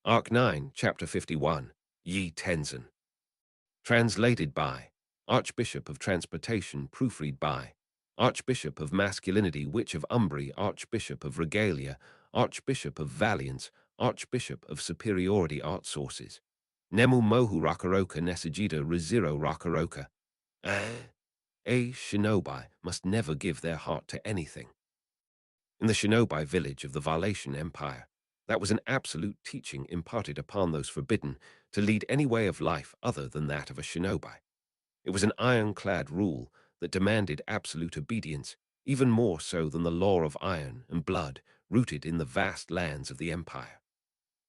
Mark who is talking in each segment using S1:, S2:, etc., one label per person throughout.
S1: Arc 9, Chapter 51, Yi Tenzin. Translated by Archbishop of Transportation, proofread by Archbishop of Masculinity, Witch of Umbri, Archbishop of Regalia, Archbishop of Valiance, Archbishop of Superiority. Art sources. Nemu Mohu Rakaroka Nesajida Riziro Rakaroka. A shinobi must never give their heart to anything. In the shinobi village of the Valatian Empire, that was an absolute teaching imparted upon those forbidden to lead any way of life other than that of a shinobi. It was an ironclad rule that demanded absolute obedience, even more so than the law of iron and blood rooted in the vast lands of the empire.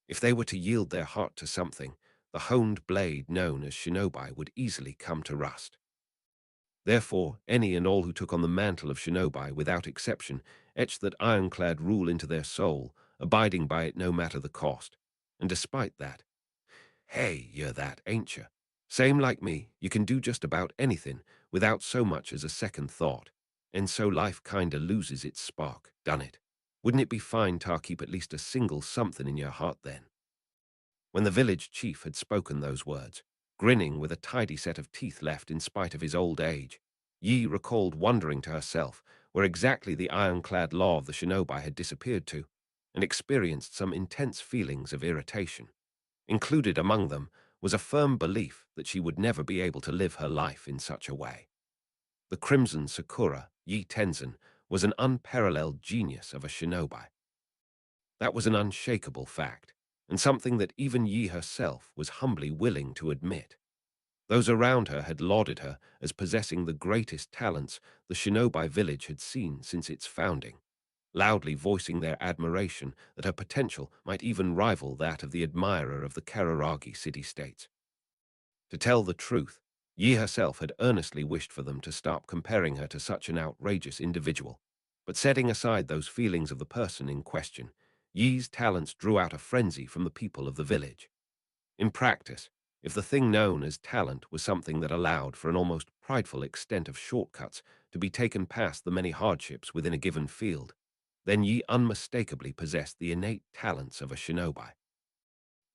S1: If they were to yield their heart to something, the honed blade known as shinobi would easily come to rust. Therefore, any and all who took on the mantle of shinobi, without exception, etched that ironclad rule into their soul, abiding by it no matter the cost. And despite that, hey, you're that, ain't you? Same like me, you can do just about anything without so much as a second thought. And so life kinda loses its spark, done it? Wouldn't it be fine to keep at least a single something in your heart then? When the village chief had spoken those words, grinning with a tidy set of teeth left in spite of his old age, Yi recalled wondering to herself where exactly the ironclad law of the shinobi had disappeared to, and experienced some intense feelings of irritation. Included among them was a firm belief that she would never be able to live her life in such a way. The Crimson Sakura, Yi Tenzin, was an unparalleled genius of a shinobi. That was an unshakable fact, and something that even Yi herself was humbly willing to admit. Those around her had lauded her as possessing the greatest talents the shinobi village had seen since its founding, loudly voicing their admiration that her potential might even rival that of the admirer of the Kararagi city-states. To tell the truth, Yi herself had earnestly wished for them to stop comparing her to such an outrageous individual, but setting aside those feelings of the person in question, Yi's talents drew out a frenzy from the people of the village. In practice, if the thing known as talent was something that allowed for an almost prideful extent of shortcuts to be taken past the many hardships within a given field, then Yi unmistakably possessed the innate talents of a shinobi.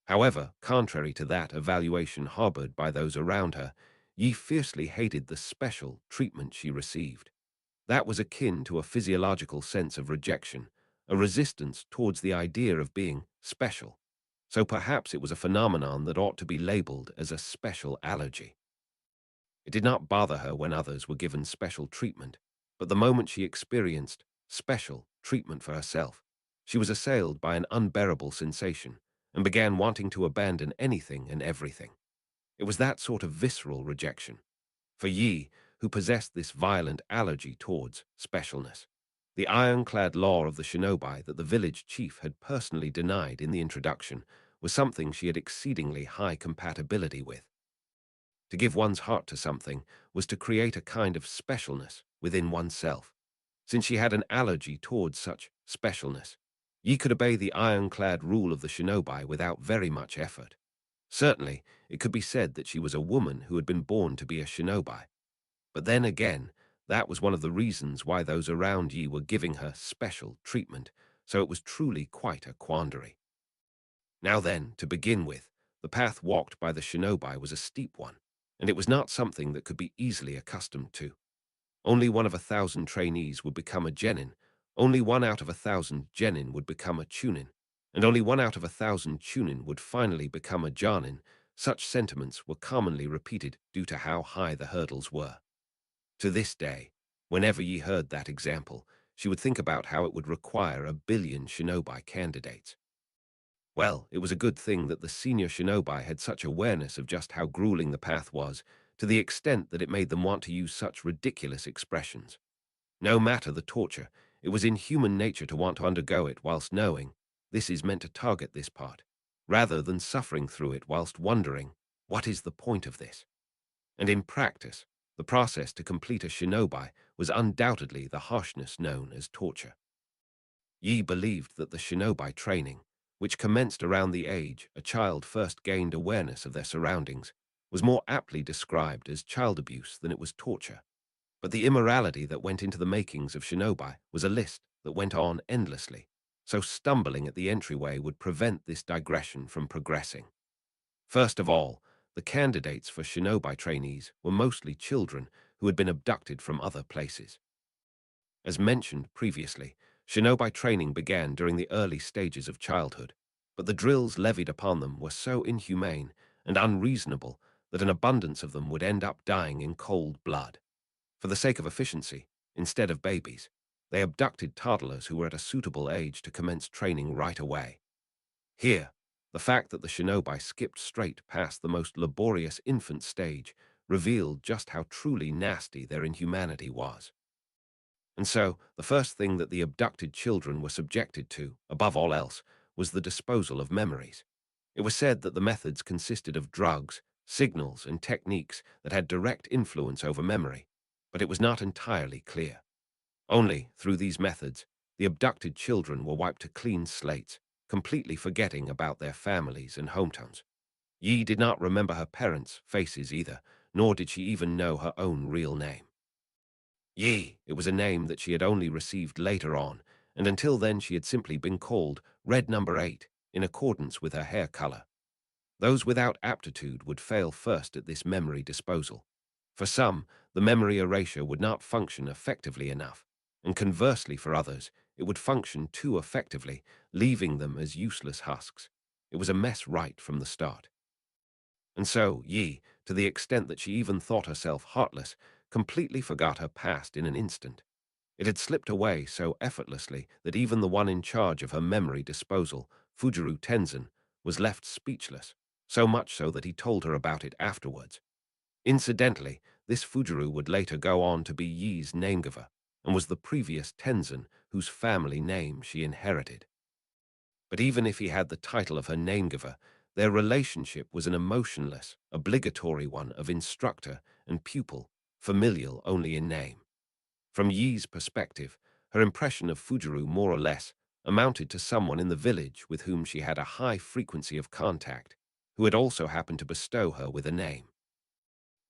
S1: However, contrary to that evaluation harbored by those around her, Yi fiercely hated the special treatment she received. That was akin to a physiological sense of rejection, a resistance towards the idea of being special. So perhaps it was a phenomenon that ought to be labeled as a special allergy. It did not bother her when others were given special treatment, but the moment she experienced special treatment for herself, she was assailed by an unbearable sensation and began wanting to abandon anything and everything. It was that sort of visceral rejection. For Yi, who possessed this violent allergy towards specialness, the ironclad law of the shinobi that the village chief had personally denied in the introduction was something she had exceedingly high compatibility with. To give one's heart to something was to create a kind of specialness within oneself. Since she had an allergy towards such specialness, Yi could obey the ironclad rule of the shinobi without very much effort. Certainly, it could be said that she was a woman who had been born to be a shinobi. But then again, that was one of the reasons why those around Yi were giving her special treatment, so it was truly quite a quandary. Now then, to begin with, the path walked by the shinobi was a steep one, and it was not something that could be easily accustomed to. Only one of 1,000 trainees would become a genin, only one out of 1,000 genin would become a chunin, and only one out of 1,000 chunin would finally become a jonin. Such sentiments were commonly repeated due to how high the hurdles were. To this day, whenever Yi heard that example, she would think about how it would require 1 billion shinobi candidates. Well, it was a good thing that the senior shinobi had such awareness of just how grueling the path was, to the extent that it made them want to use such ridiculous expressions. No matter the torture, it was in human nature to want to undergo it whilst knowing this is meant to target this part, rather than suffering through it whilst wondering, what is the point of this? And in practice, the process to complete a shinobi was undoubtedly the harshness known as torture. Yi believed that the shinobi training, which commenced around the age a child first gained awareness of their surroundings, was more aptly described as child abuse than it was torture. But the immorality that went into the makings of shinobi was a list that went on endlessly, so stumbling at the entryway would prevent this digression from progressing. First of all, the candidates for shinobi trainees were mostly children who had been abducted from other places. As mentioned previously, shinobi training began during the early stages of childhood, but the drills levied upon them were so inhumane and unreasonable that an abundance of them would end up dying in cold blood. For the sake of efficiency, instead of babies, they abducted toddlers who were at a suitable age to commence training right away. Here, the fact that the shinobi skipped straight past the most laborious infant stage revealed just how truly nasty their inhumanity was. And so, the first thing that the abducted children were subjected to, above all else, was the disposal of memories. It was said that the methods consisted of drugs, signals, and techniques that had direct influence over memory, but it was not entirely clear. Only, through these methods, the abducted children were wiped to clean slates, completely forgetting about their families and hometowns. Yi did not remember her parents' faces either, nor did she even know her own real name. Yi, it was a name that she had only received later on, and until then she had simply been called Red Number 8, in accordance with her hair color. Those without aptitude would fail first at this memory disposal. For some, the memory erasure would not function effectively enough, and conversely for others, it would function too effectively, leaving them as useless husks. It was a mess right from the start. And so, Yi, to the extent that she even thought herself heartless, completely forgot her past in an instant. It had slipped away so effortlessly that even the one in charge of her memory disposal, Fujuru Tenzin, was left speechless, so much so that he told her about it afterwards. Incidentally, this Fujuru would later go on to be Yi's namegiver, and was the previous Tenzin whose family name she inherited. But even if he had the title of her namegiver, their relationship was an emotionless, obligatory one of instructor and pupil, familial only in name. From Yi's perspective, her impression of Fujuru more or less amounted to someone in the village with whom she had a high frequency of contact, who had also happened to bestow her with a name.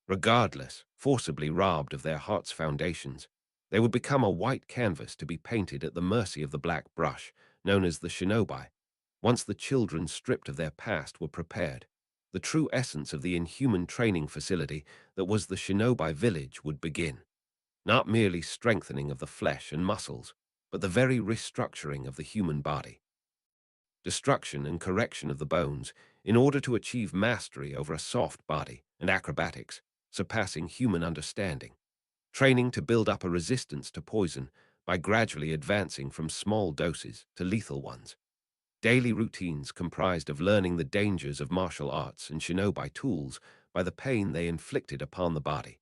S1: Regardless, forcibly robbed of their heart's foundations, they would become a white canvas to be painted at the mercy of the black brush, known as the shinobi. Once the children stripped of their past were prepared, the true essence of the inhuman training facility that was the shinobi village would begin. Not merely strengthening of the flesh and muscles, but the very restructuring of the human body. Destruction and correction of the bones in order to achieve mastery over a soft body and acrobatics, surpassing human understanding. Training to build up a resistance to poison by gradually advancing from small doses to lethal ones. Daily routines comprised of learning the dangers of martial arts and shinobi tools by the pain they inflicted upon the body,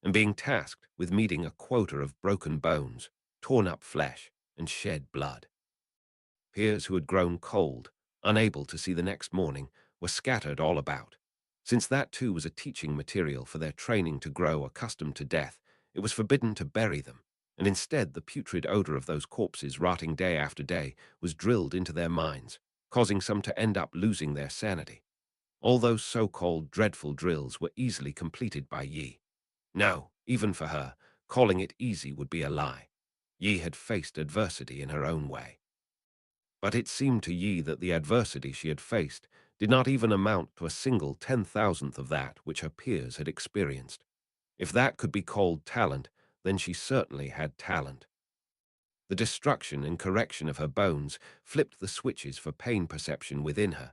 S1: and being tasked with meeting a quota of broken bones, torn up flesh, and shed blood. Peers who had grown cold, unable to see the next morning, were scattered all about. Since that too was a teaching material for their training to grow accustomed to death, it was forbidden to bury them, and instead the putrid odor of those corpses rotting day after day was drilled into their minds, causing some to end up losing their sanity. All those so-called dreadful drills were easily completed by Yi. No, even for her, calling it easy would be a lie. Yi had faced adversity in her own way. But it seemed to Yi that the adversity she had faced did not even amount to a single 10,000th of that which her peers had experienced. If that could be called talent, then she certainly had talent. The destruction and correction of her bones flipped the switches for pain perception within her,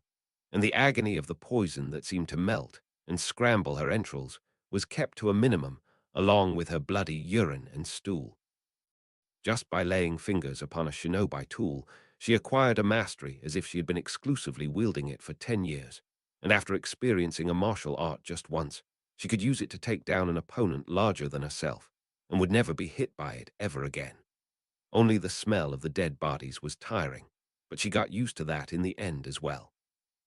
S1: and the agony of the poison that seemed to melt and scramble her entrails was kept to a minimum, along with her bloody urine and stool. Just by laying fingers upon a shinobi tool, she acquired a mastery as if she had been exclusively wielding it for 10 years, and after experiencing a martial art just once, she could use it to take down an opponent larger than herself, and would never be hit by it ever again. Only the smell of the dead bodies was tiring, but she got used to that in the end as well.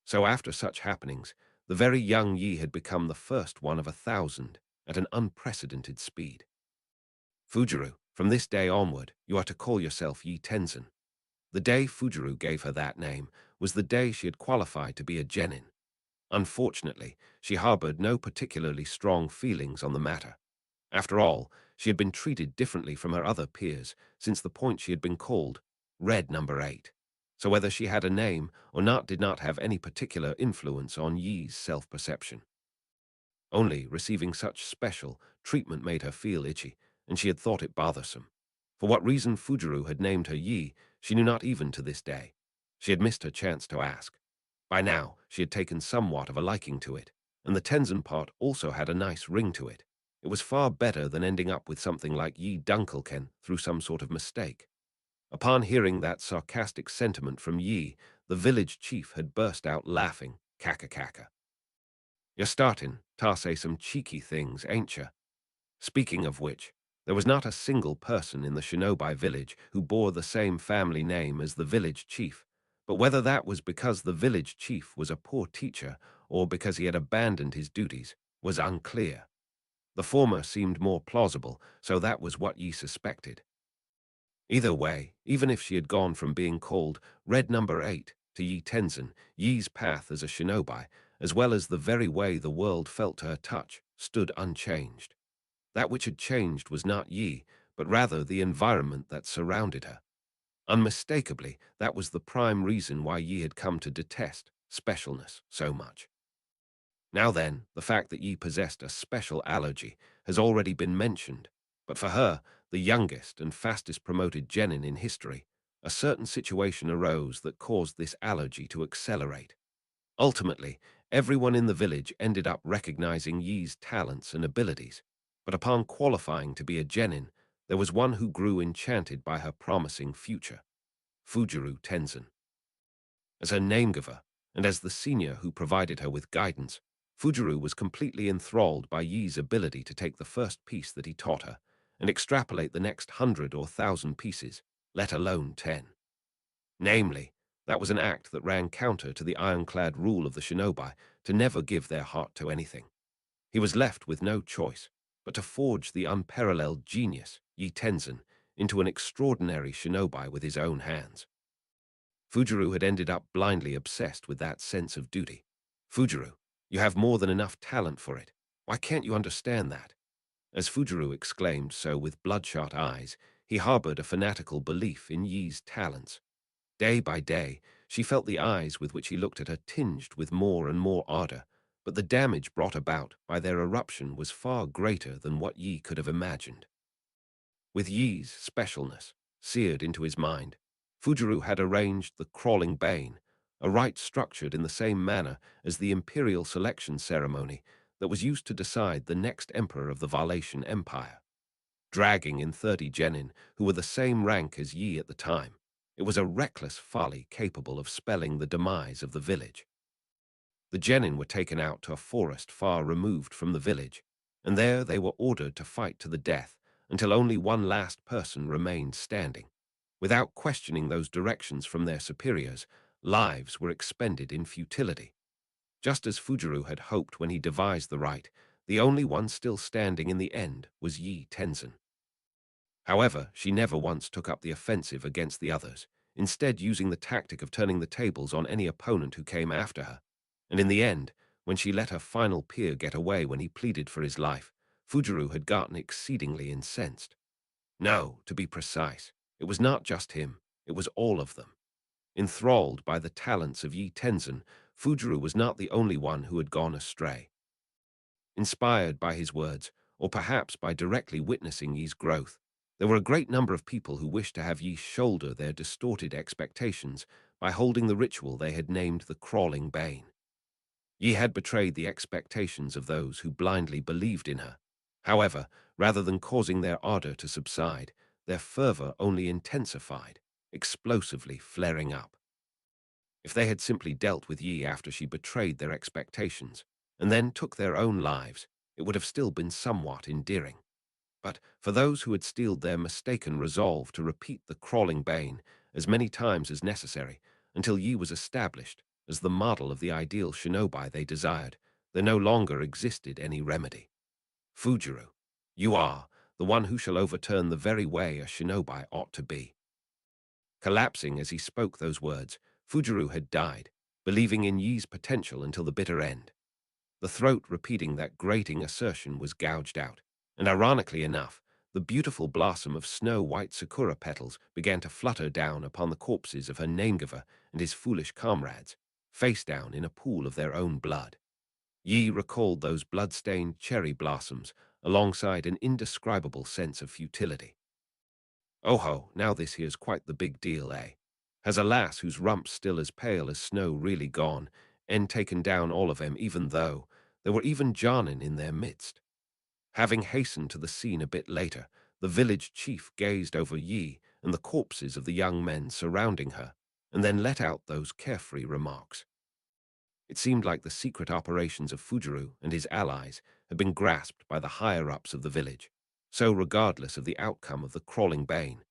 S1: So after such happenings, the very young Yi had become the first one of 1,000 at an unprecedented speed. Fujuru, from this day onward, you are to call yourself Yi Tenzin. The day Fujuru gave her that name was the day she had qualified to be a genin. Unfortunately, she harbored no particularly strong feelings on the matter. After all, she had been treated differently from her other peers since the point she had been called Red Number 8. so whether she had a name or not did not have any particular influence on Yi's self-perception. Only receiving such special treatment made her feel itchy, and she had thought it bothersome. For what reason Fujuru had named her Yi, she knew not even to this day. She had missed her chance to ask. By now, she had taken somewhat of a liking to it, and the Tenzin part also had a nice ring to it. It was far better than ending up with something like Yi Dunkelken through some sort of mistake. Upon hearing that sarcastic sentiment from Yi, the village chief had burst out laughing, kaka kaka. You're starting to say some cheeky things, ain't you? Speaking of which, there was not a single person in the Shinobi village who bore the same family name as the village chief, but whether that was because the village chief was a poor teacher or because he had abandoned his duties was unclear. The former seemed more plausible, so that was what Yi suspected. Either way, even if she had gone from being called Red Number 8 to Yi Tenzin, Yi's path as a shinobi, as well as the very way the world felt to her touch, stood unchanged. That which had changed was not Yi, but rather the environment that surrounded her. Unmistakably, that was the prime reason why Yi had come to detest specialness so much. Now then, the fact that Yi possessed a special allergy has already been mentioned, but for her, the youngest and fastest promoted genin in history, a certain situation arose that caused this allergy to accelerate. Ultimately, everyone in the village ended up recognizing Yi's talents and abilities, but upon qualifying to be a genin, there was one who grew enchanted by her promising future, Fujuru Tenzin. As her name-giver, and as the senior who provided her with guidance, Fujuru was completely enthralled by Yi's ability to take the first piece that he taught her and extrapolate the next 100 or 1,000 pieces, let alone 10. Namely, that was an act that ran counter to the ironclad rule of the shinobi to never give their heart to anything. He was left with no choice but to forge the unparalleled genius, Yi Tenzin, into an extraordinary shinobi with his own hands. Fujuru had ended up blindly obsessed with that sense of duty. Fujuru, you have more than enough talent for it. Why can't you understand that? As Fujuru exclaimed so with bloodshot eyes, he harbored a fanatical belief in Yi's talents. Day by day, she felt the eyes with which he looked at her tinged with more and more ardor, but the damage brought about by their eruption was far greater than what Yi could have imagined. With Yi's specialness seared into his mind, Fujuru had arranged the crawling bane, a rite structured in the same manner as the imperial selection ceremony that was used to decide the next emperor of the Valatian Empire. Dragging in 30 genin who were the same rank as Yi at the time, it was a reckless folly capable of spelling the demise of the village. The genin were taken out to a forest far removed from the village, and there they were ordered to fight to the death until only one last person remained standing. Without questioning those directions from their superiors, lives were expended in futility. Just as Fujuru had hoped when he devised the rite, the only one still standing in the end was Yi Tenzin. However, she never once took up the offensive against the others, instead using the tactic of turning the tables on any opponent who came after her. And in the end, when she let her final peer get away when he pleaded for his life, Fujuru had gotten exceedingly incensed. No, to be precise, it was not just him, it was all of them. Enthralled by the talents of Yi Tenzin, Fujuru was not the only one who had gone astray. Inspired by his words, or perhaps by directly witnessing Yi's growth, there were a great number of people who wished to have Yi shoulder their distorted expectations by holding the ritual they had named the Crawling Bane. Yi had betrayed the expectations of those who blindly believed in her. However, rather than causing their ardor to subside, their fervor only intensified, explosively flaring up. If they had simply dealt with Yi after she betrayed their expectations, and then took their own lives, it would have still been somewhat endearing. But for those who had steeled their mistaken resolve to repeat the crawling bane as many times as necessary until Yi was established as the model of the ideal shinobi they desired, there no longer existed any remedy. Fujuru, you are the one who shall overturn the very way a shinobi ought to be. Collapsing as he spoke those words, Fujuru had died, believing in Yi's potential until the bitter end. The throat repeating that grating assertion was gouged out, and ironically enough, the beautiful blossom of snow-white sakura petals began to flutter down upon the corpses of her namegiver and his foolish comrades, face down in a pool of their own blood. Yi recalled those blood-stained cherry blossoms alongside an indescribable sense of futility. Oh ho, now this here's quite the big deal, eh? Has a lass whose rump's still as pale as snow really gone, and taken down all of 'em, even though there were even Jarnin in their midst? Having hastened to the scene a bit later, the village chief gazed over Yi and the corpses of the young men surrounding her, and then let out those carefree remarks. It seemed like the secret operations of Fujuru and his allies had been grasped by the higher-ups of the village, so regardless of the outcome of the crawling bane,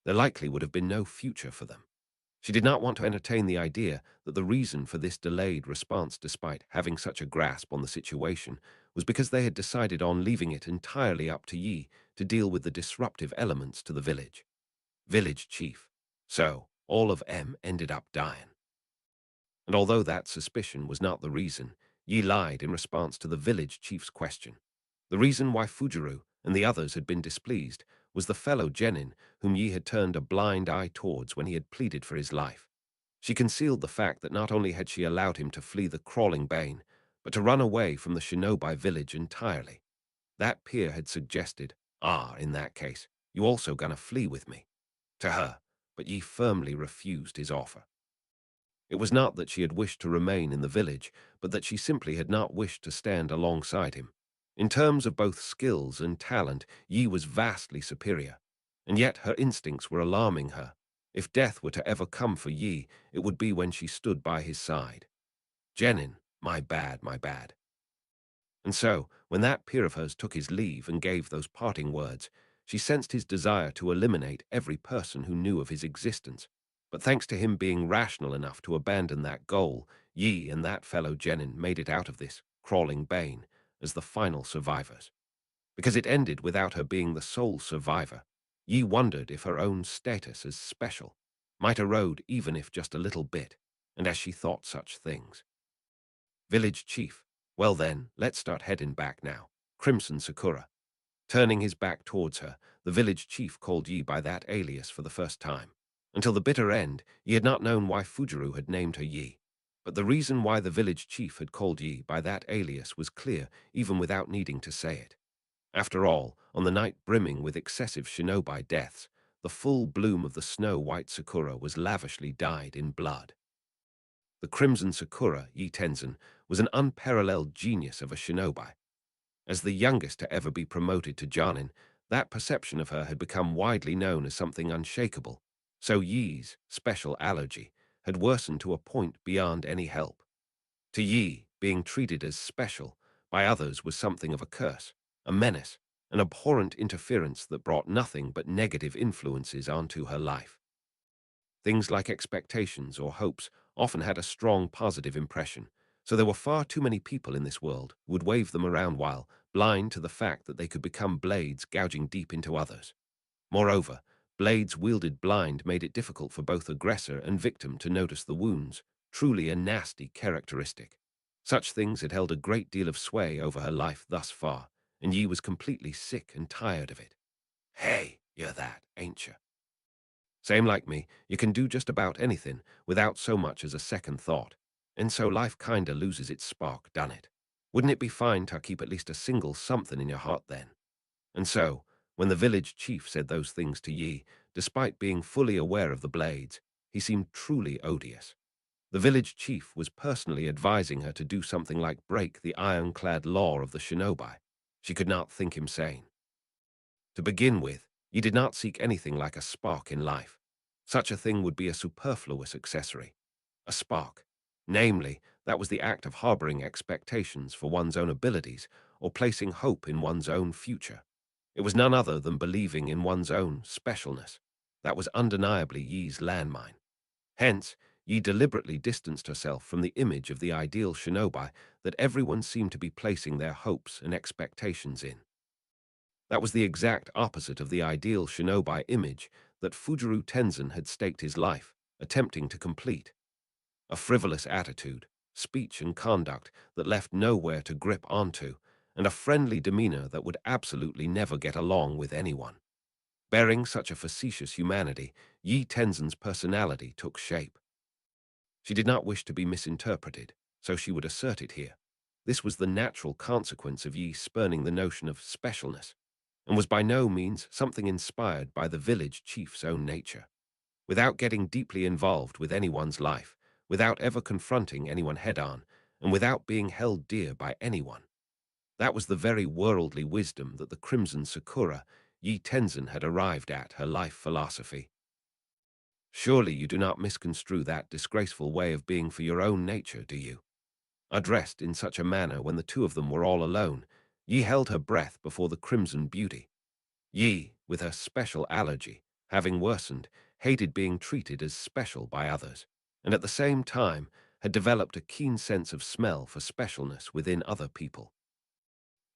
S1: there likely would have been no future for them. She did not want to entertain the idea that the reason for this delayed response, despite having such a grasp on the situation, was because they had decided on leaving it entirely up to Yi to deal with the disruptive elements to the village. Village chief. So, all of them ended up dying. And although that suspicion was not the reason, Yi lied in response to the village chief's question. The reason why Fujuru and the others had been displeased was the fellow genin whom Yi had turned a blind eye towards when he had pleaded for his life. She concealed the fact that not only had she allowed him to flee the crawling bane, but to run away from the shinobi village entirely. That peer had suggested, in that case, you also gonna flee with me, to her, but Yi firmly refused his offer. It was not that she had wished to remain in the village, but that she simply had not wished to stand alongside him. In terms of both skills and talent, Yi was vastly superior, and yet her instincts were alarming her. If death were to ever come for Yi, it would be when she stood by his side. Genin, my bad, my bad. And so, when that peer of hers took his leave and gave those parting words, she sensed his desire to eliminate every person who knew of his existence. But thanks to him being rational enough to abandon that goal, Yi and that fellow Genin made it out of this crawling bane as the final survivors. Because it ended without her being the sole survivor, Yi wondered if her own status as special might erode even if just a little bit, and as she thought such things. Village chief, well then, let's start heading back now. Crimson Sakura. Turning his back towards her, the village chief called Yi by that alias for the first time. Until the bitter end, Yi had not known why Fujuru had named her Yi. But the reason why the village chief had called Yi by that alias was clear, even without needing to say it. After all, on the night brimming with excessive shinobi deaths, the full bloom of the snow-white sakura was lavishly dyed in blood. The crimson sakura, Yi Tenzin, was an unparalleled genius of a shinobi. As the youngest to ever be promoted to Janin, that perception of her had become widely known as something unshakable, so Yi's special allergy had worsened to a point beyond any help. To Yi, being treated as special by others was something of a curse, a menace, an abhorrent interference that brought nothing but negative influences onto her life. Things like expectations or hopes often had a strong positive impression, so there were far too many people in this world who would wave them around while blind to the fact that they could become blades gouging deep into others. Moreover, blades wielded blind made it difficult for both aggressor and victim to notice the wounds, truly a nasty characteristic. Such things had held a great deal of sway over her life thus far, and Yi was completely sick and tired of it. Hey, you're that, ain't you? Same like me, you can do just about anything without so much as a second thought. And so life kinda loses its spark, done it? Wouldn't it be fine to keep at least a single something in your heart then? And so, when the village chief said those things to Yi, despite being fully aware of the blades, he seemed truly odious. The village chief was personally advising her to do something like break the ironclad law of the shinobi. She could not think him sane. To begin with, Yi did not seek anything like a spark in life. Such a thing would be a superfluous accessory. A spark. Namely, that was the act of harboring expectations for one's own abilities or placing hope in one's own future. It was none other than believing in one's own specialness. That was undeniably Yi's landmine. Hence, Yi deliberately distanced herself from the image of the ideal shinobi that everyone seemed to be placing their hopes and expectations in. That was the exact opposite of the ideal shinobi image that Fujuru Tenzin had staked his life, attempting to complete. A frivolous attitude, speech and conduct that left nowhere to grip onto, and a friendly demeanor that would absolutely never get along with anyone. Bearing such a facetious humanity, Yi Tenzin's personality took shape. She did not wish to be misinterpreted, so she would assert it here. This was the natural consequence of Yi spurning the notion of specialness, and was by no means something inspired by the village chief's own nature. Without getting deeply involved with anyone's life, without ever confronting anyone head-on, and without being held dear by anyone. That was the very worldly wisdom that the Crimson Sakura, Yi Tenzin, had arrived at her life philosophy. Surely you do not misconstrue that disgraceful way of being for your own nature, do you? Addressed in such a manner when the two of them were all alone, Yi held her breath before the crimson beauty. Yi, with her special allergy, having worsened, hated being treated as special by others, and at the same time had developed a keen sense of smell for specialness within other people.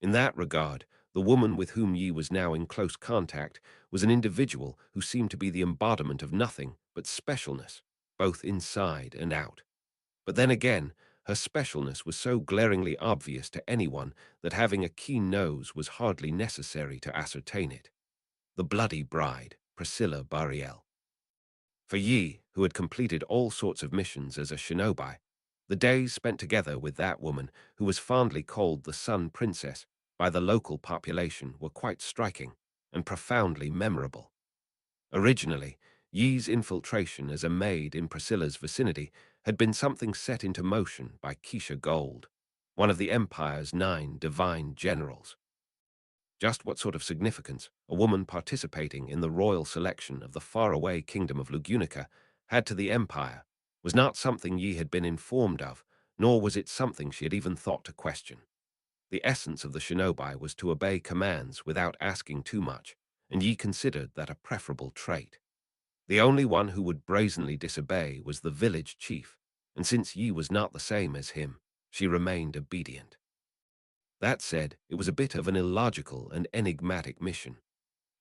S1: In that regard, the woman with whom Yi was now in close contact was an individual who seemed to be the embodiment of nothing but specialness, both inside and out. But then again, her specialness was so glaringly obvious to anyone that having a keen nose was hardly necessary to ascertain it. The bloody bride, Priscilla Bariel. For Yi, who had completed all sorts of missions as a shinobi, the days spent together with that woman, who was fondly called the Sun Princess by the local population, were quite striking and profoundly memorable. Originally, Yi's infiltration as a maid in Priscilla's vicinity had been something set into motion by Keisha Gold, one of the Empire's 9 divine generals. Just what sort of significance a woman participating in the royal selection of the faraway kingdom of Lugunica had to the Empire was not something Yi had been informed of, nor was it something she had even thought to question. The essence of the shinobi was to obey commands without asking too much, and Yi considered that a preferable trait. The only one who would brazenly disobey was the village chief, and since Yi was not the same as him, she remained obedient. That said, it was a bit of an illogical and enigmatic mission.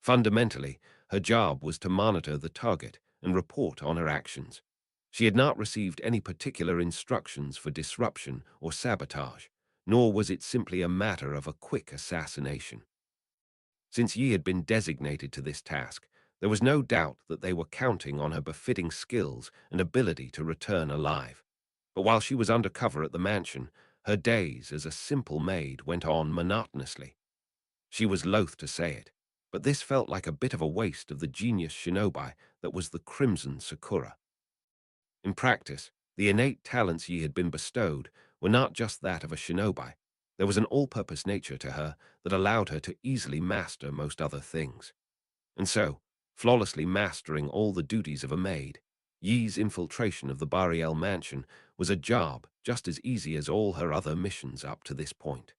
S1: Fundamentally, her job was to monitor the target and report on her actions. She had not received any particular instructions for disruption or sabotage, nor was it simply a matter of a quick assassination. Since Yi had been designated to this task, there was no doubt that they were counting on her befitting skills and ability to return alive. But while she was undercover at the mansion, her days as a simple maid went on monotonously. She was loath to say it, but this felt like a bit of a waste of the genius shinobi that was the Crimson Sakura. In practice, the innate talents Yi had been bestowed were not just that of a shinobi. There was an all-purpose nature to her that allowed her to easily master most other things. And so, flawlessly mastering all the duties of a maid, Yi's infiltration of the Bariel mansion was a job just as easy as all her other missions up to this point.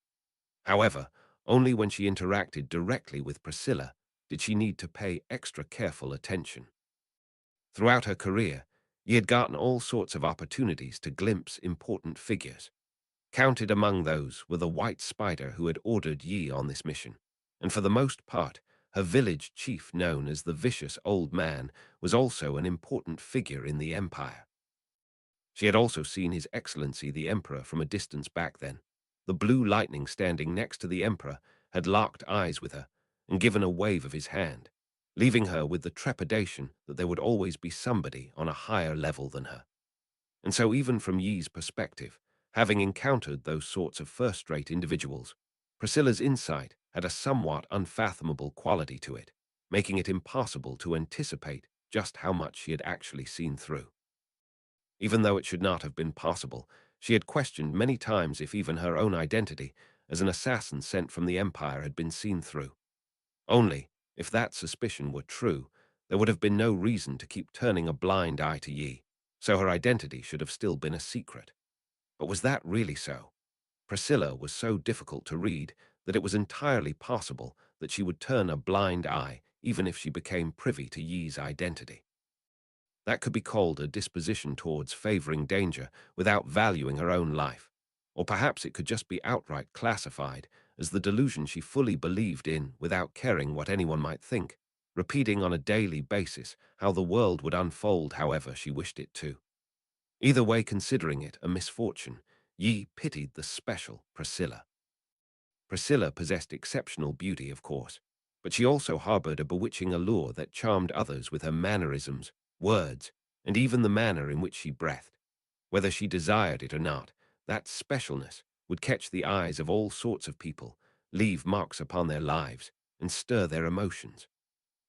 S1: However, only when she interacted directly with Priscilla did she need to pay extra careful attention. Throughout her career, Yi had gotten all sorts of opportunities to glimpse important figures. Counted among those were the white spider who had ordered Yi on this mission, and for the most part, her village chief, known as the Vicious Old Man, was also an important figure in the empire. She had also seen His Excellency the Emperor from a distance back then. The blue lightning standing next to the Emperor had locked eyes with her and given a wave of his hand, leaving her with the trepidation that there would always be somebody on a higher level than her. And so even from Yi's perspective, having encountered those sorts of first-rate individuals, Priscilla's insight had a somewhat unfathomable quality to it, making it impossible to anticipate just how much she had actually seen through. Even though it should not have been possible, she had questioned many times if even her own identity as an assassin sent from the Empire had been seen through. Only, if that suspicion were true, there would have been no reason to keep turning a blind eye to Yi, so her identity should have still been a secret. But was that really so? Priscilla was so difficult to read that it was entirely possible that she would turn a blind eye even if she became privy to Yi's identity. That could be called a disposition towards favoring danger without valuing her own life. Or perhaps it could just be outright classified as the delusion she fully believed in without caring what anyone might think, repeating on a daily basis how the world would unfold however she wished it to. Either way, considering it a misfortune, Yi pitied the special Priscilla. Priscilla possessed exceptional beauty, of course, but she also harbored a bewitching allure that charmed others with her mannerisms, words, and even the manner in which she breathed. Whether she desired it or not, that specialness would catch the eyes of all sorts of people, leave marks upon their lives, and stir their emotions.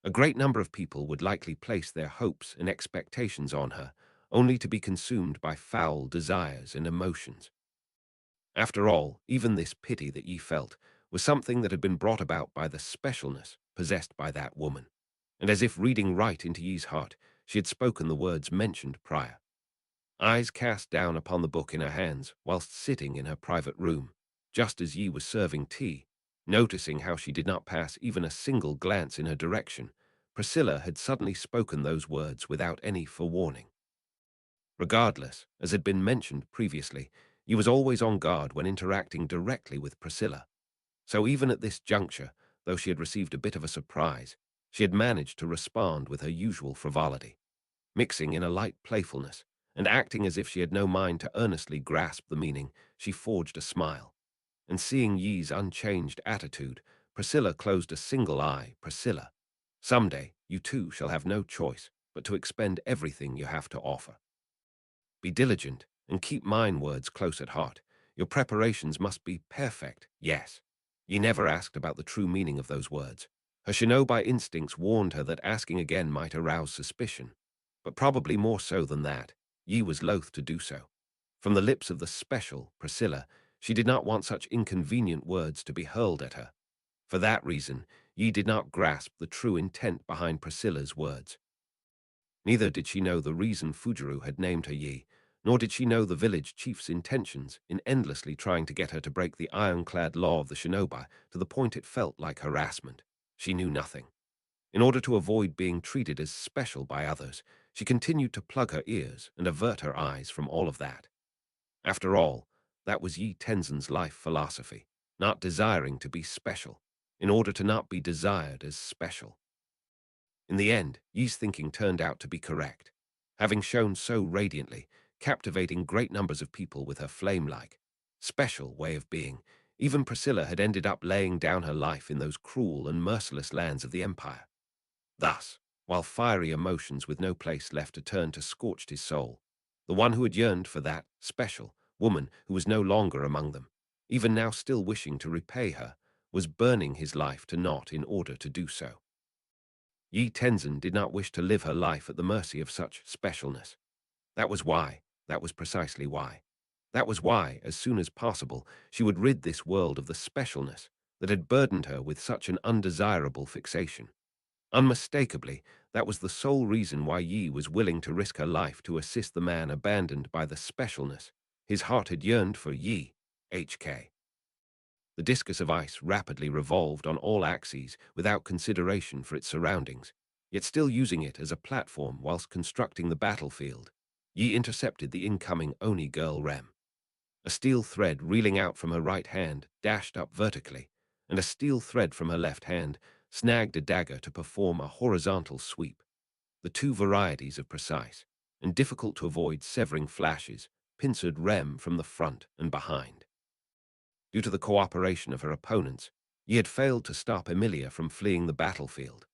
S1: A great number of people would likely place their hopes and expectations on her, only to be consumed by foul desires and emotions. After all, even this pity that ye felt was something that had been brought about by the specialness possessed by that woman, and as if reading right into ye's heart, she had spoken the words mentioned prior. Eyes cast down upon the book in her hands, whilst sitting in her private room, just as Yi was serving tea, noticing how she did not pass even a single glance in her direction, Priscilla had suddenly spoken those words without any forewarning. Regardless, as had been mentioned previously, Yi was always on guard when interacting directly with Priscilla. So even at this juncture, though she had received a bit of a surprise, she had managed to respond with her usual frivolity, mixing in a light playfulness, and acting as if she had no mind to earnestly grasp the meaning. She forged a smile, and seeing Yi's unchanged attitude, Priscilla closed a single eye. Priscilla, someday you too shall have no choice but to expend everything you have to offer. Be diligent and keep mine words close at heart. Your preparations must be perfect, yes. Ye never asked about the true meaning of those words. Her shinobi instincts warned her that asking again might arouse suspicion, but probably more so than that, Yi was loath to do so. From the lips of the special Priscilla, she did not want such inconvenient words to be hurled at her. For that reason, Yi did not grasp the true intent behind Priscilla's words. Neither did she know the reason Fujiru had named her Yi, nor did she know the village chief's intentions in endlessly trying to get her to break the ironclad law of the shinobi to the point it felt like harassment. She knew nothing. In order to avoid being treated as special by others, she continued to plug her ears and avert her eyes from all of that. After all, that was Yi Tenzin's life philosophy, not desiring to be special, in order to not be desired as special. In the end, Yi's thinking turned out to be correct. Having shown so radiantly, captivating great numbers of people with her flame-like, special way of being, even Priscilla had ended up laying down her life in those cruel and merciless lands of the Empire. Thus, while fiery emotions with no place left to turn to scorched his soul, the one who had yearned for that special woman who was no longer among them, even now still wishing to repay her, was burning his life to naught in order to do so. Yi Tenzin did not wish to live her life at the mercy of such specialness. That was precisely why. That was why, as soon as possible, she would rid this world of the specialness that had burdened her with such an undesirable fixation. Unmistakably, that was the sole reason why Yi was willing to risk her life to assist the man abandoned by the specialness. His heart had yearned for Yi, HK. The discus of ice rapidly revolved on all axes without consideration for its surroundings, yet still using it as a platform whilst constructing the battlefield. Yi intercepted the incoming Oni girl Rem. A steel thread reeling out from her right hand dashed up vertically, and a steel thread from her left hand snagged a dagger to perform a horizontal sweep. The two varieties of precise and difficult to avoid severing flashes pincered Rem from the front and behind. Due to the cooperation of her opponents, Yi had failed to stop Emilia from fleeing the battlefield.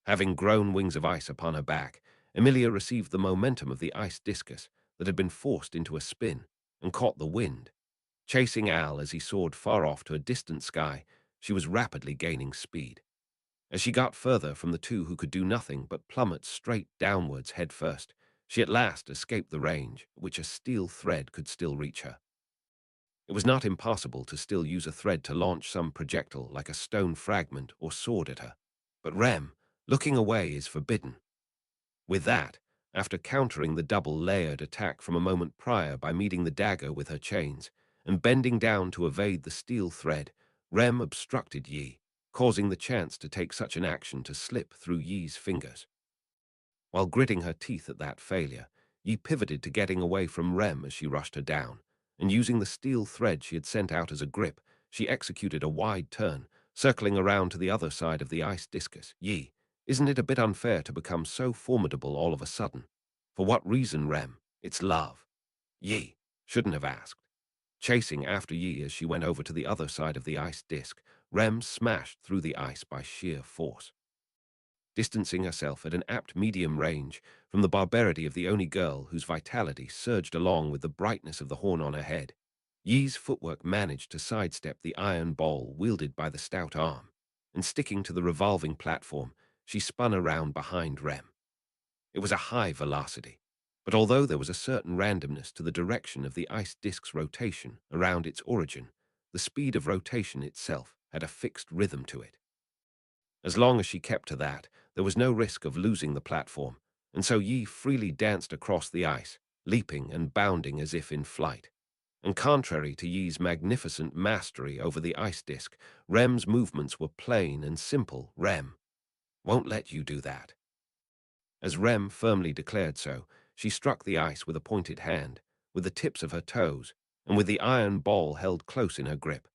S1: Having grown wings of ice upon her back, Emilia received the momentum of the ice discus that had been forced into a spin and caught the wind. Chasing Al as he soared far off to a distant sky, she was rapidly gaining speed. As she got further from the two who could do nothing but plummet straight downwards head first, she at last escaped the range at which a steel thread could still reach her. It was not impossible to still use a thread to launch some projectile like a stone fragment or sword at her, but Rem, looking away, is forbidden. With that, after countering the double-layered attack from a moment prior by meeting the dagger with her chains, and bending down to evade the steel thread, Rem obstructed Yi, causing the chance to take such an action to slip through Yi's fingers. While gritting her teeth at that failure, Yi pivoted to getting away from Rem as she rushed her down, and using the steel thread she had sent out as a grip, she executed a wide turn, circling around to the other side of the ice discus. Yi, isn't it a bit unfair to become so formidable all of a sudden? For what reason, Rem? It's love. Yi shouldn't have asked. Chasing after Yi as she went over to the other side of the ice disk, Rem smashed through the ice by sheer force. Distancing herself at an apt medium range from the barbarity of the only girl whose vitality surged along with the brightness of the horn on her head, Yi's footwork managed to sidestep the iron ball wielded by the stout arm, and sticking to the revolving platform, she spun around behind Rem. It was a high velocity, but although there was a certain randomness to the direction of the ice disk's rotation around its origin, the speed of rotation itself had a fixed rhythm to it. As long as she kept to that, there was no risk of losing the platform, and so Yi freely danced across the ice, leaping and bounding as if in flight. And contrary to Yi's magnificent mastery over the ice disk, Rem's movements were plain and simple. Rem won't let you do that. As Rem firmly declared so, she struck the ice with a pointed hand, with the tips of her toes, and with the iron ball held close in her grip.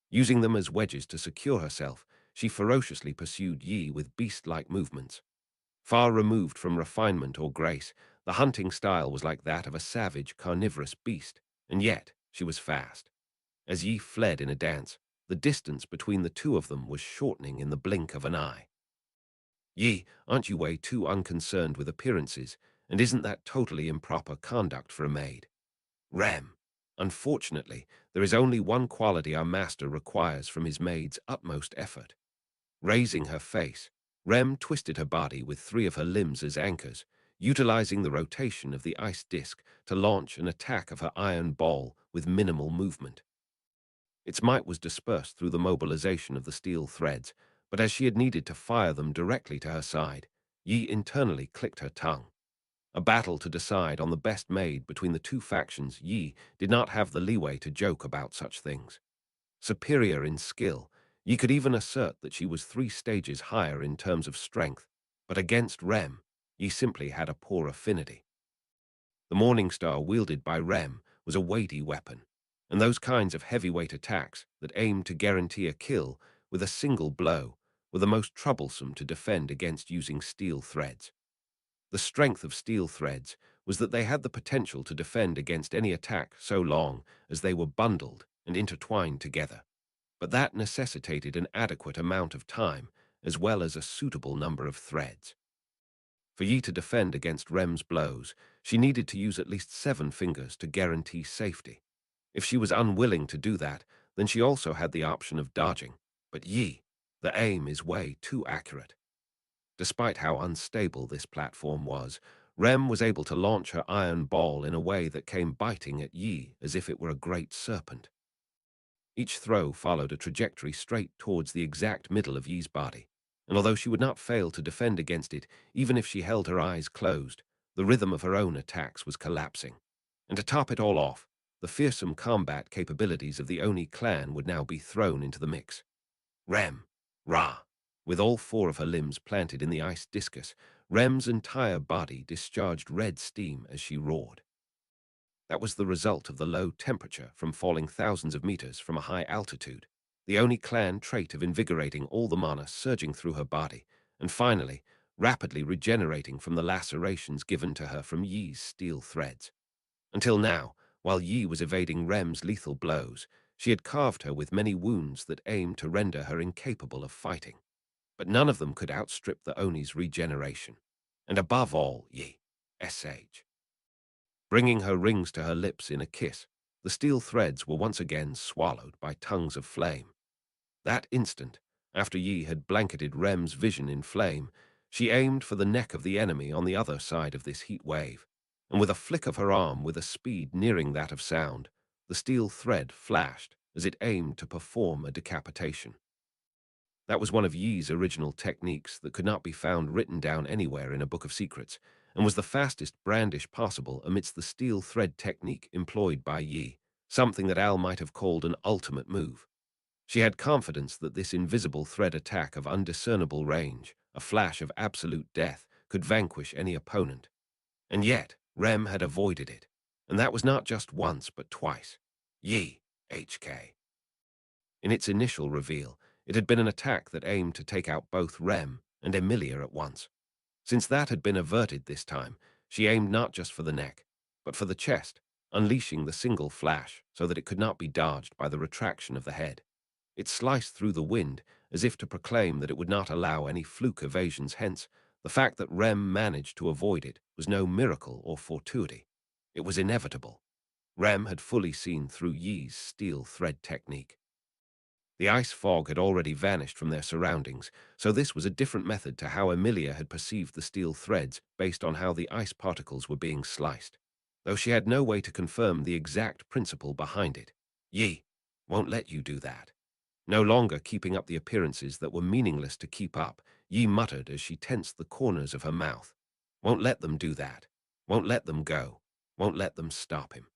S1: Using them as wedges to secure herself, she ferociously pursued Yi with beast-like movements. Far removed from refinement or grace, the hunting style was like that of a savage, carnivorous beast, and yet she was fast. As Yi fled in a dance, the distance between the two of them was shortening in the blink of an eye. Yi, aren't you way too unconcerned with appearances, and isn't that totally improper conduct for a maid? Rem, unfortunately, there is only one quality our master requires from his maid's utmost effort. Raising her face, Rem twisted her body with three of her limbs as anchors, utilizing the rotation of the ice disk to launch an attack of her iron ball with minimal movement. Its might was dispersed through the mobilization of the steel threads, but as she had needed to fire them directly to her side, Yi internally clicked her tongue. A battle to decide on the best maid between the two factions, Yi did not have the leeway to joke about such things. Superior in skill, Yi could even assert that she was 3 stages higher in terms of strength, but against Rem, Yi simply had a poor affinity. The Morning Star wielded by Rem was a weighty weapon, and those kinds of heavyweight attacks that aimed to guarantee a kill with a single blow were the most troublesome to defend against using steel threads. The strength of steel threads was that they had the potential to defend against any attack so long as they were bundled and intertwined together, but that necessitated an adequate amount of time as well as a suitable number of threads. For Yi to defend against Rem's blows, she needed to use at least 7 fingers to guarantee safety. If she was unwilling to do that, then she also had the option of dodging. But Yi, the aim is way too accurate. Despite how unstable this platform was, Rem was able to launch her iron ball in a way that came biting at Yi as if it were a great serpent. Each throw followed a trajectory straight towards the exact middle of Yi's body, and although she would not fail to defend against it, even if she held her eyes closed, the rhythm of her own attacks was collapsing. And to top it all off, the fearsome combat capabilities of the Oni clan would now be thrown into the mix. Rem, Ra, with all 4 of her limbs planted in the ice discus, Rem's entire body discharged red steam as she roared. That was the result of the low temperature from falling thousands of meters from a high altitude, the Oni clan trait of invigorating all the mana surging through her body, and finally, rapidly regenerating from the lacerations given to her from Yi's steel threads. Until now, while Yi was evading Rem's lethal blows, she had carved her with many wounds that aimed to render her incapable of fighting. But none of them could outstrip the Oni's regeneration. And above all, Yi, sh. Bringing her rings to her lips in a kiss, the steel threads were once again swallowed by tongues of flame. That instant, after Yi had blanketed Rem's vision in flame, she aimed for the neck of the enemy on the other side of this heat wave, and with a flick of her arm with a speed nearing that of sound, the steel thread flashed as it aimed to perform a decapitation. That was one of Yi's original techniques that could not be found written down anywhere in a book of secrets, and was the fastest brandish possible amidst the steel thread technique employed by Yi, something that Al might have called an ultimate move. She had confidence that this invisible thread attack of undiscernible range, a flash of absolute death, could vanquish any opponent. And yet, Rem had avoided it, and that was not just once but twice. Yi, HK. In its initial reveal, it had been an attack that aimed to take out both Rem and Emilia at once. Since that had been averted this time, she aimed not just for the neck, but for the chest, unleashing the single flash so that it could not be dodged by the retraction of the head. It sliced through the wind as if to proclaim that it would not allow any fluke evasions. Hence, the fact that Rem managed to avoid it was no miracle or fortuity. It was inevitable. Rem had fully seen through Yi's steel thread technique. The ice fog had already vanished from their surroundings, so this was a different method to how Emilia had perceived the steel threads based on how the ice particles were being sliced, though she had no way to confirm the exact principle behind it. Yi won't let you do that. No longer keeping up the appearances that were meaningless to keep up, Yi muttered as she tensed the corners of her mouth. Won't let them do that. Won't let them go. Won't let them stop him.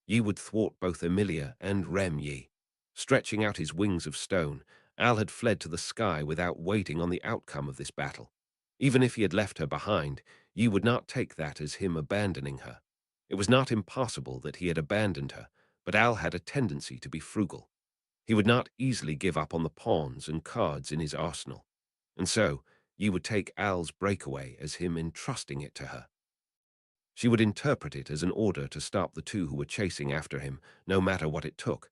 S1: Yi would thwart both Emilia and Rem Yi. Stretching out his wings of stone, Al had fled to the sky without waiting on the outcome of this battle. Even if he had left her behind, Yi would not take that as him abandoning her. It was not impossible that he had abandoned her, but Al had a tendency to be frugal. He would not easily give up on the pawns and cards in his arsenal. And so, Yi would take Al's breakaway as him entrusting it to her. She would interpret it as an order to stop the two who were chasing after him, no matter what it took.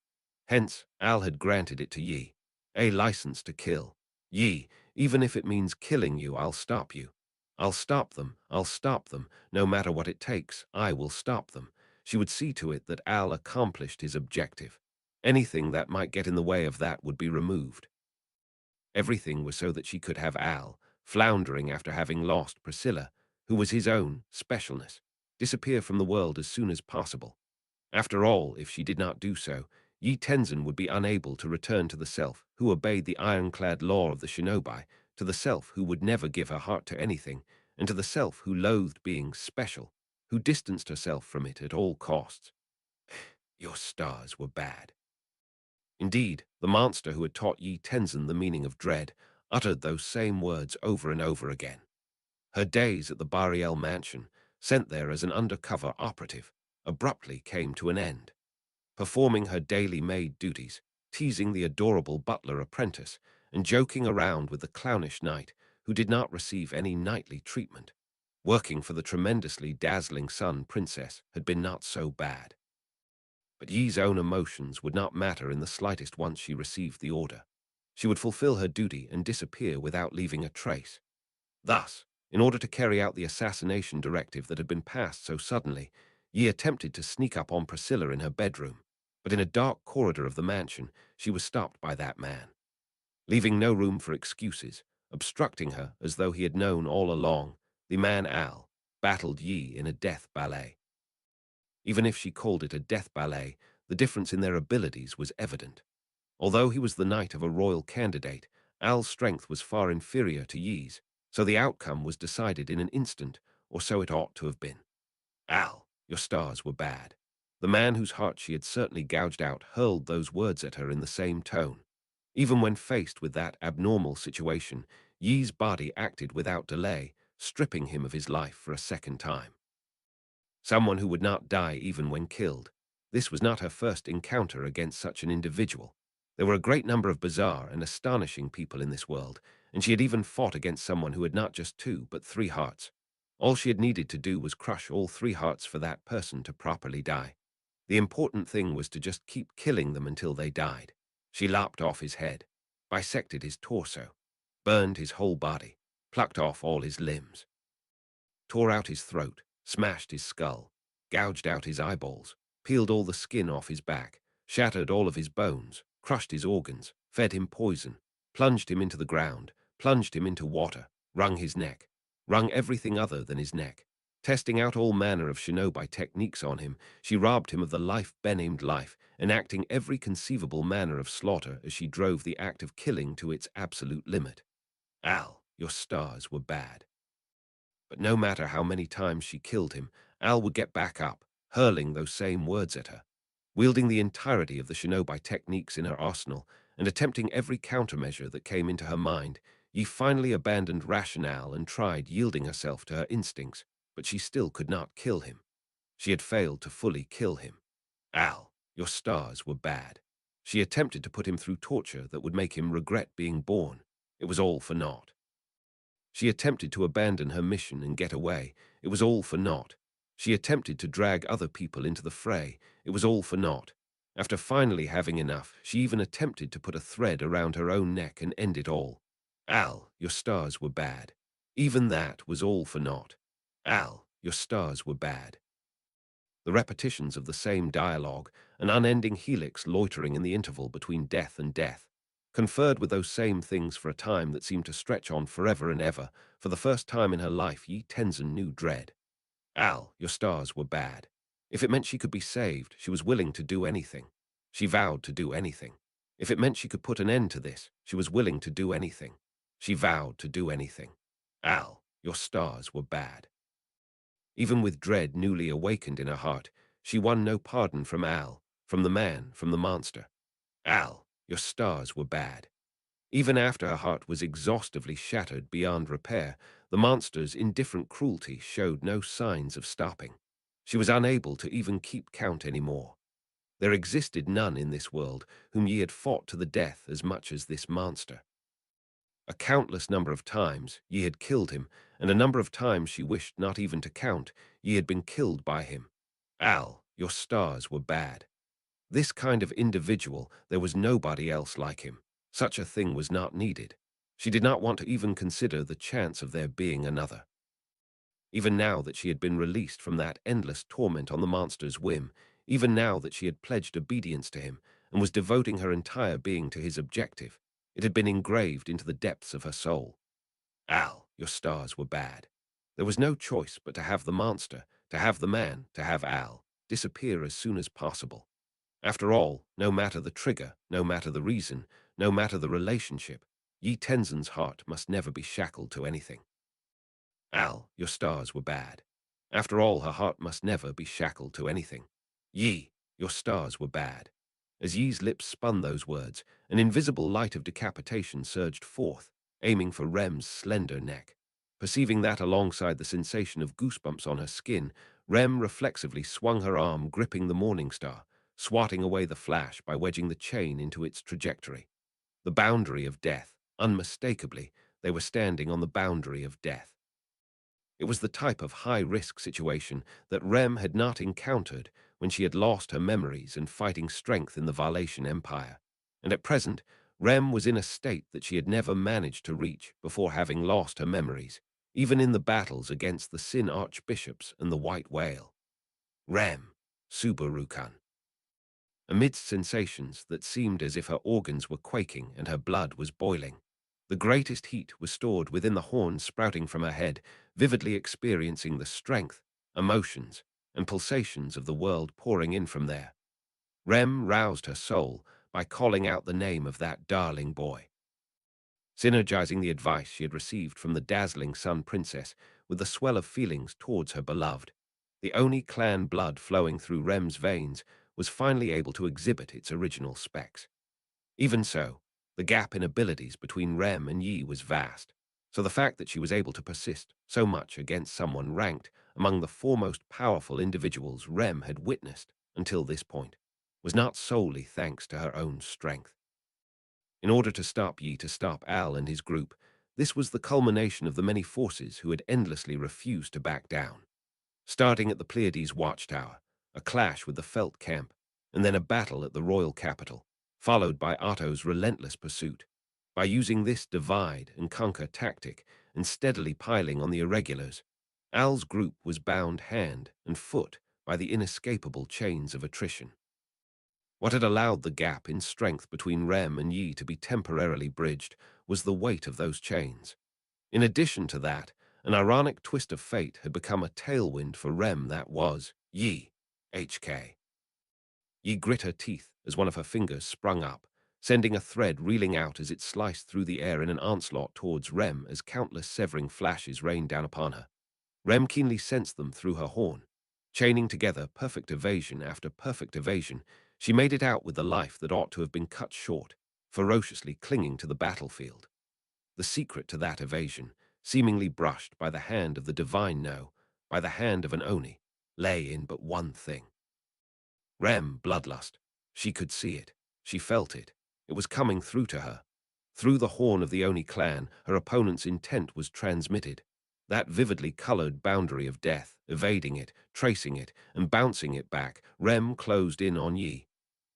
S1: Hence, Al had granted it to Yi, a license to kill. Yi, even if it means killing you, I'll stop you. I'll stop them, no matter what it takes, I will stop them. She would see to it that Al accomplished his objective. Anything that might get in the way of that would be removed. Everything was so that she could have Al, floundering after having lost Priscilla, who was his own specialness, disappear from the world as soon as possible. After all, if she did not do so, Yi Tenzin would be unable to return to the self who obeyed the ironclad law of the shinobi, to the self who would never give her heart to anything, and to the self who loathed being special, who distanced herself from it at all costs. Your stars were bad. Indeed, the monster who had taught Yi Tenzin the meaning of dread uttered those same words over and over again. Her days at the Bariel mansion, sent there as an undercover operative, abruptly came to an end. Performing her daily maid duties, teasing the adorable butler apprentice, and joking around with the clownish knight who did not receive any knightly treatment, working for the tremendously dazzling sun princess had been not so bad. But Yi's own emotions would not matter in the slightest once she received the order. She would fulfill her duty and disappear without leaving a trace. Thus, in order to carry out the assassination directive that had been passed so suddenly, Yi attempted to sneak up on Priscilla in her bedroom, but in a dark corridor of the mansion, she was stopped by that man. Leaving no room for excuses, obstructing her as though he had known all along, the man Al battled Yi in a death ballet. Even if she called it a death ballet, the difference in their abilities was evident. Although he was the knight of a royal candidate, Al's strength was far inferior to Yi's, so the outcome was decided in an instant, or so it ought to have been. Al, your stars were bad. The man whose heart she had certainly gouged out hurled those words at her in the same tone. Even when faced with that abnormal situation, Yi's body acted without delay, stripping him of his life for a second time. Someone who would not die even when killed. This was not her first encounter against such an individual. There were a great number of bizarre and astonishing people in this world, and she had even fought against someone who had not just 2 but 3 hearts. All she had needed to do was crush all 3 hearts for that person to properly die. The important thing was to just keep killing them until they died. She lopped off his head, bisected his torso, burned his whole body, plucked off all his limbs, tore out his throat, smashed his skull, gouged out his eyeballs, peeled all the skin off his back, shattered all of his bones, crushed his organs, fed him poison, plunged him into the ground, plunged him into water, wrung his neck, wrung everything other than his neck. Testing out all manner of shinobi techniques on him, she robbed him of the life benamed life, enacting every conceivable manner of slaughter as she drove the act of killing to its absolute limit. Al, your stars were bad. But no matter how many times she killed him, Al would get back up, hurling those same words at her. Wielding the entirety of the shinobi techniques in her arsenal and attempting every countermeasure that came into her mind, Yi finally abandoned rationale and tried yielding herself to her instincts, but she still could not kill him. She had failed to fully kill him. Al, your stars were bad. She attempted to put him through torture that would make him regret being born. It was all for naught. She attempted to abandon her mission and get away. It was all for naught. She attempted to drag other people into the fray. It was all for naught. After finally having enough, she even attempted to put a thread around her own neck and end it all. Al, your stars were bad. Even that was all for naught. Al, your stars were bad. The repetitions of the same dialogue, an unending helix loitering in the interval between death and death, conferred with those same things for a time that seemed to stretch on forever and ever. For the first time in her life, Yi Tenzin knew dread. Al, your stars were bad. If it meant she could be saved, she was willing to do anything. She vowed to do anything. If it meant she could put an end to this, she was willing to do anything. She vowed to do anything. Al, your stars were bad. Even with dread newly awakened in her heart, she won no pardon from Al, from the man, from the monster. Al, your stars were bad. Even after her heart was exhaustively shattered beyond repair, the monster's indifferent cruelty showed no signs of stopping. She was unable to even keep count anymore. There existed none in this world whom ye had fought to the death as much as this monster. A countless number of times ye had killed him, and a number of times she wished not even to count, ye had been killed by him. Al, your stars were bad. This kind of individual, there was nobody else like him. Such a thing was not needed. She did not want to even consider the chance of there being another. Even now that she had been released from that endless torment on the monster's whim, even now that she had pledged obedience to him and was devoting her entire being to his objective, it had been engraved into the depths of her soul. Al, your stars were bad. There was no choice but to have the monster, to have the man, to have Al, disappear as soon as possible. After all, no matter the trigger, no matter the reason, no matter the relationship, Yi Tenzin's heart must never be shackled to anything. Al, your stars were bad. After all, her heart must never be shackled to anything. Yi, your stars were bad. As Yi's lips spun those words, an invisible light of decapitation surged forth, aiming for Rem's slender neck. Perceiving that alongside the sensation of goosebumps on her skin, Rem reflexively swung her arm, gripping the morning star, swatting away the flash by wedging the chain into its trajectory. The boundary of death, unmistakably, they were standing on the boundary of death. It was the type of high-risk situation that Rem had not encountered when she had lost her memories and fighting strength in the Valetian Empire. And at present, Rem was in a state that she had never managed to reach before having lost her memories, even in the battles against the Sin Archbishops and the White Whale. Rem, Subarukan. Amidst sensations that seemed as if her organs were quaking and her blood was boiling, the greatest heat was stored within the horns sprouting from her head, vividly experiencing the strength, emotions, and pulsations of the world pouring in from there. Rem roused her soul by calling out the name of that darling boy, synergizing the advice she had received from the dazzling Sun Princess with the swell of feelings towards her beloved. The Oni clan blood flowing through Rem's veins was finally able to exhibit its original specs. Even so, the gap in abilities between Rem and Yi was vast, so the fact that she was able to persist so much against someone ranked among the foremost powerful individuals Rem had witnessed until this point was not solely thanks to her own strength. In order to stop Yi, to stop Al and his group, this was the culmination of the many forces who had endlessly refused to back down. Starting at the Pleiades watchtower, a clash with the Felt camp, and then a battle at the royal capital, followed by Otto's relentless pursuit. By using this divide-and-conquer tactic and steadily piling on the irregulars, Al's group was bound hand and foot by the inescapable chains of attrition. What had allowed the gap in strength between Rem and Yi to be temporarily bridged was the weight of those chains. In addition to that, an ironic twist of fate had become a tailwind for Rem that was Yi, HK. Yi grit her teeth as one of her fingers sprung up, sending a thread reeling out as it sliced through the air in an onslaught towards Rem as countless severing flashes rained down upon her. Rem keenly sensed them through her horn. Chaining together perfect evasion after perfect evasion, she made it out with the life that ought to have been cut short, ferociously clinging to the battlefield. The secret to that evasion, seemingly brushed by the hand of the divine No, by the hand of an Oni, lay in but one thing. Rem, bloodlust. She could see it. She felt it. It was coming through to her. Through the horn of the Oni clan, her opponent's intent was transmitted. That vividly colored boundary of death, evading it, tracing it, and bouncing it back, Rem closed in on Yi.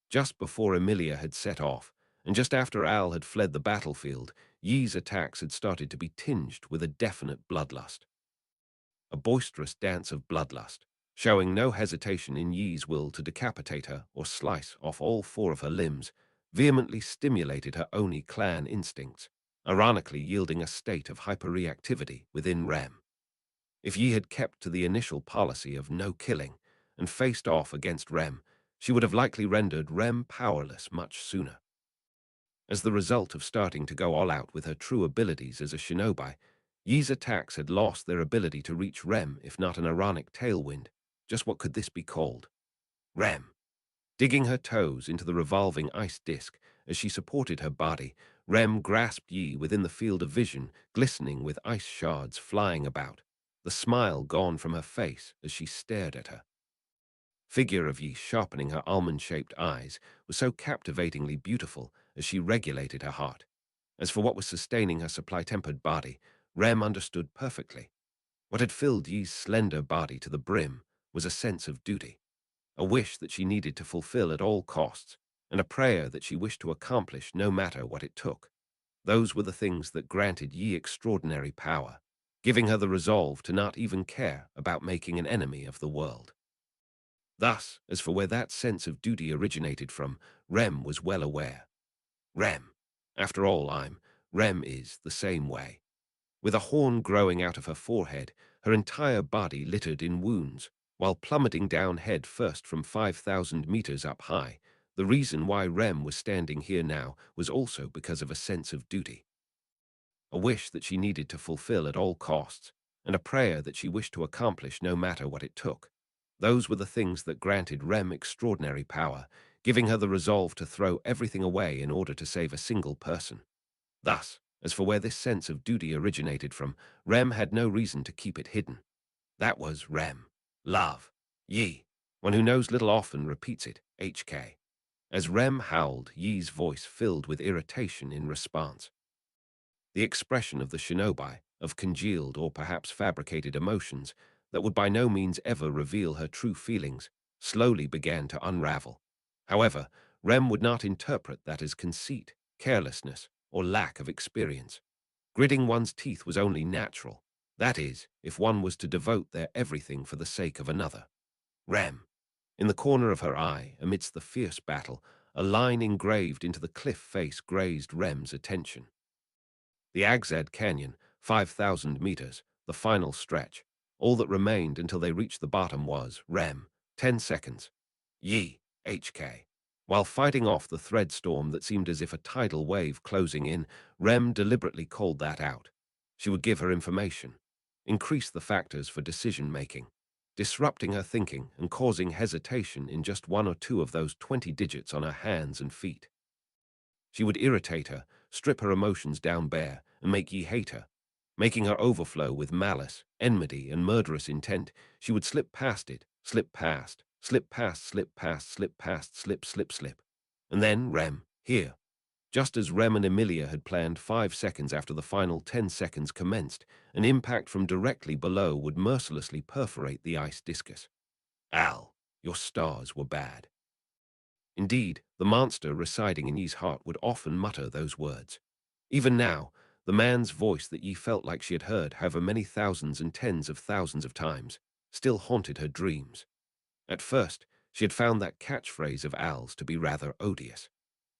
S1: Just before Emilia had set off, and just after Al had fled the battlefield, Yi's attacks had started to be tinged with a definite bloodlust. A boisterous dance of bloodlust, showing no hesitation in Yi's will to decapitate her or slice off all four of her limbs, vehemently stimulated her Oni clan instincts, ironically yielding a state of hyperreactivity within Rem. If Yi had kept to the initial policy of no killing and faced off against Rem, she would have likely rendered Rem powerless much sooner. As the result of starting to go all out with her true abilities as a shinobi, Yi's attacks had lost their ability to reach Rem, if not an ironic tailwind. Just what could this be called? Rem. Digging her toes into the revolving ice disk as she supported her body, Rem grasped Yi within the field of vision, glistening with ice shards flying about, the smile gone from her face as she stared at her. Figure of Yi sharpening her almond-shaped eyes was so captivatingly beautiful as she regulated her heart. As for what was sustaining her supply-tempered body, Rem understood perfectly. What had filled Yi's slender body to the brim was a sense of duty, a wish that she needed to fulfill at all costs, and a prayer that she wished to accomplish no matter what it took. Those were the things that granted Yi extraordinary power, giving her the resolve to not even care about making an enemy of the world. Thus, as for where that sense of duty originated from, Rem was well aware. Rem. After all, Rem is the same way. With a horn growing out of her forehead, her entire body littered in wounds, while plummeting down head first from 5,000 meters up high. The reason why Rem was standing here now was also because of a sense of duty. A wish that she needed to fulfill at all costs, and a prayer that she wished to accomplish no matter what it took. Those were the things that granted Rem extraordinary power, giving her the resolve to throw everything away in order to save a single person. Thus, as for where this sense of duty originated from, Rem had no reason to keep it hidden. That was Rem. Love. Yi. One who knows little often repeats it, HK. As Rem howled, Yi's voice filled with irritation in response. The expression of the shinobi, of congealed or perhaps fabricated emotions that would by no means ever reveal her true feelings, slowly began to unravel. However, Rem would not interpret that as conceit, carelessness, or lack of experience. Gritting one's teeth was only natural. That is, if one was to devote their everything for the sake of another. Rem. In the corner of her eye, amidst the fierce battle, a line engraved into the cliff face grazed Rem's attention. The Agzad Canyon, 5,000 meters, the final stretch. All that remained until they reached the bottom was Rem, 10 seconds. Yi, HK. While fighting off the thread storm that seemed as if a tidal wave closing in, Rem deliberately called that out. She would give her information, increase the factors for decision-making, disrupting her thinking and causing hesitation in just one or two of those 20 digits on her hands and feet. She would irritate her, strip her emotions down bare, and make Yi hate her. Making her overflow with malice, enmity, and murderous intent, she would slip past it, slip past, slip past, slip past, slip past, slip, slip, slip. And then Rem, here. Just as Rem and Emilia had planned 5 seconds after the final 10 seconds commenced, an impact from directly below would mercilessly perforate the ice discus. Al, your stars were bad. Indeed, the monster residing in Yi's heart would often mutter those words. Even now, the man's voice that Yi felt like she had heard however many thousands and tens of thousands of times still haunted her dreams. At first, she had found that catchphrase of Al's to be rather odious.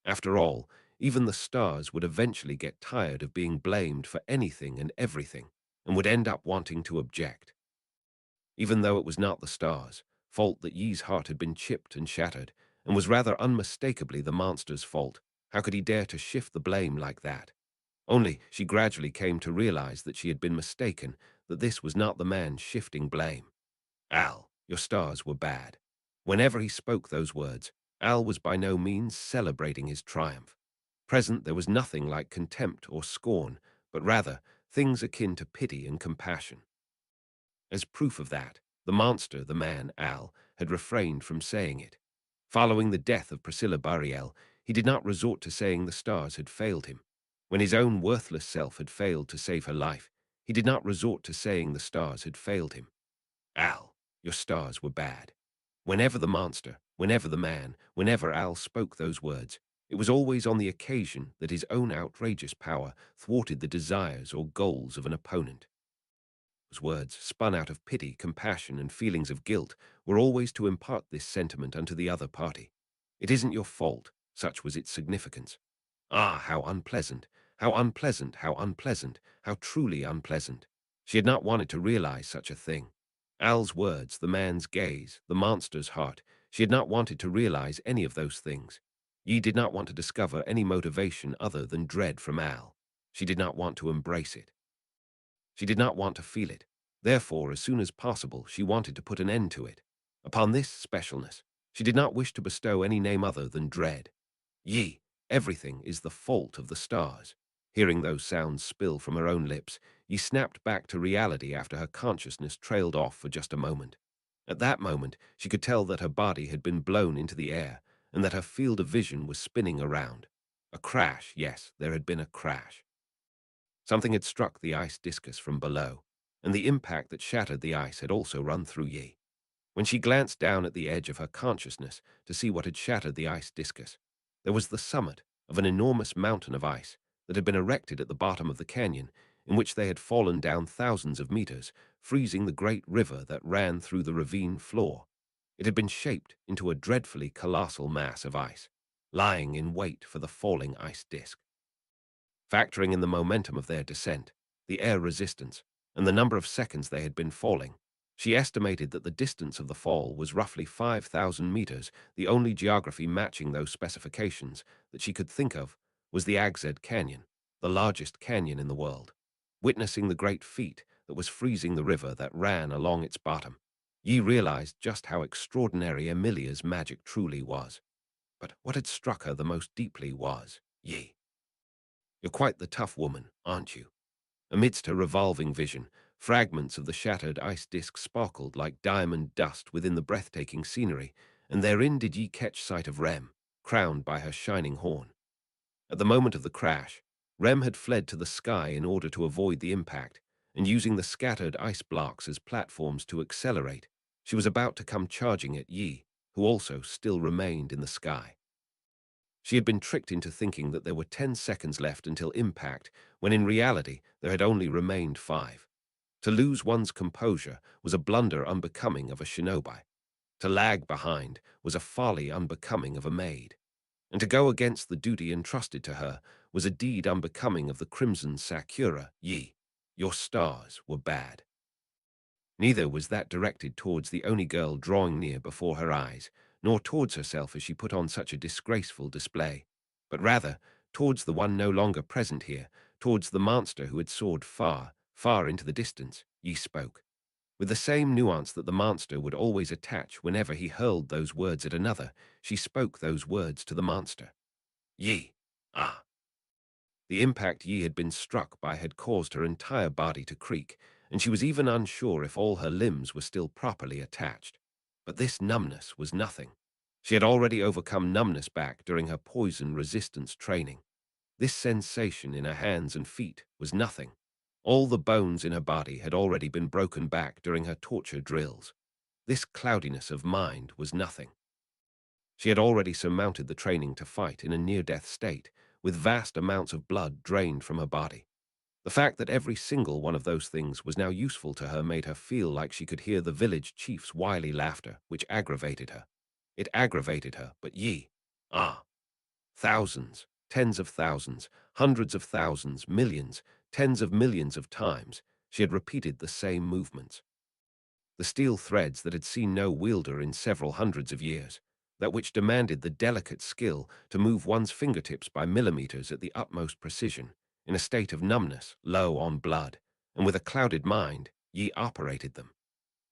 S1: After all, even the stars would eventually get tired of being blamed for anything and everything, and would end up wanting to object. Even though it was not the stars' fault that Yi's heart had been chipped and shattered, and was rather unmistakably the monster's fault, how could he dare to shift the blame like that? Only she gradually came to realize that she had been mistaken, that this was not the man shifting blame. Al, your stars were bad. Whenever he spoke those words, Al was by no means celebrating his triumph. Present there was nothing like contempt or scorn, but rather things akin to pity and compassion. As proof of that, the monster, the man, Al, had refrained from saying it. Following the death of Priscilla Bariel, he did not resort to saying the stars had failed him. When his own worthless self had failed to save her life, He did not resort to saying the stars had failed him. Al, your stars were bad. Whenever the monster, whenever the man, whenever Al spoke those words, it was always on the occasion that his own outrageous power thwarted the desires or goals of an opponent. Those words, spun out of pity, compassion, and feelings of guilt, were always to impart this sentiment unto the other party. It isn't your fault, such was its significance. Ah, how unpleasant, how unpleasant, how unpleasant, how truly unpleasant. She had not wanted to realize such a thing. Al's words, the man's gaze, the monster's heart, she had not wanted to realize any of those things. Ye did not want to discover any motivation other than dread from Al. She did not want to embrace it. She did not want to feel it. Therefore, as soon as possible, she wanted to put an end to it. Upon this specialness, she did not wish to bestow any name other than dread. Ye, everything is the fault of the stars. Hearing those sounds spill from her own lips, Ye snapped back to reality after her consciousness trailed off for just a moment. At that moment, she could tell that her body had been blown into the air and that her field of vision was spinning around. A crash, yes, there had been a crash. Something had struck the ice discus from below, and the impact that shattered the ice had also run through Yi. When she glanced down at the edge of her consciousness to see what had shattered the ice discus, there was the summit of an enormous mountain of ice that had been erected at the bottom of the canyon, in which they had fallen down thousands of meters, freezing the great river that ran through the ravine floor. It had been shaped into a dreadfully colossal mass of ice, lying in wait for the falling ice disk. Factoring in the momentum of their descent, the air resistance, and the number of seconds they had been falling, she estimated that the distance of the fall was roughly 5,000 meters. The only geography matching those specifications that she could think of was the Agzed Canyon, the largest canyon in the world. Witnessing the great feat that was freezing the river that ran along its bottom, Yi realized just how extraordinary Amelia's magic truly was. But what had struck her the most deeply was, Yi, you're quite the tough woman, aren't you? Amidst her revolving vision, fragments of the shattered ice disk sparkled like diamond dust within the breathtaking scenery, and therein did Ye catch sight of Rem, crowned by her shining horn. At the moment of the crash, Rem had fled to the sky in order to avoid the impact, and using the scattered ice blocks as platforms to accelerate, she was about to come charging at Yi, who also still remained in the sky. She had been tricked into thinking that there were 10 seconds left until impact, when in reality there had only remained 5. To lose one's composure was a blunder unbecoming of a shinobi. To lag behind was a folly unbecoming of a maid. And to go against the duty entrusted to her was a deed unbecoming of the crimson Sakura. Yi, your stars were bad. Neither was that directed towards the only girl drawing near before her eyes, nor towards herself as she put on such a disgraceful display, but rather towards the one no longer present here, towards the monster who had soared far, far into the distance. Ye spoke, with the same nuance that the monster would always attach whenever he hurled those words at another. She spoke those words to the monster. Ye, ah. The impact Yi had been struck by had caused her entire body to creak, and she was even unsure if all her limbs were still properly attached. But this numbness was nothing. She had already overcome numbness back during her poison resistance training. This sensation in her hands and feet was nothing. All the bones in her body had already been broken back during her torture drills. This cloudiness of mind was nothing. She had already surmounted the training to fight in a near-death state, with vast amounts of blood drained from her body. The fact that every single one of those things was now useful to her made her feel like she could hear the village chief's wily laughter, which aggravated her. It aggravated her, but Yi, ah, thousands, tens of thousands, hundreds of thousands, millions, tens of millions of times, she had repeated the same movements. The steel threads that had seen no wielder in several hundreds of years, that which demanded the delicate skill to move one's fingertips by millimeters at the utmost precision, in a state of numbness, low on blood, and with a clouded mind, Yi operated them.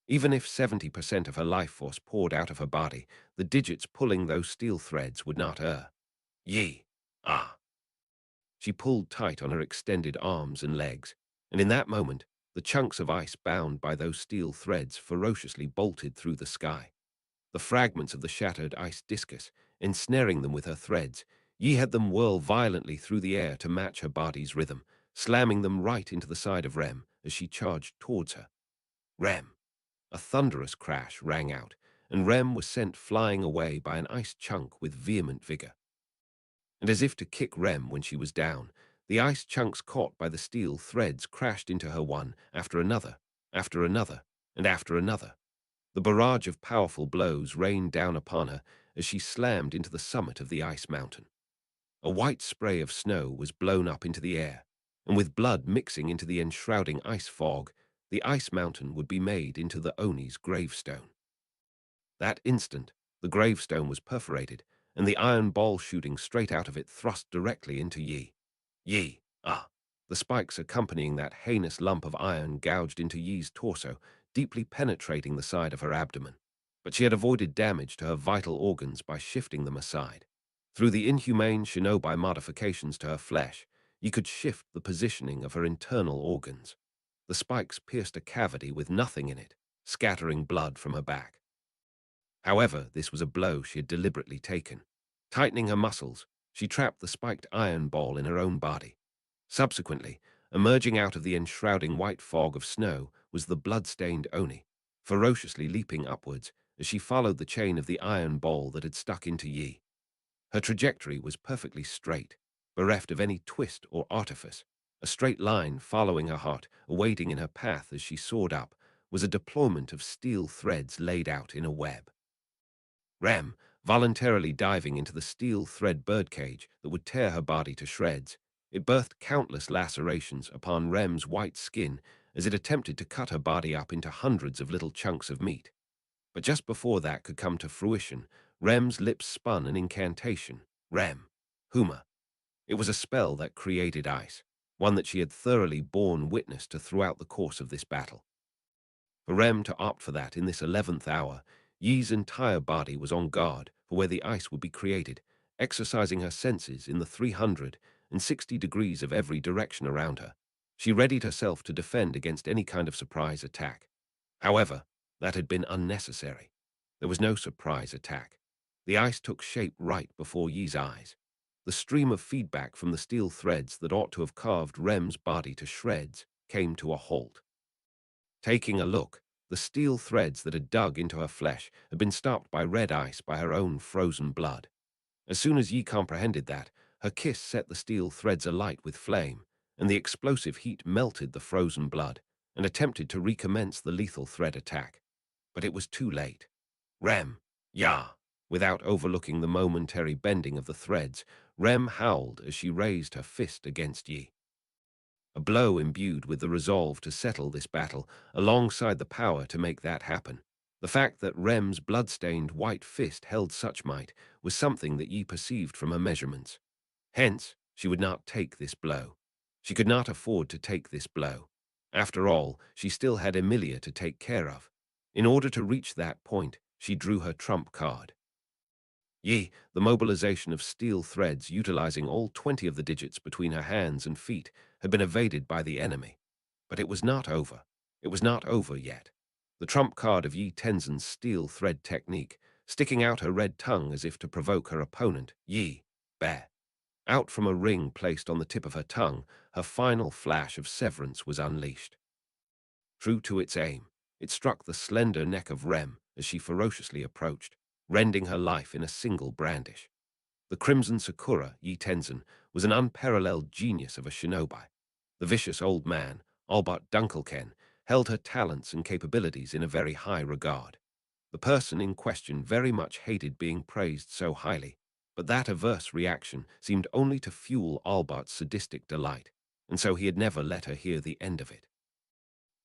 S1: Even if 70% of her life force poured out of her body, the digits pulling those steel threads would not err. Yi, ah. She pulled tight on her extended arms and legs, and in that moment, the chunks of ice bound by those steel threads ferociously bolted through the sky. The fragments of the shattered ice discus, ensnaring them with her threads, Yi had them whirl violently through the air to match her body's rhythm, slamming them right into the side of Rem as she charged towards her. Rem! A thunderous crash rang out, and Rem was sent flying away by an ice chunk with vehement vigor. And as if to kick Rem when she was down, the ice chunks caught by the steel threads crashed into her one after another, after another, and after another. The barrage of powerful blows rained down upon her as she slammed into the summit of the ice mountain. A white spray of snow was blown up into the air, and with blood mixing into the enshrouding ice fog, the ice mountain would be made into the Oni's gravestone. That instant, the gravestone was perforated, and the iron ball shooting straight out of it thrust directly into Yi. Yi, ah! The spikes accompanying that heinous lump of iron gouged into Yi's torso, deeply penetrating the side of her abdomen. But she had avoided damage to her vital organs by shifting them aside. Through the inhumane shinobi modifications to her flesh, Yi could shift the positioning of her internal organs. The spikes pierced a cavity with nothing in it, scattering blood from her back. However, this was a blow she had deliberately taken. Tightening her muscles, she trapped the spiked iron ball in her own body. Subsequently, emerging out of the enshrouding white fog of snow was the blood-stained Oni, ferociously leaping upwards as she followed the chain of the iron ball that had stuck into Yi. Her trajectory was perfectly straight, bereft of any twist or artifice. A straight line following her heart, awaiting in her path as she soared up, was a deployment of steel threads laid out in a web. Rem, voluntarily diving into the steel thread birdcage that would tear her body to shreds, it birthed countless lacerations upon Rem's white skin as it attempted to cut her body up into hundreds of little chunks of meat. But just before that could come to fruition, Rem's lips spun an incantation. Rem. Huma. It was a spell that created ice, one that she had thoroughly borne witness to throughout the course of this battle. For Rem to opt for that in this 11th hour, Yi's entire body was on guard for where the ice would be created, exercising her senses in the 360 degrees of every direction around her. She readied herself to defend against any kind of surprise attack. However, that had been unnecessary. There was no surprise attack. The ice took shape right before Yi's eyes. The stream of feedback from the steel threads that ought to have carved Rem's body to shreds came to a halt. Taking a look, the steel threads that had dug into her flesh had been stopped by red ice by her own frozen blood. As soon as Yi comprehended that, her kiss set the steel threads alight with flame, and the explosive heat melted the frozen blood, and attempted to recommence the lethal thread attack. But it was too late. Rem, ya! Without overlooking the momentary bending of the threads, Rem howled as she raised her fist against Yi. A blow imbued with the resolve to settle this battle, alongside the power to make that happen. The fact that Rem's blood-stained white fist held such might was something that Yi perceived from her measurements. Hence, she would not take this blow. She could not afford to take this blow. After all, she still had Emilia to take care of. In order to reach that point, she drew her trump card. Yi, the mobilization of steel threads utilizing all 20 of the digits between her hands and feet, had been evaded by the enemy. But it was not over. It was not over yet. The trump card of Yi Tenzin's steel thread technique, sticking out her red tongue as if to provoke her opponent, Yi, bear. Out from a ring placed on the tip of her tongue, her final flash of severance was unleashed. True to its aim, it struck the slender neck of Rem as she ferociously approached, rending her life in a single brandish. The Crimson Sakura, Yi Tenzin, was an unparalleled genius of a shinobi. The vicious old man, Albert Dunkelken, held her talents and capabilities in a very high regard. The person in question very much hated being praised so highly, but that averse reaction seemed only to fuel Albert's sadistic delight, and so he had never let her hear the end of it.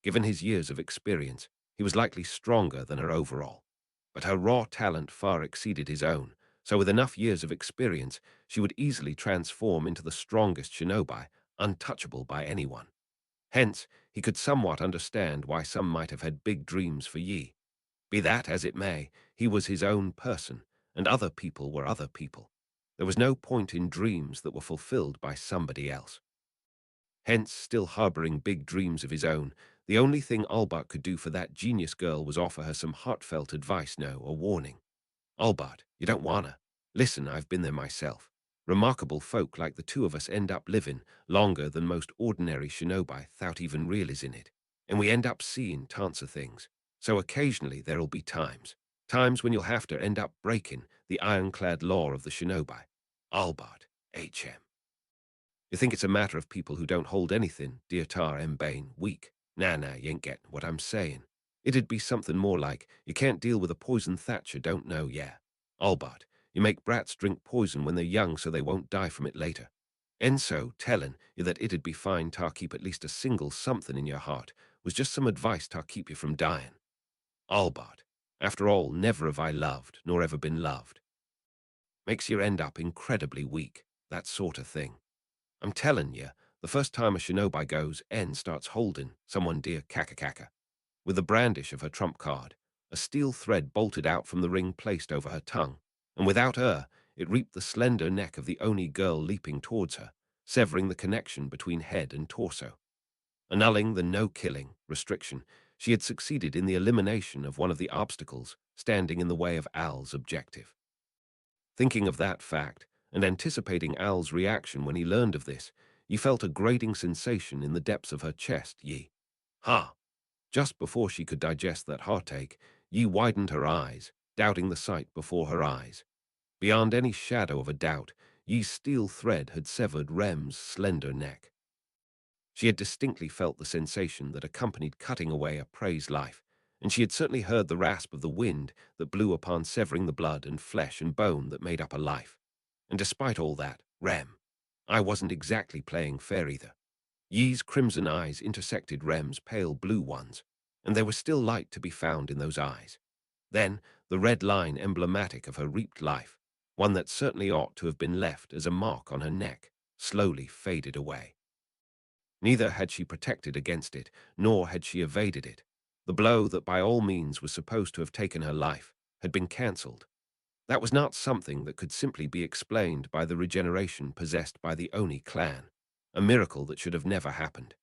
S1: Given his years of experience, he was likely stronger than her overall, but her raw talent far exceeded his own, so with enough years of experience, she would easily transform into the strongest shinobi, untouchable by anyone. Hence, he could somewhat understand why some might have had big dreams for Yi. Be that as it may, he was his own person, and other people were other people. There was no point in dreams that were fulfilled by somebody else. Hence, still harboring big dreams of his own, the only thing Albert could do for that genius girl was offer her some heartfelt advice, no, a warning. Albert, you don't wanna. Listen, I've been there myself. Remarkable folk like the two of us end up living longer than most ordinary shinobi thout even realizing it. And we end up seeing tons of things. So occasionally there'll be times when you'll have to end up breaking the ironclad law of the shinobi. Albert, H.M. You think it's a matter of people who don't hold anything, dear tar Mbane, weak. Nah, you ain't getting what I'm saying. It'd be something more like, you can't deal with a poison Thatcher don't know, yeah. Albert, you make brats drink poison when they're young so they won't die from it later. And so, telling you that it'd be fine tar keep at least a single something in your heart was just some advice tar keep you from dying. Albert, after all, never have I loved, nor ever been loved. Makes you end up incredibly weak, that sort of thing. I'm telling you, the first time a shinobi goes and starts holding someone dear Kaka, with the brandish of her trump card, a steel thread bolted out from the ring placed over her tongue, and without her, it reaped the slender neck of the Oni girl leaping towards her, severing the connection between head and torso. Annulling the no-killing restriction, she had succeeded in the elimination of one of the obstacles standing in the way of Al's objective. Thinking of that fact, and anticipating Al's reaction when he learned of this, Yi felt a grating sensation in the depths of her chest. Ha! Just before she could digest that heartache, Yi widened her eyes, doubting the sight before her eyes. Beyond any shadow of a doubt, Yi's steel thread had severed Rem's slender neck. She had distinctly felt the sensation that accompanied cutting away a prey's life, and she had certainly heard the rasp of the wind that blew upon severing the blood and flesh and bone that made up a life. And despite all that, Rem, I wasn't exactly playing fair either. Yi's crimson eyes intersected Rem's pale blue ones, and there was still light to be found in those eyes. Then, the red line emblematic of her reaped life, one that certainly ought to have been left as a mark on her neck, slowly faded away. Neither had she protected against it, nor had she evaded it. The blow that by all means was supposed to have taken her life had been cancelled. That was not something that could simply be explained by the regeneration possessed by the Oni clan, a miracle that should have never happened.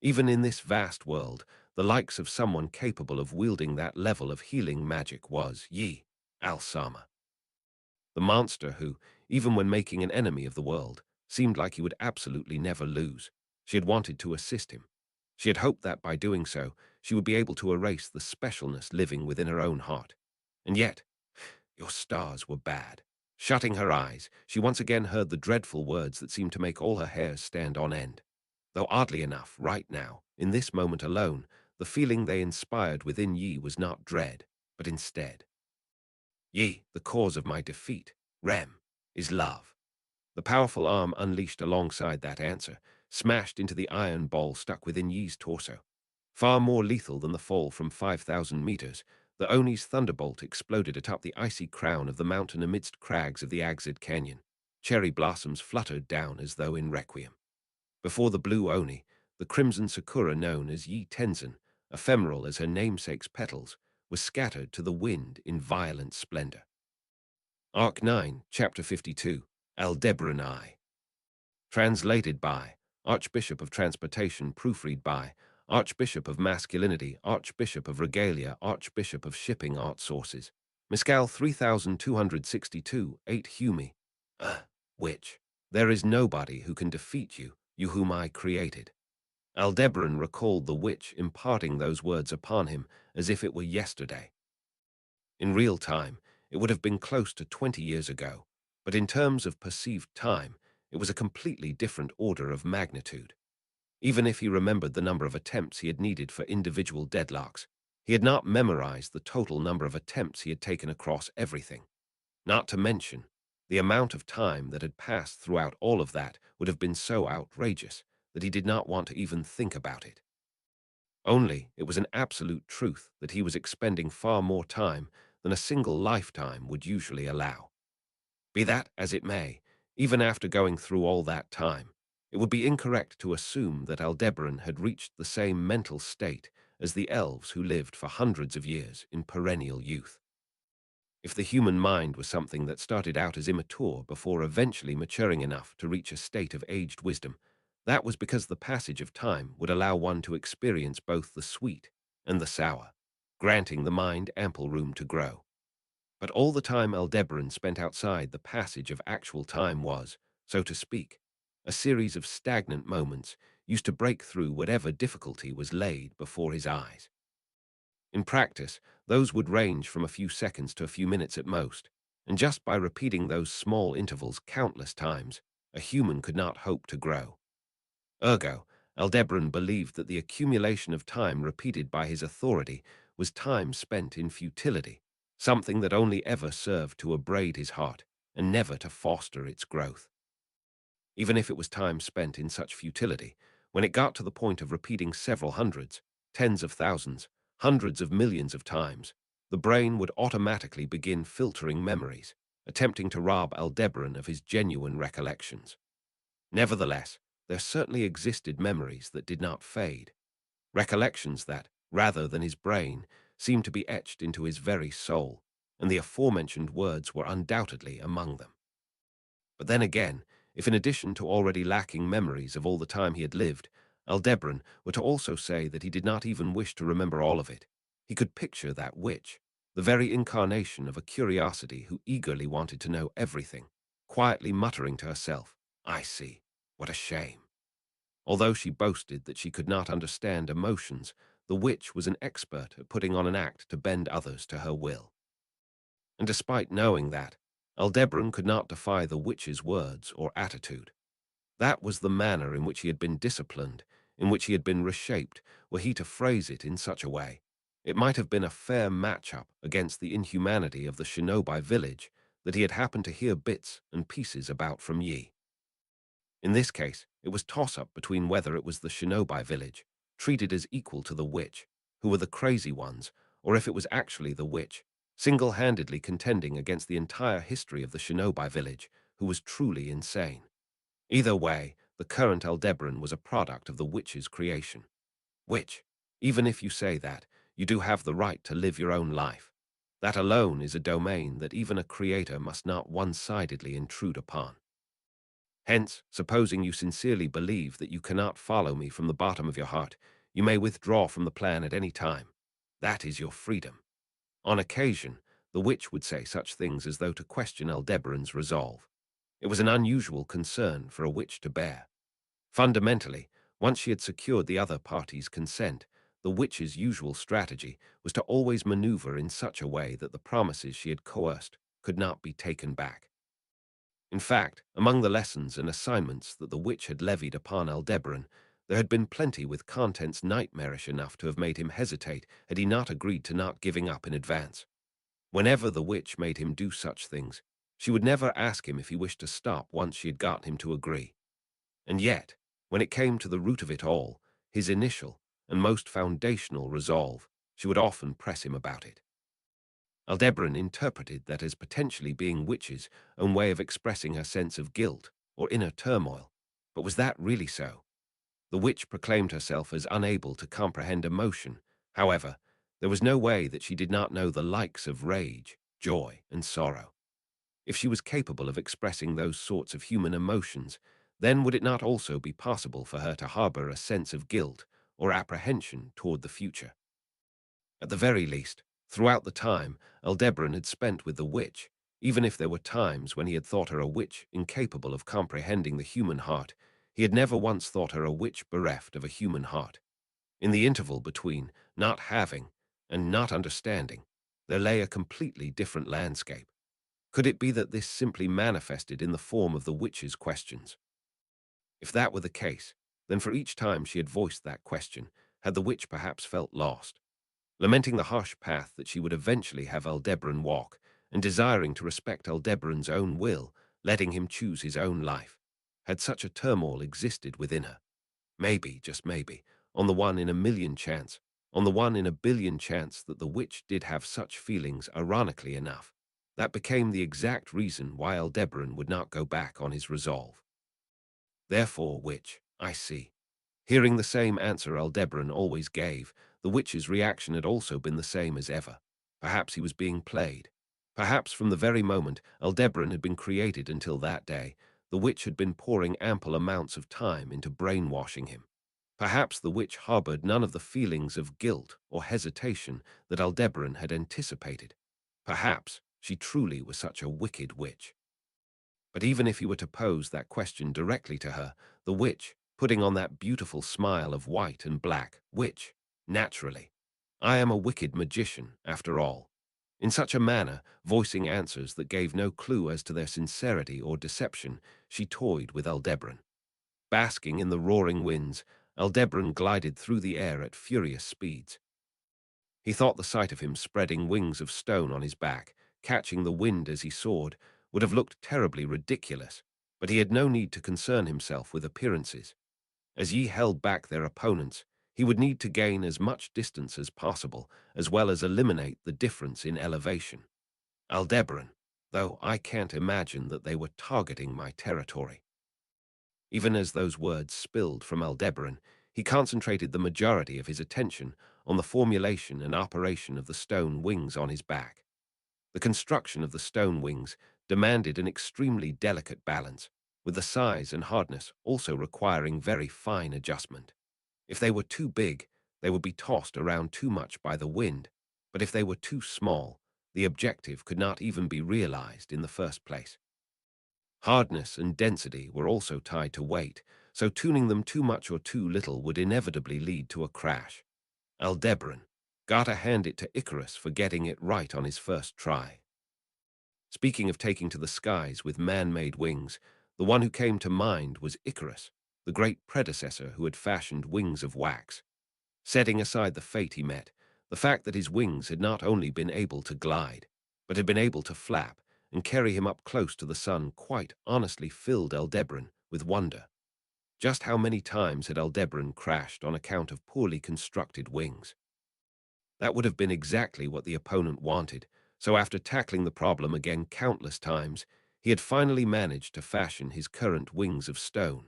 S1: Even in this vast world, the likes of someone capable of wielding that level of healing magic was Yi Al-Sama. The monster who, even when making an enemy of the world, seemed like he would absolutely never lose. She had wanted to assist him. She had hoped that by doing so, she would be able to erase the specialness living within her own heart. And yet, your stars were bad. Shutting her eyes, she once again heard the dreadful words that seemed to make all her hairs stand on end. Though oddly enough, right now, in this moment alone, the feeling they inspired within Yi was not dread, but instead. Yi, the cause of my defeat, Rem, is love. The powerful arm unleashed alongside that answer, smashed into the iron ball stuck within Yi's torso. Far more lethal than the fall from 5,000 meters, the Oni's thunderbolt exploded atop the icy crown of the mountain amidst crags of the Agzid Canyon. Cherry blossoms fluttered down as though in requiem. Before the blue Oni, the crimson sakura known as Yi Tenzin, ephemeral as her namesake's petals, was scattered to the wind in violent splendor. Arc 9, Chapter 52, Aldebaran I. Translated by Archbishop of Transportation, proofread by Archbishop of Masculinity, Archbishop of Regalia, Archbishop of Shipping Art Sources. Miscal 3262, 8 Humi. Witch, there is nobody who can defeat you, you whom I created. Aldebaran recalled the witch imparting those words upon him as if it were yesterday. In real time, it would have been close to 20 years ago, but in terms of perceived time, it was a completely different order of magnitude. Even if he remembered the number of attempts he had needed for individual deadlocks, he had not memorized the total number of attempts he had taken across everything. Not to mention, the amount of time that had passed throughout all of that would have been so outrageous that he did not want to even think about it. Only it was an absolute truth that he was expending far more time than a single lifetime would usually allow. Be that as it may, even after going through all that time, it would be incorrect to assume that Aldebaran had reached the same mental state as the elves who lived for hundreds of years in perennial youth. If the human mind was something that started out as immature before eventually maturing enough to reach a state of aged wisdom, that was because the passage of time would allow one to experience both the sweet and the sour, granting the mind ample room to grow. But all the time Aldebaran spent outside the passage of actual time was, so to speak. A series of stagnant moments used to break through whatever difficulty was laid before his eyes. In practice, those would range from a few seconds to a few minutes at most, and just by repeating those small intervals countless times, a human could not hope to grow. Ergo, Aldebaran believed that the accumulation of time repeated by his authority was time spent in futility, something that only ever served to abrade his heart and never to foster its growth. Even if it was time spent in such futility, when it got to the point of repeating several hundreds, tens of thousands, hundreds of millions of times, the brain would automatically begin filtering memories, attempting to rob Aldebaran of his genuine recollections. Nevertheless, there certainly existed memories that did not fade, recollections that, rather than his brain, seemed to be etched into his very soul, and the aforementioned words were undoubtedly among them. But then again, if in addition to already lacking memories of all the time he had lived, Aldebaran were to also say that he did not even wish to remember all of it, he could picture that witch, the very incarnation of a curiosity who eagerly wanted to know everything, quietly muttering to herself, "I see. What a shame." Although she boasted that she could not understand emotions, the witch was an expert at putting on an act to bend others to her will. And despite knowing that, Aldebaran could not defy the witch's words or attitude. That was the manner in which he had been disciplined, in which he had been reshaped, were he to phrase it in such a way. It might have been a fair match-up against the inhumanity of the shinobi village that he had happened to hear bits and pieces about from Yi. In this case, it was toss-up between whether it was the shinobi village, treated as equal to the witch, who were the crazy ones, or if it was actually the witch, single-handedly contending against the entire history of the shinobi village, who was truly insane. Either way, the current Aldebaran was a product of the witch's creation. Which, even if you say that, you do have the right to live your own life. That alone is a domain that even a creator must not one-sidedly intrude upon. Hence, supposing you sincerely believe that you cannot follow me from the bottom of your heart, you may withdraw from the plan at any time. That is your freedom. On occasion, the witch would say such things as though to question Aldebaran's resolve. It was an unusual concern for a witch to bear. Fundamentally, once she had secured the other party's consent, the witch's usual strategy was to always maneuver in such a way that the promises she had coerced could not be taken back. In fact, among the lessons and assignments that the witch had levied upon Aldebaran, there had been plenty with contents nightmarish enough to have made him hesitate had he not agreed to not giving up in advance. Whenever the witch made him do such things, she would never ask him if he wished to stop once she had gotten him to agree. And yet, when it came to the root of it all, his initial and most foundational resolve, she would often press him about it. Aldebaran interpreted that as potentially being Witch's own way of expressing her sense of guilt or inner turmoil. But was that really so? The witch proclaimed herself as unable to comprehend emotion. However, there was no way that she did not know the likes of rage, joy, and sorrow. If she was capable of expressing those sorts of human emotions, then would it not also be possible for her to harbor a sense of guilt or apprehension toward the future? At the very least, throughout the time Aldebaran had spent with the witch, even if there were times when he had thought her a witch incapable of comprehending the human heart, he had never once thought her a witch bereft of a human heart. In the interval between not having and not understanding, there lay a completely different landscape. Could it be that this simply manifested in the form of the witch's questions? If that were the case, then for each time she had voiced that question, had the witch perhaps felt lost, lamenting the harsh path that she would eventually have Aldebaran walk, and desiring to respect Aldebaran's own will, letting him choose his own life. Had such a turmoil existed within her? Maybe, just maybe, on the 1 in 1 million chance, on the 1 in 1 billion chance that the witch did have such feelings, ironically enough, that became the exact reason why Aldebaran would not go back on his resolve. Therefore, witch, I see. Hearing the same answer Aldebaran always gave, the witch's reaction had also been the same as ever. Perhaps he was being played. Perhaps from the very moment Aldebaran had been created until that day, the witch had been pouring ample amounts of time into brainwashing him. Perhaps the witch harbored none of the feelings of guilt or hesitation that Aldebaran had anticipated. Perhaps she truly was such a wicked witch. But even if he were to pose that question directly to her, the witch, putting on that beautiful smile of white and black, which, naturally, I am a wicked magician, after all, in such a manner, voicing answers that gave no clue as to their sincerity or deception, she toyed with Aldebaran. Basking in the roaring winds, Aldebaran glided through the air at furious speeds. He thought the sight of him spreading wings of stone on his back, catching the wind as he soared, would have looked terribly ridiculous, but he had no need to concern himself with appearances. As Yi held back their opponents, he would need to gain as much distance as possible, as well as eliminate the difference in elevation. Aldebaran, though I can't imagine that they were targeting my territory. Even as those words spilled from Aldebaran, he concentrated the majority of his attention on the formulation and operation of the stone wings on his back. The construction of the stone wings demanded an extremely delicate balance, with the size and hardness also requiring very fine adjustment. If they were too big, they would be tossed around too much by the wind, but if they were too small, the objective could not even be realized in the first place. Hardness and density were also tied to weight, so tuning them too much or too little would inevitably lead to a crash. Aldebaran, gotta hand it to Icarus for getting it right on his first try. Speaking of taking to the skies with man-made wings, the one who came to mind was Icarus, the great predecessor who had fashioned wings of wax. Setting aside the fate he met, the fact that his wings had not only been able to glide, but had been able to flap and carry him up close to the sun quite honestly filled Aldebaran with wonder. Just how many times had Aldebaran crashed on account of poorly constructed wings? That would have been exactly what the opponent wanted, so after tackling the problem again countless times, he had finally managed to fashion his current wings of stone.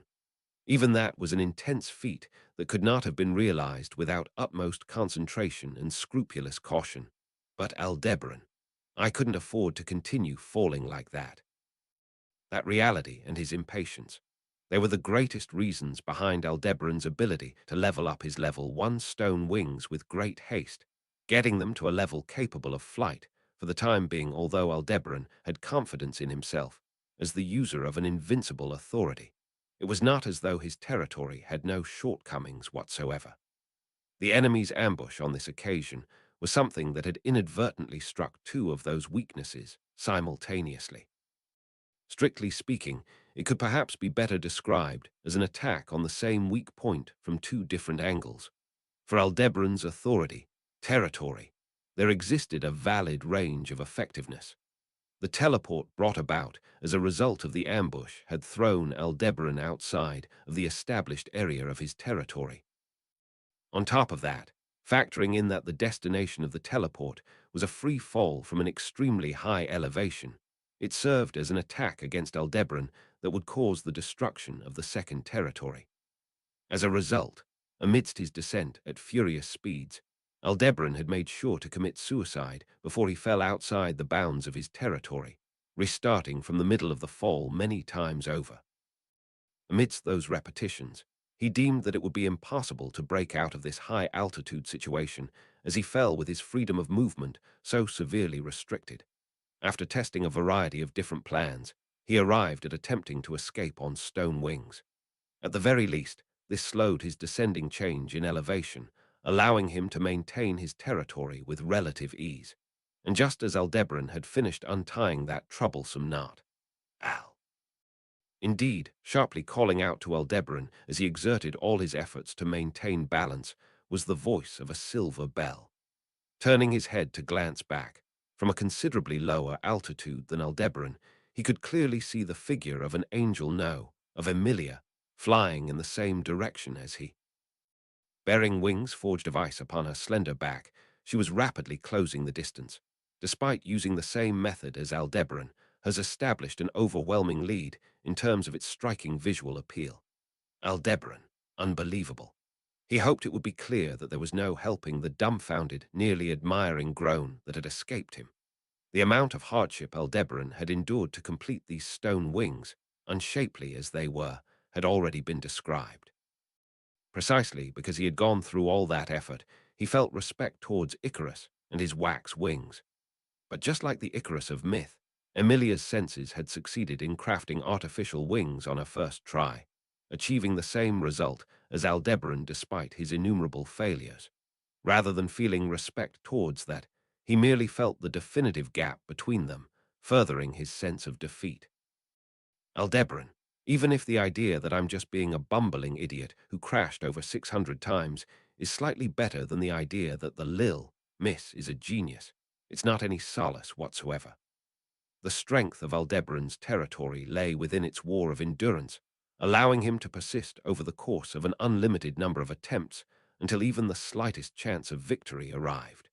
S1: Even that was an intense feat that could not have been realized without utmost concentration and scrupulous caution. But Aldebaran, I couldn't afford to continue falling like that. That reality and his impatience, they were the greatest reasons behind Aldebaran's ability to level up his level 1 stone wings with great haste, getting them to a level capable of flight for the time being, although Aldebaran had confidence in himself as the user of an invincible authority. It was not as though his territory had no shortcomings whatsoever. The enemy's ambush on this occasion was something that had inadvertently struck two of those weaknesses simultaneously. Strictly speaking, it could perhaps be better described as an attack on the same weak point from two different angles. For Aldebaran's authority, territory, there existed a valid range of effectiveness. The teleport brought about as a result of the ambush had thrown Aldebaran outside of the established area of his territory. On top of that, factoring in that the destination of the teleport was a free fall from an extremely high elevation, it served as an attack against Aldebaran that would cause the destruction of the second territory. As a result, amidst his descent at furious speeds, Aldebaran had made sure to commit suicide before he fell outside the bounds of his territory, restarting from the middle of the fall many times over. Amidst those repetitions, he deemed that it would be impossible to break out of this high-altitude situation as he fell with his freedom of movement so severely restricted. After testing a variety of different plans, he arrived at attempting to escape on stone wings. At the very least, this slowed his descending change in elevation, allowing him to maintain his territory with relative ease. And just as Aldebaran had finished untying that troublesome knot, Al, indeed, sharply calling out to Aldebaran as he exerted all his efforts to maintain balance, was the voice of a silver bell. Turning his head to glance back, from a considerably lower altitude than Aldebaran, he could clearly see the figure of an angel no, of Emilia, flying in the same direction as he. Bearing wings forged of ice upon her slender back, she was rapidly closing the distance. Despite using the same method as Aldebaran, has established an overwhelming lead in terms of its striking visual appeal. Aldebaran, unbelievable. He hoped it would be clear that there was no helping the dumbfounded, nearly admiring groan that had escaped him. The amount of hardship Aldebaran had endured to complete these stone wings, unshapely as they were, had already been described. Precisely because he had gone through all that effort, he felt respect towards Icarus and his wax wings. But just like the Icarus of myth, Emilia's senses had succeeded in crafting artificial wings on her first try, achieving the same result as Aldebaran despite his innumerable failures. Rather than feeling respect towards that, he merely felt the definitive gap between them, furthering his sense of defeat. Aldebaran, even if the idea that I'm just being a bumbling idiot who crashed over 600 times is slightly better than the idea that the Miss is a genius, it's not any solace whatsoever. The strength of Aldebaran's territory lay within its war of endurance, allowing him to persist over the course of an unlimited number of attempts until even the slightest chance of victory arrived.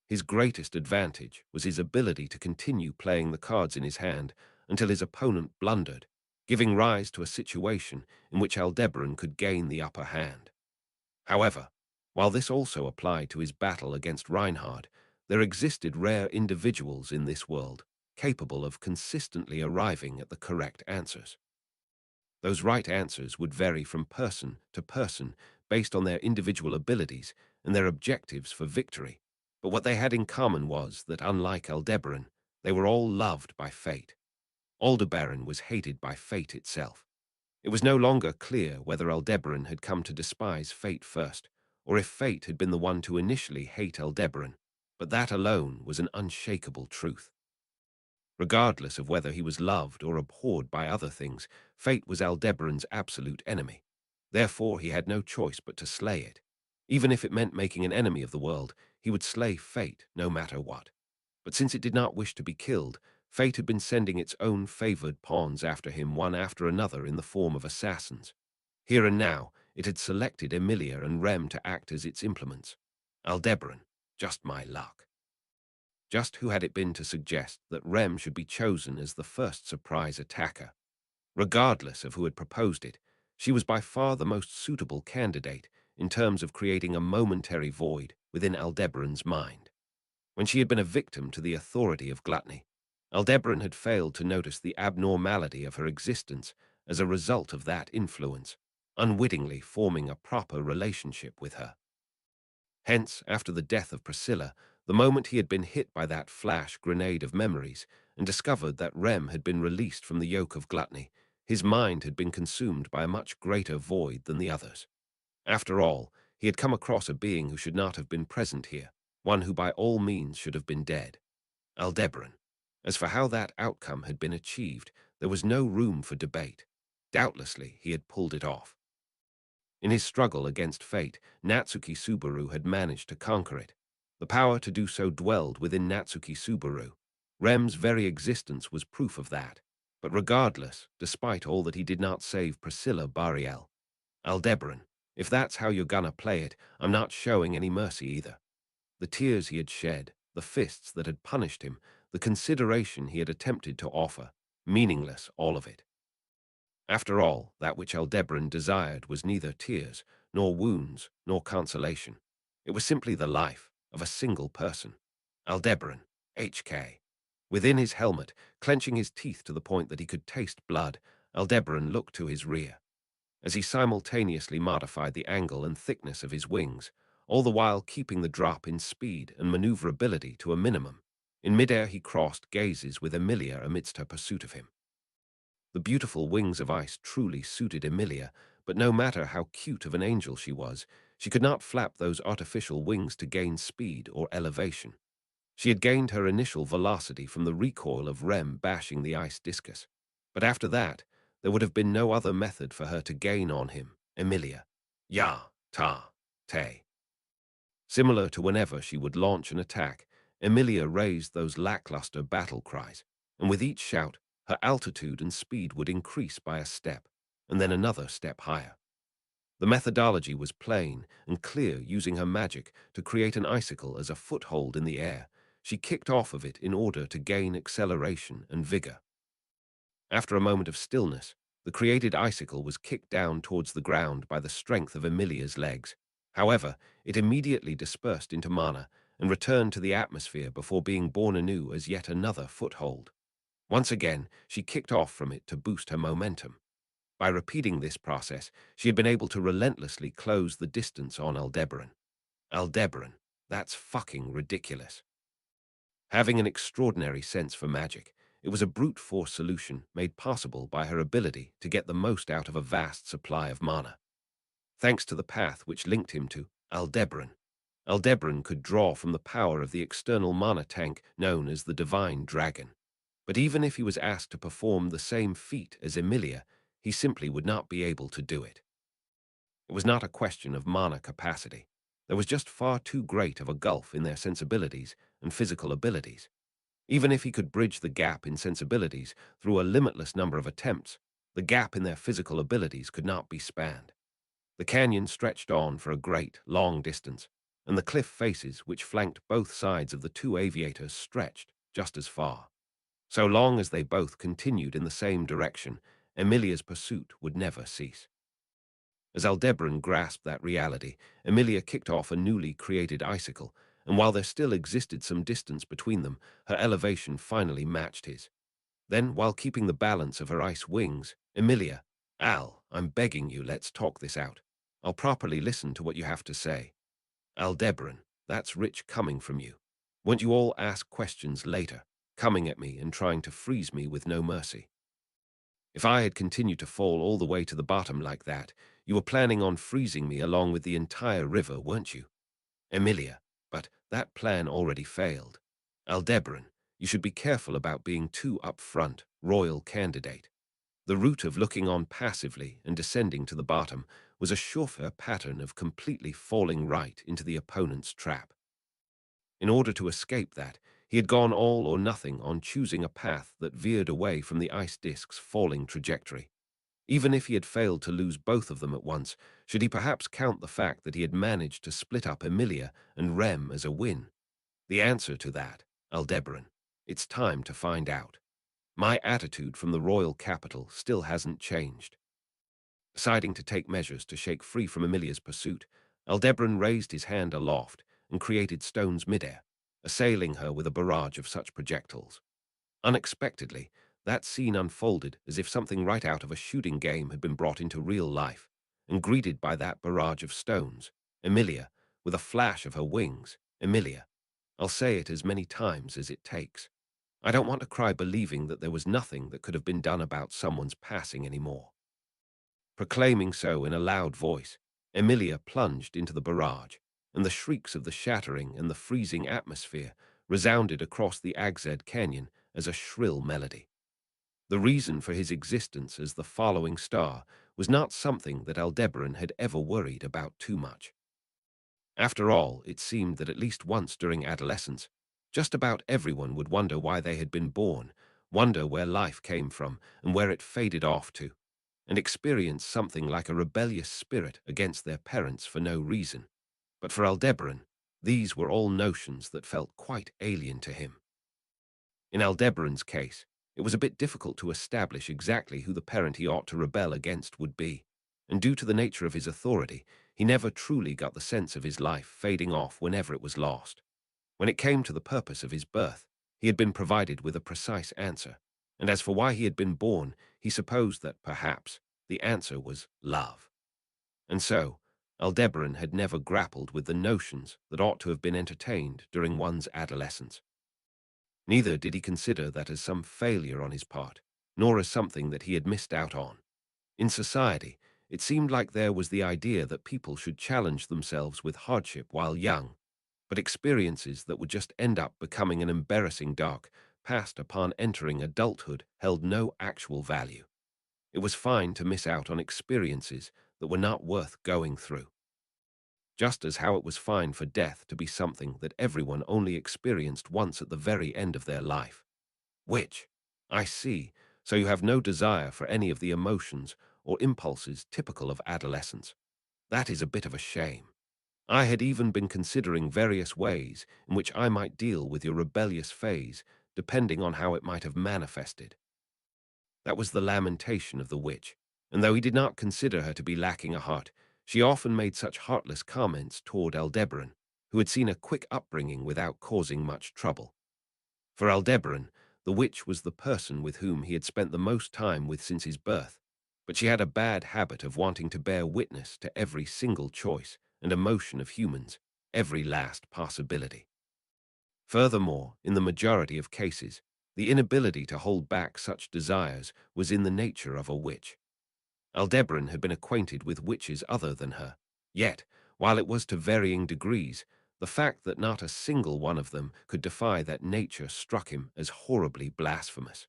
S1: His greatest advantage was his ability to continue playing the cards in his hand until his opponent blundered, giving rise to a situation in which Aldebaran could gain the upper hand. However, while this also applied to his battle against Reinhard, there existed rare individuals in this world capable of consistently arriving at the correct answers. Those right answers would vary from person to person based on their individual abilities and their objectives for victory, but what they had in common was that, unlike Aldebaran, they were all loved by fate. Aldebaran was hated by fate itself. It was no longer clear whether Aldebaran had come to despise fate first, or if fate had been the one to initially hate Aldebaran, but that alone was an unshakable truth. Regardless of whether he was loved or abhorred by other things, fate was Aldebaran's absolute enemy. Therefore, he had no choice but to slay it. Even if it meant making an enemy of the world, he would slay fate no matter what. But since it did not wish to be killed, fate had been sending its own favored pawns after him one after another in the form of assassins. Here and now, it had selected Emilia and Rem to act as its implements. Aldebaran, just my luck. Just who had it been to suggest that Rem should be chosen as the first surprise attacker? Regardless of who had proposed it, she was by far the most suitable candidate in terms of creating a momentary void within Aldebaran's mind. When she had been a victim to the authority of gluttony, Aldebaran had failed to notice the abnormality of her existence as a result of that influence, unwittingly forming a proper relationship with her. Hence, after the death of Priscilla, the moment he had been hit by that flash grenade of memories and discovered that Rem had been released from the yoke of gluttony, his mind had been consumed by a much greater void than the others. After all, he had come across a being who should not have been present here, one who by all means should have been dead. Aldebaran. As for how that outcome had been achieved, there was no room for debate. Doubtlessly, he had pulled it off. In his struggle against fate, Natsuki Subaru had managed to conquer it. The power to do so dwelled within Natsuki Subaru. Rem's very existence was proof of that. But regardless, despite all that he did not save Priscilla Bariel. Aldebaran, if that's how you're gonna play it, I'm not showing any mercy either. The tears he had shed, the fists that had punished him, the consideration he had attempted to offer, meaningless, all of it. After all, that which Aldebaran desired was neither tears, nor wounds, nor consolation. It was simply the life of a single person. Aldebaran, HK. Within his helmet, clenching his teeth to the point that he could taste blood, Aldebaran looked to his rear. As he simultaneously modified the angle and thickness of his wings, all the while keeping the drop in speed and maneuverability to a minimum. In midair he crossed gazes with Emilia amidst her pursuit of him. The beautiful wings of ice truly suited Emilia, but no matter how cute of an angel she was, she could not flap those artificial wings to gain speed or elevation. She had gained her initial velocity from the recoil of Rem bashing the ice discus, but after that, there would have been no other method for her to gain on him, Emilia. Ya, ta, te. Similar to whenever she would launch an attack, Emilia raised those lackluster battle cries, and with each shout, her altitude and speed would increase by a step, and then another step higher. The methodology was plain and clear, using her magic to create an icicle as a foothold in the air. She kicked off of it in order to gain acceleration and vigor. After a moment of stillness, the created icicle was kicked down towards the ground by the strength of Emilia's legs. However, it immediately dispersed into mana and returned to the atmosphere before being born anew as yet another foothold. Once again, she kicked off from it to boost her momentum. By repeating this process, she had been able to relentlessly close the distance on Aldebaran. Aldebaran, that's fucking ridiculous. Having an extraordinary sense for magic, It was a brute force solution made possible by her ability to get the most out of a vast supply of mana. Thanks to the path which linked him to Aldebaran, Aldebaran could draw from the power of the external mana tank known as the Divine Dragon. But even if he was asked to perform the same feat as Emilia, he simply would not be able to do it. It was not a question of mana capacity. There was just far too great of a gulf in their sensibilities and physical abilities. Even if he could bridge the gap in sensibilities through a limitless number of attempts, the gap in their physical abilities could not be spanned. The canyon stretched on for a great, long distance, and the cliff faces which flanked both sides of the two aviators stretched just as far. So long as they both continued in the same direction, Emilia's pursuit would never cease. As Aldebaran grasped that reality, Emilia kicked off a newly created icicle, and while there still existed some distance between them, her elevation finally matched his. Then, while keeping the balance of her ice wings, Emilia, "Al, I'm begging you, let's talk this out. I'll properly listen to what you have to say." "Aldebaran, that's rich coming from you. Won't you all ask questions later, coming at me and trying to freeze me with no mercy? If I had continued to fall all the way to the bottom like that, you were planning on freezing me along with the entire river, weren't you? Emilia, but that plan already failed. Aldebaran, you should be careful about being too upfront, royal candidate. The route of looking on passively and descending to the bottom was a surefire pattern of completely falling right into the opponent's trap. In order to escape that, he had gone all or nothing on choosing a path that veered away from the ice disk's falling trajectory. Even if he had failed to lose both of them at once, should he perhaps count the fact that he had managed to split up Emilia and Rem as a win? The answer to that, Aldebaran, it's time to find out. My attitude from the royal capital still hasn't changed. Deciding to take measures to shake free from Emilia's pursuit, Aldebaran raised his hand aloft and created stones midair, assailing her with a barrage of such projectiles. Unexpectedly, that scene unfolded as if something right out of a shooting game had been brought into real life, and greeted by that barrage of stones, Emilia, with a flash of her wings, Emilia, I'll say it as many times as it takes. I don't want to cry believing that there was nothing that could have been done about someone's passing anymore. Proclaiming so in a loud voice, Emilia plunged into the barrage, and the shrieks of the shattering and the freezing atmosphere resounded across the Agzed Canyon as a shrill melody. The reason for his existence as the following star was not something that Aldebaran had ever worried about too much. After all, it seemed that at least once during adolescence, just about everyone would wonder why they had been born, wonder where life came from and where it faded off to, and experience something like a rebellious spirit against their parents for no reason. But for Aldebaran, these were all notions that felt quite alien to him. In Aldebaran's case, it was a bit difficult to establish exactly who the parent he ought to rebel against would be, and due to the nature of his authority, he never truly got the sense of his life fading off whenever it was lost. When it came to the purpose of his birth, he had been provided with a precise answer, and as for why he had been born, he supposed that, perhaps, the answer was love. And so, Aldebaran had never grappled with the notions that ought to have been entertained during one's adolescence. Neither did he consider that as some failure on his part, nor as something that he had missed out on. In society, it seemed like there was the idea that people should challenge themselves with hardship while young, but experiences that would just end up becoming an embarrassing dark past upon entering adulthood held no actual value. It was fine to miss out on experiences that were not worth going through. Just as how it was fine for death to be something that everyone only experienced once at the very end of their life. Which, I see, so you have no desire for any of the emotions or impulses typical of adolescence. That is a bit of a shame. I had even been considering various ways in which I might deal with your rebellious phase, depending on how it might have manifested. That was the lamentation of the witch, and though he did not consider her to be lacking a heart, she often made such heartless comments toward Aldebaran, who had seen a quick upbringing without causing much trouble. For Aldebaran, the witch was the person with whom he had spent the most time with since his birth, but she had a bad habit of wanting to bear witness to every single choice and emotion of humans, every last possibility. Furthermore, in the majority of cases, The inability to hold back such desires was in the nature of a witch. Aldebaran had been acquainted with witches other than her. Yet, while it was to varying degrees, the fact that not a single one of them could defy that nature struck him as horribly blasphemous.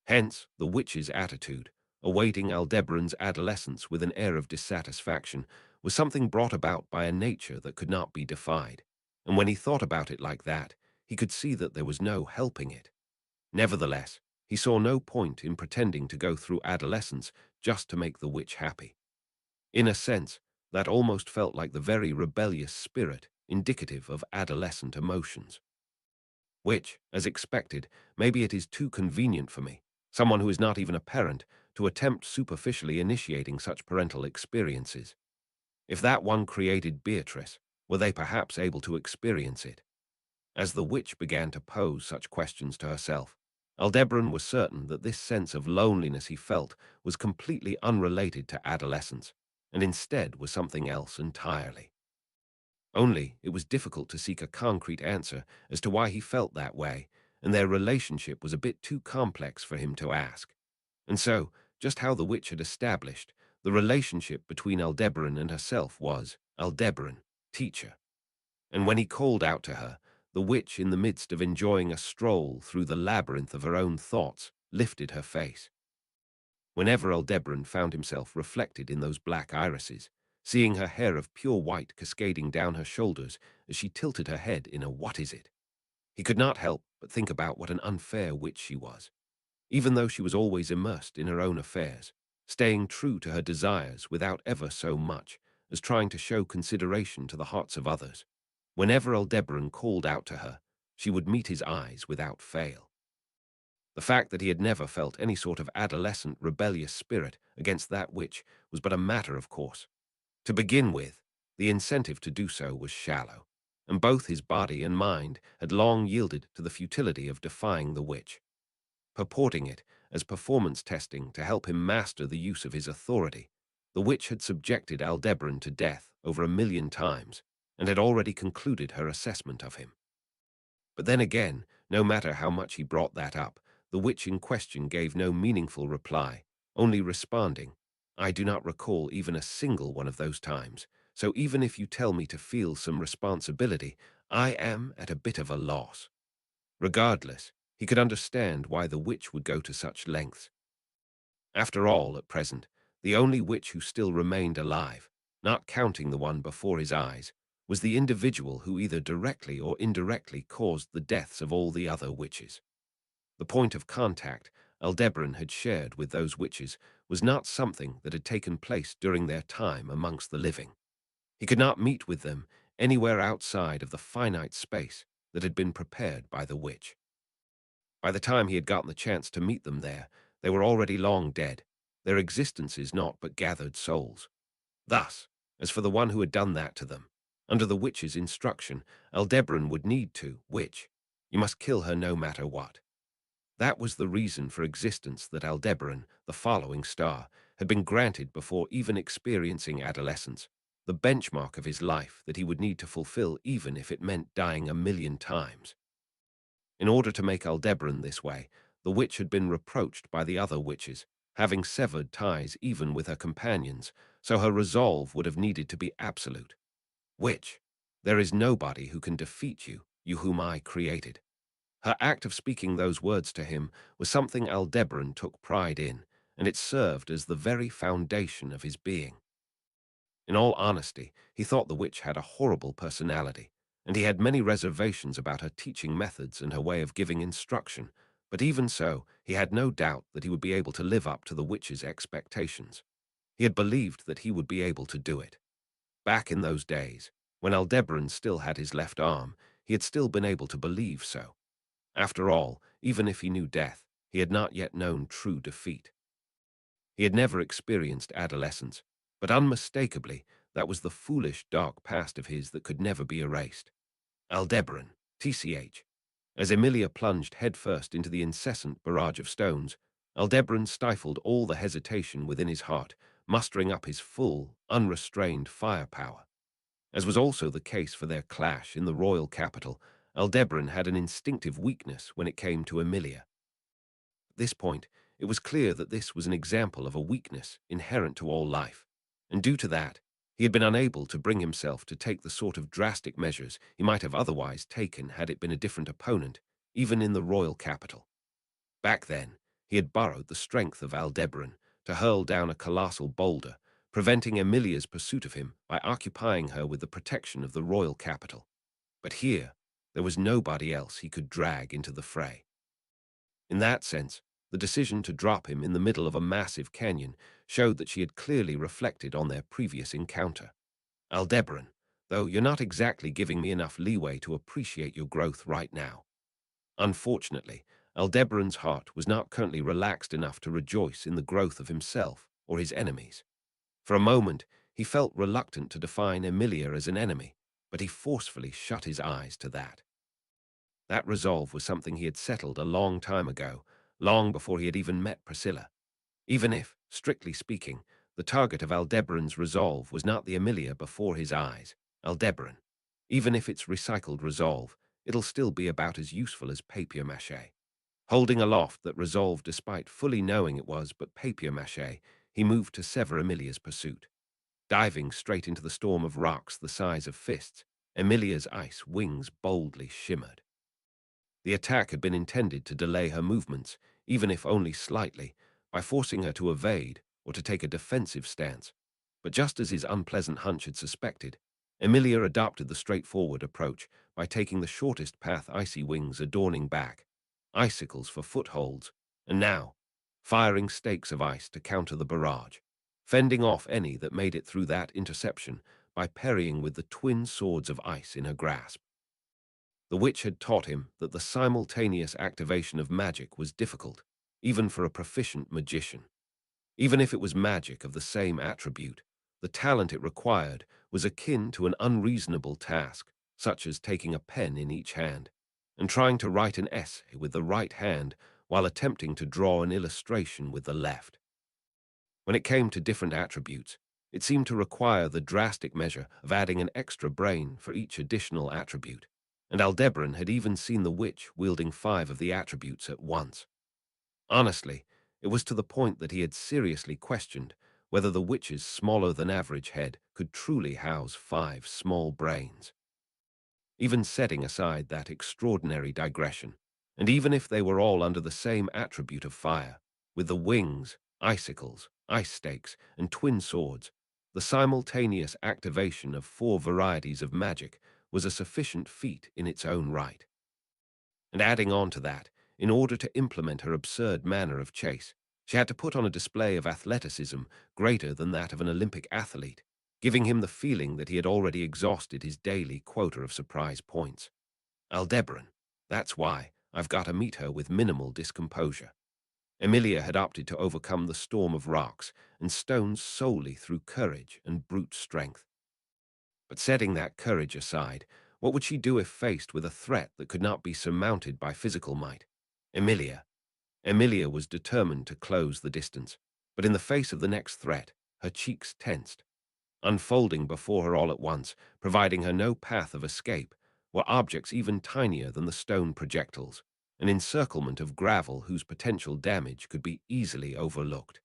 S1: Hence, the witch's attitude, awaiting Aldebaran's adolescence with an air of dissatisfaction, was something brought about by a nature that could not be defied. And when he thought about it like that, he could see that there was no helping it. Nevertheless, he saw no point in pretending to go through adolescence just to make the witch happy. In a sense, that almost felt like the very rebellious spirit indicative of adolescent emotions. Which, as expected, maybe it is too convenient for me, someone who is not even a parent, to attempt superficially initiating such parental experiences. If that one created Beatrice, were they perhaps able to experience it? As the witch began to pose such questions to herself, Aldebaran was certain that this sense of loneliness he felt was completely unrelated to adolescence, and instead was something else entirely. Only, it was difficult to seek a concrete answer as to why he felt that way, and their relationship was a bit too complex for him to ask. And so, just how the witch had established, the relationship between Aldebaran and herself was Aldebaran, teacher. And when he called out to her, the witch, in the midst of enjoying a stroll through the labyrinth of her own thoughts, lifted her face. Whenever Aldebaran found himself reflected in those black irises, seeing her hair of pure white cascading down her shoulders as she tilted her head in a "what is it?" he could not help but think about what an unfair witch she was, even though she was always immersed in her own affairs, staying true to her desires without ever so much as trying to show consideration to the hearts of others. Whenever Aldebaran called out to her, she would meet his eyes without fail. The fact that he had never felt any sort of adolescent rebellious spirit against that witch was but a matter of course. To begin with, the incentive to do so was shallow, and both his body and mind had long yielded to the futility of defying the witch. Purporting it as performance testing to help him master the use of his authority, the witch had subjected Aldebaran to death over 1,000,000 times, and had already concluded her assessment of him. But then again, no matter how much he brought that up, the witch in question gave no meaningful reply, only responding, "I do not recall even a single one of those times, so even if you tell me to feel some responsibility, I am at a bit of a loss." Regardless, he could understand why the witch would go to such lengths. After all, at present, the only witch who still remained alive, not counting the one before his eyes, was the individual who either directly or indirectly caused the deaths of all the other witches. The point of contact Aldebaran had shared with those witches was not something that had taken place during their time amongst the living. He could not meet with them anywhere outside of the finite space that had been prepared by the witch. By the time he had gotten the chance to meet them there, they were already long dead, their existences naught but gathered souls. Thus, as for the one who had done that to them, under the witch's instruction, Aldebaran would need to, witch, you must kill her no matter what. That was the reason for existence that Aldebaran, the following star, had been granted before even experiencing adolescence, the benchmark of his life that he would need to fulfill even if it meant dying 1,000,000 times. In order to make Aldebaran this way, the witch had been reproached by the other witches, having severed ties even with her companions, so her resolve would have needed to be absolute. Witch, there is nobody who can defeat you, you whom I created. Her act of speaking those words to him was something Aldebaran took pride in, and it served as the very foundation of his being. In all honesty, he thought the witch had a horrible personality, and he had many reservations about her teaching methods and her way of giving instruction, but even so, he had no doubt that he would be able to live up to the witch's expectations. He had believed that he would be able to do it. Back in those days, when Aldebaran still had his left arm, he had still been able to believe so. After all, even if he knew death, he had not yet known true defeat. He had never experienced adolescence, but unmistakably, that was the foolish, dark past of his that could never be erased. Aldebaran, TCH. As Emilia plunged headfirst into the incessant barrage of stones, Aldebaran stifled all the hesitation within his heart, mustering up his full, unrestrained firepower. As was also the case for their clash in the royal capital, Aldebaran had an instinctive weakness when it came to Emilia. At this point, it was clear that this was an example of a weakness inherent to all life, and due to that, he had been unable to bring himself to take the sort of drastic measures he might have otherwise taken had it been a different opponent, even in the royal capital. Back then, he had borrowed the strength of Aldebaran to hurl down a colossal boulder, preventing Emilia's pursuit of him by occupying her with the protection of the royal capital. But here, there was nobody else he could drag into the fray. In that sense, the decision to drop him in the middle of a massive canyon showed that she had clearly reflected on their previous encounter. Aldebaran, though you're not exactly giving me enough leeway to appreciate your growth right now. Unfortunately, Aldebaran's heart was not currently relaxed enough to rejoice in the growth of himself or his enemies. For a moment, he felt reluctant to define Emilia as an enemy, but he forcefully shut his eyes to that. That resolve was something he had settled a long time ago, long before he had even met Priscilla. Even if, strictly speaking, the target of Aldebaran's resolve was not the Emilia before his eyes, Aldebaran, even if it's recycled resolve, it'll still be about as useful as papier-mâché. Holding aloft that resolve despite fully knowing it was but papier-mâché, he moved to sever Emilia's pursuit. Diving straight into the storm of rocks the size of fists, Emilia's ice wings boldly shimmered. The attack had been intended to delay her movements, even if only slightly, by forcing her to evade or to take a defensive stance. But just as his unpleasant hunch had suspected, Emilia adopted the straightforward approach by taking the shortest path icy wings adorning back, icicles for footholds, and now, firing stakes of ice to counter the barrage, fending off any that made it through that interception by parrying with the twin swords of ice in her grasp. The witch had taught him that the simultaneous activation of magic was difficult, even for a proficient magician. Even if it was magic of the same attribute, the talent it required was akin to an unreasonable task, such as taking a pen in each hand, and trying to write an essay with the right hand while attempting to draw an illustration with the left. When it came to different attributes, it seemed to require the drastic measure of adding an extra brain for each additional attribute, and Aldebaran had even seen the witch wielding 5 of the attributes at once. Honestly, it was to the point that he had seriously questioned whether the witch's smaller-than-average head could truly house 5 small brains. Even setting aside that extraordinary digression, and even if they were all under the same attribute of fire, with the wings, icicles, ice stakes, and twin swords, the simultaneous activation of 4 varieties of magic was a sufficient feat in its own right. And adding on to that, in order to implement her absurd manner of chase, she had to put on a display of athleticism greater than that of an Olympic athlete, giving him the feeling that he had already exhausted his daily quota of surprise points. Aldebaran, that's why I've got to meet her with minimal discomposure. Emilia had opted to overcome the storm of rocks and stones solely through courage and brute strength. But setting that courage aside, what would she do if faced with a threat that could not be surmounted by physical might? Emilia. Emilia was determined to close the distance, but in the face of the next threat, her cheeks tensed. Unfolding before her all at once, providing her no path of escape, were objects even tinier than the stone projectiles, an encirclement of gravel whose potential damage could be easily overlooked.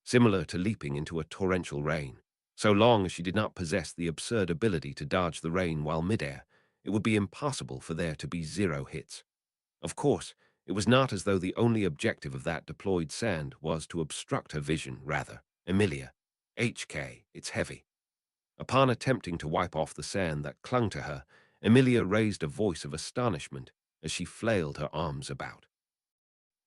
S1: Similar to leaping into a torrential rain, so long as she did not possess the absurd ability to dodge the rain while midair, it would be impossible for there to be 0 hits. Of course, it was not as though the only objective of that deployed sand was to obstruct her vision, rather. Emilia. HK, it's heavy. Upon attempting to wipe off the sand that clung to her, Emilia raised a voice of astonishment as she flailed her arms about.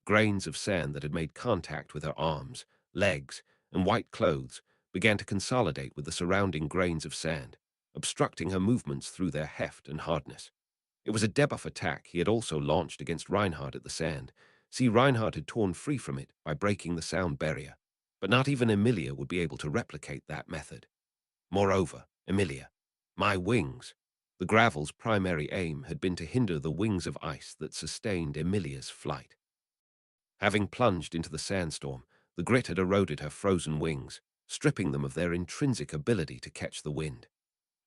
S1: Grains of sand that had made contact with her arms, legs, and white clothes began to consolidate with the surrounding grains of sand, obstructing her movements through their heft and hardness. It was a debuff attack he had also launched against Reinhardt at the sand. See, Reinhardt had torn free from it by breaking the sound barrier, but not even Emilia would be able to replicate that method. Moreover, Emilia, my wings. The gravel's primary aim had been to hinder the wings of ice that sustained Emilia's flight. Having plunged into the sandstorm, the grit had eroded her frozen wings, stripping them of their intrinsic ability to catch the wind.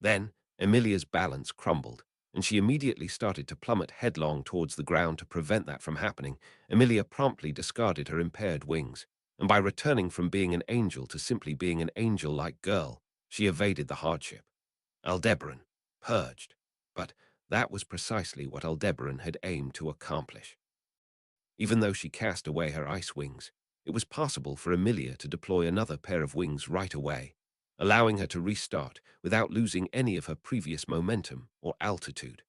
S1: Then, Emilia's balance crumbled, and she immediately started to plummet headlong towards the ground to prevent that from happening. Emilia promptly discarded her impaired wings, and by returning from being an angel to simply being an angel-like girl, she evaded the hardship. Aldebaran, purged. But that was precisely what Aldebaran had aimed to accomplish. Even though she cast away her ice wings, it was possible for Emilia to deploy another pair of wings right away, allowing her to restart without losing any of her previous momentum or altitude.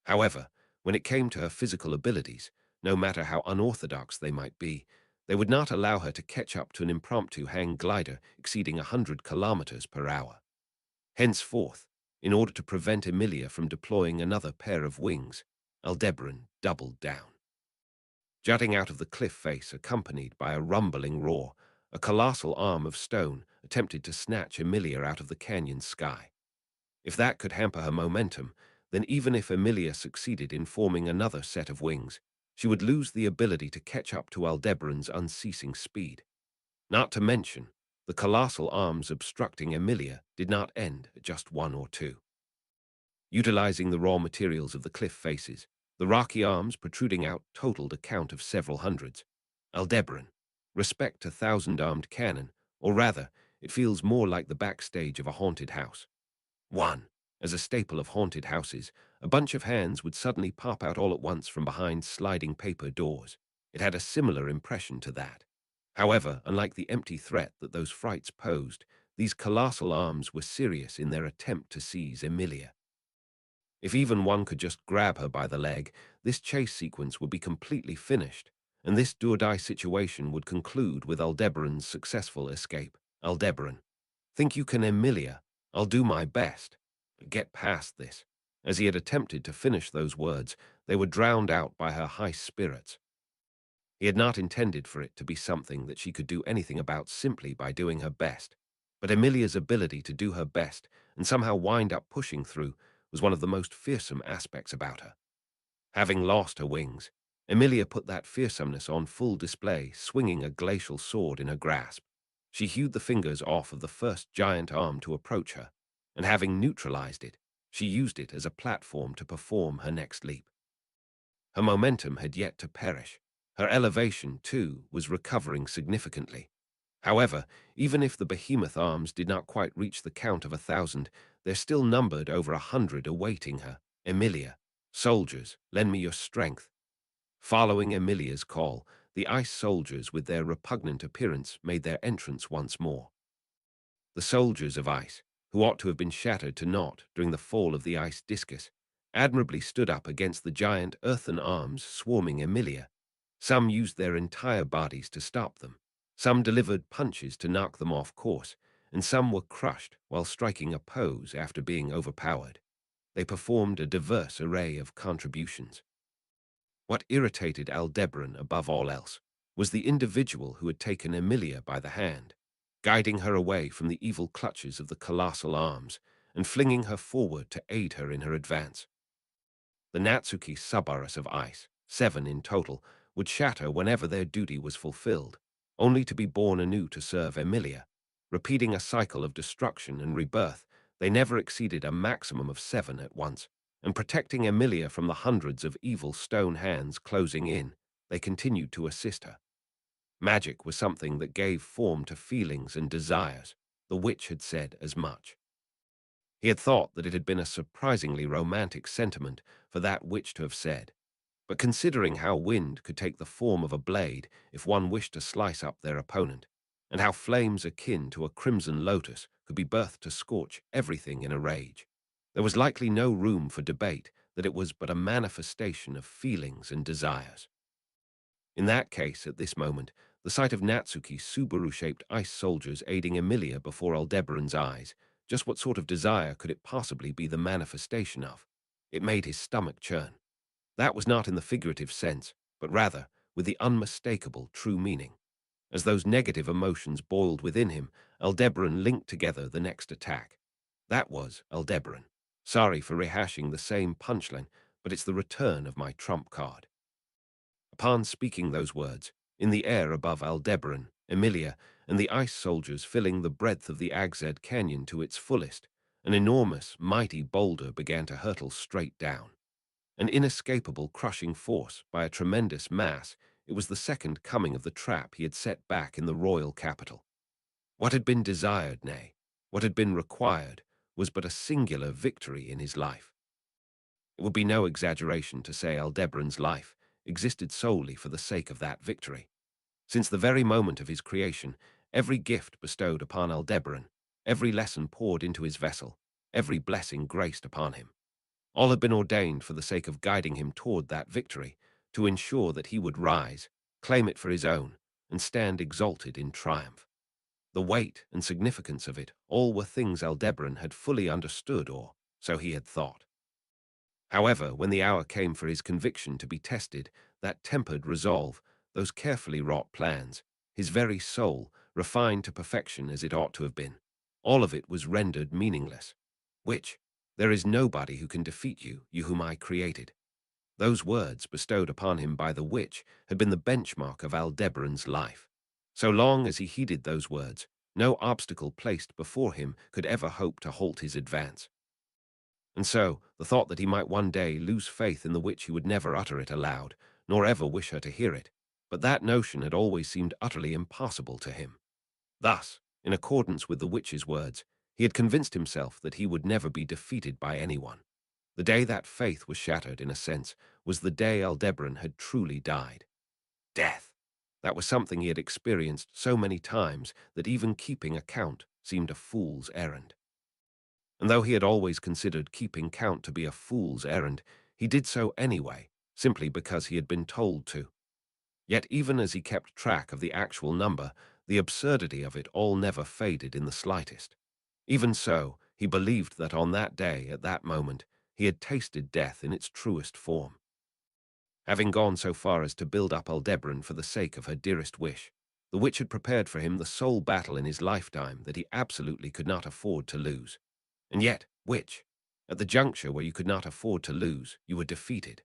S1: However, when it came to her physical abilities, no matter how unorthodox they might be, they would not allow her to catch up to an impromptu hang glider exceeding 100 kilometers per hour. Henceforth, in order to prevent Emilia from deploying another pair of wings, Aldebaran doubled down. Jutting out of the cliff face, accompanied by a rumbling roar, a colossal arm of stone attempted to snatch Emilia out of the canyon's sky. If that could hamper her momentum, then even if Emilia succeeded in forming another set of wings, she would lose the ability to catch up to Aldebaran's unceasing speed. Not to mention, the colossal arms obstructing Emilia did not end at just one or two. Utilizing the raw materials of the cliff faces, the rocky arms protruding out totaled a count of several hundreds. Aldebaran, respect a thousand-armed cannon, or rather, it feels more like the backstage of a haunted house. 1. As a staple of haunted houses, a bunch of hands would suddenly pop out all at once from behind sliding paper doors. It had a similar impression to that. However, unlike the empty threat that those frights posed, these colossal arms were serious in their attempt to seize Emilia. If even one could just grab her by the leg, this chase sequence would be completely finished, and this do-or-die situation would conclude with Aldebaran's successful escape. Aldebaran, think you can, Emilia? I'll do my best. But get past this. As he had attempted to finish those words, they were drowned out by her high spirits. He had not intended for it to be something that she could do anything about simply by doing her best. But Emilia's ability to do her best and somehow wind up pushing through was one of the most fearsome aspects about her. Having lost her wings, Emilia put that fearsomeness on full display, swinging a glacial sword in her grasp. She hewed the fingers off of the first giant arm to approach her, and having neutralized it, she used it as a platform to perform her next leap. Her momentum had yet to perish. Her elevation, too, was recovering significantly. However, even if the behemoth arms did not quite reach the count of 1,000, there still numbered over 100 awaiting her. Emilia, soldiers, lend me your strength. Following Emilia's call, the ice soldiers with their repugnant appearance made their entrance once more. The soldiers of ice, who ought to have been shattered to naught during the fall of the ice discus, admirably stood up against the giant earthen arms swarming Emilia. Some used their entire bodies to stop them. Some delivered punches to knock them off course, and some were crushed while striking a pose after being overpowered. They performed a diverse array of contributions. What irritated Aldebaran above all else was the individual who had taken Emilia by the hand, guiding her away from the evil clutches of the colossal arms and flinging her forward to aid her in her advance. The Natsuki Subarus of ice, 7 in total, would shatter whenever their duty was fulfilled, only to be born anew to serve Emilia. Repeating a cycle of destruction and rebirth, they never exceeded a maximum of 7 at once, and protecting Emilia from the hundreds of evil stone hands closing in, they continued to assist her. Magic was something that gave form to feelings and desires. The witch had said as much. He had thought that it had been a surprisingly romantic sentiment for that witch to have said, but considering how wind could take the form of a blade if one wished to slice up their opponent, and how flames akin to a crimson lotus could be birthed to scorch everything in a rage, there was likely no room for debate that it was but a manifestation of feelings and desires. In that case, at this moment, the sight of Natsuki's Subaru-shaped ice soldiers aiding Emilia before Aldebaran's eyes, just what sort of desire could it possibly be the manifestation of? It made his stomach churn. That was not in the figurative sense, but rather with the unmistakable true meaning. As those negative emotions boiled within him, Aldebaran linked together the next attack. That was Aldebaran. Sorry for rehashing the same punchline, but it's the return of my trump card. Upon speaking those words, in the air above Aldebaran, Emilia, and the ice soldiers filling the breadth of the Agzed Canyon to its fullest, an enormous, mighty boulder began to hurtle straight down. An inescapable, crushing force by a tremendous mass, it was the second coming of the trap he had set back in the royal capital. What had been desired, nay, what had been required, was but a singular victory in his life. It would be no exaggeration to say Aldebaran's life existed solely for the sake of that victory. Since the very moment of his creation, every gift bestowed upon Aldebaran, every lesson poured into his vessel, every blessing graced upon him, all had been ordained for the sake of guiding him toward that victory, to ensure that he would rise, claim it for his own, and stand exalted in triumph. The weight and significance of it all were things Aldebaran had fully understood, or so he had thought. However, when the hour came for his conviction to be tested, that tempered resolve, those carefully wrought plans, his very soul, refined to perfection as it ought to have been, all of it was rendered meaningless. Which, there is nobody who can defeat you, you whom I created. Those words bestowed upon him by the witch had been the benchmark of Aldebaran's life. So long as he heeded those words, no obstacle placed before him could ever hope to halt his advance. And so, the thought that he might one day lose faith in the witch, he would never utter it aloud, nor ever wish her to hear it, but that notion had always seemed utterly impossible to him. Thus, in accordance with the witch's words, he had convinced himself that he would never be defeated by anyone. The day that faith was shattered, in a sense, was the day Aldebaran had truly died. Death! That was something he had experienced so many times that even keeping account seemed a fool's errand. And though he had always considered keeping count to be a fool's errand, he did so anyway, simply because he had been told to. Yet even as he kept track of the actual number, the absurdity of it all never faded in the slightest. Even so, he believed that on that day, at that moment, he had tasted death in its truest form. Having gone so far as to build up Aldebaran for the sake of her dearest wish, the witch had prepared for him the sole battle in his lifetime that he absolutely could not afford to lose. And yet, witch, at the juncture where you could not afford to lose, you were defeated.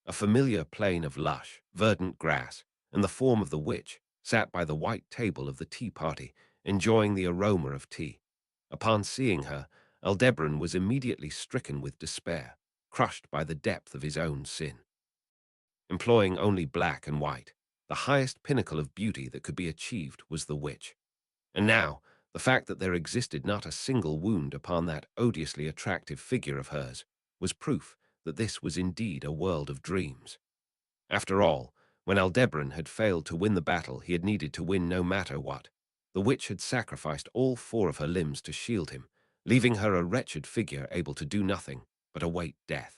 S1: A familiar plain of lush, verdant grass, and the form of the witch sat by the white table of the tea party, enjoying the aroma of tea. Upon seeing her, Aldebaran was immediately stricken with despair, crushed by the depth of his own sin. Employing only black and white, the highest pinnacle of beauty that could be achieved was the witch. And now, the fact that there existed not a single wound upon that odiously attractive figure of hers was proof that this was indeed a world of dreams. After all, when Aldebaran had failed to win the battle he had needed to win no matter what, the witch had sacrificed all four of her limbs to shield him, leaving her a wretched figure able to do nothing but await death.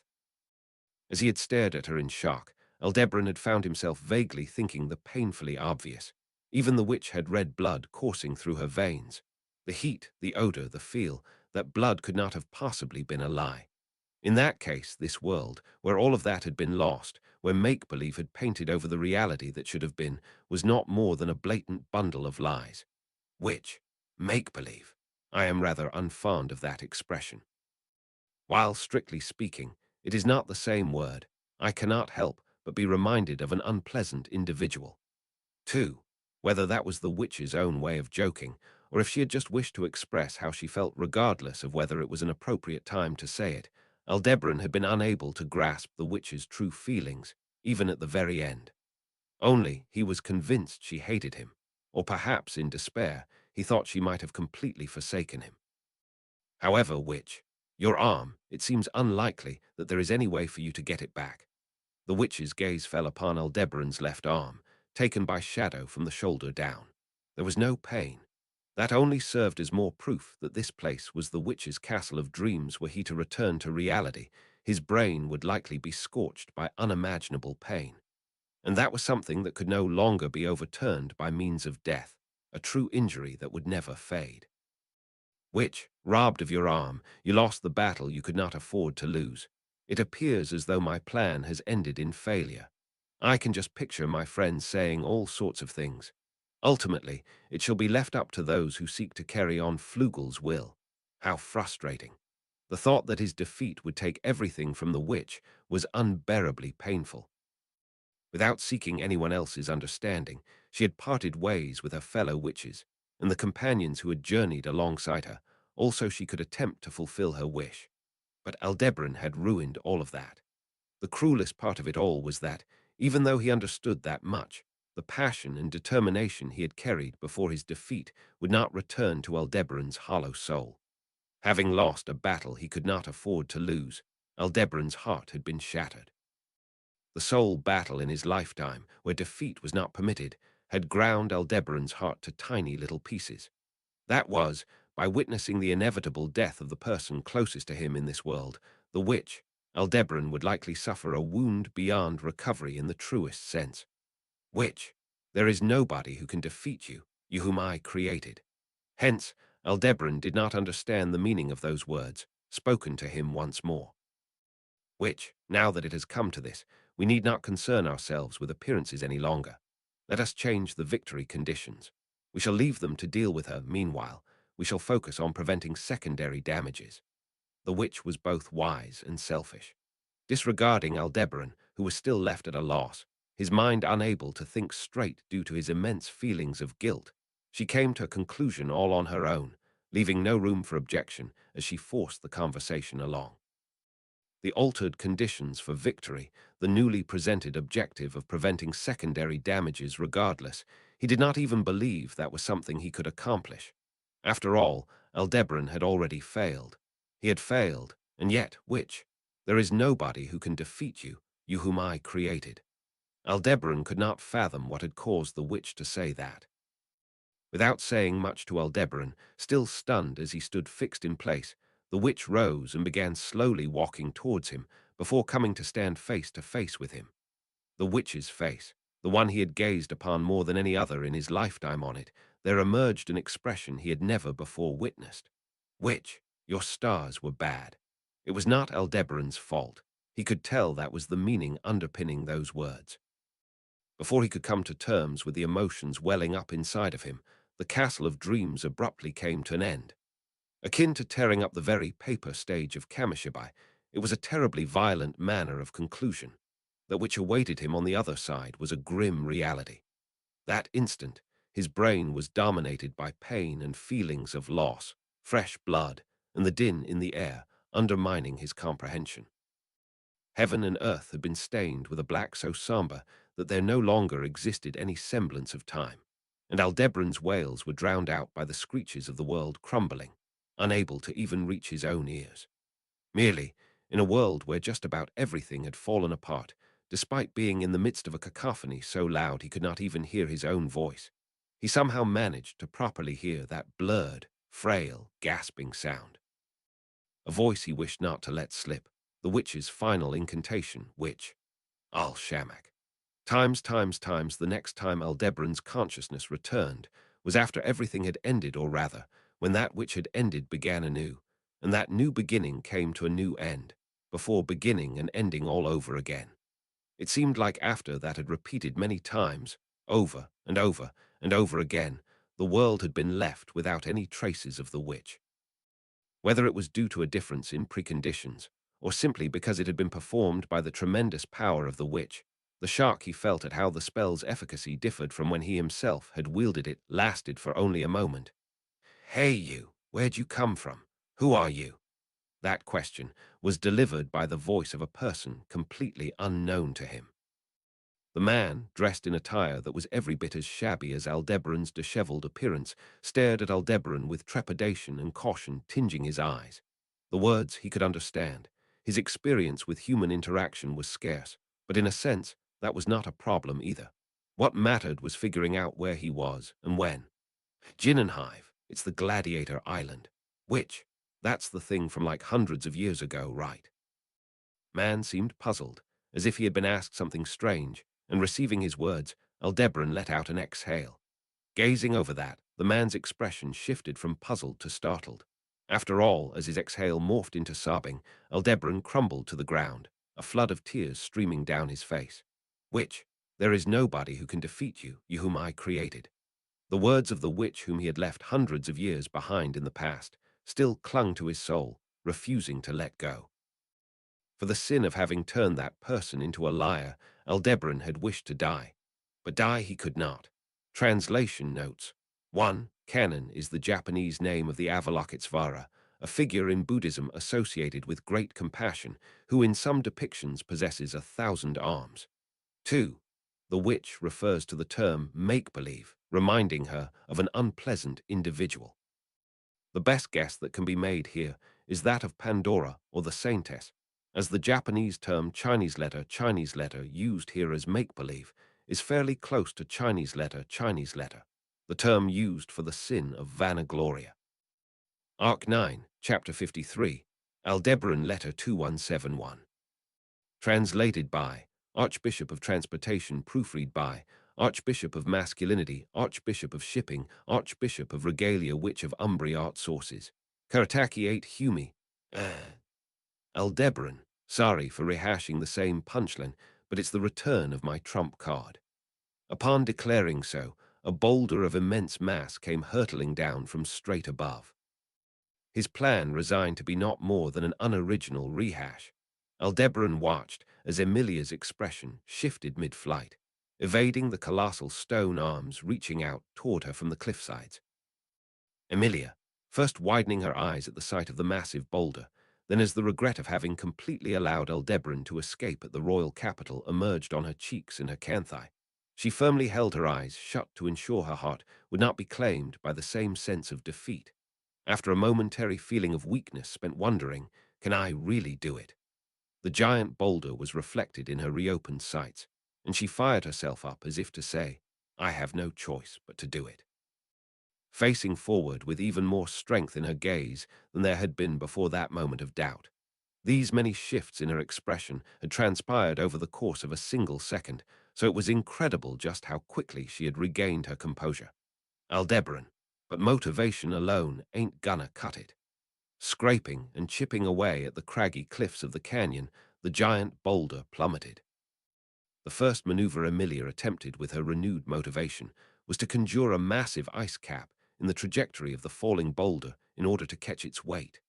S1: As he had stared at her in shock, Aldebaran had found himself vaguely thinking the painfully obvious. Even the witch had red blood coursing through her veins. The heat, the odor, the feel, that blood could not have possibly been a lie. In that case, this world, where all of that had been lost, where make-believe had painted over the reality that should have been, was not more than a blatant bundle of lies. Which, make-believe, I am rather unfond of that expression. While, strictly speaking, it is not the same word, I cannot help but be reminded of an unpleasant individual. 2. Whether that was the witch's own way of joking, or if she had just wished to express how she felt regardless of whether it was an appropriate time to say it, Aldebaran had been unable to grasp the witch's true feelings, even at the very end. Only, he was convinced she hated him, or perhaps in despair, he thought she might have completely forsaken him. However, witch, your arm, it seems unlikely that there is any way for you to get it back. The witch's gaze fell upon Aldebaran's left arm, taken by shadow from the shoulder down. There was no pain. That only served as more proof that this place was the witch's castle of dreams. Were he to return to reality, his brain would likely be scorched by unimaginable pain. And that was something that could no longer be overturned by means of death, a true injury that would never fade. Which, robbed of your arm, you lost the battle you could not afford to lose. It appears as though my plan has ended in failure. I can just picture my friends saying all sorts of things. Ultimately, it shall be left up to those who seek to carry on Flugel's will. How frustrating. The thought that his defeat would take everything from the witch was unbearably painful. Without seeking anyone else's understanding, she had parted ways with her fellow witches, and the companions who had journeyed alongside her, also she could attempt to fulfill her wish. But Aldebaran had ruined all of that. The cruelest part of it all was that, even though he understood that much, the passion and determination he had carried before his defeat would not return to Aldebaran's hollow soul. Having lost a battle he could not afford to lose, Aldebaran's heart had been shattered. The sole battle in his lifetime, where defeat was not permitted, had ground Aldebaran's heart to tiny little pieces. That was, by witnessing the inevitable death of the person closest to him in this world, the witch, Aldebaran would likely suffer a wound beyond recovery in the truest sense. Witch, there is nobody who can defeat you, you whom I created. Hence, Aldebaran did not understand the meaning of those words, spoken to him once more. Which, now that it has come to this, we need not concern ourselves with appearances any longer. Let us change the victory conditions. We shall leave them to deal with her. Meanwhile, we shall focus on preventing secondary damages. The witch was both wise and selfish. Disregarding Aldebaran, who was still left at a loss, his mind unable to think straight due to his immense feelings of guilt, she came to a conclusion all on her own, leaving no room for objection as she forced the conversation along. The altered conditions for victory, the newly presented objective of preventing secondary damages regardless, he did not even believe that was something he could accomplish. After all, Aldebaran had already failed. He had failed, and yet, which? There is nobody who can defeat you, you whom I created. Aldebaran could not fathom what had caused the witch to say that. Without saying much to Aldebaran, still stunned as he stood fixed in place, the witch rose and began slowly walking towards him before coming to stand face to face with him. The witch's face, the one he had gazed upon more than any other in his lifetime on it, there emerged an expression he had never before witnessed. Witch, your stars were bad. It was not Aldebaran's fault. He could tell that was the meaning underpinning those words. Before he could come to terms with the emotions welling up inside of him, the castle of dreams abruptly came to an end. Akin to tearing up the very paper stage of Kamishibai, it was a terribly violent manner of conclusion. That which awaited him on the other side was a grim reality. That instant, his brain was dominated by pain and feelings of loss, fresh blood, and the din in the air, undermining his comprehension. Heaven and earth had been stained with a black so somber that there no longer existed any semblance of time, and Aldebaran's wails were drowned out by the screeches of the world crumbling, unable to even reach his own ears. Merely, in a world where just about everything had fallen apart, despite being in the midst of a cacophony so loud he could not even hear his own voice, he somehow managed to properly hear that blurred, frail, gasping sound. A voice he wished not to let slip, the witch's final incantation, which, Al-Shamak. Times, the next time Aldebaran's consciousness returned was after everything had ended, or rather, when that which had ended began anew, and that new beginning came to a new end, before beginning and ending all over again. It seemed like after that had repeated many times, over and over and over again, the world had been left without any traces of the witch. Whether it was due to a difference in preconditions, or simply because it had been performed by the tremendous power of the witch, the shock he felt at how the spell's efficacy differed from when he himself had wielded it lasted for only a moment. "Hey you, where'd you come from? Who are you?" That question was delivered by the voice of a person completely unknown to him. The man, dressed in attire that was every bit as shabby as Aldebaran's disheveled appearance, stared at Aldebaran with trepidation and caution tinging his eyes. The words he could understand. His experience with human interaction was scarce, but in a sense, that was not a problem either. What mattered was figuring out where he was and when. Jinnenhive, it's the Gladiator Island. Which? That's the thing from like hundreds of years ago, right? Man seemed puzzled, as if he had been asked something strange, and receiving his words, Aldebaran let out an exhale. Gazing over that, the man's expression shifted from puzzled to startled. After all, as his exhale morphed into sobbing, Aldebaran crumbled to the ground, a flood of tears streaming down his face. Witch, there is nobody who can defeat you, you whom I created. The words of the witch whom he had left hundreds of years behind in the past still clung to his soul, refusing to let go. For the sin of having turned that person into a liar, Aldebaran had wished to die. But die he could not. Translation notes. 1. Kannon is the Japanese name of the Avalokitesvara, a figure in Buddhism associated with great compassion, who in some depictions possesses 1,000 arms. 2. The witch refers to the term make-believe, reminding her of an unpleasant individual. The best guess that can be made here is that of Pandora or the saintess, as the Japanese term Chinese letter used here as make-believe is fairly close to Chinese letter, the term used for the sin of vanagloria. Arc 9, Chapter 53, Aldebaran Letter 2171. Translated by Archbishop of Transportation, proofread by Archbishop of Masculinity, Archbishop of Shipping, Archbishop of Regalia, Witch of Umbri, Art Sources. Karataki 8 Humi. Aldebaran. Sorry for rehashing the same punchline, but it's the return of my trump card. Upon declaring so, a boulder of immense mass came hurtling down from straight above. His plan resigned to be not more than an unoriginal rehash. Aldebaran watched as Emilia's expression shifted mid-flight, evading the colossal stone arms reaching out toward her from the cliffsides. Emilia, first widening her eyes at the sight of the massive boulder, then as the regret of having completely allowed Aldebaran to escape at the royal capital emerged on her cheeks and her canthi, she firmly held her eyes shut to ensure her heart would not be claimed by the same sense of defeat. After a momentary feeling of weakness spent wondering, can I really do it? The giant boulder was reflected in her reopened sights, and she fired herself up as if to say, I have no choice but to do it. Facing forward with even more strength in her gaze than there had been before that moment of doubt. These many shifts in her expression had transpired over the course of a single second, so it was incredible just how quickly she had regained her composure. Aldebaran, but motivation alone ain't gonna cut it. Scraping and chipping away at the craggy cliffs of the canyon, the giant boulder plummeted. The first maneuver Emilia attempted with her renewed motivation was to conjure a massive ice cap in the trajectory of the falling boulder in order to catch its weight.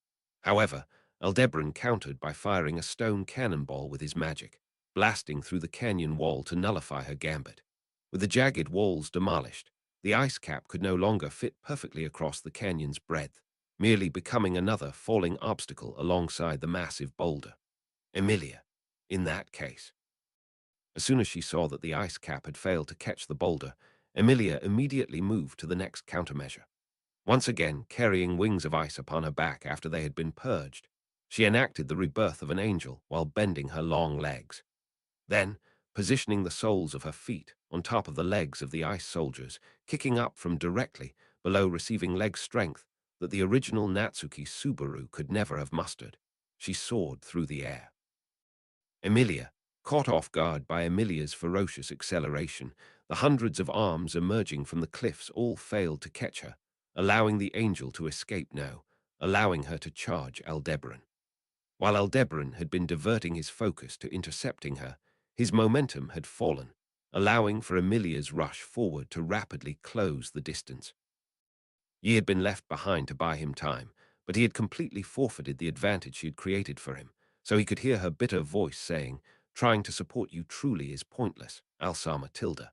S1: However, Aldebaran countered by firing a stone cannonball with his magic, blasting through the canyon wall to nullify her gambit. With the jagged walls demolished, the ice cap could no longer fit perfectly across the canyon's breadth, merely becoming another falling obstacle alongside the massive boulder. Emilia, in that case. As soon as she saw that the ice cap had failed to catch the boulder, Emilia immediately moved to the next countermeasure. Once again, carrying wings of ice upon her back after they had been purged, she enacted the rebirth of an angel while bending her long legs. Then, positioning the soles of her feet on top of the legs of the ice soldiers, kicking up from directly below, receiving leg strength that the original Natsuki Subaru could never have mustered, she soared through the air. Emilia, caught off guard by Emilia's ferocious acceleration, the hundreds of arms emerging from the cliffs all failed to catch her, allowing the angel to escape now, allowing her to charge Aldebaran. While Aldebaran had been diverting his focus to intercepting her, his momentum had fallen, allowing for Emilia's rush forward to rapidly close the distance. He had been left behind to buy him time, but he had completely forfeited the advantage she had created for him, so he could hear her bitter voice saying, trying to support you truly is pointless, Alsa Matilda.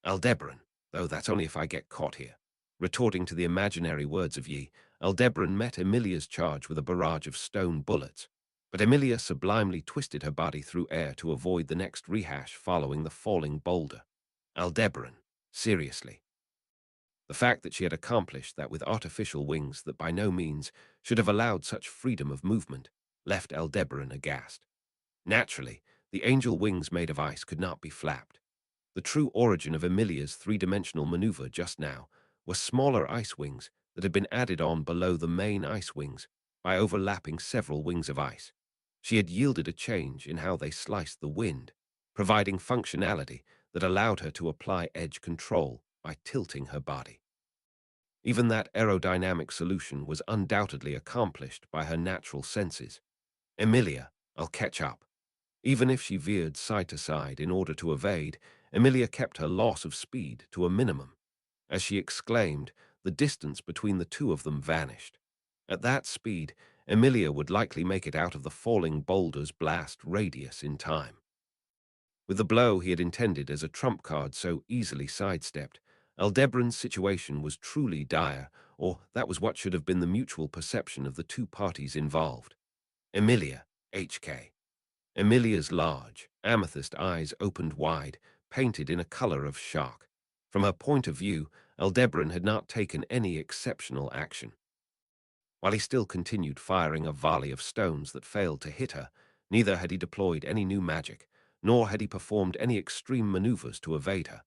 S1: Aldebaran, though that's only if I get caught here. Retorting to the imaginary words of Yi, Aldebaran met Emilia's charge with a barrage of stone bullets, but Emilia sublimely twisted her body through air to avoid the next rehash following the falling boulder. Aldebaran, seriously. The fact that she had accomplished that with artificial wings that by no means should have allowed such freedom of movement left Aldebaran aghast. Naturally, the angel wings made of ice could not be flapped. The true origin of Emilia's three-dimensional maneuver just now were smaller ice wings that had been added on below the main ice wings by overlapping several wings of ice. She had yielded a change in how they sliced the wind, providing functionality that allowed her to apply edge control by tilting her body. Even that aerodynamic solution was undoubtedly accomplished by her natural senses. Emilia, I'll catch up. Even if she veered side to side in order to evade, Emilia kept her loss of speed to a minimum. As she exclaimed, the distance between the two of them vanished. At that speed, Emilia would likely make it out of the falling boulder's blast radius in time. With the blow he had intended as a trump card so easily sidestepped, Aldebaran's situation was truly dire, or that was what should have been the mutual perception of the two parties involved. Emilia, HK. Emilia's large, amethyst eyes opened wide, painted in a color of shock. From her point of view, Aldebaran had not taken any exceptional action. While he still continued firing a volley of stones that failed to hit her, neither had he deployed any new magic, nor had he performed any extreme maneuvers to evade her.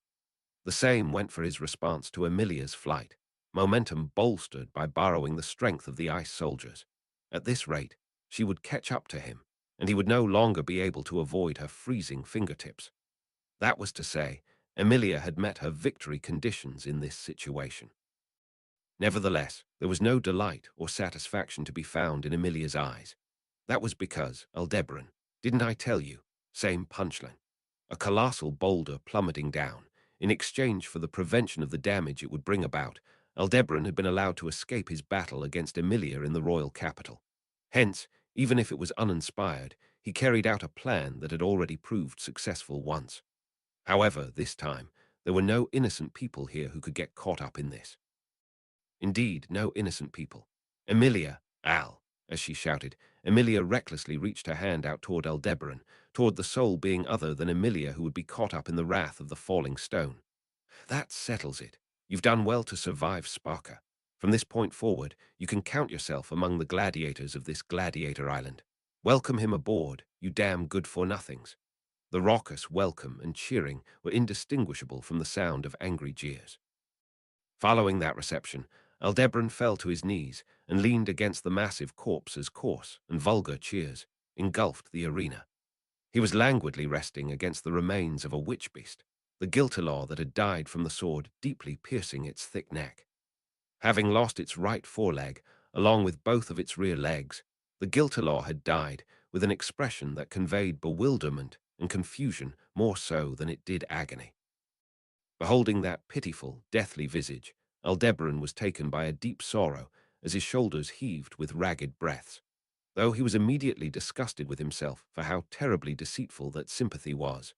S1: The same went for his response to Emilia's flight, momentum bolstered by borrowing the strength of the ice soldiers. At this rate, she would catch up to him, and he would no longer be able to avoid her freezing fingertips. That was to say, Emilia had met her victory conditions in this situation. Nevertheless, there was no delight or satisfaction to be found in Emilia's eyes. That was because, Aldebaran, didn't I tell you? Same punchline. A colossal boulder plummeting down. In exchange for the prevention of the damage it would bring about, Aldebaran had been allowed to escape his battle against Emilia in the royal capital. Hence, even if it was uninspired, he carried out a plan that had already proved successful once. However, this time, there were no innocent people here who could get caught up in this. Indeed, no innocent people. Emilia, Al, as she shouted, Emilia recklessly reached her hand out toward Aldebaran, toward the sole being other than Emilia who would be caught up in the wrath of the falling stone. That settles it. You've done well to survive Sparker. From this point forward, you can count yourself among the gladiators of this gladiator island. Welcome him aboard, you damn good-for-nothings. The raucous welcome and cheering were indistinguishable from the sound of angry jeers. Following that reception, Aldebaran fell to his knees and leaned against the massive corpse as coarse and vulgar cheers engulfed the arena. He was languidly resting against the remains of a witch-beast, the Giltilaw that had died from the sword deeply piercing its thick neck. Having lost its right foreleg, along with both of its rear legs, the Giltilaw had died with an expression that conveyed bewilderment and confusion more so than it did agony. Beholding that pitiful, deathly visage, Aldebaran was taken by a deep sorrow as his shoulders heaved with ragged breaths, though he was immediately disgusted with himself for how terribly deceitful that sympathy was.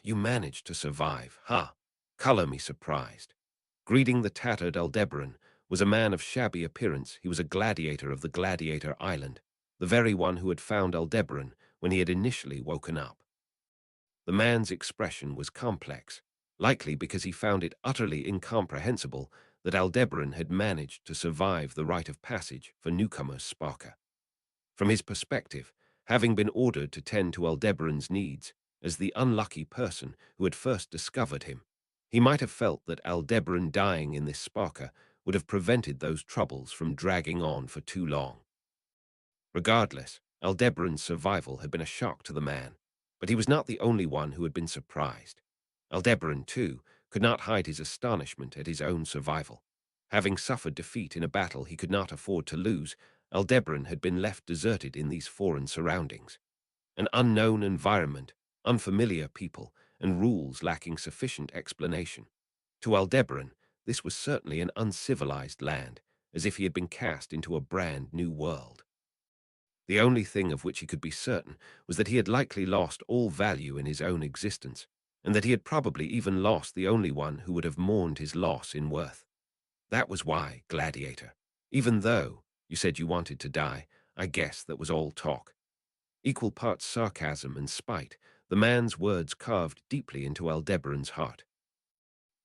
S1: You managed to survive, ha? Color me surprised. Greeting the tattered Aldebaran was a man of shabby appearance. He was a gladiator of the Gladiator Island, the very one who had found Aldebaran when he had initially woken up. The man's expression was complex, likely because he found it utterly incomprehensible that Aldebaran had managed to survive the rite of passage for newcomer Sparker. From his perspective, having been ordered to tend to Aldebaran's needs as the unlucky person who had first discovered him, he might have felt that Aldebaran dying in this Sparker would have prevented those troubles from dragging on for too long. Regardless, Aldebaran's survival had been a shock to the man, but he was not the only one who had been surprised. Aldebaran, too, could not hide his astonishment at his own survival. Having suffered defeat in a battle he could not afford to lose, Aldebaran had been left deserted in these foreign surroundings. An unknown environment, unfamiliar people, and rules lacking sufficient explanation. To Aldebaran, this was certainly an uncivilized land, as if he had been cast into a brand new world. The only thing of which he could be certain was that he had likely lost all value in his own existence, and that he had probably even lost the only one who would have mourned his loss in worth. That was why, Gladiator, even though you said you wanted to die, I guess that was all talk. Equal parts sarcasm and spite, the man's words carved deeply into Aldebaran's heart.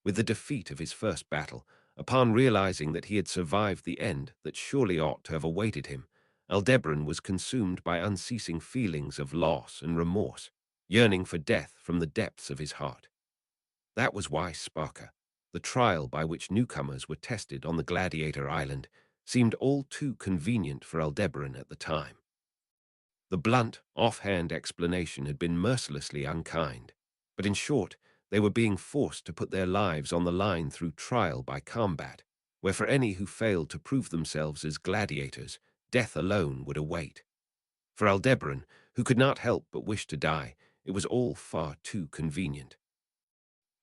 S1: With the defeat of his first battle, upon realizing that he had survived the end that surely ought to have awaited him, Aldebaran was consumed by unceasing feelings of loss and remorse, yearning for death from the depths of his heart. That was why Sparker, the trial by which newcomers were tested on the Gladiator Island, seemed all too convenient for Aldebaran at the time. The blunt, offhand explanation had been mercilessly unkind, but in short, they were being forced to put their lives on the line through trial by combat, where for any who failed to prove themselves as gladiators, death alone would await. For Aldebaran, who could not help but wish to die, it was all far too convenient.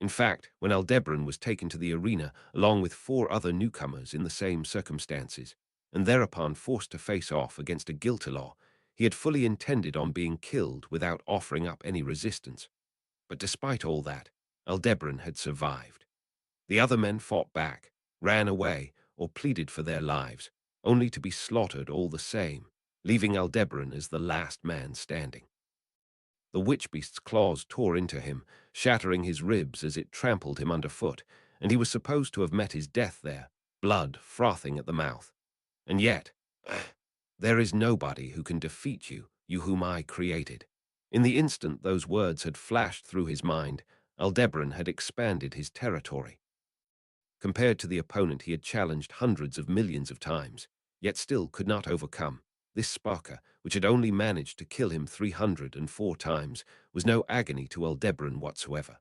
S1: In fact, when Aldebaran was taken to the arena along with 4 other newcomers in the same circumstances, and thereupon forced to face off against a Giltilaw, he had fully intended on being killed without offering up any resistance. But despite all that, Aldebaran had survived. The other men fought back, ran away, or pleaded for their lives, only to be slaughtered all the same, leaving Aldebaran as the last man standing. The witch-beast's claws tore into him, shattering his ribs as it trampled him underfoot, and he was supposed to have met his death there, blood frothing at the mouth. And yet, there is nobody who can defeat you, you whom I created. In the instant those words had flashed through his mind, Aldebaran had expanded his territory. Compared to the opponent he had challenged hundreds of millions of times, yet still could not overcome, this Sparker, which had only managed to kill him 304 times, was no agony to Aldebaran whatsoever.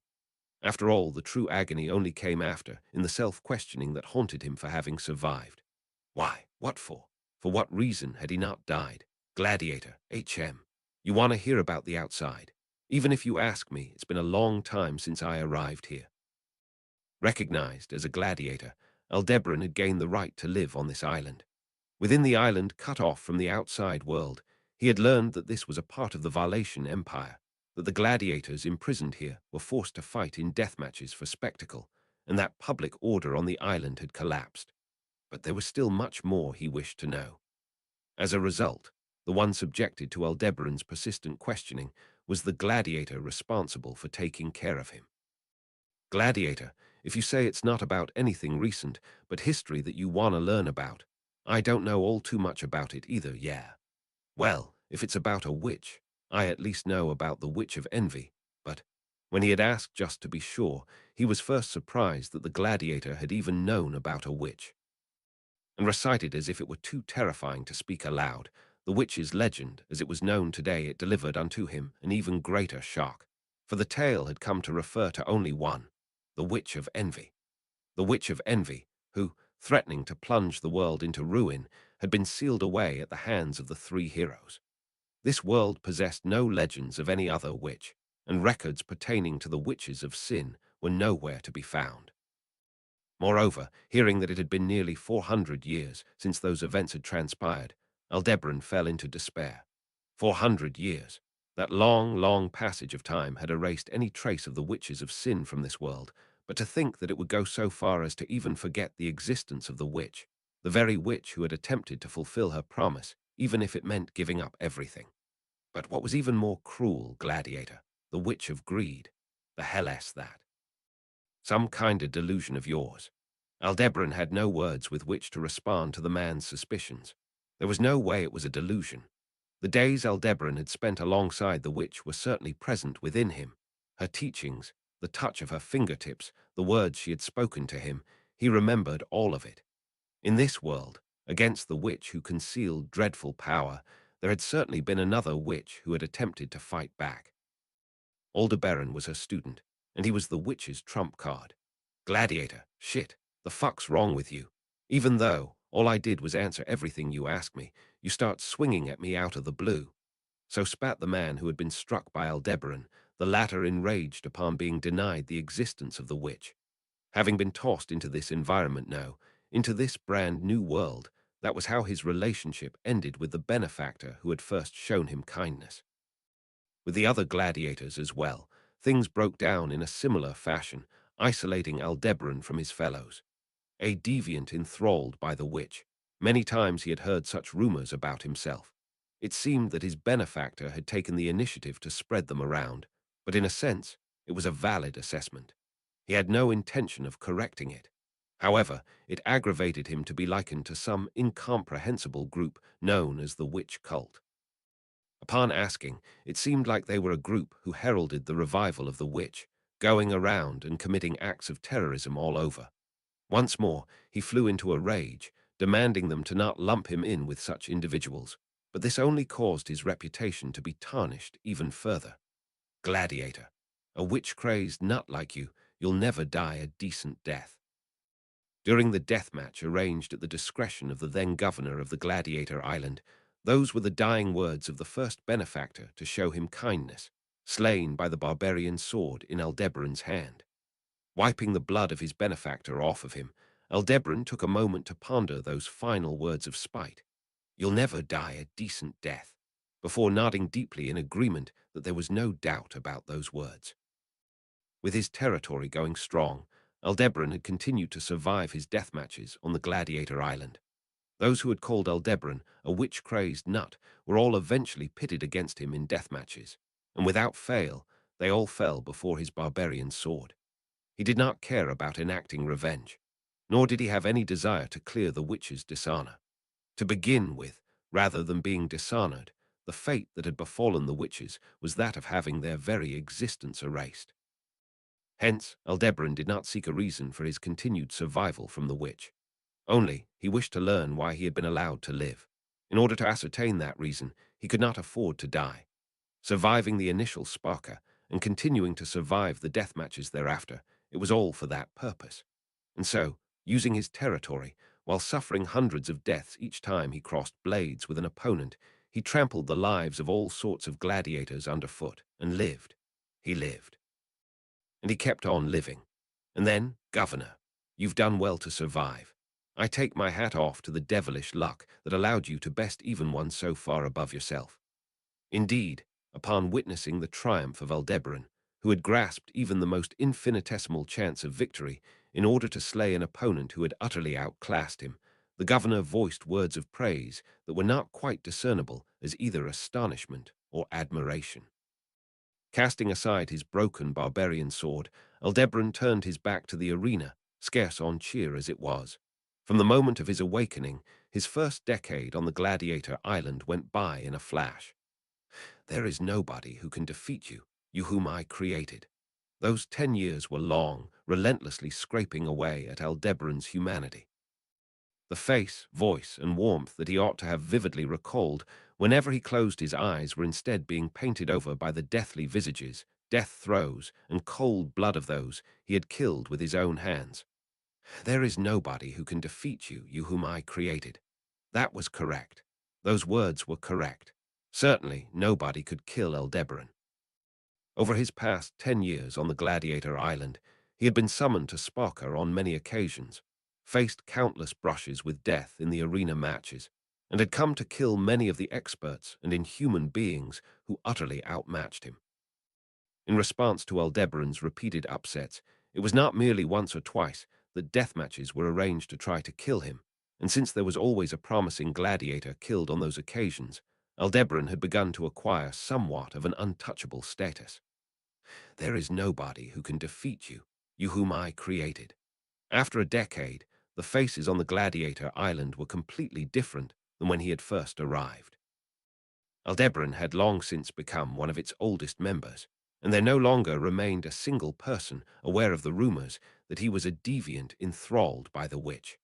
S1: After all, the true agony only came after, in the self-questioning that haunted him for having survived. Why? What for? For what reason had he not died? Gladiator, HM. You want to hear about the outside. Even if you ask me, it's been a long time since I arrived here. Recognized as a gladiator, Aldebaran had gained the right to live on this island. Within the island, cut off from the outside world, he had learned that this was a part of the Valatian Empire, that the gladiators imprisoned here were forced to fight in death matches for spectacle, and that public order on the island had collapsed. But there was still much more he wished to know. As a result, the one subjected to Aldebaran's persistent questioning was the gladiator responsible for taking care of him. Gladiator, if you say it's not about anything recent, but history that you want to learn about, I don't know all too much about it either, yeah. Well, if it's about a witch, I at least know about the Witch of Envy, but when he had asked just to be sure, he was first surprised that the gladiator had even known about a witch, and recited as if it were too terrifying to speak aloud. The witch's legend, as it was known today, it delivered unto him an even greater shock, for the tale had come to refer to only one, the Witch of Envy. The Witch of Envy, who, threatening to plunge the world into ruin, had been sealed away at the hands of the three heroes. This world possessed no legends of any other witch, and records pertaining to the witches of sin were nowhere to be found. Moreover, hearing that it had been nearly 400 years since those events had transpired, Aldebaran fell into despair. 400 years. That long, long passage of time had erased any trace of the witches of sin from this world, but to think that it would go so far as to even forget the existence of the witch, the very witch who had attempted to fulfill her promise, even if it meant giving up everything. But what was even more cruel, gladiator, the witch of greed, the hell-ass that. Some kind of delusion of yours. Aldebaran had no words with which to respond to the man's suspicions. There was no way it was a delusion. The days Aldebaran had spent alongside the witch were certainly present within him. Her teachings, the touch of her fingertips, the words she had spoken to him, he remembered all of it. In this world, against the witch who concealed dreadful power, there had certainly been another witch who had attempted to fight back. Aldebaran was her student, and he was the witch's trump card. Gladiator, shit, the fuck's wrong with you? Even though all I did was answer everything you asked me, you start swinging at me out of the blue. So spat the man who had been struck by Aldebaran, the latter enraged upon being denied the existence of the witch. Having been tossed into this environment now, into this brand new world, that was how his relationship ended with the benefactor who had first shown him kindness. With the other gladiators as well, things broke down in a similar fashion, isolating Aldebaran from his fellows. A deviant enthralled by the witch. Many times he had heard such rumors about himself. It seemed that his benefactor had taken the initiative to spread them around, but in a sense, it was a valid assessment. He had no intention of correcting it. However, it aggravated him to be likened to some incomprehensible group known as the witch cult. Upon asking, it seemed like they were a group who heralded the revival of the witch, going around and committing acts of terrorism all over. Once more, he flew into a rage, demanding them to not lump him in with such individuals, but this only caused his reputation to be tarnished even further. Gladiator, a witch-crazed nut like you, you'll never die a decent death. During the death match arranged at the discretion of the then governor of the Gladiator Island, those were the dying words of the first benefactor to show him kindness, slain by the barbarian sword in Aldebaran's hand. Wiping the blood of his benefactor off of him, Aldebaran took a moment to ponder those final words of spite. You'll never die a decent death, before nodding deeply in agreement that there was no doubt about those words. With his territory going strong, Aldebaran had continued to survive his death matches on the Gladiator Island. Those who had called Aldebaran a witch-crazed nut were all eventually pitted against him in death matches, and without fail, they all fell before his barbarian sword. He did not care about enacting revenge, nor did he have any desire to clear the witch's dishonor. To begin with, rather than being dishonored, the fate that had befallen the witches was that of having their very existence erased. Hence, Aldebaran did not seek a reason for his continued survival from the witch. Only, he wished to learn why he had been allowed to live. In order to ascertain that reason, he could not afford to die. Surviving the initial sparker and continuing to survive the death matches thereafter, it was all for that purpose. And so, using his territory, while suffering hundreds of deaths each time he crossed blades with an opponent, he trampled the lives of all sorts of gladiators underfoot and lived. He lived. And he kept on living. And then, Governor, you've done well to survive. I take my hat off to the devilish luck that allowed you to best even one so far above yourself. Indeed, upon witnessing the triumph of Aldebaran, who had grasped even the most infinitesimal chance of victory in order to slay an opponent who had utterly outclassed him, the governor voiced words of praise that were not quite discernible as either astonishment or admiration. Casting aside his broken barbarian sword, Aldebaran turned his back to the arena, scarce on cheer as it was. From the moment of his awakening, his first decade on the Gladiator Island went by in a flash. There is nobody who can defeat you, you whom I created. Those 10 years were long, relentlessly scraping away at Aldebaran's humanity. The face, voice, and warmth that he ought to have vividly recalled whenever he closed his eyes were instead being painted over by the deathly visages, death throes, and cold blood of those he had killed with his own hands. There is nobody who can defeat you, you whom I created. That was correct. Those words were correct. Certainly, nobody could kill Aldebaran. Over his past 10 years on the Gladiator Island, he had been summoned to Sparker on many occasions, faced countless brushes with death in the arena matches, and had come to kill many of the experts and inhuman beings who utterly outmatched him. In response to Aldebaran's repeated upsets, it was not merely once or twice that death matches were arranged to try to kill him, and since there was always a promising gladiator killed on those occasions, Aldebaran had begun to acquire somewhat of an untouchable status. There is nobody who can defeat you, you whom I created. After a decade, the faces on the Gladiator Island were completely different than when he had first arrived. Aldebaran had long since become one of its oldest members, and there no longer remained a single person aware of the rumors that he was a deviant enthralled by the witch.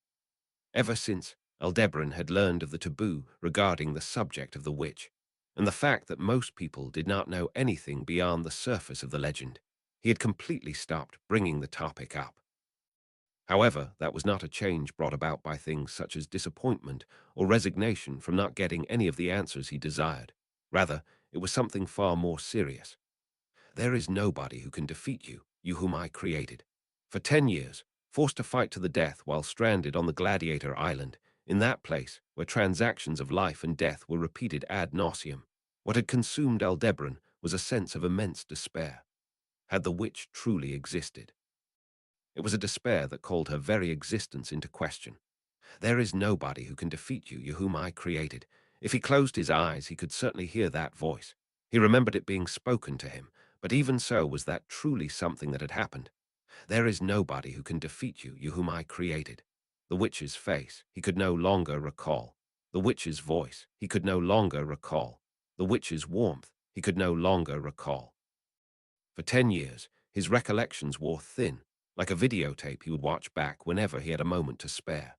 S1: Ever since Aldebaran had learned of the taboo regarding the subject of the witch, and the fact that most people did not know anything beyond the surface of the legend, he had completely stopped bringing the topic up. However, that was not a change brought about by things such as disappointment or resignation from not getting any of the answers he desired. Rather, it was something far more serious. There is nobody who can defeat you, you whom I created. For 10 years, forced to fight to the death while stranded on the Gladiator Island, in that place where transactions of life and death were repeated ad nauseum, what had consumed Aldebaran was a sense of immense despair. Had the witch truly existed? It was a despair that called her very existence into question. There is nobody who can defeat you, you whom I created. If he closed his eyes, he could certainly hear that voice. He remembered it being spoken to him, but even so was that truly something that had happened. There is nobody who can defeat you, you whom I created. The witch's face he could no longer recall. The witch's voice he could no longer recall. The witch's warmth he could no longer recall. For 10 years, his recollections wore thin, like a videotape he would watch back whenever he had a moment to spare.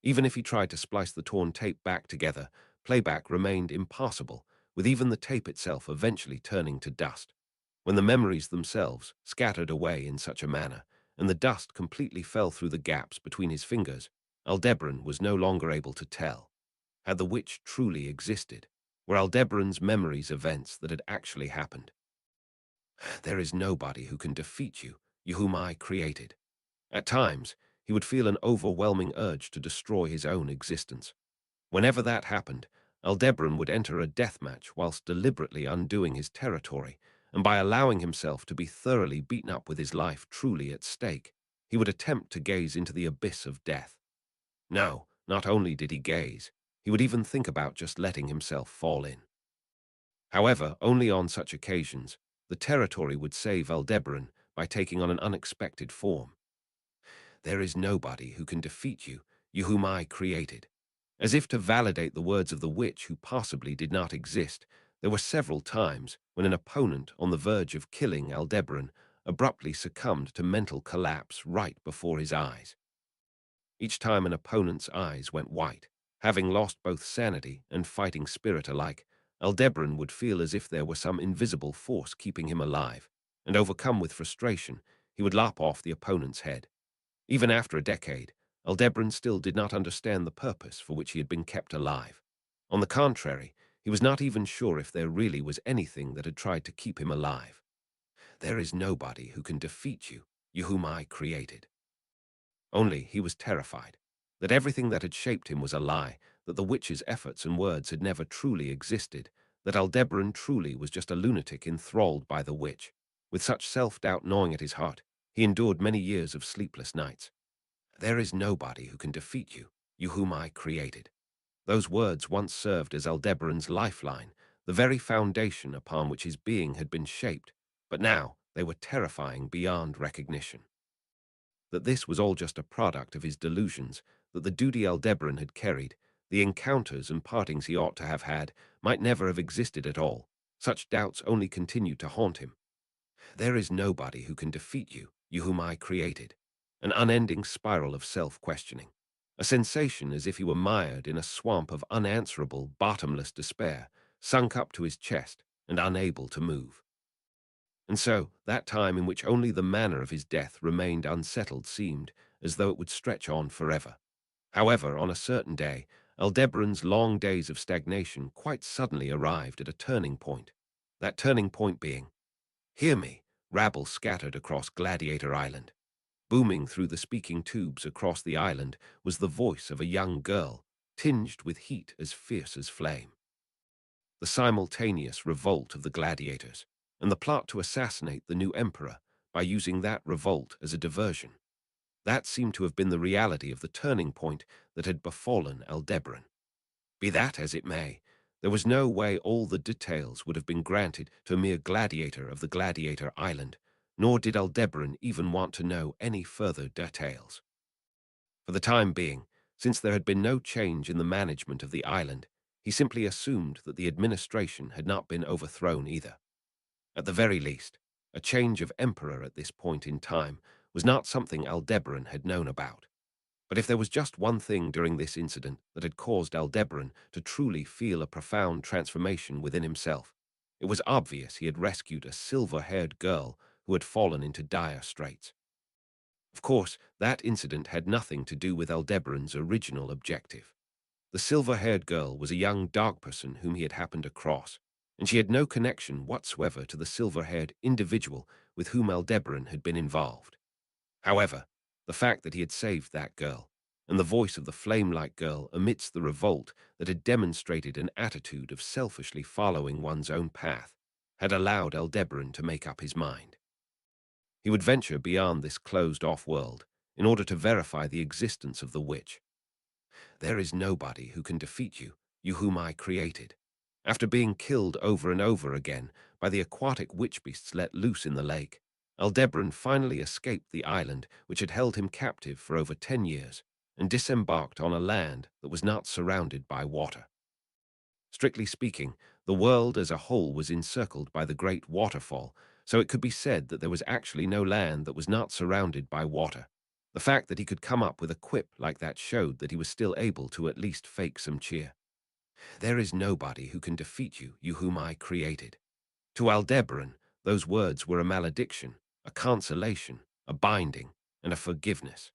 S1: Even if he tried to splice the torn tape back together, playback remained impossible, with even the tape itself eventually turning to dust. When the memories themselves scattered away in such a manner, and the dust completely fell through the gaps between his fingers, Aldebaran was no longer able to tell. Had the witch truly existed? Were Aldebaran's memories events that had actually happened? There is nobody who can defeat you, you whom I created. At times, he would feel an overwhelming urge to destroy his own existence. Whenever that happened, Aldebaran would enter a death match whilst deliberately undoing his territory, and by allowing himself to be thoroughly beaten up with his life truly at stake, he would attempt to gaze into the abyss of death. No, not only did he gaze, he would even think about just letting himself fall in. However, only on such occasions, the territory would save Aldebaran by taking on an unexpected form. There is nobody who can defeat you, you whom I created. As if to validate the words of the witch who possibly did not exist, there were several times when an opponent on the verge of killing Aldebaran abruptly succumbed to mental collapse right before his eyes. Each time an opponent's eyes went white, having lost both sanity and fighting spirit alike, Aldebaran would feel as if there were some invisible force keeping him alive, and overcome with frustration, he would lop off the opponent's head. Even after a decade, Aldebaran still did not understand the purpose for which he had been kept alive. On the contrary, he was not even sure if there really was anything that had tried to keep him alive. There is nobody who can defeat you, you whom I created. Only he was terrified that everything that had shaped him was a lie, that the witch's efforts and words had never truly existed, that Aldebaran truly was just a lunatic enthralled by the witch. With such self-doubt gnawing at his heart, he endured many years of sleepless nights. There is nobody who can defeat you, you whom I created. Those words once served as Aldebaran's lifeline, the very foundation upon which his being had been shaped, but now they were terrifying beyond recognition. That this was all just a product of his delusions, that the duty Aldebaran had carried, the encounters and partings he ought to have had, might never have existed at all. Such doubts only continued to haunt him. There is nobody who can defeat you, you whom I created. An unending spiral of self-questioning. A sensation as if he were mired in a swamp of unanswerable, bottomless despair, sunk up to his chest and unable to move. And so, that time in which only the manner of his death remained unsettled seemed as though it would stretch on forever. However, on a certain day, Aldebaran's long days of stagnation quite suddenly arrived at a turning point. That turning point being, "Hear me," rabble scattered across Gladiator Island. Booming through the speaking tubes across the island was the voice of a young girl, tinged with heat as fierce as flame. The simultaneous revolt of the gladiators, and the plot to assassinate the new emperor by using that revolt as a diversion. That seemed to have been the reality of the turning point that had befallen Aldebaran. Be that as it may, there was no way all the details would have been granted to a mere gladiator of the Gladiator Island, nor did Aldebaran even want to know any further details. For the time being, since there had been no change in the management of the island, he simply assumed that the administration had not been overthrown either. At the very least, a change of emperor at this point in time was not something Aldebaran had known about. But if there was just one thing during this incident that had caused Aldebaran to truly feel a profound transformation within himself, it was obvious he had rescued a silver-haired girl who had fallen into dire straits. Of course, that incident had nothing to do with Aldebaran's original objective. The silver-haired girl was a young dog person whom he had happened across, and she had no connection whatsoever to the silver-haired individual with whom Aldebaran had been involved. However, the fact that he had saved that girl, and the voice of the flame-like girl amidst the revolt that had demonstrated an attitude of selfishly following one's own path, had allowed Aldebaran to make up his mind. He would venture beyond this closed-off world in order to verify the existence of the witch. There is nobody who can defeat you, you whom I created. After being killed over and over again by the aquatic witch beasts let loose in the lake, Aldebaran finally escaped the island which had held him captive for over 10 years and disembarked on a land that was not surrounded by water. Strictly speaking, the world as a whole was encircled by the great waterfall, so it could be said that there was actually no land that was not surrounded by water. The fact that he could come up with a quip like that showed that he was still able to at least fake some cheer. There is nobody who can defeat you, you whom I created. To Aldebaran, those words were a malediction, a consolation, a binding, and a forgiveness.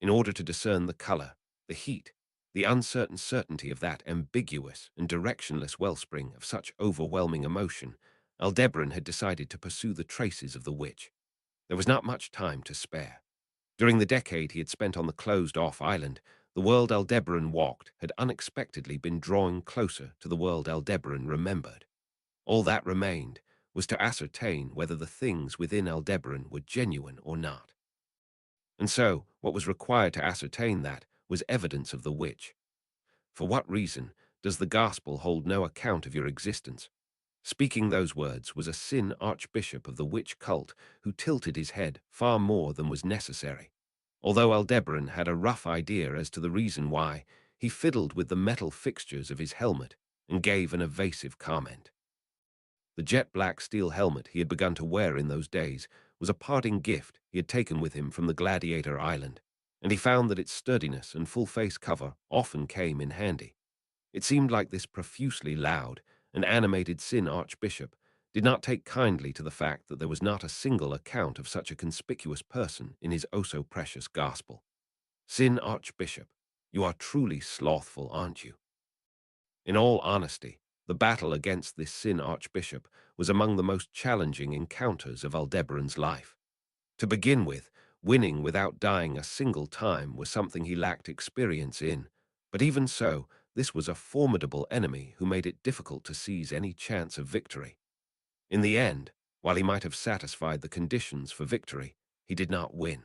S1: In order to discern the color, the heat, the uncertain certainty of that ambiguous and directionless wellspring of such overwhelming emotion, Aldebaran had decided to pursue the traces of the witch. There was not much time to spare. During the decade he had spent on the closed-off island, the world Aldebaran walked had unexpectedly been drawing closer to the world Aldebaran remembered. All that remained was to ascertain whether the things within Aldebaran were genuine or not. And so, what was required to ascertain that was evidence of the witch. For what reason does the gospel hold no account of your existence? Speaking those words was a Sin archbishop of the witch cult who tilted his head far more than was necessary. Although Aldebaran had a rough idea as to the reason why, he fiddled with the metal fixtures of his helmet and gave an evasive comment. The jet-black steel helmet he had begun to wear in those days was a parting gift he had taken with him from the Gladiator Island, and he found that its sturdiness and full-face cover often came in handy. It seemed like this profusely loud and animated Sin archbishop did not take kindly to the fact that there was not a single account of such a conspicuous person in his oh-so-precious gospel. Sin archbishop, you are truly slothful, aren't you? In all honesty, the battle against this Sin archbishop was among the most challenging encounters of Aldebaran's life. To begin with, winning without dying a single time was something he lacked experience in, but even so, this was a formidable enemy who made it difficult to seize any chance of victory. In the end, while he might have satisfied the conditions for victory, he did not win.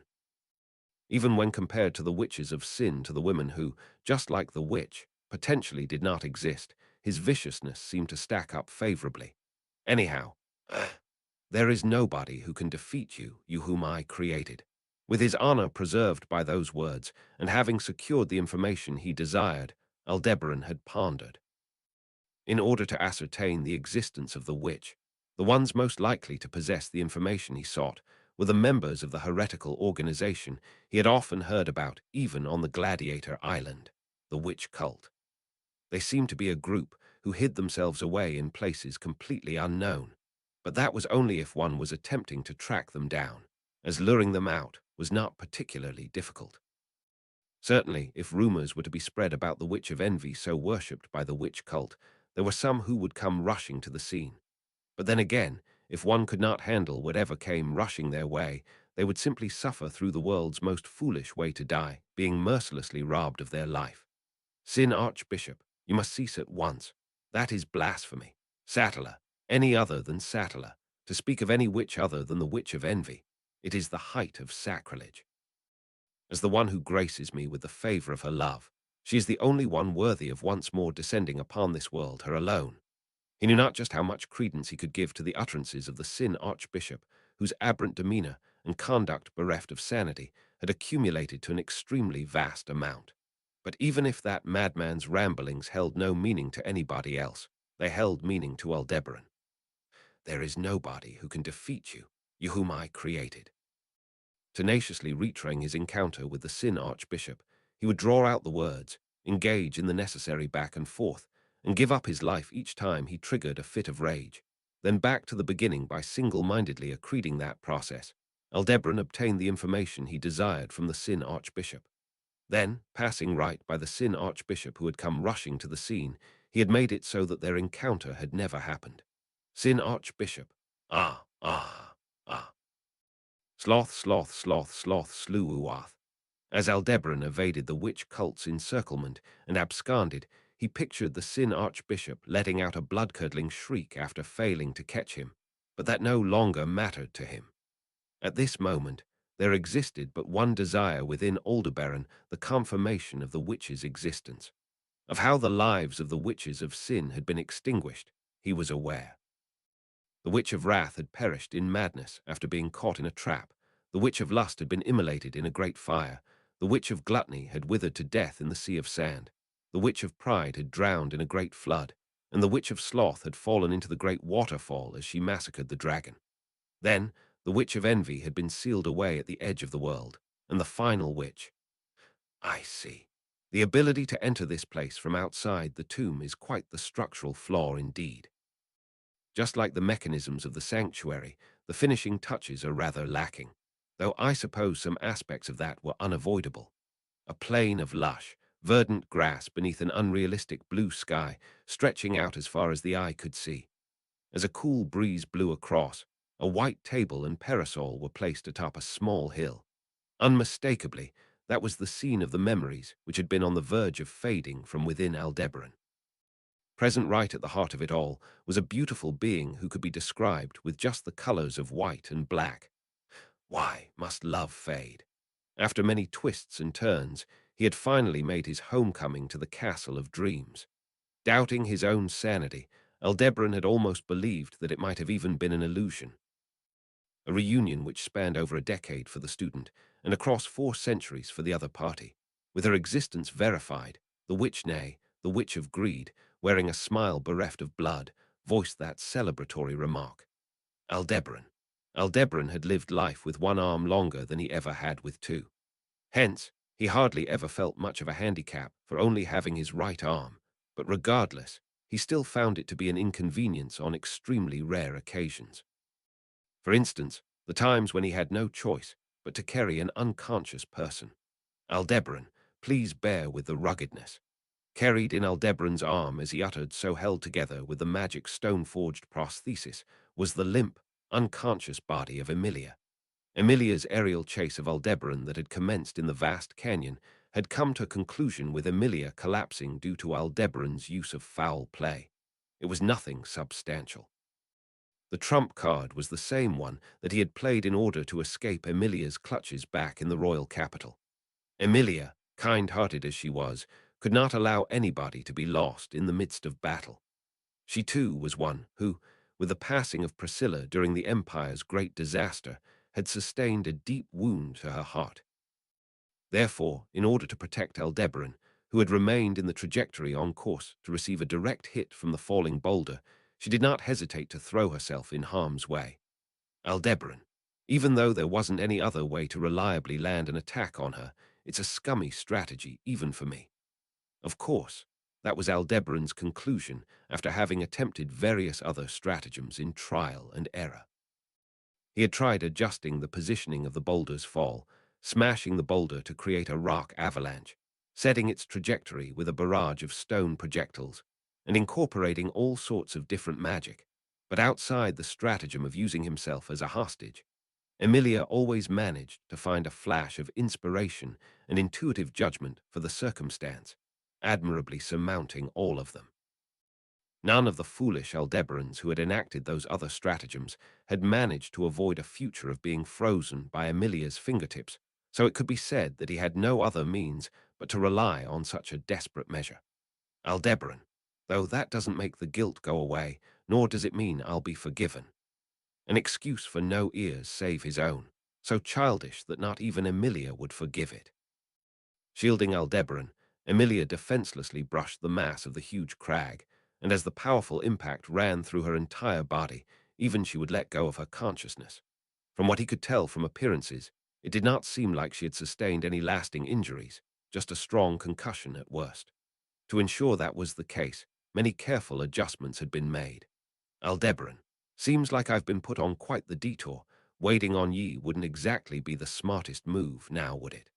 S1: Even when compared to the witches of Sin, to the women who, just like the witch, potentially did not exist, his viciousness seemed to stack up favorably. Anyhow, there is nobody who can defeat you, you whom I created. With his honor preserved by those words, and having secured the information he desired, Aldebaran had pondered. In order to ascertain the existence of the witch, the ones most likely to possess the information he sought were the members of the heretical organization he had often heard about, even on the Gladiator Island, the witch cult. They seemed to be a group who hid themselves away in places completely unknown, but that was only if one was attempting to track them down, as luring them out was not particularly difficult. Certainly, if rumors were to be spread about the Witch of Envy so worshipped by the witch cult, there were some who would come rushing to the scene. But then again, if one could not handle whatever came rushing their way, they would simply suffer through the world's most foolish way to die, being mercilessly robbed of their life. Sin Archbishop, you must cease at once. That is blasphemy. Sattler, any other than Sattler, to speak of any witch other than the Witch of Envy. It is the height of sacrilege. As the one who graces me with the favor of her love, she is the only one worthy of once more descending upon this world, her alone. He knew not just how much credence he could give to the utterances of the Sin Archbishop, whose aberrant demeanor and conduct bereft of sanity had accumulated to an extremely vast amount. But even if that madman's ramblings held no meaning to anybody else, they held meaning to Aldebaran. There is nobody who can defeat you, you whom I created. Tenaciously retraying his encounter with the Sin Archbishop, he would draw out the words, engage in the necessary back and forth, and give up his life each time he triggered a fit of rage. Then back to the beginning by single-mindedly accreting that process, Aldebaran obtained the information he desired from the Sin Archbishop. Then, passing right by the Sin Archbishop who had come rushing to the scene, he had made it so that their encounter had never happened. Sin Archbishop. Ah, ah, ah. Sloth, sloth, sloth, sloth, slewuath. As Aldebaran evaded the witch cult's encirclement and absconded, he pictured the Sin Archbishop letting out a blood-curdling shriek after failing to catch him, but that no longer mattered to him. At this moment, there existed but one desire within Aldebaran, the confirmation of the witch's existence. Of how the lives of the witches of Sin had been extinguished, he was aware. The Witch of Wrath had perished in madness after being caught in a trap. The Witch of Lust had been immolated in a great fire. The Witch of Gluttony had withered to death in the sea of sand. The Witch of Pride had drowned in a great flood. And the Witch of Sloth had fallen into the great waterfall as she massacred the dragon. Then, the Witch of Envy had been sealed away at the edge of the world. And the final witch. I see. The ability to enter this place from outside the tomb is quite the structural flaw indeed. Just like the mechanisms of the sanctuary, the finishing touches are rather lacking, though I suppose some aspects of that were unavoidable. A plain of lush, verdant grass beneath an unrealistic blue sky, stretching out as far as the eye could see. As a cool breeze blew across, a white table and parasol were placed atop a small hill. Unmistakably, that was the scene of the memories which had been on the verge of fading from within Aldebaran. Present right at the heart of it all was a beautiful being who could be described with just the colors of white and black. Why must love fade? After many twists and turns, he had finally made his homecoming to the castle of dreams. Doubting his own sanity, Aldebaran had almost believed that it might have even been an illusion. A reunion which spanned over a decade for the student and across 4 centuries for the other party. With her existence verified, the witch, nay, the witch of greed, wearing a smile bereft of blood, voiced that celebratory remark. Aldebaran. Aldebaran had lived life with one arm longer than he ever had with two. Hence, he hardly ever felt much of a handicap for only having his right arm, but regardless, he still found it to be an inconvenience on extremely rare occasions. For instance, the times when he had no choice but to carry an unconscious person. Aldebaran, please bear with the ruggedness. Carried in Aldebaran's arm as he uttered so held together with the magic stone-forged prosthesis was the limp, unconscious body of Emilia. Emilia's aerial chase of Aldebaran that had commenced in the vast canyon had come to a conclusion with Emilia collapsing due to Aldebaran's use of foul play. It was nothing substantial. The trump card was the same one that he had played in order to escape Emilia's clutches back in the royal capital. Emilia, kind-hearted as she was, could not allow anybody to be lost in the midst of battle. She too was one who, with the passing of Priscilla during the Empire's great disaster, had sustained a deep wound to her heart. Therefore, in order to protect Aldebaran, who had remained in the trajectory on course to receive a direct hit from the falling boulder, she did not hesitate to throw herself in harm's way. Aldebaran, even though there wasn't any other way to reliably land an attack on her, it's a scummy strategy even for me. Of course, that was Aldebaran's conclusion after having attempted various other stratagems in trial and error. He had tried adjusting the positioning of the boulder's fall, smashing the boulder to create a rock avalanche, setting its trajectory with a barrage of stone projectiles, and incorporating all sorts of different magic. But outside the stratagem of using himself as a hostage, Emilia always managed to find a flash of inspiration and intuitive judgment for the circumstance, admirably surmounting all of them. None of the foolish Aldebarans who had enacted those other stratagems had managed to avoid a future of being frozen by Emilia's fingertips, so it could be said that he had no other means but to rely on such a desperate measure. Aldebaran, though that doesn't make the guilt go away, nor does it mean I'll be forgiven. An excuse for no ears save his own, so childish that not even Emilia would forgive it. Shielding Aldebaran, Emilia defenselessly brushed the mass of the huge crag, and as the powerful impact ran through her entire body, even she would let go of her consciousness. From what he could tell from appearances, it did not seem like she had sustained any lasting injuries, just a strong concussion at worst. To ensure that was the case, many careful adjustments had been made. Aldebaran, seems like I've been put on quite the detour. Waiting on ye wouldn't exactly be the smartest move, now would it?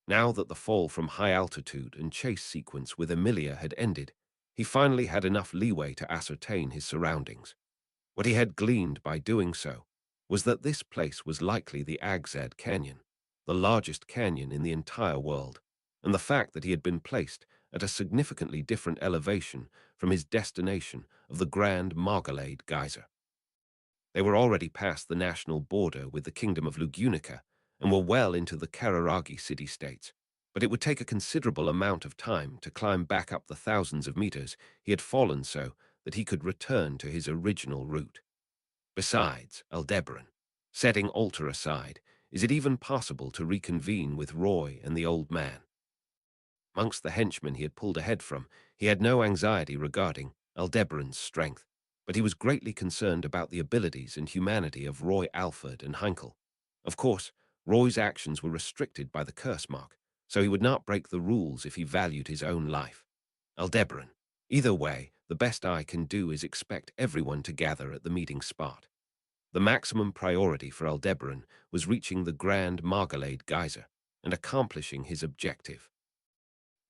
S1: Now that the fall from high altitude and chase sequence with Emilia had ended, he finally had enough leeway to ascertain his surroundings. What he had gleaned by doing so was that this place was likely the Agzad Canyon, the largest canyon in the entire world, and the fact that he had been placed at a significantly different elevation from his destination of the Grand Margalade Geyser. They were already past the national border with the Kingdom of Lugunica and were well into the Kararagi city-states, but it would take a considerable amount of time to climb back up the thousands of meters he had fallen so that he could return to his original route. Besides, Aldebaran, setting Alter aside, is it even possible to reconvene with Roy and the old man? Amongst the henchmen he had pulled ahead from, he had no anxiety regarding Aldebaran's strength, but he was greatly concerned about the abilities and humanity of Roy Alford and Heinkel. Of course, Roy's actions were restricted by the curse mark, so he would not break the rules if he valued his own life. Aldebaran, either way, the best I can do is expect everyone to gather at the meeting spot. The maximum priority for Aldebaran was reaching the Grand Margalade Geyser and accomplishing his objective.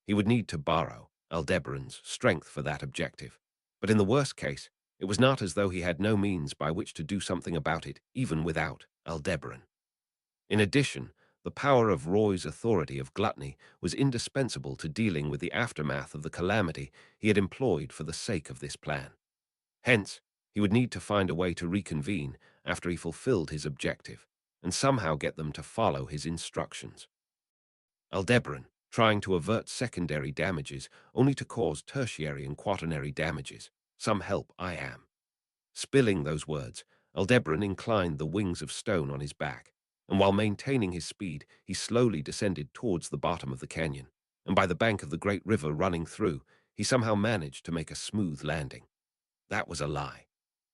S1: He would need to borrow Aldebaran's strength for that objective, but in the worst case, it was not as though he had no means by which to do something about it, even without Aldebaran. In addition, the power of Roy's authority of gluttony was indispensable to dealing with the aftermath of the calamity he had employed for the sake of this plan. Hence, he would need to find a way to reconvene after he fulfilled his objective, and somehow get them to follow his instructions. Aldebaran, trying to avert secondary damages only to cause tertiary and quaternary damages. Some help I am. Spilling those words, Aldebaran inclined the wings of stone on his back, and while maintaining his speed, he slowly descended towards the bottom of the canyon, and by the bank of the great river running through, he somehow managed to make a smooth landing. That was a lie.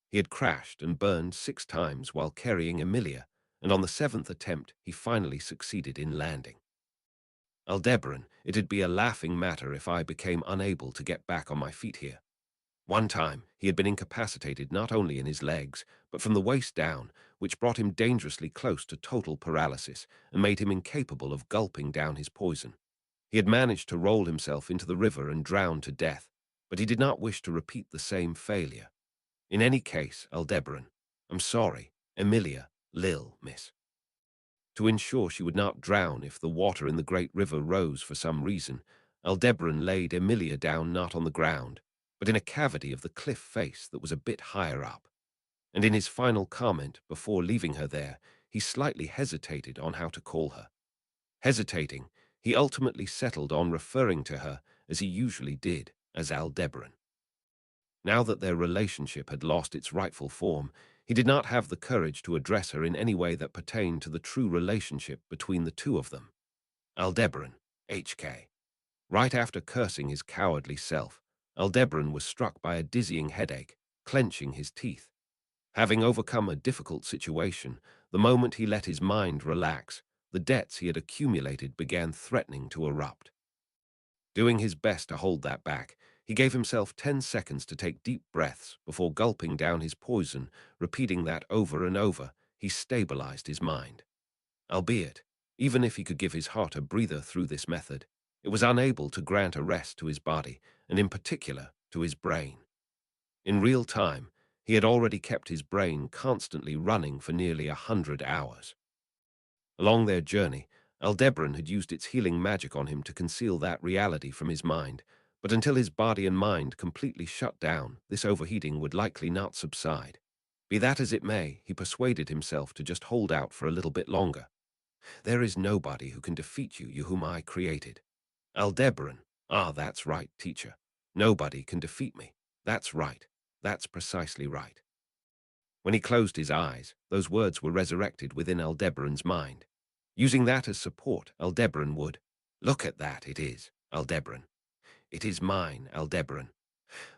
S1: He had crashed and burned 6 times while carrying Emilia, and on the 7th attempt he finally succeeded in landing. Aldebaran, it'd be a laughing matter if I became unable to get back on my feet here. One time, he had been incapacitated not only in his legs, but from the waist down, which brought him dangerously close to total paralysis and made him incapable of gulping down his poison. He had managed to roll himself into the river and drown to death, but he did not wish to repeat the same failure. In any case, Aldebaran, I'm sorry, Emilia, Lil, miss. To ensure she would not drown if the water in the great river rose for some reason, Aldebaran laid Emilia down not on the ground, but in a cavity of the cliff face that was a bit higher up. And in his final comment before leaving her there, he slightly hesitated on how to call her. Hesitating, he ultimately settled on referring to her, as he usually did, as Aldebaran. Now that their relationship had lost its rightful form, he did not have the courage to address her in any way that pertained to the true relationship between the two of them. Aldebaran, HK. Right after cursing his cowardly self, Aldebaran was struck by a dizzying headache, clenching his teeth. Having overcome a difficult situation, the moment he let his mind relax, the debts he had accumulated began threatening to erupt. Doing his best to hold that back, he gave himself 10 seconds to take deep breaths before gulping down his poison, repeating that over and over. He stabilized his mind. Albeit, even if he could give his heart a breather through this method, it was unable to grant a rest to his body, and in particular to his brain. In real time, he had already kept his brain constantly running for nearly 100 hours. Along their journey, Aldebaran had used its healing magic on him to conceal that reality from his mind, but until his body and mind completely shut down, this overheating would likely not subside. Be that as it may, he persuaded himself to just hold out for a little bit longer. There is nobody who can defeat you, you whom I created. Aldebaran, ah, that's right, teacher. Nobody can defeat me. That's right. That's precisely right. When he closed his eyes, those words were resurrected within Aldebaran's mind. Using that as support, Aldebaran would, look at that, it is, Aldebaran. It is mine, Aldebaran.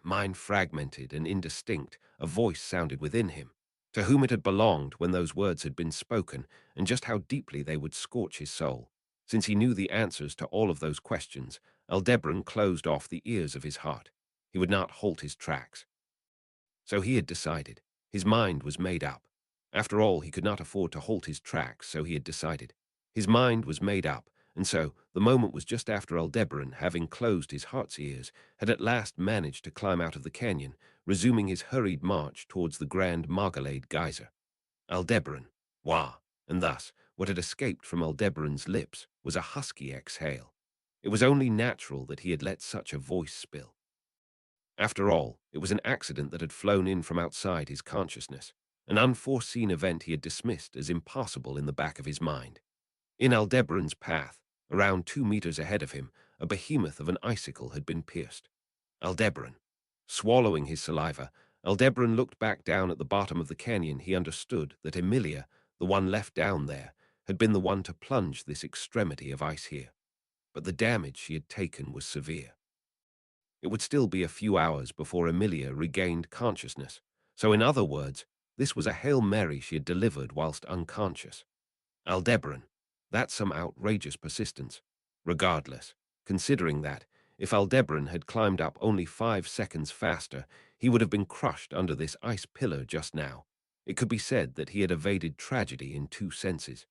S1: Mine fragmented and indistinct, a voice sounded within him, to whom it had belonged when those words had been spoken, and just how deeply they would scorch his soul. Since he knew the answers to all of those questions, Aldebaran closed off the ears of his heart. He would not halt his tracks. So he had decided. His mind was made up. After all, he could not afford to halt his tracks, so he had decided. His mind was made up, and so the moment was just after Aldebaran, having closed his heart's ears, had at last managed to climb out of the canyon, resuming his hurried march towards the Grand Margalade geyser. Aldebaran, wah, and thus what had escaped from Aldebaran's lips was a husky exhale. It was only natural that he had let such a voice spill. After all, it was an accident that had flown in from outside his consciousness, an unforeseen event he had dismissed as impossible in the back of his mind. In Aldebaran's path, around 2 meters ahead of him, a behemoth of an icicle had been pierced. Aldebaran. Swallowing his saliva, Aldebaran looked back down at the bottom of the canyon. He understood that Emilia, the one left down there, had been the one to plunge this extremity of ice here. But the damage she had taken was severe. It would still be a few hours before Emilia regained consciousness, so in other words, this was a Hail Mary she had delivered whilst unconscious. Aldebaran, that's some outrageous persistence. Regardless, considering that, if Aldebaran had climbed up only 5 seconds faster, he would have been crushed under this ice pillar just now. It could be said that he had evaded tragedy in 2 senses.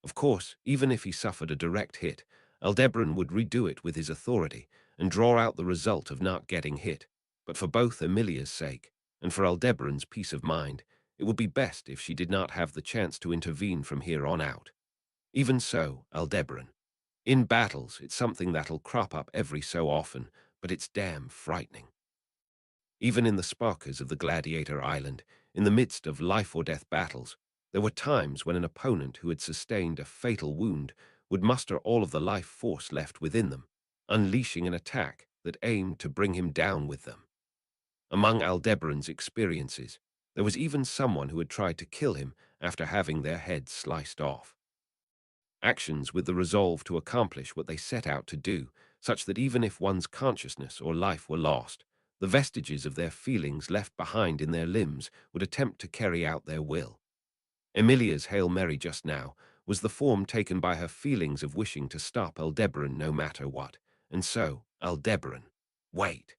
S1: Of course, even if he suffered a direct hit, Aldebaran would redo it with his authority and draw out the result of not getting hit. But for both Emilia's sake and for Aldebaran's peace of mind, it would be best if she did not have the chance to intervene from here on out. Even so, Aldebaran. In battles, it's something that'll crop up every so often, but it's damn frightening. Even in the sparkers of the Gladiator Island, in the midst of life-or-death battles, There were times when an opponent who had sustained a fatal wound would muster all of the life force left within them, unleashing an attack that aimed to bring him down with them. Among Aldebaran's experiences, there was even someone who had tried to kill him after having their heads sliced off. Actions with the resolve to accomplish what they set out to do, such that even if one's consciousness or life were lost, the vestiges of their feelings left behind in their limbs would attempt to carry out their will. Emilia's Hail Mary just now was the form taken by her feelings of wishing to stop Aldebaran no matter what, and so, Aldebaran, wait.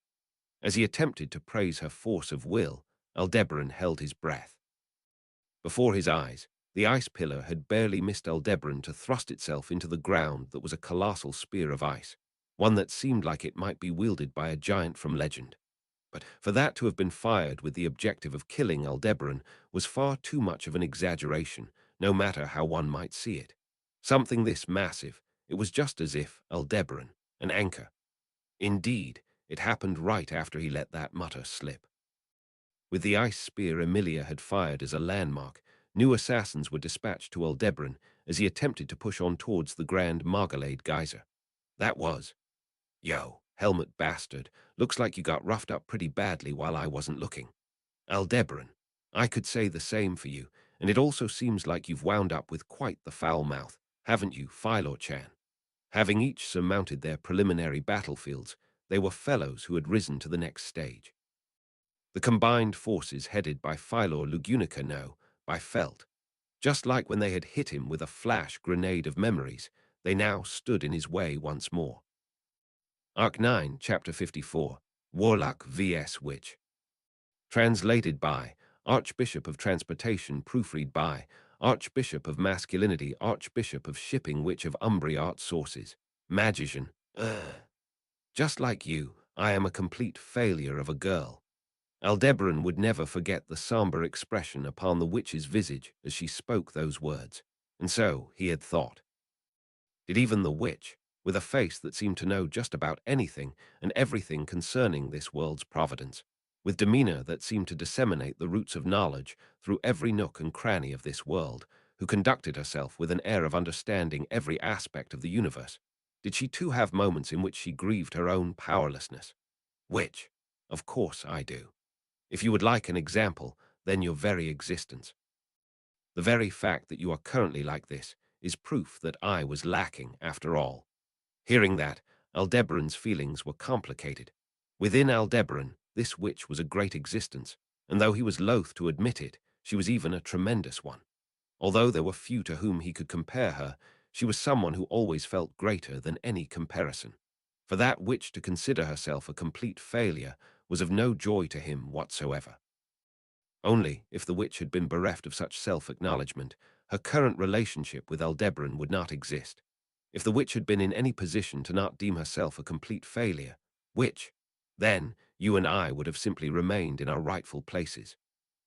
S1: As he attempted to praise her force of will, Aldebaran held his breath. Before his eyes, the ice pillar had barely missed Aldebaran to thrust itself into the ground that was a colossal spear of ice, one that seemed like it might be wielded by a giant from legend. But for that to have been fired with the objective of killing Aldebaran was far too much of an exaggeration, no matter how one might see it. Something this massive, it was just as if Aldebaran, an anchor. Indeed, it happened right after he let that mutter slip. With the ice spear Emilia had fired as a landmark, new assassins were dispatched to Aldebaran as he attempted to push on towards the Grand Margalade geyser. That was, "Yo, helmet bastard, looks like you got roughed up pretty badly while I wasn't looking. Aldebaran, I could say the same for you, and it also seems like you've wound up with quite the foul mouth, haven't you, Philo-chan?" Having each surmounted their preliminary battlefields, they were fellows who had risen to the next stage. The combined forces headed by Philor Lugunica now, by Felt. Just like when they had hit him with a flash grenade of memories, they now stood in his way once more. Arc 9, Chapter 54, Warlock vs. Witch. Translated by Archbishop of Transportation, proofread by Archbishop of Masculinity, Archbishop of Shipping, Witch of Umbri, Art Sources, Magician. Just like you, I am a complete failure of a girl. Aldebaran would never forget the somber expression upon the witch's visage as she spoke those words, and so he had thought. Did even the witch, with a face that seemed to know just about anything and everything concerning this world's providence, with demeanor that seemed to disseminate the roots of knowledge through every nook and cranny of this world, who conducted herself with an air of understanding every aspect of the universe, did she too have moments in which she grieved her own powerlessness? Which, of course I do. If you would like an example, then your very existence. The very fact that you are currently like this is proof that I was lacking after all. Hearing that, Aldebaran's feelings were complicated. Within Aldebaran, this witch was a great existence, and though he was loath to admit it, she was even a tremendous one. Although there were few to whom he could compare her, she was someone who always felt greater than any comparison. For that witch to consider herself a complete failure was of no joy to him whatsoever. Only, if the witch had been bereft of such self-acknowledgement, her current relationship with Aldebaran would not exist. If the witch had been in any position to not deem herself a complete failure, which, then, you and I would have simply remained in our rightful places.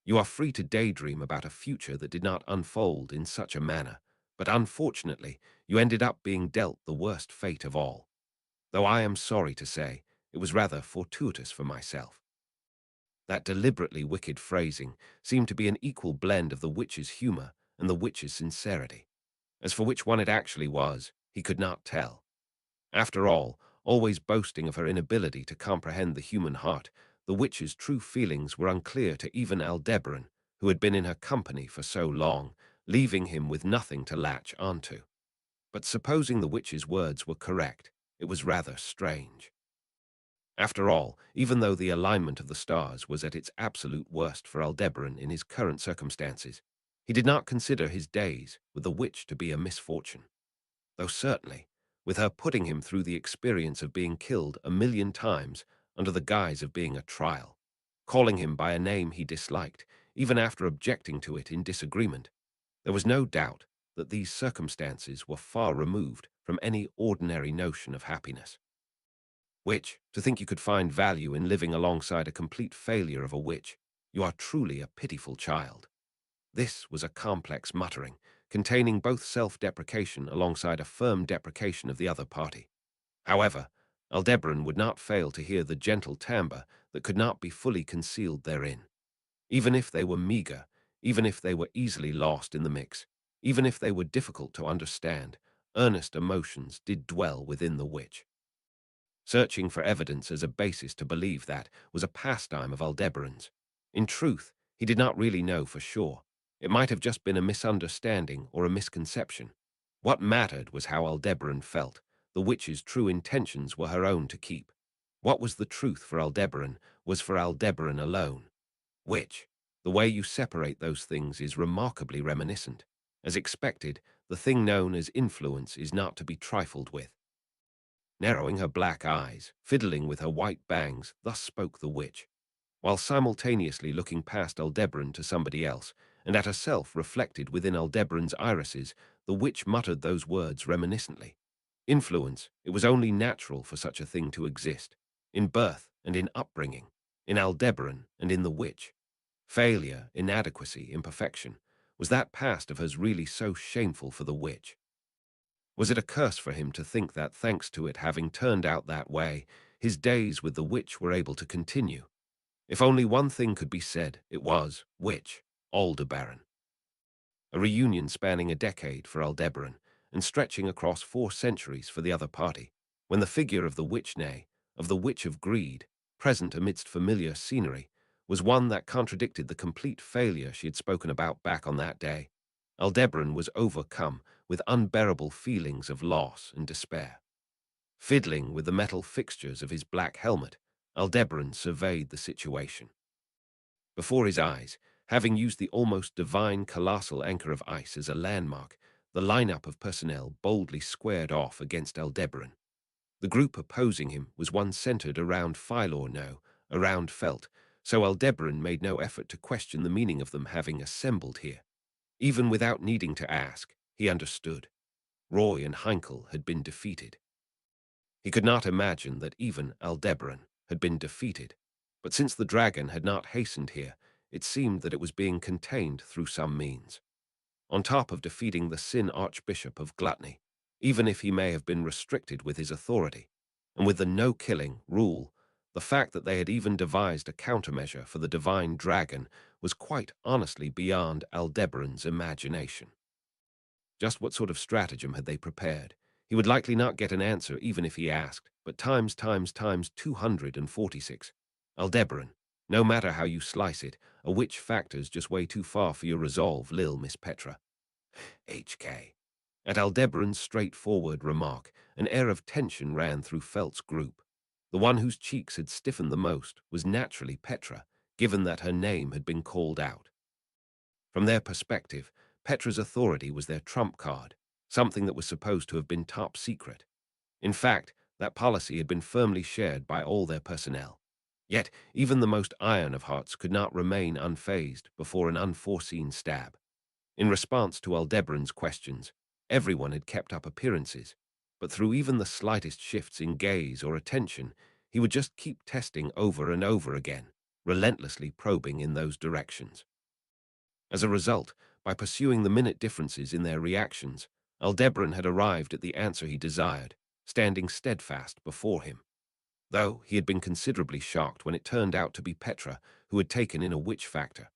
S1: You are free to daydream about a future that did not unfold in such a manner, but unfortunately, you ended up being dealt the worst fate of all. Though I am sorry to say, it was rather fortuitous for myself. That deliberately wicked phrasing seemed to be an equal blend of the witch's humor and the witch's sincerity. As for which one it actually was, he could not tell. After all, always boasting of her inability to comprehend the human heart, the witch's true feelings were unclear to even Aldebaran, who had been in her company for so long, leaving him with nothing to latch onto. But supposing the witch's words were correct, it was rather strange. After all, even though the alignment of the stars was at its absolute worst for Aldebaran in his current circumstances, he did not consider his days with the witch to be a misfortune. Though certainly, with her putting him through the experience of being killed 1,000,000 times under the guise of being a trial, calling him by a name he disliked, even after objecting to it in disagreement, there was no doubt that these circumstances were far removed from any ordinary notion of happiness. Which, to think you could find value in living alongside a complete failure of a witch, you are truly a pitiful child. This was a complex muttering, containing both self-deprecation alongside a firm deprecation of the other party. However, Aldebaran would not fail to hear the gentle timbre that could not be fully concealed therein. Even if they were meager, even if they were easily lost in the mix, even if they were difficult to understand, earnest emotions did dwell within the witch. Searching for evidence as a basis to believe that was a pastime of Aldebaran's. In truth, he did not really know for sure. It might have just been a misunderstanding or a misconception. What mattered was how Aldebaran felt. The witch's true intentions were her own to keep. What was the truth for Aldebaran was for Aldebaran alone. Which, the way you separate those things is remarkably reminiscent. As expected, the thing known as influence is not to be trifled with. Narrowing her black eyes, fiddling with her white bangs, thus spoke the witch, while simultaneously looking past Aldebaran to somebody else, and at herself reflected within Aldebaran's irises. The witch muttered those words reminiscently. Influence, it was only natural for such a thing to exist, in birth and in upbringing, in Aldebaran and in the witch. Failure, inadequacy, imperfection, was that past of hers really so shameful for the witch? Was it a curse for him to think that, thanks to it having turned out that way, his days with the witch were able to continue? If only one thing could be said, it was, witch, Aldebaran. A reunion spanning a decade for Aldebaran, and stretching across 4 centuries for the other party, when the figure of the witch, nay, of the witch of greed, present amidst familiar scenery, was one that contradicted the complete failure she had spoken about back on that day. Aldebaran was overcome with unbearable feelings of loss and despair. Fiddling with the metal fixtures of his black helmet, Aldebaran surveyed the situation. Before his eyes, having used the almost divine colossal anchor of ice as a landmark, the lineup of personnel boldly squared off against Aldebaran. The group opposing him was one centered around Philor, no, around Felt, so Aldebaran made no effort to question the meaning of them having assembled here. Even without needing to ask, he understood. Roy and Heinkel had been defeated. He could not imagine that even Aldebaran had been defeated, but since the dragon had not hastened here, it seemed that it was being contained through some means. On top of defeating the Sin Archbishop of Gluttony, even if he may have been restricted with his authority, and with the no-killing rule, the fact that they had even devised a countermeasure for the divine dragon was quite honestly beyond Aldebaran's imagination. Just what sort of stratagem had they prepared? He would likely not get an answer even if he asked, but times 246. Aldebaran, no matter how you slice it, a witch factor's just way too far for your resolve, Lil Miss Petra. HK. At Aldebaran's straightforward remark, an air of tension ran through Felt's group. The one whose cheeks had stiffened the most was naturally Petra, given that her name had been called out. From their perspective, Petra's authority was their trump card, something that was supposed to have been top secret. In fact, that policy had been firmly shared by all their personnel. Yet, even the most iron of hearts could not remain unfazed before an unforeseen stab. In response to Aldebaran's questions, everyone had kept up appearances, but through even the slightest shifts in gaze or attention, he would just keep testing over and over again, relentlessly probing in those directions. As a result, by pursuing the minute differences in their reactions, Aldebaran had arrived at the answer he desired, standing steadfast before him. Though he had been considerably shocked when it turned out to be Petra who had taken in a witch factor.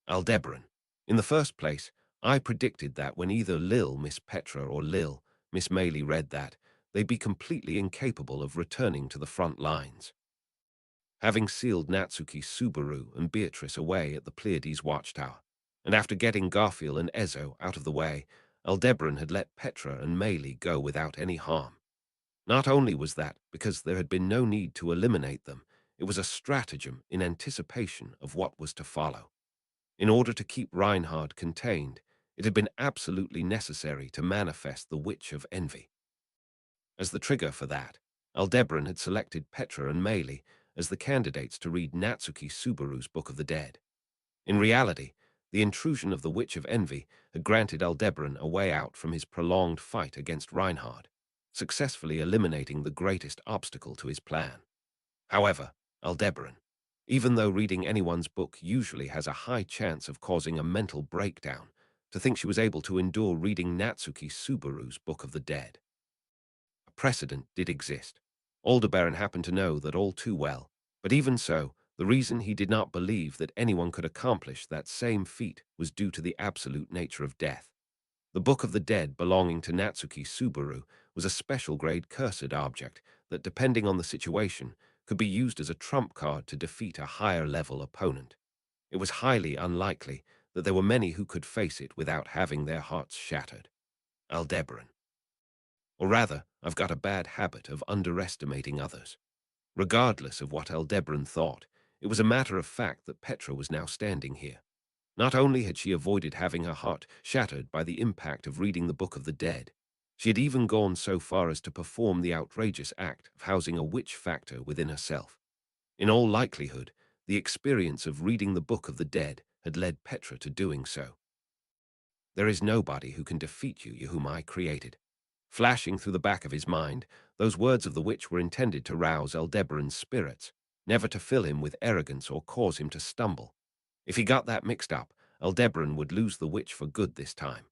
S1: Aldebaran. In the first place, I predicted that when either Lil Miss Petra or Lil Miss Maylie read that, they'd be completely incapable of returning to the front lines. Having sealed Natsuki, Subaru, and Beatrice away at the Pleiades watchtower, and after getting Garfield and Ezo out of the way, Aldebaran had let Petra and Maylie go without any harm. Not only was that because there had been no need to eliminate them, it was a stratagem in anticipation of what was to follow. In order to keep Reinhard contained, it had been absolutely necessary to manifest the Witch of Envy. As the trigger for that, Aldebaran had selected Petra and Maylie as the candidates to read Natsuki Subaru's Book of the Dead. In reality, the intrusion of the Witch of Envy had granted Aldebaran a way out from his prolonged fight against Reinhard, successfully eliminating the greatest obstacle to his plan. However, Aldebaran, even though reading anyone's book usually has a high chance of causing a mental breakdown, to think she was able to endure reading Natsuki Subaru's Book of the Dead. A precedent did exist. Aldebaran happened to know that all too well, but even so, The reason he did not believe that anyone could accomplish that same feat was due to the absolute nature of death. The Book of the Dead belonging to Natsuki Subaru was a special grade cursed object that, depending on the situation, could be used as a trump card to defeat a higher level opponent. It was highly unlikely that there were many who could face it without having their hearts shattered. Aldebaran. Or rather, I've got a bad habit of underestimating others. Regardless of what Aldebaran thought, it was a matter of fact that Petra was now standing here. Not only had she avoided having her heart shattered by the impact of reading the Book of the Dead, she had even gone so far as to perform the outrageous act of housing a witch factor within herself. In all likelihood, the experience of reading the Book of the Dead had led Petra to doing so. There is nobody who can defeat you, whom I created. Flashing through the back of his mind, those words of the witch were intended to rouse Aldebaran's spirits, never to fill him with arrogance or cause him to stumble. If he got that mixed up, Aldebaran would lose the witch for good this time.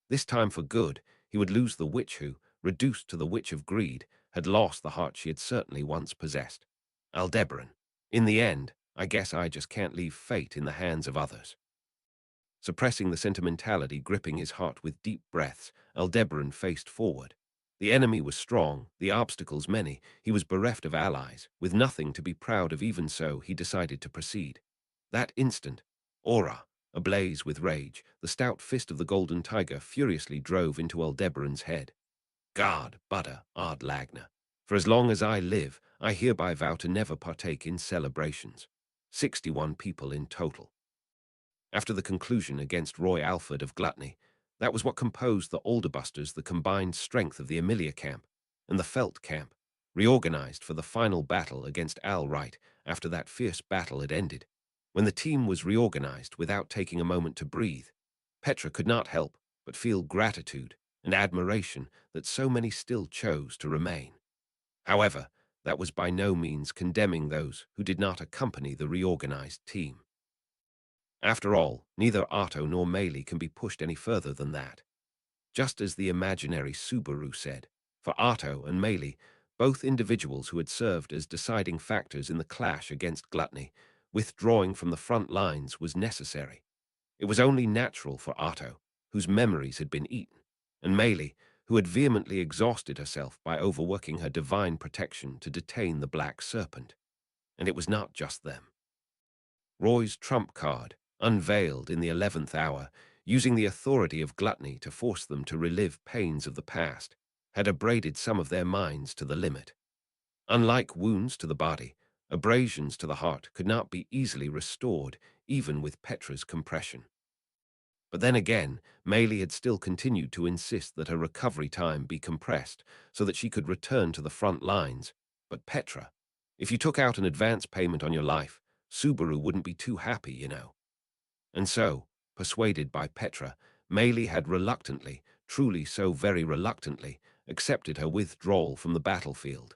S1: This time for good, he would lose the witch who, reduced to the witch of greed, had lost the heart she had certainly once possessed. Aldebaran. In the end, I guess I just can't leave fate in the hands of others. Suppressing the sentimentality gripping his heart with deep breaths, Aldebaran faced forward. The enemy was strong, the obstacles many, he was bereft of allies, with nothing to be proud of. Even so, he decided to proceed. That instant, aura, ablaze with rage, the stout fist of the golden tiger furiously drove into Aldebaran's head. God, Buddha, Ard Lagna. For as long as I live, I hereby vow to never partake in celebrations. 61 people in total. After the conclusion against Roy Alford of Gluttony, that was what composed the Alderbusters, the combined strength of the Amelia camp and the Felt camp, reorganized for the final battle against Al Wright after that fierce battle had ended. When the team was reorganized without taking a moment to breathe, Petra could not help but feel gratitude and admiration that so many still chose to remain. However, that was by no means condemning those who did not accompany the reorganized team. After all, neither Otto nor Meili can be pushed any further than that. Just as the imaginary Subaru said, for Otto and Meili, both individuals who had served as deciding factors in the clash against Gluttony, withdrawing from the front lines was necessary. It was only natural for Otto, whose memories had been eaten, and Meili, who had vehemently exhausted herself by overworking her divine protection to detain the Black Serpent. And it was not just them. Roy's trump card, unveiled in the 11th hour, using the authority of Gluttony to force them to relive pains of the past, had abraded some of their minds to the limit. Unlike wounds to the body, abrasions to the heart could not be easily restored, even with Petra's compression. But then again, Meili had still continued to insist that her recovery time be compressed so that she could return to the front lines. But Petra, if you took out an advance payment on your life, Subaru wouldn't be too happy, And so, persuaded by Petra, Meili had reluctantly, truly so very reluctantly, accepted her withdrawal from the battlefield.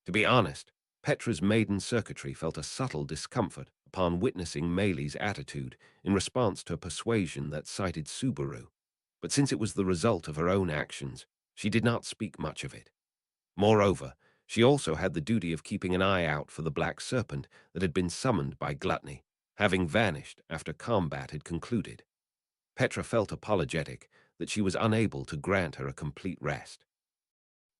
S1: To be honest, Petra's maiden circuitry felt a subtle discomfort upon witnessing Meili's attitude in response to a persuasion that cited Subaru. But since it was the result of her own actions, she did not speak much of it. Moreover, she also had the duty of keeping an eye out for the Black Serpent that had been summoned by Gluttony, having vanished after combat had concluded. Petra felt apologetic that she was unable to grant her a complete rest.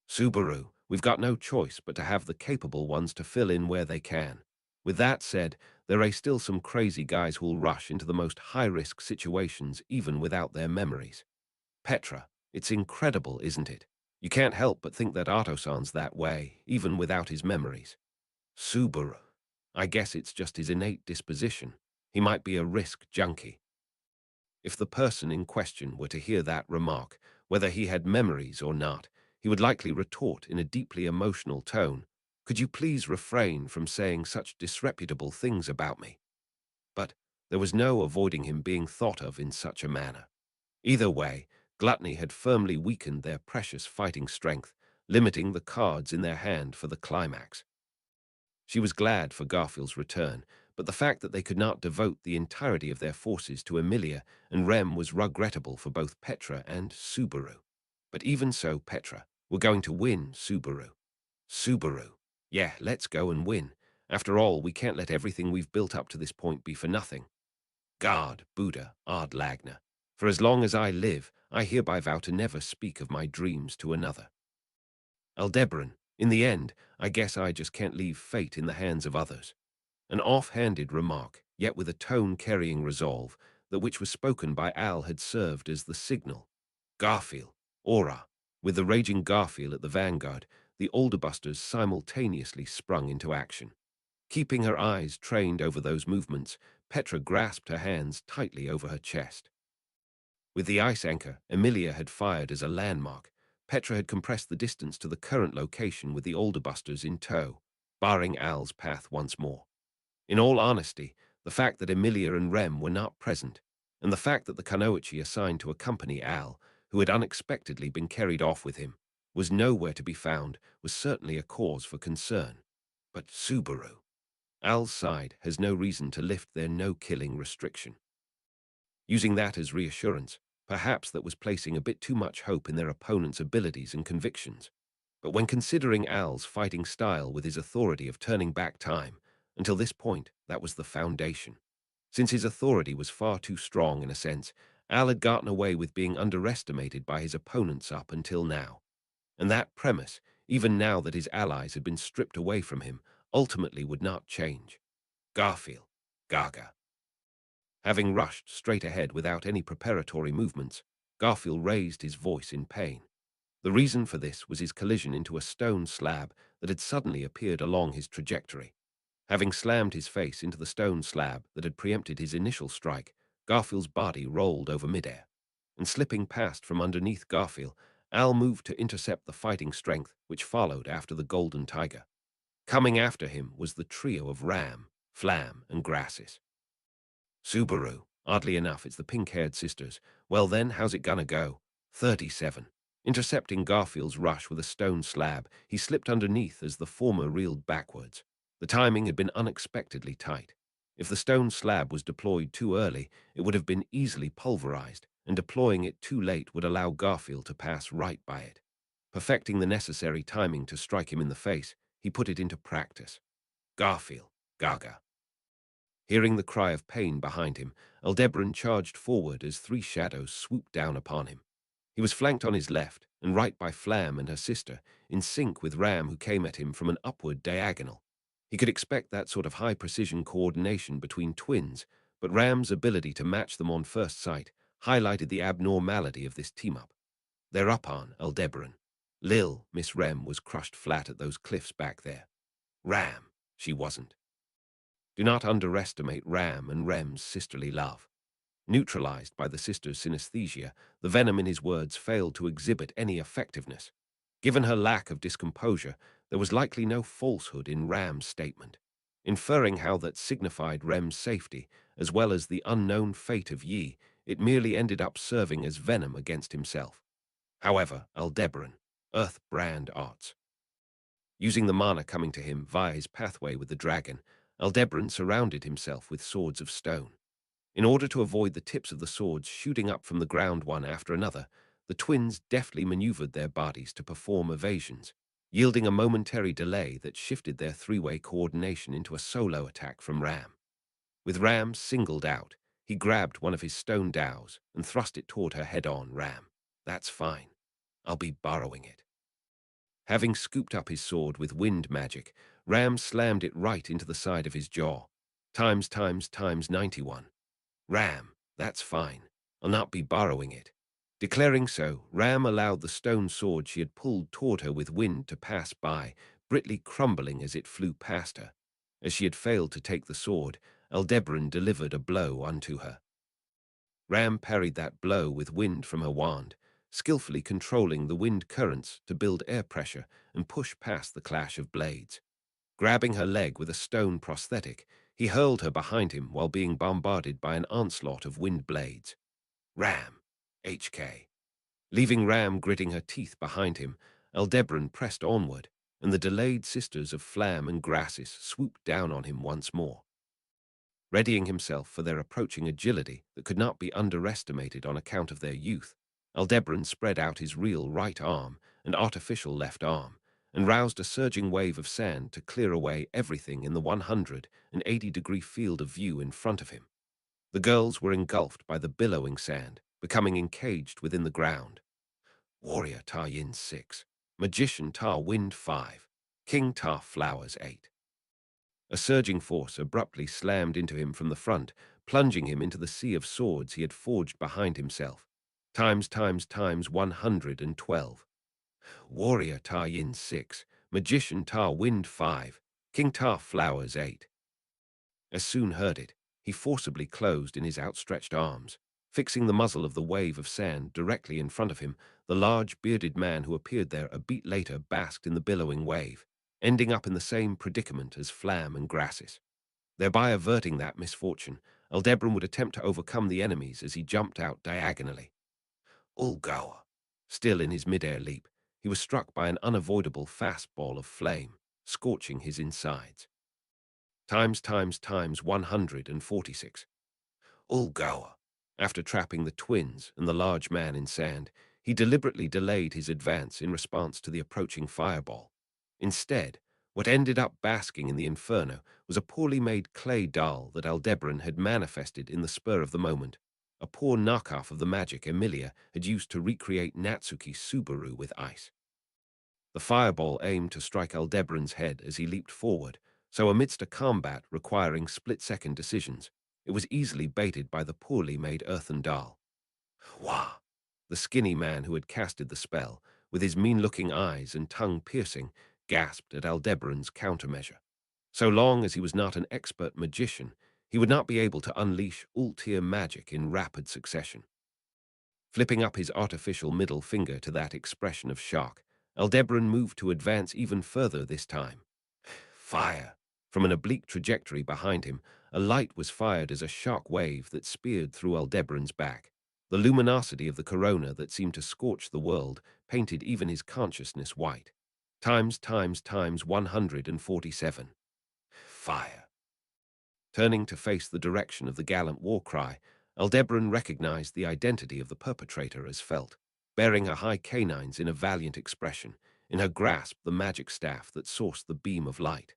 S1: Subaru, we've got no choice but to have the capable ones to fill in where they can. With that said, there are still some crazy guys who'll rush into the most high-risk situations even without their memories. Petra, it's incredible, isn't it? You can't help but think that Otto-san's that way, even without his memories. Subaru, I guess it's just his innate disposition. He might be a risk junkie. If the person in question were to hear that remark, whether he had memories or not, he would likely retort in a deeply emotional tone, "Could you please refrain from saying such disreputable things about me?" But there was no avoiding him being thought of in such a manner. Either way, Gluttony had firmly weakened their precious fighting strength, limiting the cards in their hand for the climax. She was glad for Garfield's return, but the fact that they could not devote the entirety of their forces to Emilia and Rem was regrettable for both Petra and Subaru. But even so, Petra, we're going to win, Subaru. Subaru. Yeah, let's go and win. After all, we can't let everything we've built up to this point be for nothing. Guard, Buddha, Ard Lagna. For as long as I live, I hereby vow to never speak of my dreams to another. Aldebaran, in the end, I guess I just can't leave fate in the hands of others. An off-handed remark, yet with a tone carrying resolve, that which was spoken by Al had served as the signal. Garfield, Aura. With the raging Garfield at the vanguard, the Alderbusters simultaneously sprung into action. Keeping her eyes trained over those movements, Petra grasped her hands tightly over her chest. With the ice anchor Emilia had fired as a landmark, Petra had compressed the distance to the current location with the Alderbusters in tow, barring Al's path once more. In all honesty, the fact that Emilia and Rem were not present, and the fact that the Kanoichi assigned to accompany Al, who had unexpectedly been carried off with him, was nowhere to be found, was certainly a cause for concern. But Subaru. Al's side has no reason to lift their no-killing restriction. Using that as reassurance, perhaps that was placing a bit too much hope in their opponent's abilities and convictions. But when considering Al's fighting style with his authority of turning back time, until this point, that was the foundation. Since his authority was far too strong in a sense, Al had gotten away with being underestimated by his opponents up until now. And that premise, even now that his allies had been stripped away from him, ultimately would not change. Garfield, Gaga. Having rushed straight ahead without any preparatory movements, Garfield raised his voice in pain. The reason for this was his collision into a stone slab that had suddenly appeared along his trajectory. Having slammed his face into the stone slab that had preempted his initial strike, Garfield's body rolled over midair. And slipping past from underneath Garfield, Al moved to intercept the fighting strength which followed after the Golden Tiger. Coming after him was the trio of Ram, Flam, and Grassis. Subaru. Oddly enough, it's the pink-haired sisters. Well then, how's it gonna go? 37. Intercepting Garfield's rush with a stone slab, he slipped underneath as the former reeled backwards. The timing had been unexpectedly tight. If the stone slab was deployed too early, it would have been easily pulverized, and deploying it too late would allow Garfield to pass right by it. Perfecting the necessary timing to strike him in the face, he put it into practice. Garfield, Gaga. Hearing the cry of pain behind him, Aldebaran charged forward as three shadows swooped down upon him. He was flanked on his left and right by Flam and her sister, in sync with Ram, who came at him from an upward diagonal. He could expect that sort of high-precision coordination between twins, but Ram's ability to match them on first sight highlighted the abnormality of this team-up. They're up on Aldebaran. Lil, Miss Rem, was crushed flat at those cliffs back there. Ram, she wasn't. Do not underestimate Ram and Rem's sisterly love. Neutralized by the sister's synesthesia, the venom in his words failed to exhibit any effectiveness. Given her lack of discomposure, there was likely no falsehood in Ram's statement. Inferring how that signified Rem's safety, as well as the unknown fate of Yi, it merely ended up serving as venom against himself. However, Aldebaran, Earth Brand Arts. Using the mana coming to him via his pathway with the dragon, Aldebaran surrounded himself with swords of stone. In order to avoid the tips of the swords shooting up from the ground one after another, the twins deftly maneuvered their bodies to perform evasions, yielding a momentary delay that shifted their three-way coordination into a solo attack from Ram. With Ram singled out, he grabbed one of his stone dows and thrust it toward her head-on. Ram, that's fine. I'll be borrowing it. Having scooped up his sword with wind magic, Ram slammed it right into the side of his jaw. Times 91. Ram, that's fine. I'll not be borrowing it. Declaring so, Ram allowed the stone sword she had pulled toward her with wind to pass by, britly crumbling as it flew past her. As she had failed to take the sword, Aldebaran delivered a blow unto her. Ram parried that blow with wind from her wand, skillfully controlling the wind currents to build air pressure and push past the clash of blades. Grabbing her leg with a stone prosthetic, he hurled her behind him while being bombarded by an onslaught of wind blades. Ram, HK. Leaving Ram gritting her teeth behind him, Aldebaran pressed onward, and the delayed sisters of Flam and Grassis swooped down on him once more. Readying himself for their approaching agility that could not be underestimated on account of their youth, Aldebaran spread out his real right arm and artificial left arm, and roused a surging wave of sand to clear away everything in the 180-degree field of view in front of him. The girls were engulfed by the billowing sand, becoming encaged within the ground. Warrior Ta Yin 6, Magician Ta Wind 5, King Ta Flowers 8. A surging force abruptly slammed into him from the front, plunging him into the sea of swords he had forged behind himself. Times 112. Warrior Ta Yin 6, Magician Ta Wind 5, King Ta Flowers 8. As soon heard it, he forcibly closed in his outstretched arms. Fixing the muzzle of the wave of sand directly in front of him, the large, bearded man who appeared there a beat later basked in the billowing wave, ending up in the same predicament as Flam and Grassis. Thereby averting that misfortune, Aldebaran would attempt to overcome the enemies as he jumped out diagonally. Ulgawa. Still in his mid-air leap, he was struck by an unavoidable fastball of flame, scorching his insides. Times 146. Ulgawa. After trapping the twins and the large man in sand, he deliberately delayed his advance in response to the approaching fireball. Instead, what ended up basking in the inferno was a poorly made clay doll that Aldebaran had manifested in the spur of the moment, a poor knockoff of the magic Emilia had used to recreate Natsuki Subaru with ice. The fireball aimed to strike Aldebaran's head as he leaped forward, so amidst a combat requiring split-second decisions, it was easily baited by the poorly made earthen doll. Wah! The skinny man who had casted the spell, with his mean-looking eyes and tongue piercing, gasped at Aldebaran's countermeasure. So long as he was not an expert magician, he would not be able to unleash all-tier magic in rapid succession. Flipping up his artificial middle finger to that expression of shock, Aldebaran moved to advance even further this time. Fire! From an oblique trajectory behind him, a light was fired as a shock wave that speared through Aldebaran's back. The luminosity of the corona that seemed to scorch the world painted even his consciousness white. Times 147. Fire! Turning to face the direction of the gallant war cry, Aldebaran recognized the identity of the perpetrator as Felt, bearing her high canines in a valiant expression, in her grasp the magic staff that sourced the beam of light.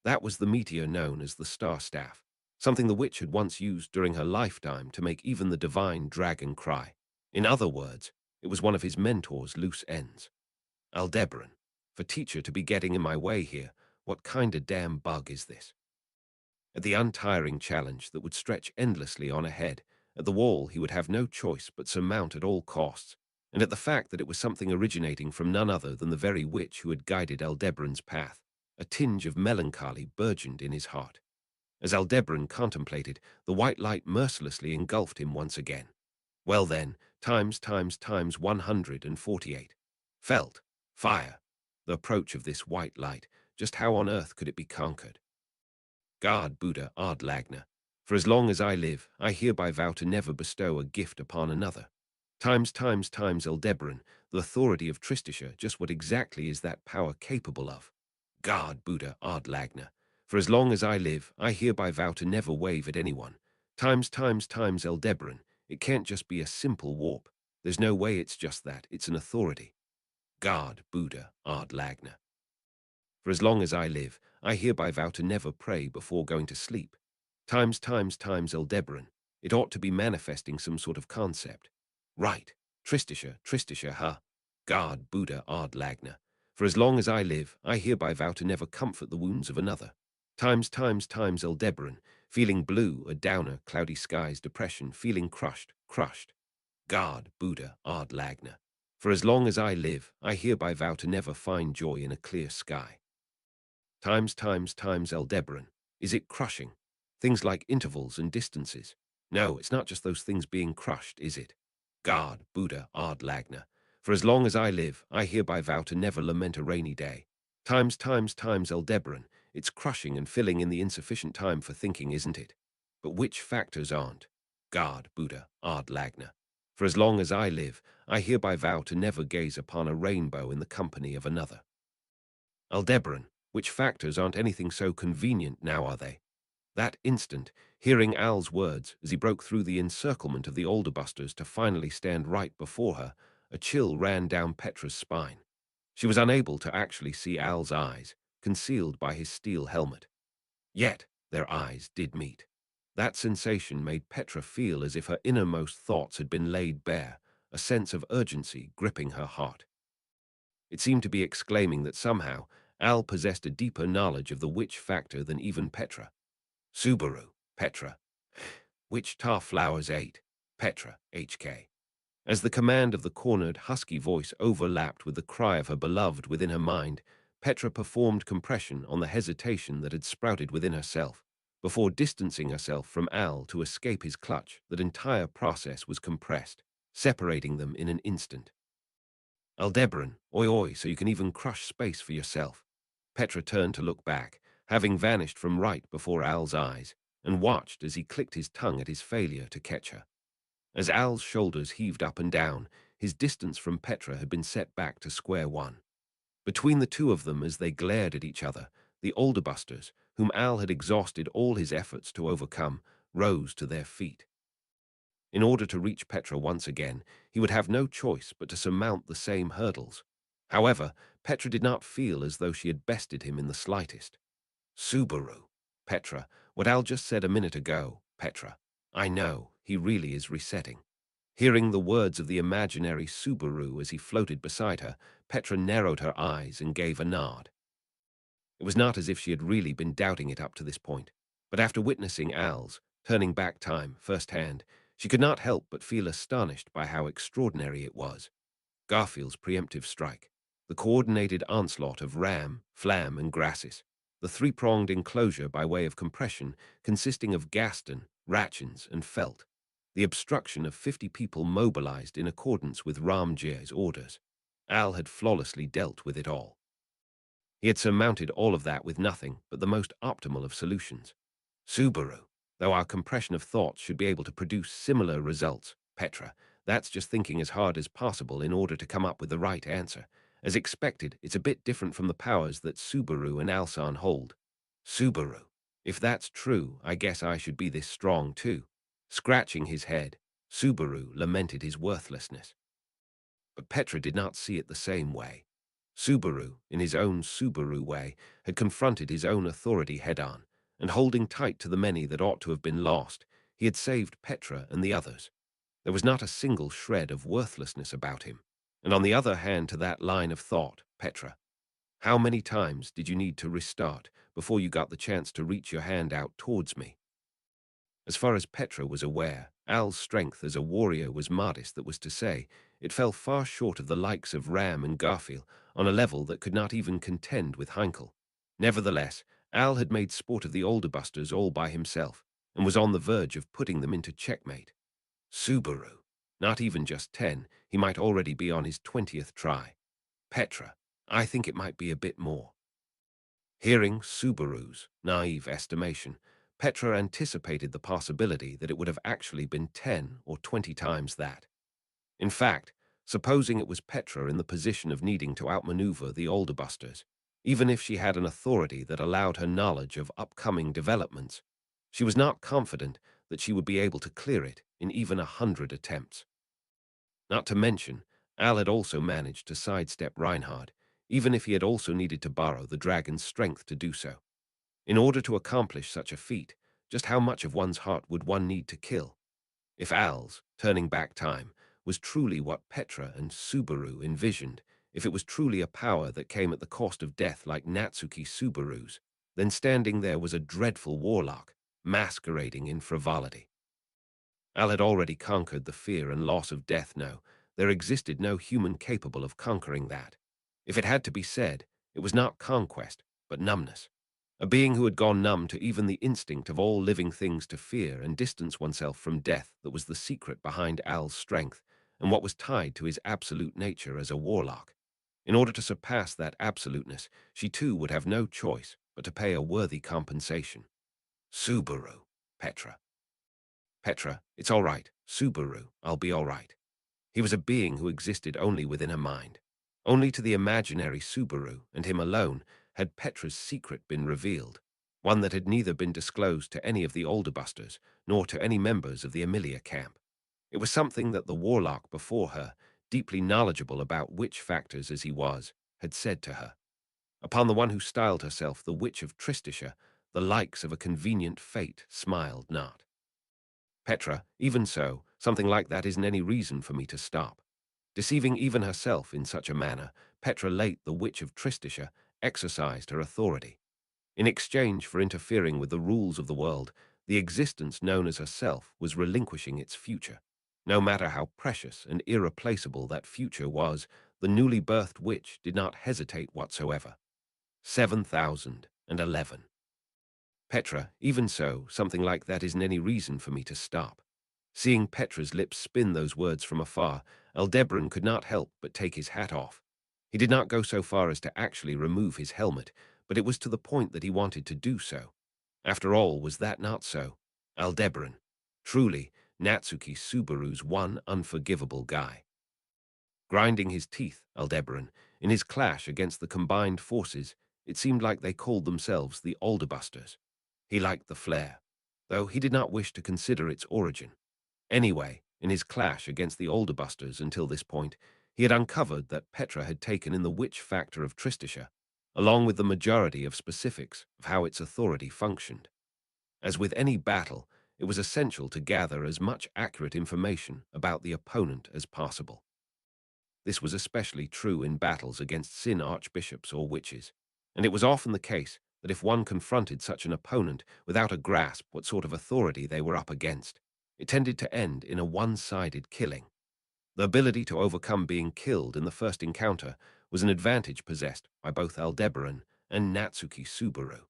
S1: That was the meteor known as the Star Staff, something the witch had once used during her lifetime to make even the divine dragon cry. In other words, it was one of his mentor's loose ends. Aldebaran, for teacher to be getting in my way here, what kind of damn bug is this? At the untiring challenge that would stretch endlessly on ahead, at the wall he would have no choice but surmount at all costs, and at the fact that it was something originating from none other than the very witch who had guided Aldebaran's path, a tinge of melancholy burgeoned in his heart. As Aldebaran contemplated, the white light mercilessly engulfed him once again. Well then, times 148. Felt. Fire. The approach of this white light, just how on earth could it be conquered? God, Buddha, Ard Lagna, for as long as I live, I hereby vow to never bestow a gift upon another. Times Aldebaran, the authority of Tristisha, just what exactly is that power capable of? God, Buddha, Ard Lagna, for as long as I live, I hereby vow to never wave at anyone. Times Aldebaran, it can't just be a simple warp. There's no way it's just that, it's an authority. God, Buddha, Ard Lagna. For as long as I live, I hereby vow to never pray before going to sleep. Times Aldebaran, it ought to be manifesting some sort of concept. Right, Tristisha, huh? God, Buddha, Ard Lagna. For as long as I live, I hereby vow to never comfort the wounds of another. Times Aldebaran, feeling blue, a downer, cloudy skies, depression, feeling crushed. God, Buddha, Ard Lagna. For as long as I live, I hereby vow to never find joy in a clear sky. Times Aldebaran, is it crushing? Things like intervals and distances. No, it's not just those things being crushed, is it? God, Buddha, Ard Lagna. For as long as I live, I hereby vow to never lament a rainy day. Times Aldebaran, it's crushing and filling in the insufficient time for thinking, isn't it? But which factors aren't? God, Buddha, Ard Lagna. For as long as I live, I hereby vow to never gaze upon a rainbow in the company of another. Aldebaran, which factors aren't anything so convenient now, are they? That instant, hearing Al's words as he broke through the encirclement of the Alderbusters to finally stand right before her, a chill ran down Petra's spine. She was unable to actually see Al's eyes, concealed by his steel helmet. Yet, their eyes did meet. That sensation made Petra feel as if her innermost thoughts had been laid bare, a sense of urgency gripping her heart. It seemed to be exclaiming that somehow Al possessed a deeper knowledge of the witch factor than even Petra. Subaru, Petra. Which tar flowers ate? Petra, HK. As the command of the cornered, husky voice overlapped with the cry of her beloved within her mind, Petra performed compression on the hesitation that had sprouted within herself. Before distancing herself from Al to escape his clutch, that entire process was compressed, separating them in an instant. Aldebaran, oi oi, so you can even crush space for yourself. Petra turned to look back, having vanished from right before Al's eyes, and watched as he clicked his tongue at his failure to catch her. As Al's shoulders heaved up and down, his distance from Petra had been set back to square one. Between the two of them as they glared at each other, the Alderbusters, whom Al had exhausted all his efforts to overcome, rose to their feet. In order to reach Petra once again, he would have no choice but to surmount the same hurdles. However, Petra did not feel as though she had bested him in the slightest. Subaru. Petra, what Al just said a minute ago, Petra. I know, he really is resetting. Hearing the words of the imaginary Subaru as he floated beside her, Petra narrowed her eyes and gave a nod. It was not as if she had really been doubting it up to this point, but after witnessing Al's turning back time firsthand, she could not help but feel astonished by how extraordinary it was. Garfield's preemptive strike, the coordinated onslaught of ram, flam, and grasses, the three-pronged enclosure by way of compression consisting of Gaston, Ratchins, and Felt, the obstruction of 50 people mobilized in accordance with Ramjir's orders. Al had flawlessly dealt with it all. He had surmounted all of that with nothing but the most optimal of solutions. Subaru, though our compression of thoughts should be able to produce similar results, Petra, that's just thinking as hard as possible in order to come up with the right answer. As expected, it's a bit different from the powers that Subaru and Alsan hold. Subaru, if that's true, I guess I should be this strong too. Scratching his head, Subaru lamented his worthlessness. But Petra did not see it the same way. Subaru, in his own Subaru way, had confronted his own authority head-on, and holding tight to the many that ought to have been lost, he had saved Petra and the others. There was not a single shred of worthlessness about him. And on the other hand to that line of thought, Petra, how many times did you need to restart before you got the chance to reach your hand out towards me? As far as Petra was aware, Al's strength as a warrior was modest, that was to say, it fell far short of the likes of Ram and Garfield, on a level that could not even contend with Heinkel. Nevertheless, Al had made sport of the Alderbusters all by himself, and was on the verge of putting them into checkmate. Subaru, not even just 10, he might already be on his 20th try. Petra, I think it might be a bit more. Hearing Subaru's naive estimation, Petra anticipated the possibility that it would have actually been 10 or 20 times that. In fact, supposing it was Petra in the position of needing to outmaneuver the Alderbusters, even if she had an authority that allowed her knowledge of upcoming developments, she was not confident that she would be able to clear it in even 100 attempts. Not to mention, Al had also managed to sidestep Reinhard, even if he had also needed to borrow the dragon's strength to do so. In order to accomplish such a feat, just how much of one's heart would one need to kill? If Al's turning back time was truly what Petra and Subaru envisioned, if it was truly a power that came at the cost of death like Natsuki Subaru's, then standing there was a dreadful warlock, masquerading in frivolity. Al had already conquered the fear and loss of death. No, there existed no human capable of conquering that. If it had to be said, it was not conquest, but numbness. A being who had gone numb to even the instinct of all living things to fear and distance oneself from death, that was the secret behind Al's strength, and what was tied to his absolute nature as a warlock. In order to surpass that absoluteness, she too would have no choice but to pay a worthy compensation. Subaru, Petra. Petra, it's all right. Subaru, I'll be all right. He was a being who existed only within her mind. Only to the imaginary Subaru, and him alone, had Petra's secret been revealed, one that had neither been disclosed to any of the Alderbusters, nor to any members of the Amelia camp. It was something that the warlock before her, deeply knowledgeable about witch factors as he was, had said to her. Upon the one who styled herself the Witch of Tristisha, the likes of a convenient fate smiled not. Petra, even so, something like that isn't any reason for me to stop. Deceiving even herself in such a manner, Petra late the Witch of Tristisha exercised her authority. In exchange for interfering with the rules of the world, the existence known as herself was relinquishing its future. No matter how precious and irreplaceable that future was, the newly birthed witch did not hesitate whatsoever. 7011. Petra, even so, something like that isn't any reason for me to stop. Seeing Petra's lips spin those words from afar, Aldebaran could not help but take his hat off. He did not go so far as to actually remove his helmet, but it was to the point that he wanted to do so. After all, was that not so? Aldebaran. Truly, Natsuki Subaru's one unforgivable guy. Grinding his teeth, Aldebaran, in his clash against the combined forces, it seemed like they called themselves the Alderbusters. He liked the flare, though he did not wish to consider its origin. Anyway, in his clash against the Alderbusters until this point, he had uncovered that Petra had taken in the witch factor of Tristisha, along with the majority of specifics of how its authority functioned. As with any battle, it was essential to gather as much accurate information about the opponent as possible. This was especially true in battles against sin archbishops or witches, and it was often the case that if one confronted such an opponent without a grasp what sort of authority they were up against, it tended to end in a one-sided killing. The ability to overcome being killed in the first encounter was an advantage possessed by both Aldebaran and Natsuki Subaru.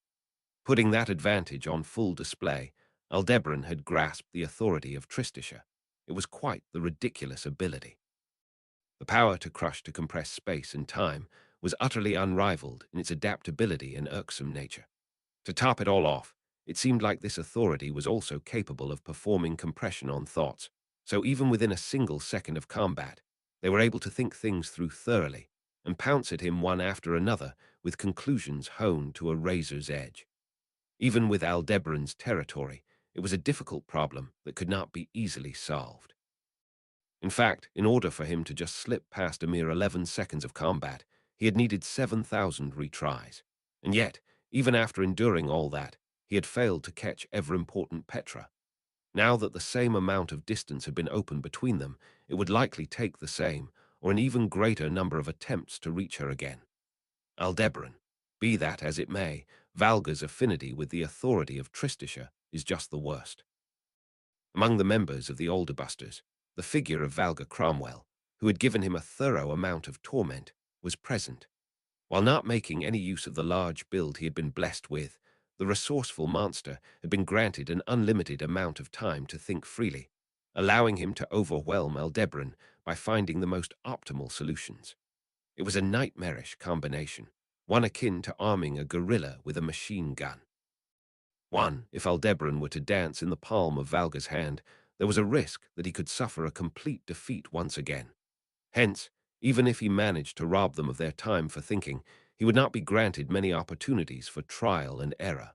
S1: Putting that advantage on full display, Aldebaran had grasped the authority of Tristisha. It was quite the ridiculous ability. The power to crush to compress space and time was utterly unrivaled in its adaptability and irksome nature. To top it all off, it seemed like this authority was also capable of performing compression on thoughts, so even within a single second of combat, they were able to think things through thoroughly and pounce at him one after another with conclusions honed to a razor's edge. Even with Aldebaran's territory, it was a difficult problem that could not be easily solved. In fact, in order for him to just slip past a mere 11 seconds of combat, he had needed 7,000 retries. And yet, even after enduring all that, he had failed to catch ever-important Petra. Now that the same amount of distance had been opened between them, it would likely take the same, or an even greater number of attempts to reach her again. Aldebaran, be that as it may, Valga's affinity with the authority of Tristisha is just the worst. Among the members of the Alderbusters, the figure of Valga Cromwell, who had given him a thorough amount of torment, was present. While not making any use of the large build he had been blessed with, the resourceful monster had been granted an unlimited amount of time to think freely, allowing him to overwhelm Aldebaran by finding the most optimal solutions. It was a nightmarish combination, one akin to arming a gorilla with a machine gun. If Aldebaran were to dance in the palm of Valga's hand, there was a risk that he could suffer a complete defeat once again. Hence, even if he managed to rob them of their time for thinking, he would not be granted many opportunities for trial and error.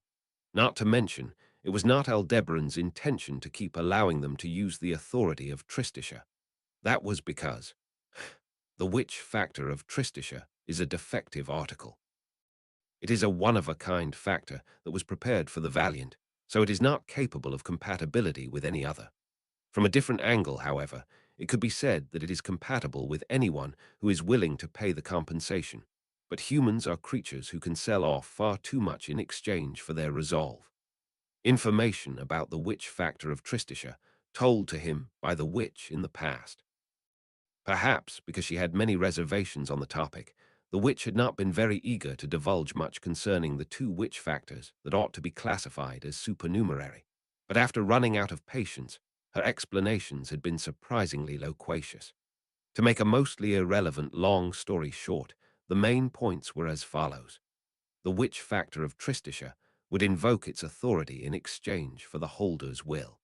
S1: Not to mention, it was not Aldebaran's intention to keep allowing them to use the authority of Tristisha. That was because the witch factor of Tristisha is a defective article. It is a one-of-a-kind factor that was prepared for the valiant, so it is not capable of compatibility with any other. From a different angle, however, it could be said that it is compatible with anyone who is willing to pay the compensation. But humans are creatures who can sell off far too much in exchange for their resolve. Information about the witch factor of Tristisha, told to him by the witch in the past. Perhaps because she had many reservations on the topic, the witch had not been very eager to divulge much concerning the two witch factors that ought to be classified as supernumerary. But after running out of patience, her explanations had been surprisingly loquacious. To make a mostly irrelevant long story short, the main points were as follows. The witch factor of Tristisha would invoke its authority in exchange for the holder's will.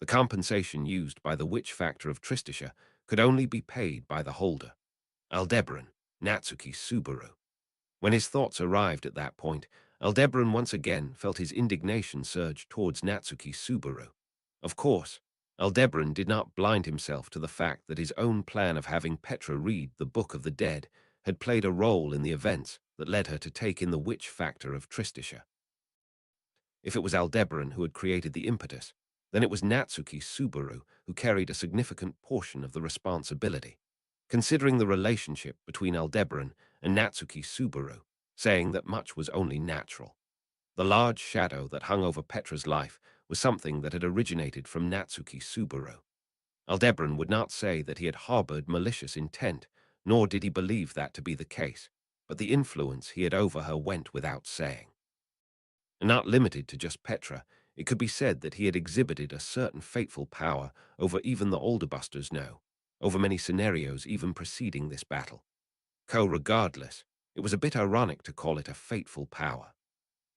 S1: The compensation used by the witch factor of Tristisha could only be paid by the holder, Aldebaran, Natsuki Subaru. When his thoughts arrived at that point, Aldebaran once again felt his indignation surge towards Natsuki Subaru. Of course, Aldebaran did not blind himself to the fact that his own plan of having Petra read the Book of the Dead had played a role in the events that led her to take in the witch factor of Tristisha. If it was Aldebaran who had created the impetus, then it was Natsuki Subaru who carried a significant portion of the responsibility. Considering the relationship between Aldebaran and Natsuki Subaru, saying that much was only natural. The large shadow that hung over Petra's life was something that had originated from Natsuki Subaru. Aldebaran would not say that he had harbored malicious intent, nor did he believe that to be the case, but the influence he had over her went without saying. And not limited to just Petra, it could be said that he had exhibited a certain fateful power over even the older Busters know, over many scenarios even preceding this battle. Regardless, it was a bit ironic to call it a fateful power.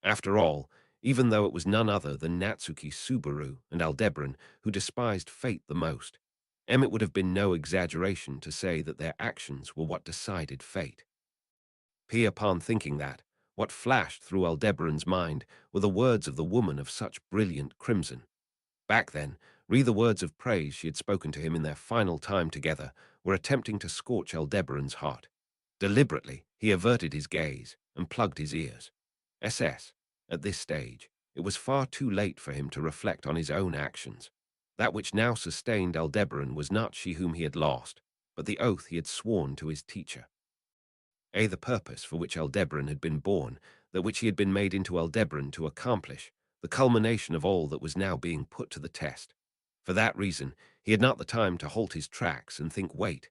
S1: After all, even though it was none other than Natsuki Subaru and Aldebaran who despised fate the most, it would have been no exaggeration to say that their actions were what decided fate. Upon thinking that, what flashed through Aldebaran's mind were the words of the woman of such brilliant crimson. Back then, the words of praise she had spoken to him in their final time together were attempting to scorch Aldebaran's heart. Deliberately, he averted his gaze and plugged his ears. At this stage, it was far too late for him to reflect on his own actions. That which now sustained Aldebaran was not she whom he had lost, but the oath he had sworn to his teacher. The purpose for which Aldebaran had been born, that which he had been made into Aldebaran to accomplish, the culmination of all that was now being put to the test. For that reason, he had not the time to halt his tracks and think, wait.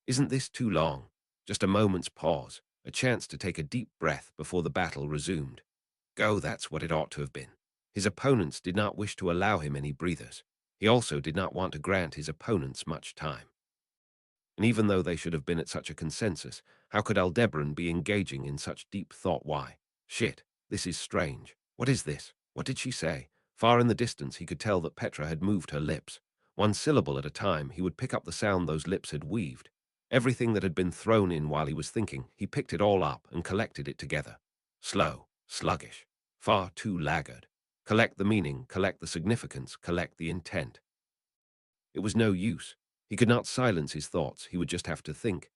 S1: Isn't this too long? Just a moment's pause, a chance to take a deep breath before the battle resumed. Go, that's what it ought to have been. His opponents did not wish to allow him any breathers. He also did not want to grant his opponents much time. And even though they should have been at such a consensus, how could Aldebaran be engaging in such deep thought? Why? Shit, this is strange. What is this? What did she say? Far in the distance he could tell that Petra had moved her lips. One syllable at a time he would pick up the sound those lips had weaved. Everything that had been thrown in while he was thinking, he picked it all up and collected it together. Slow, sluggish, far too laggard. Collect the meaning, collect the significance, collect the intent. It was no use. He could not silence his thoughts, he would just have to think.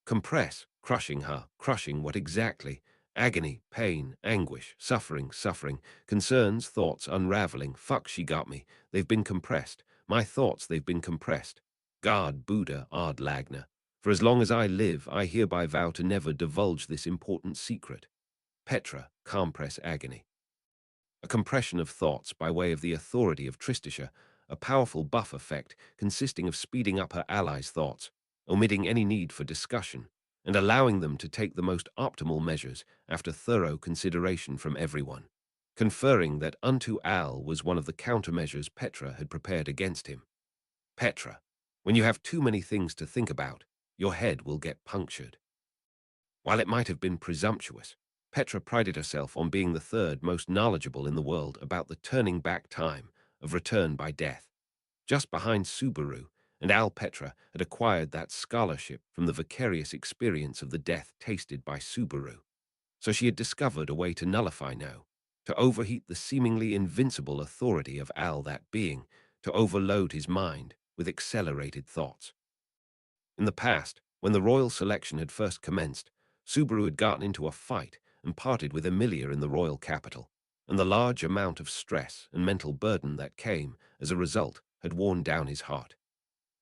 S1: Compress, crushing her, crushing what exactly? Agony, pain, anguish, suffering, concerns, thoughts, unraveling. Fuck, she got me. They've been compressed. My thoughts, they've been compressed. God, Buddha, Ard Lagna. For as long as I live, I hereby vow to never divulge this important secret. Petra, compress agony. A compression of thoughts by way of the authority of Tristisha, a powerful buff effect consisting of speeding up her allies' thoughts, omitting any need for discussion, and allowing them to take the most optimal measures after thorough consideration from everyone, conferring that unto Al was one of the countermeasures Petra had prepared against him. Petra, when you have too many things to think about, your head will get punctured. While it might have been presumptuous, Petra prided herself on being the third most knowledgeable in the world about the turning back time of return by death. Just behind Subaru, and Al Petra had acquired that scholarship from the vicarious experience of the death tasted by Subaru. So she had discovered a way to nullify no, to overheat the seemingly invincible authority of Al, that being, to overload his mind with accelerated thoughts. In the past, when the royal selection had first commenced, Subaru had gotten into a fight and parted with Emilia in the royal capital, and the large amount of stress and mental burden that came as a result had worn down his heart.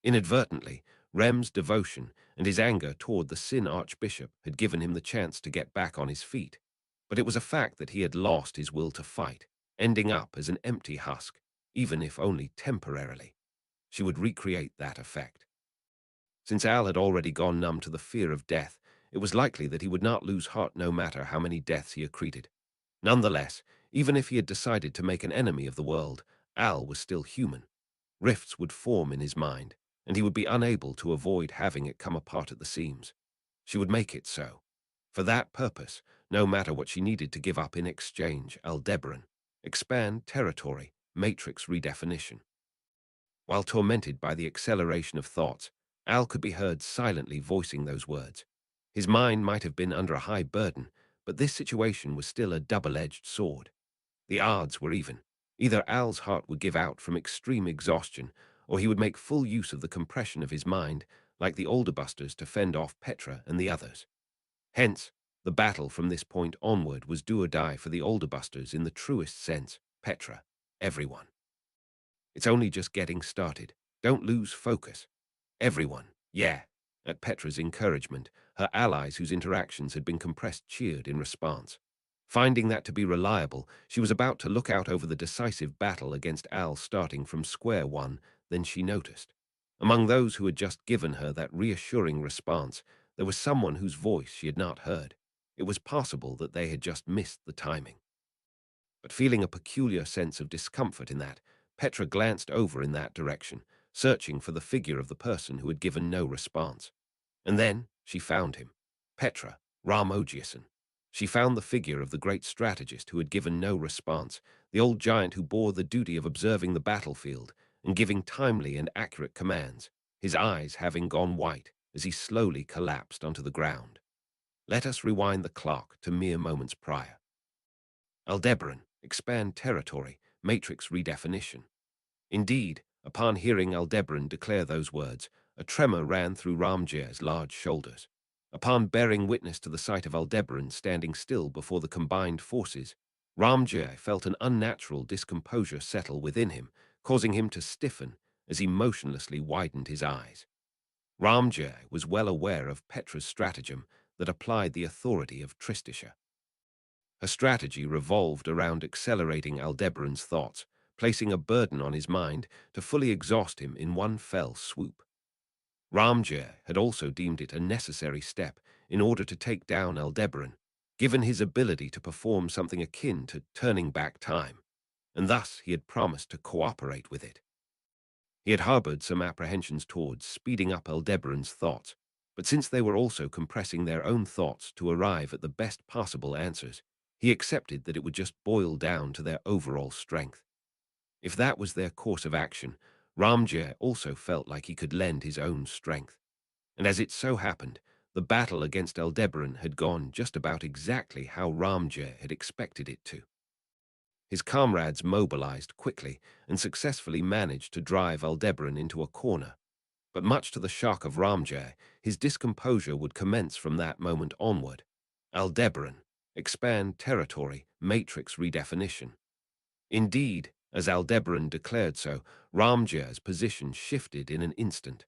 S1: Inadvertently, Rem's devotion and his anger toward the Sin Archbishop had given him the chance to get back on his feet, but it was a fact that he had lost his will to fight, ending up as an empty husk, even if only temporarily. She would recreate that effect. Since Al had already gone numb to the fear of death, it was likely that he would not lose heart no matter how many deaths he accreted. Nonetheless, even if he had decided to make an enemy of the world, Al was still human. Rifts would form in his mind, and he would be unable to avoid having it come apart at the seams. She would make it so. For that purpose, no matter what she needed to give up in exchange, Aldebaran, expand territory, matrix redefinition. While tormented by the acceleration of thoughts, Al could be heard silently voicing those words. His mind might have been under a high burden, but this situation was still a double-edged sword. The odds were even. Either Al's heart would give out from extreme exhaustion, or he would make full use of the compression of his mind, like the Alderbusters to fend off Petra and the others. Hence, the battle from this point onward was do or die for the Alderbusters in the truest sense. Petra, everyone. It's only just getting started. Don't lose focus. Everyone, yeah. At Petra's encouragement, her allies whose interactions had been compressed cheered in response. Finding that to be reliable, she was about to look out over the decisive battle against Al starting from square one, then she noticed. Among those who had just given her that reassuring response, there was someone whose voice she had not heard. It was possible that they had just missed the timing. But feeling a peculiar sense of discomfort in that, Petra glanced over in that direction, searching for the figure of the person who had given no response. And then she found him. Petra, Ramogiuson. She found the figure of the great strategist who had given no response, the old giant who bore the duty of observing the battlefield and giving timely and accurate commands, his eyes having gone white as he slowly collapsed onto the ground. Let us rewind the clock to mere moments prior. Aldebaran, expand territory, matrix redefinition. Indeed, upon hearing Aldebaran declare those words, a tremor ran through Ramjir's large shoulders. Upon bearing witness to the sight of Aldebaran standing still before the combined forces, Ramjir felt an unnatural discomposure settle within him, causing him to stiffen as he motionlessly widened his eyes. Ramjir was well aware of Petra's stratagem that applied the authority of Tristisha. Her strategy revolved around accelerating Aldebaran's thoughts, placing a burden on his mind to fully exhaust him in one fell swoop. Ramjir had also deemed it a necessary step in order to take down Aldebaran, given his ability to perform something akin to turning back time, and thus he had promised to cooperate with it. He had harbored some apprehensions towards speeding up Aldebaran's thoughts, but since they were also compressing their own thoughts to arrive at the best possible answers, he accepted that it would just boil down to their overall strength. If that was their course of action, Ramjir also felt like he could lend his own strength. And as it so happened, the battle against Aldebaran had gone just about exactly how Ramjir had expected it to. His comrades mobilized quickly and successfully managed to drive Aldebaran into a corner. But much to the shock of Ramjir, his discomposure would commence from that moment onward. Aldebaran, expand territory, matrix redefinition. Indeed, as Aldebaran declared so, Ramjir's position shifted in an instant.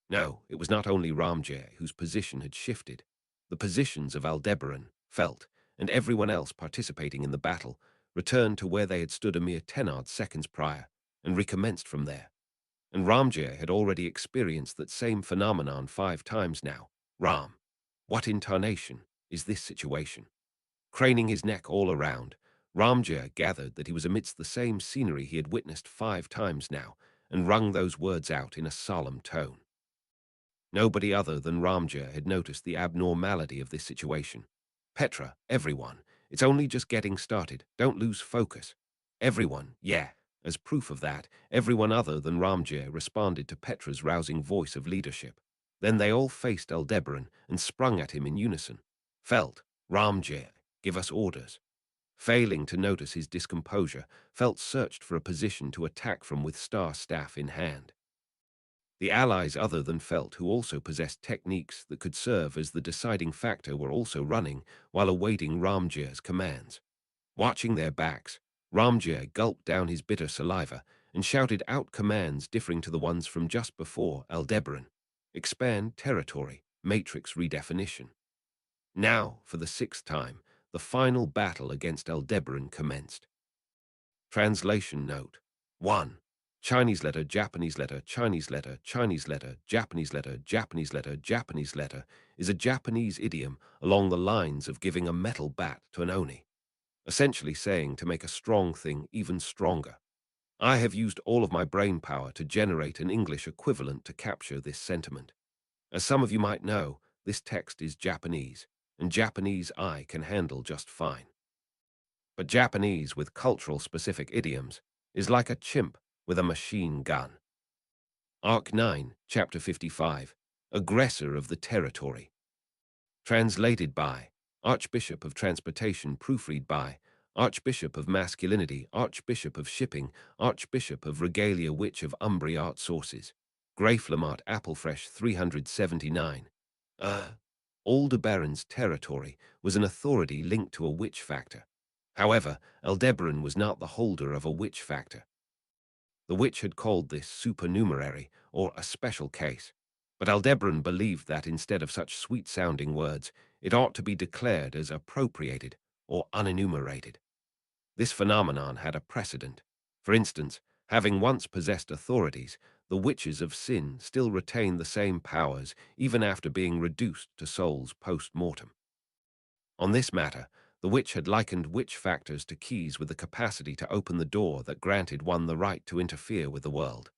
S1: No, it was not only Ramjir whose position had shifted. The positions of Aldebaran, Felt, and everyone else participating in the battle returned to where they had stood a mere 10-odd seconds prior, and recommenced from there. And Ramjir had already experienced that same phenomenon 5 times now. Ram, what incarnation is this situation? Craning his neck all around, Ramjir gathered that he was amidst the same scenery he had witnessed 5 times now, and wrung those words out in a solemn tone. Nobody other than Ramjir had noticed the abnormality of this situation. Petra, everyone, it's only just getting started, don't lose focus. Everyone, yeah. As proof of that, everyone other than Ramjir responded to Petra's rousing voice of leadership. Then they all faced Aldebaran and sprung at him in unison. Felt, Ramjir, give us orders. Failing to notice his discomposure, Felt searched for a position to attack from with star staff in hand. The allies other than Felt who also possessed techniques that could serve as the deciding factor were also running while awaiting Ramjir's commands. Watching their backs, Ramjir gulped down his bitter saliva and shouted out commands differing to the ones from just before Aldebaran. Expand territory, matrix redefinition. Now, for the 6th time, the final battle against Aldebaran commenced. Translation note. 1. Chinese letter, Japanese letter, Chinese letter, Chinese letter, Japanese letter, Japanese letter, Japanese letter is a Japanese idiom along the lines of giving a metal bat to an oni, essentially saying to make a strong thing even stronger. I have used all of my brain power to generate an English equivalent to capture this sentiment. As some of you might know, this text is Japanese, and Japanese I can handle just fine. But Japanese with cultural-specific idioms is like a chimp with a machine gun. Arc 9, Chapter 55, Aggressor of the Territory. Translated by Archbishop of Transportation, proofread by Archbishop of Masculinity, Archbishop of Shipping, Archbishop of Regalia, Witch of Umbri, Art Sources. Graflemart Applefresh 379. Aldebaran's territory was an authority linked to a witch factor. However, Aldebaran was not the holder of a witch factor. The witch had called this supernumerary, or a special case, but Aldebaran believed that instead of such sweet-sounding words, it ought to be declared as appropriated or unenumerated. This phenomenon had a precedent. For instance, having once possessed authorities, the witches of sin still retain the same powers even after being reduced to souls post-mortem. On this matter, the witch had likened witch factors to keys with the capacity to open the door that granted one the right to interfere with the world.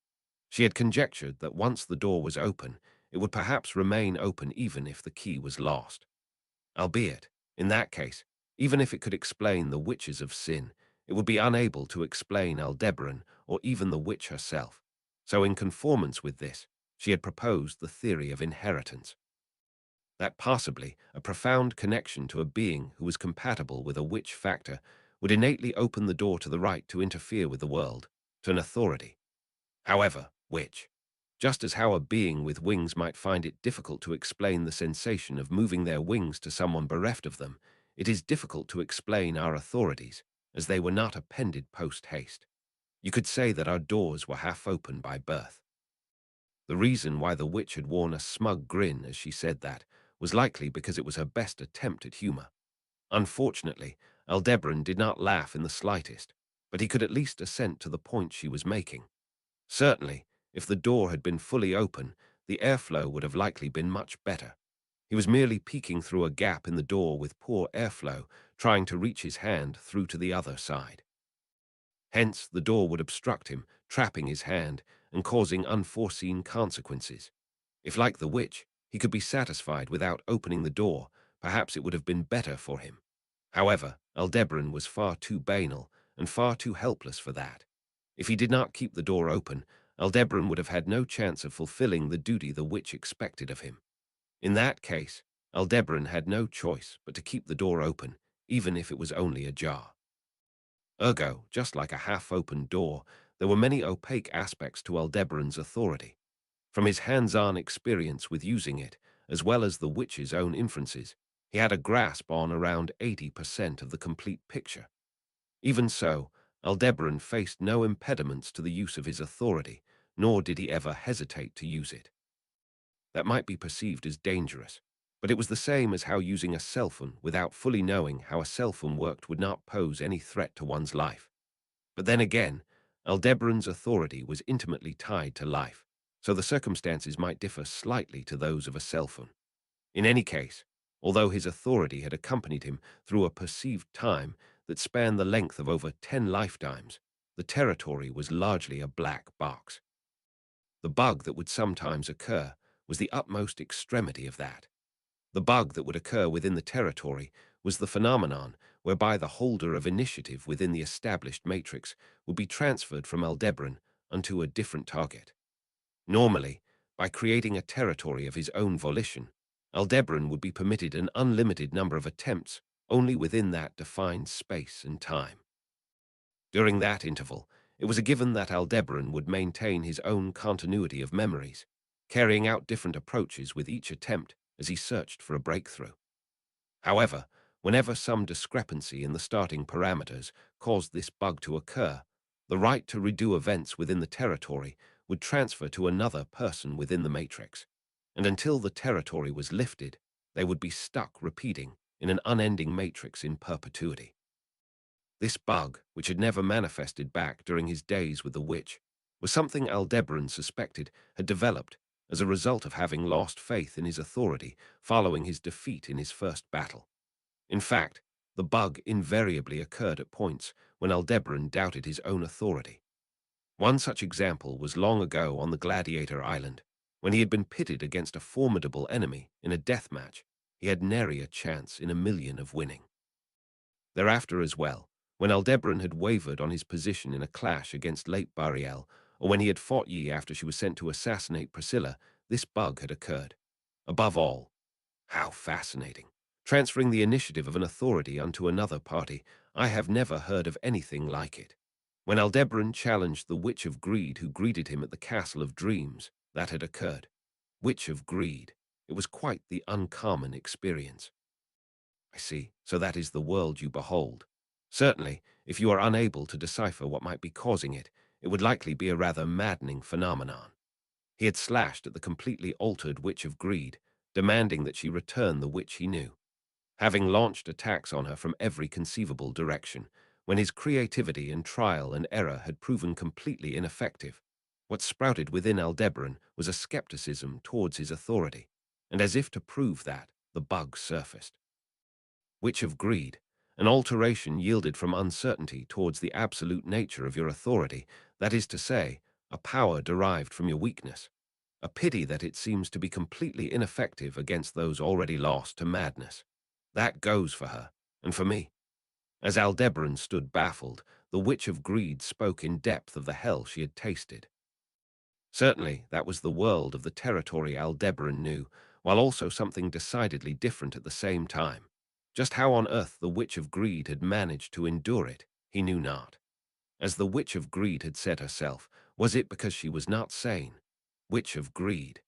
S1: She had conjectured that once the door was open, it would perhaps remain open even if the key was lost. Albeit, in that case, even if it could explain the witches of sin, it would be unable to explain Aldebaran or even the witch herself. So in conformance with this, she had proposed the theory of inheritance. That possibly a profound connection to a being who was compatible with a witch factor would innately open the door to the right to interfere with the world, to an authority. However, which, just as how a being with wings might find it difficult to explain the sensation of moving their wings to someone bereft of them, it is difficult to explain our authorities, as they were not appended post-haste. You could say that our doors were half open by birth. The reason why the witch had worn a smug grin as she said that was likely because it was her best attempt at humor. Unfortunately, Aldebaran did not laugh in the slightest, but he could at least assent to the point she was making. Certainly, if the door had been fully open, the airflow would have likely been much better. He was merely peeking through a gap in the door with poor airflow, trying to reach his hand through to the other side. Hence, the door would obstruct him, trapping his hand and causing unforeseen consequences. If, like the witch, he could be satisfied without opening the door, perhaps it would have been better for him. However, Aldebaran was far too banal and far too helpless for that. If he did not keep the door open, Aldebaran would have had no chance of fulfilling the duty the witch expected of him. In that case, Aldebaran had no choice but to keep the door open, even if it was only ajar. Ergo, just like a half-open door, there were many opaque aspects to Aldebaran's authority. From his hands-on experience with using it, as well as the witch's own inferences, he had a grasp on around 80% of the complete picture. Even so, Aldebaran faced no impediments to the use of his authority, nor did he ever hesitate to use it. That might be perceived as dangerous, but it was the same as how using a cell phone without fully knowing how a cell phone worked would not pose any threat to one's life. But then again, Aldebaran's authority was intimately tied to life, so the circumstances might differ slightly to those of a cell phone. In any case, although his authority had accompanied him through a perceived time that spanned the length of over 10 lifetimes, the territory was largely a black box. The bug that would sometimes occur was the utmost extremity of that. The bug that would occur within the territory was the phenomenon whereby the holder of initiative within the established matrix would be transferred from Aldebaran unto a different target. Normally, by creating a territory of his own volition, Aldebaran would be permitted an unlimited number of attempts only within that defined space and time. During that interval, it was a given that Aldebaran would maintain his own continuity of memories, carrying out different approaches with each attempt as he searched for a breakthrough. However, whenever some discrepancy in the starting parameters caused this bug to occur, the right to redo events within the territory would transfer to another person within the matrix, and until the territory was lifted, they would be stuck repeating in an unending matrix in perpetuity. This bug, which had never manifested back during his days with the witch, was something Aldebaran suspected had developed as a result of having lost faith in his authority following his defeat in his first battle. In fact, the bug invariably occurred at points when Aldebaran doubted his own authority. One such example was long ago on the Gladiator Island, when he had been pitted against a formidable enemy in a death match. He had nary a chance in a million of winning. Thereafter as well, when Aldebaran had wavered on his position in a clash against Late Bariel, or when he had fought Yi after she was sent to assassinate Priscilla, this bug had occurred. Above all, how fascinating! Transferring the initiative of an authority unto another party, I have never heard of anything like it. When Aldebaran challenged the Witch of Greed who greeted him at the Castle of Dreams, that had occurred. Witch of Greed. It was quite the uncommon experience. I see. So that is the world you behold. Certainly, if you are unable to decipher what might be causing it, it would likely be a rather maddening phenomenon. He had slashed at the completely altered Witch of Greed, demanding that she return the witch he knew, having launched attacks on her from every conceivable direction, when his creativity and trial and error had proven completely ineffective. What sprouted within Aldebaran was a skepticism towards his authority, and as if to prove that, the bug surfaced. Witch of Greed, an alteration yielded from uncertainty towards the absolute nature of your authority, that is to say, a power derived from your weakness. A pity that it seems to be completely ineffective against those already lost to madness. That goes for her, and for me. As Aldebaran stood baffled, the Witch of Greed spoke in depth of the hell she had tasted. Certainly, that was the world of the territory Aldebaran knew, while also something decidedly different at the same time. Just how on earth the Witch of Greed had managed to endure it, he knew not. As the Witch of Greed had said herself, was it because she was not sane? Witch of Greed.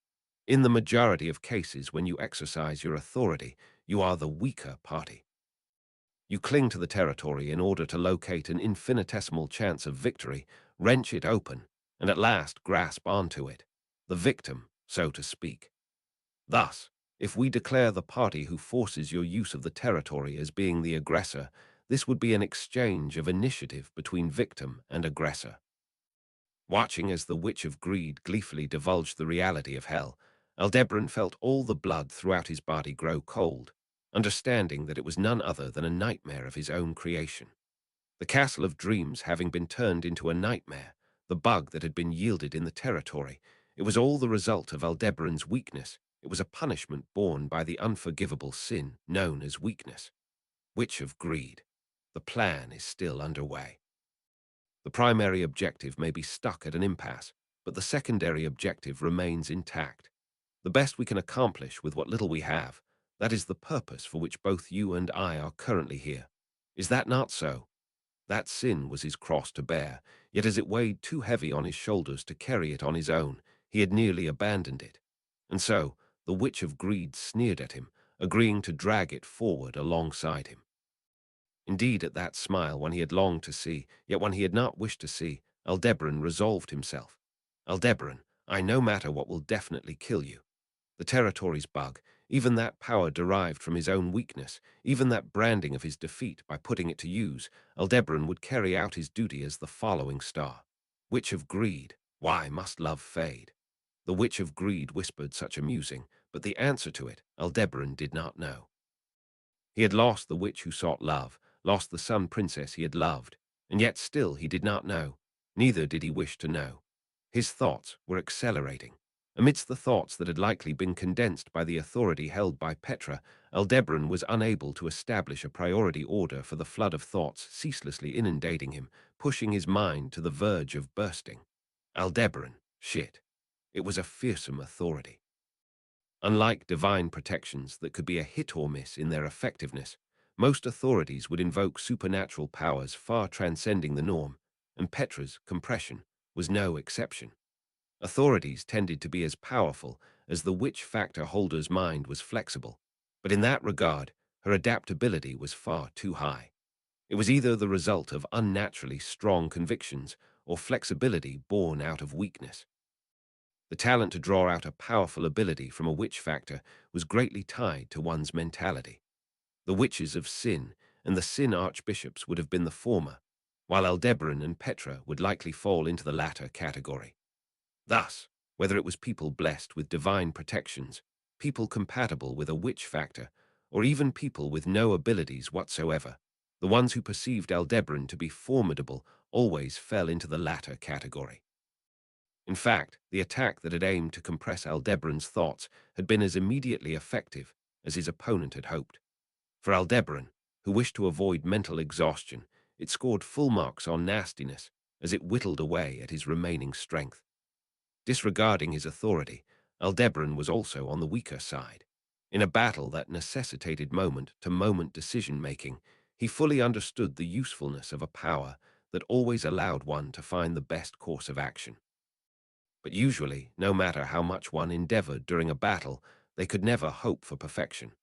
S1: In the majority of cases when you exercise your authority, you are the weaker party. You cling to the territory in order to locate an infinitesimal chance of victory, wrench it open, and at last grasp onto it, the victim, so to speak. Thus, if we declare the party who forces your use of the territory as being the aggressor, this would be an exchange of initiative between victim and aggressor. Watching as the Witch of Greed gleefully divulged the reality of hell, Aldebaran felt all the blood throughout his body grow cold, understanding that it was none other than a nightmare of his own creation. The castle of dreams having been turned into a nightmare, the bug that had been yielded in the territory, it was all the result of Aldebaran's weakness. It was a punishment borne by the unforgivable sin known as weakness. Witch of Greed. The plan is still underway. The primary objective may be stuck at an impasse, but the secondary objective remains intact. The best we can accomplish with what little we have, that is the purpose for which both you and I are currently here. Is that not so? That sin was his cross to bear, yet as it weighed too heavy on his shoulders to carry it on his own, he had nearly abandoned it. And so, the Witch of Greed sneered at him, agreeing to drag it forward alongside him. Indeed, at that smile one he had longed to see, yet one he had not wished to see, Aldebaran resolved himself. Aldebaran, I no matter what will definitely kill you. The territory's bug, even that power derived from his own weakness, even that branding of his defeat by putting it to use, Aldebaran would carry out his duty as the following star. Witch of Greed, why must love fade? The Witch of Greed whispered such a musing, but the answer to it Aldebaran did not know. He had lost the witch who sought love, lost the sun princess he had loved, and yet still he did not know. Neither did he wish to know. His thoughts were accelerating. Amidst the thoughts that had likely been condensed by the authority held by Petra, Aldebaran was unable to establish a priority order for the flood of thoughts ceaselessly inundating him, pushing his mind to the verge of bursting. Aldebaran, shit. It was a fearsome authority. Unlike divine protections that could be a hit or miss in their effectiveness, most authorities would invoke supernatural powers far transcending the norm, and Petra's compression was no exception. Authorities tended to be as powerful as the witch factor holder's mind was flexible, but in that regard, her adaptability was far too high. It was either the result of unnaturally strong convictions or flexibility born out of weakness. The talent to draw out a powerful ability from a witch factor was greatly tied to one's mentality. The witches of sin and the sin archbishops would have been the former, while Aldebaran and Petra would likely fall into the latter category. Thus, whether it was people blessed with divine protections, people compatible with a witch factor, or even people with no abilities whatsoever, the ones who perceived Aldebaran to be formidable always fell into the latter category. In fact, the attack that had aimed to compress Aldebaran's thoughts had been as immediately effective as his opponent had hoped. For Aldebaran, who wished to avoid mental exhaustion, it scored full marks on nastiness as it whittled away at his remaining strength. Disregarding his authority, Aldebaran was also on the weaker side. In a battle that necessitated moment-to-moment decision-making, he fully understood the usefulness of a power that always allowed one to find the best course of action. But usually, no matter how much one endeavored during a battle, they could never hope for perfection.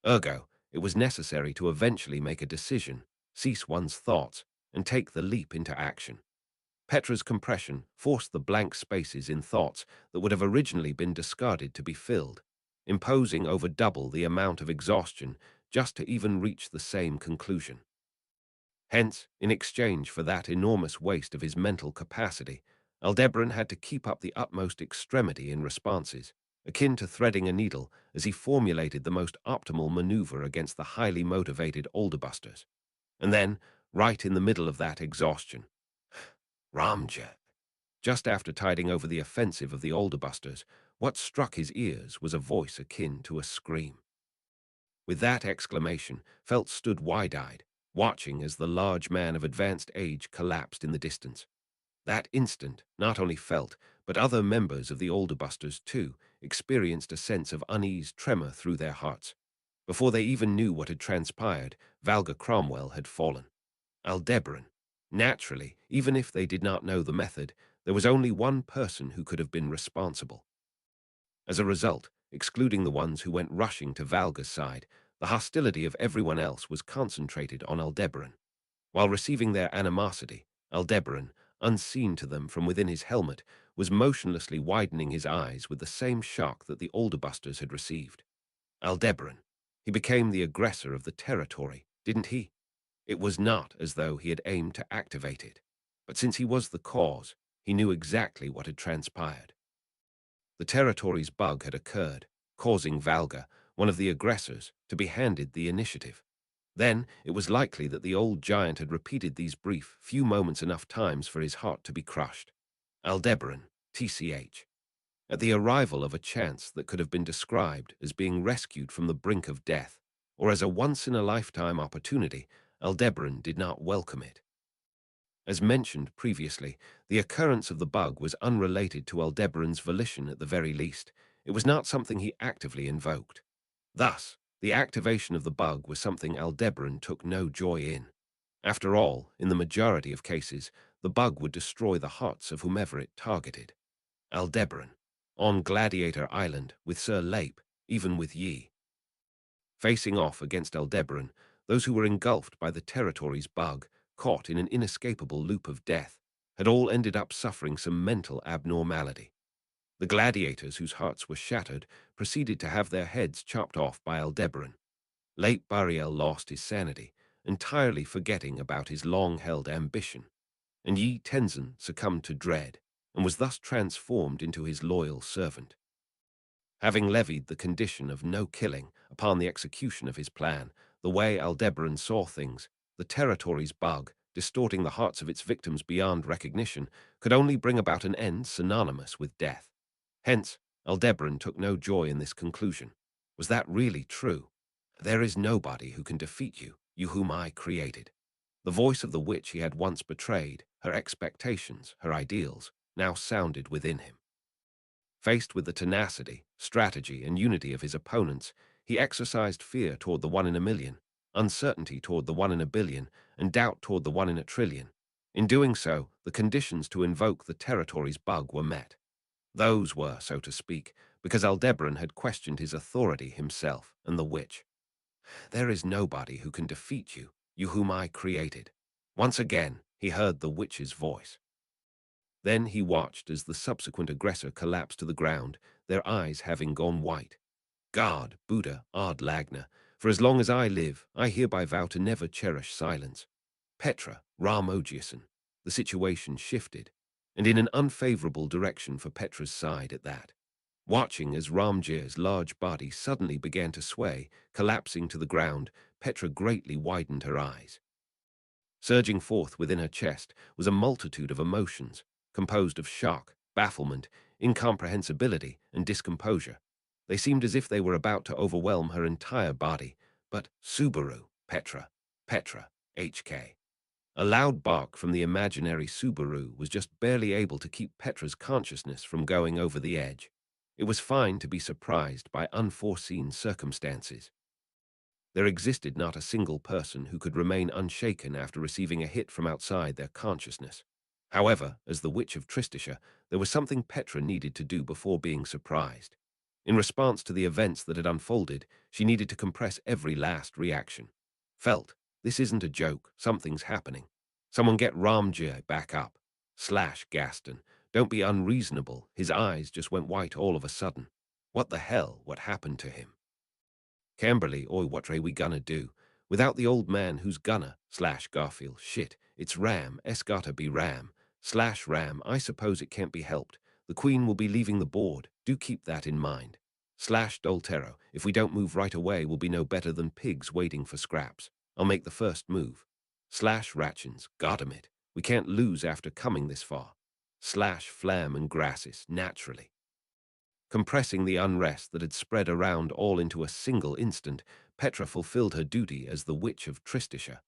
S1: Ergo, it was necessary to eventually make a decision, cease one's thoughts, and take the leap into action. Petra's compression forced the blank spaces in thoughts that would have originally been discarded to be filled, imposing over double the amount of exhaustion just to even reach the same conclusion. Hence, in exchange for that enormous waste of his mental capacity, Aldebaran had to keep up the utmost extremity in responses, akin to threading a needle as he formulated the most optimal maneuver against the highly motivated Alderbusters. And then, right in the middle of that exhaustion, Ramjet. Just after tiding over the offensive of the Alderbusters, what struck his ears was a voice akin to a scream. With that exclamation, Felt stood wide-eyed, watching as the large man of advanced age collapsed in the distance. That instant, not only Felt, but other members of the Alderbusters, too, experienced a sense of unease tremor through their hearts. Before they even knew what had transpired, Valga Cromwell had fallen. Aldebaran. Naturally, even if they did not know the method, there was only one person who could have been responsible. As a result, excluding the ones who went rushing to Valga's side, the hostility of everyone else was concentrated on Aldebaran. While receiving their animosity, Aldebaran, unseen to them from within his helmet, was motionlessly widening his eyes with the same shock that the Alderbusters had received. Aldebaran. He became the aggressor of the territory, didn't he? It was not as though he had aimed to activate it, but since he was the cause, he knew exactly what had transpired. The territory's bug had occurred, causing Valga, one of the aggressors, to be handed the initiative. Then it was likely that the old giant had repeated these brief, few moments enough times for his heart to be crushed. Aldebaran, TCH. At the arrival of a chance that could have been described as being rescued from the brink of death, or as a once-in-a-lifetime opportunity, Aldebaran did not welcome it. As mentioned previously, the occurrence of the bug was unrelated to Aldebaran's volition at the very least. It was not something he actively invoked. Thus, the activation of the bug was something Aldebaran took no joy in. After all, in the majority of cases, the bug would destroy the hearts of whomever it targeted. Aldebaran, on Gladiator Island, with Sir Leip, even with Yi. Facing off against Aldebaran, those who were engulfed by the territory's bug, caught in an inescapable loop of death, had all ended up suffering some mental abnormality. The gladiators whose hearts were shattered proceeded to have their heads chopped off by Aldebaran. Late Bariel lost his sanity, entirely forgetting about his long-held ambition, and Yi Tenzin succumbed to dread, and was thus transformed into his loyal servant. Having levied the condition of no killing upon the execution of his plan, the way Aldebaran saw things, the territory's bug, distorting the hearts of its victims beyond recognition, could only bring about an end synonymous with death. Hence, Aldebaran took no joy in this conclusion. Was that really true? There is nobody who can defeat you, you whom I created. The voice of the witch he had once betrayed, her expectations, her ideals, now sounded within him. Faced with the tenacity, strategy, and unity of his opponents, he exercised fear toward the 1 in a million, uncertainty toward the 1 in a billion, and doubt toward the 1 in a trillion. In doing so, the conditions to invoke the territory's bug were met. Those were, so to speak, because Aldebaran had questioned his authority himself and the witch. There is nobody who can defeat you, you whom I created. Once again, he heard the witch's voice. Then he watched as the subsequent aggressor collapsed to the ground, their eyes having gone white. God, Buddha, Ard Lagna, for as long as I live, I hereby vow to never cherish silence. Petra, Ram Ogiason. The situation shifted, and in an unfavorable direction for Petra's side at that. Watching as Ramjir's large body suddenly began to sway, collapsing to the ground, Petra greatly widened her eyes. Surging forth within her chest was a multitude of emotions, composed of shock, bafflement, incomprehensibility, and discomposure. They seemed as if they were about to overwhelm her entire body. But Subaru, Petra, HK. A loud bark from the imaginary Subaru was just barely able to keep Petra's consciousness from going over the edge. It was fine to be surprised by unforeseen circumstances. There existed not a single person who could remain unshaken after receiving a hit from outside their consciousness. However, as the Witch of Tristisha, there was something Petra needed to do before being surprised. In response to the events that had unfolded, she needed to compress every last reaction. Felt, this isn't a joke, something's happening. Someone get Ramjay back up. Slash Gaston. Don't be unreasonable. His eyes just went white all of a sudden. What the hell? What happened to him? Camberley, oi, what are we gonna do? Without the old man who's gonna, slash Garfield, shit, it's Ram, es gotta be Ram, slash Ram, I suppose it can't be helped. The Queen will be leaving the board, do keep that in mind. Slash Doltero, if we don't move right away, we'll be no better than pigs waiting for scraps. I'll make the first move. Slash Ratchins, goddamn it, we can't lose after coming this far. Slash Flam and Grasses, naturally. Compressing the unrest that had spread around all into a single instant, Petra fulfilled her duty as the Witch of Tristisha.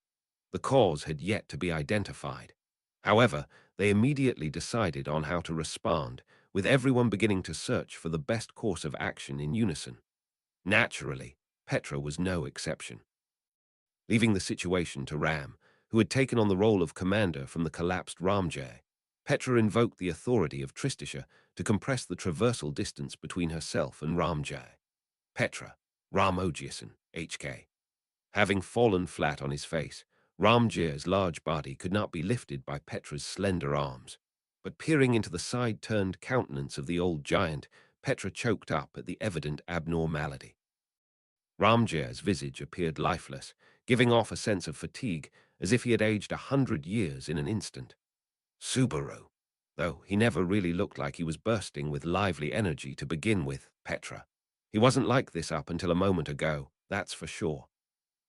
S1: The cause had yet to be identified. However, they immediately decided on how to respond, with everyone beginning to search for the best course of action in unison. Naturally, Petra was no exception. Leaving the situation to Ram, who had taken on the role of commander from the collapsed Ramjay, Petra invoked the authority of Tristisha to compress the traversal distance between herself and Ramjay. Petra, Ram Ogiason, HK. Having fallen flat on his face, Ramjay's large body could not be lifted by Petra's slender arms. But peering into the side-turned countenance of the old giant, Petra choked up at the evident abnormality. Ramjay's visage appeared lifeless, giving off a sense of fatigue, as if he had aged 100 years in an instant. Subaru, though he never really looked like he was bursting with lively energy to begin with, Petra. He wasn't like this up until a moment ago, that's for sure.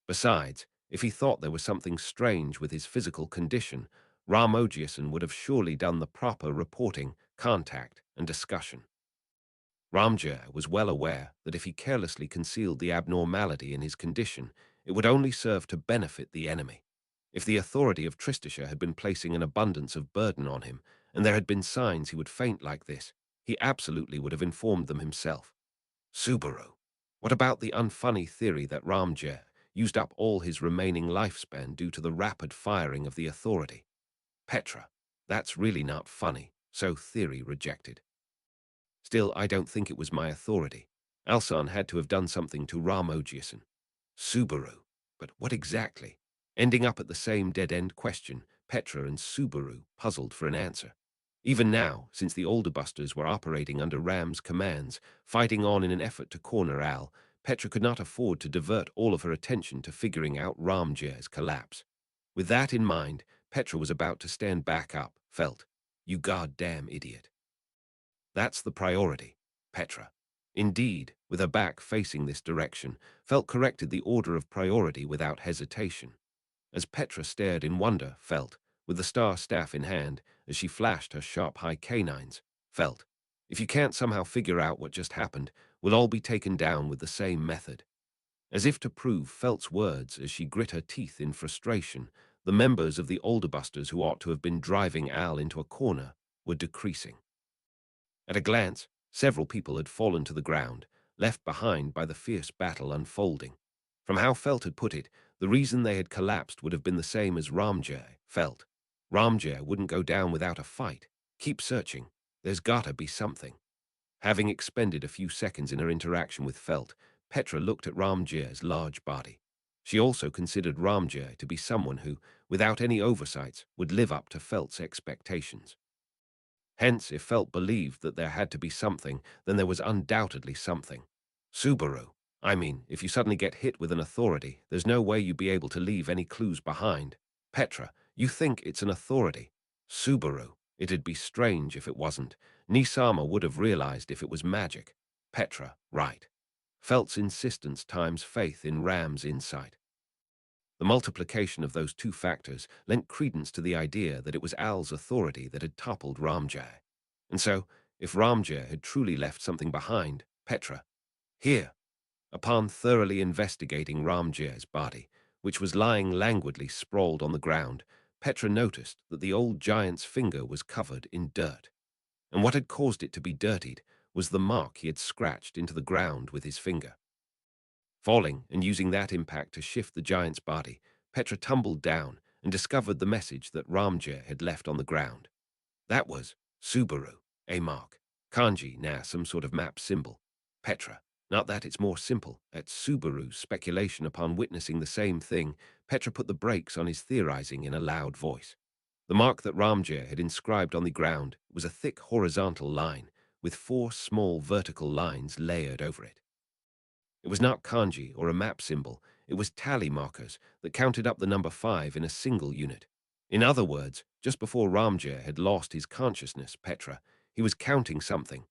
S1: Besides, if he thought there was something strange with his physical condition, Ramogiason would have surely done the proper reporting, contact, and discussion. Ramjay was well aware that if he carelessly concealed the abnormality in his condition, it would only serve to benefit the enemy. If the authority of Tristisha had been placing an abundance of burden on him, and there had been signs he would faint like this, he absolutely would have informed them himself. Subaru. What about the unfunny theory that Ramjay used up all his remaining lifespan due to the rapid firing of the authority? Petra. That's really not funny, so theory rejected. Still, I don't think it was my authority. Alsan had to have done something to Ramogiason. Subaru. But what exactly? Ending up at the same dead-end question, Petra and Subaru puzzled for an answer. Even now, since the older busters were operating under Ram's commands, fighting on in an effort to corner Al, Petra could not afford to divert all of her attention to figuring out Ramjay's collapse. With that in mind, Petra was about to stand back up, felt, "You goddamn idiot." That's the priority, Petra. Indeed, with her back facing this direction, felt corrected the order of priority without hesitation. As Petra stared in wonder, felt, with the star staff in hand, as she flashed her sharp high canines, felt, if you can't somehow figure out what just happened, we'll all be taken down with the same method. As if to prove Felt's words as she grit her teeth in frustration, the members of the older busters who ought to have been driving Al into a corner were decreasing. At a glance, several people had fallen to the ground, left behind by the fierce battle unfolding. From how Felt had put it, the reason they had collapsed would have been the same as Ramjay felt. Ramjay wouldn't go down without a fight. Keep searching. There's gotta be something. Having expended a few seconds in her interaction with Felt, Petra looked at Ramjay's large body. She also considered Ramjay to be someone who, without any oversights, would live up to Felt's expectations. Hence, if Felt believed that there had to be something, then there was undoubtedly something. Subaru. I mean, if you suddenly get hit with an authority, there's no way you'd be able to leave any clues behind. Petra, you think it's an authority. Subaru. It'd be strange if it wasn't. Nisama would have realized if it was magic. Petra, right. Felt's insistence times faith in Ram's insight. The multiplication of those two factors lent credence to the idea that it was Al's authority that had toppled Ramjay. And so, if Ramjay had truly left something behind, Petra, here, upon thoroughly investigating Ramjay's body, which was lying languidly sprawled on the ground, Petra noticed that the old giant's finger was covered in dirt. And what had caused it to be dirtied was the mark he had scratched into the ground with his finger. Falling and using that impact to shift the giant's body, Petra tumbled down and discovered the message that Ramjay had left on the ground. That was Subaru, a mark. Kanji, now some sort of map symbol. Petra. Not that it's more simple. At Subaru's speculation upon witnessing the same thing, Petra put the brakes on his theorizing in a loud voice. The mark that Ramjir had inscribed on the ground was a thick horizontal line, with 4 small vertical lines layered over it. It was not kanji or a map symbol, it was tally markers that counted up the number 5 in a single unit. In other words, just before Ramjir had lost his consciousness, Petra, he was counting something.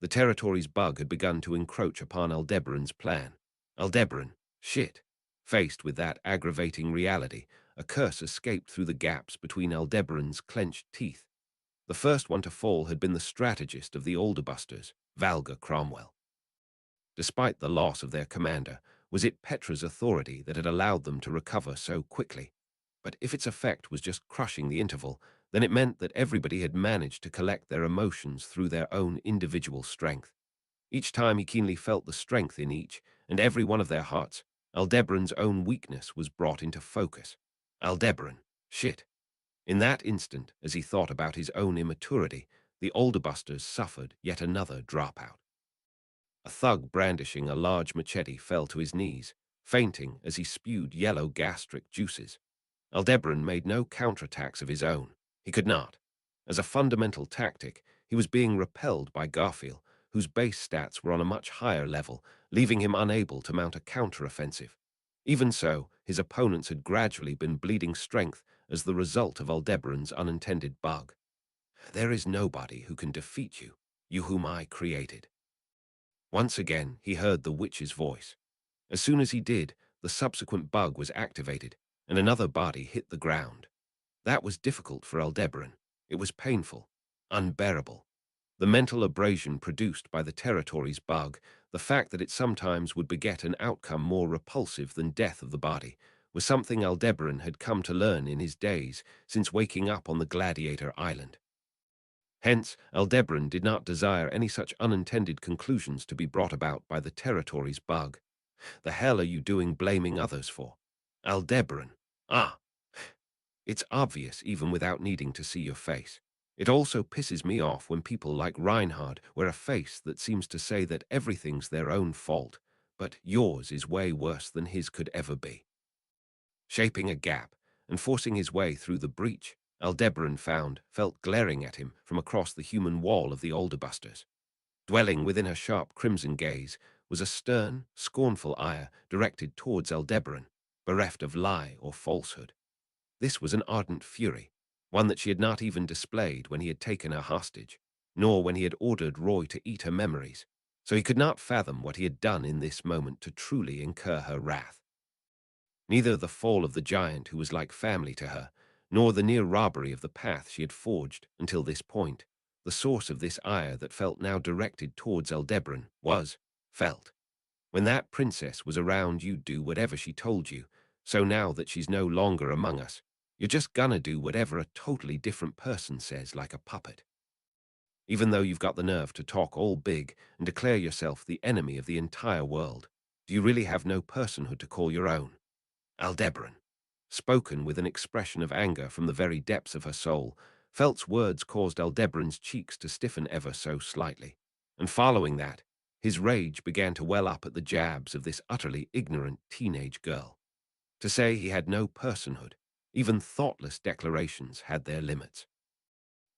S1: The territory's bug had begun to encroach upon Aldebaran's plan. Aldebaran, shit. Faced with that aggravating reality, a curse escaped through the gaps between Aldebaran's clenched teeth. The first one to fall had been the strategist of the Alderbusters, Valga Cromwell. Despite the loss of their commander, was it Petra's authority that had allowed them to recover so quickly? But if its effect was just crushing the interval, then it meant that everybody had managed to collect their emotions through their own individual strength. Each time he keenly felt the strength in each and every one of their hearts, Aldebaran's own weakness was brought into focus. Aldebaran, shit. In that instant, as he thought about his own immaturity, the Alderbusters suffered yet another dropout. A thug brandishing a large machete fell to his knees, fainting as he spewed yellow gastric juices. Aldebaran made no counterattacks of his own. He could not. As a fundamental tactic, he was being repelled by Garfield, whose base stats were on a much higher level, leaving him unable to mount a counteroffensive. Even so, his opponents had gradually been bleeding strength as the result of Aldebaran's unintended bug. There is nobody who can defeat you, you whom I created. Once again, he heard the witch's voice. As soon as he did, the subsequent bug was activated, and another body hit the ground. That was difficult for Aldebaran. It was painful, unbearable. The mental abrasion produced by the territory's bug, the fact that it sometimes would beget an outcome more repulsive than death of the body, was something Aldebaran had come to learn in his days since waking up on the Gladiator Island. Hence, Aldebaran did not desire any such unintended conclusions to be brought about by the territory's bug. The hell are you doing blaming others for? Aldebaran. Ah, it's obvious even without needing to see your face. It also pisses me off when people like Reinhard wear a face that seems to say that everything's their own fault, but yours is way worse than his could ever be. Shaping a gap and forcing his way through the breach, Aldebaran felt glaring at him from across the human wall of the Alderbusters. Dwelling within her sharp crimson gaze was a stern, scornful ire directed towards Aldebaran, bereft of lie or falsehood. This was an ardent fury, one that she had not even displayed when he had taken her hostage, nor when he had ordered Roy to eat her memories, so he could not fathom what he had done in this moment to truly incur her wrath. Neither the fall of the giant who was like family to her, nor the near robbery of the path she had forged until this point, the source of this ire that felt now directed towards Aldebaran, was felt. When that princess was around, you'd do whatever she told you, so now that she's no longer among us, you're just gonna do whatever a totally different person says like a puppet. Even though you've got the nerve to talk all big and declare yourself the enemy of the entire world, do you really have no personhood to call your own? Aldebaran, spoken with an expression of anger from the very depths of her soul, Felt's words caused Aldebaran's cheeks to stiffen ever so slightly, and following that, his rage began to well up at the jabs of this utterly ignorant teenage girl. To say he had no personhood, even thoughtless declarations had their limits.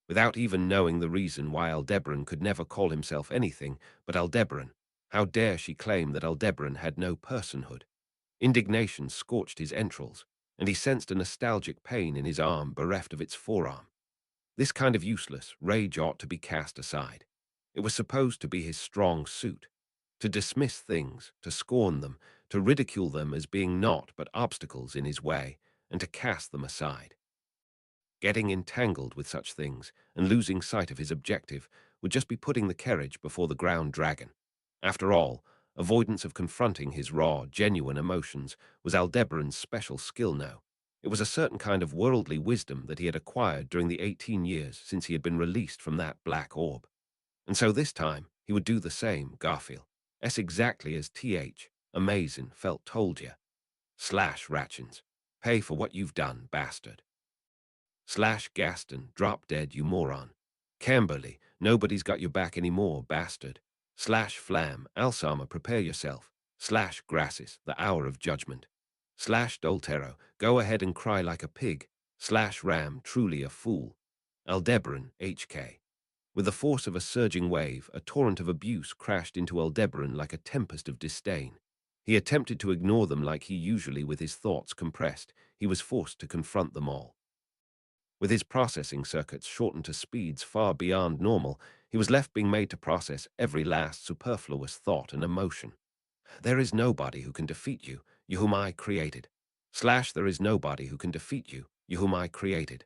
S1: Without even knowing the reason why Aldebaran could never call himself anything but Aldebaran, how dare she claim that Aldebaran had no personhood? Indignation scorched his entrails, and he sensed a nostalgic pain in his arm bereft of its forearm. This kind of useless rage ought to be cast aside. It was supposed to be his strong suit. To dismiss things, to scorn them, to ridicule them as being naught but obstacles in his way, and to cast them aside. Getting entangled with such things and losing sight of his objective would just be putting the carriage before the ground dragon. After all, avoidance of confronting his raw, genuine emotions was Aldebaran's special skill now. It was a certain kind of worldly wisdom that he had acquired during the 18 years since he had been released from that black orb. And so this time, he would do the same, Garfield. Exactly as Th. Amazing felt told you. Slash Ratchins. Pay for what you've done, bastard. Slash Gaston, drop dead, you moron. Camberley, nobody's got your back anymore, bastard. Slash Flam, Alsama, prepare yourself. Slash Grassis, the hour of judgment. Slash Doltero, go ahead and cry like a pig. Slash Ram, truly a fool. Aldebaran, HK. With the force of a surging wave, a torrent of abuse crashed into Aldebaran like a tempest of disdain. He attempted to ignore them like he usually, with his thoughts compressed. He was forced to confront them all. With his processing circuits shortened to speeds far beyond normal, he was left being made to process every last superfluous thought and emotion. There is nobody who can defeat you, you whom I created. Slash there is nobody who can defeat you, you whom I created.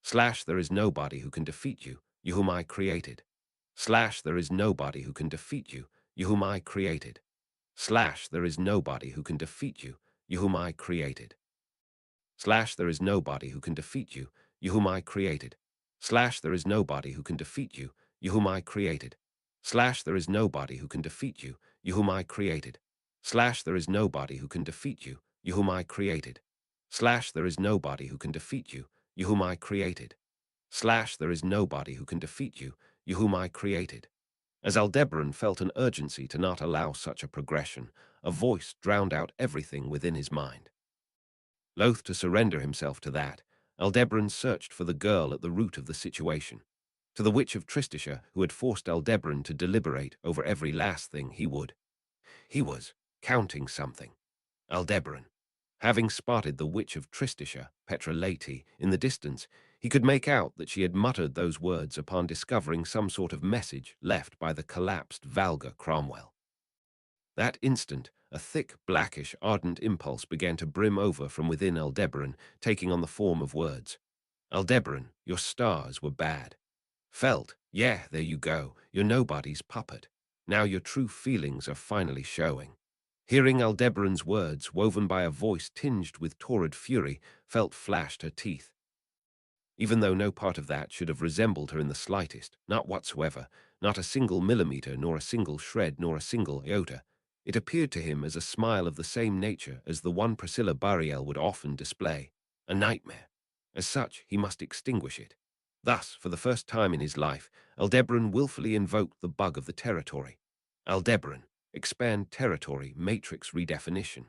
S1: Slash there is nobody who can defeat you, you whom I created. Slash there is nobody who can defeat you, you whom I created. Slash there is nobody who can defeat you, you whom I created. Slash there is nobody who can defeat you, you whom I created. Slash there is nobody who can defeat you, you whom I created. Slash there is nobody who can defeat you, you whom I created. Slash there is nobody who can defeat you, you whom I created. Slash there is nobody who can defeat you, you whom I created. Slash there is nobody who can defeat you, you whom I created. As Aldebaran felt an urgency to not allow such a progression, a voice drowned out everything within his mind. Loath to surrender himself to that, Aldebaran searched for the girl at the root of the situation, to the witch of Tristisha who had forced Aldebaran to deliberate over every last thing he would. He was counting something. Aldebaran. Having spotted the witch of Tristisha, Petra Leti, in the distance, he could make out that she had muttered those words upon discovering some sort of message left by the collapsed Valga Cromwell. That instant, a thick, blackish, ardent impulse began to brim over from within Aldebaran, taking on the form of words. Aldebaran, your stars were bad. Felt, yeah, there you go, you're nobody's puppet. Now your true feelings are finally showing. Hearing Aldebaran's words, woven by a voice tinged with torrid fury, Felt flashed her teeth. Even though no part of that should have resembled her in the slightest, not whatsoever, not a single millimeter, nor a single shred, nor a single iota, it appeared to him as a smile of the same nature as the one Priscilla Bariel would often display, a nightmare. As such, he must extinguish it. Thus, for the first time in his life, Aldebaran willfully invoked the bug of the territory. Aldebaran, expand territory, matrix redefinition.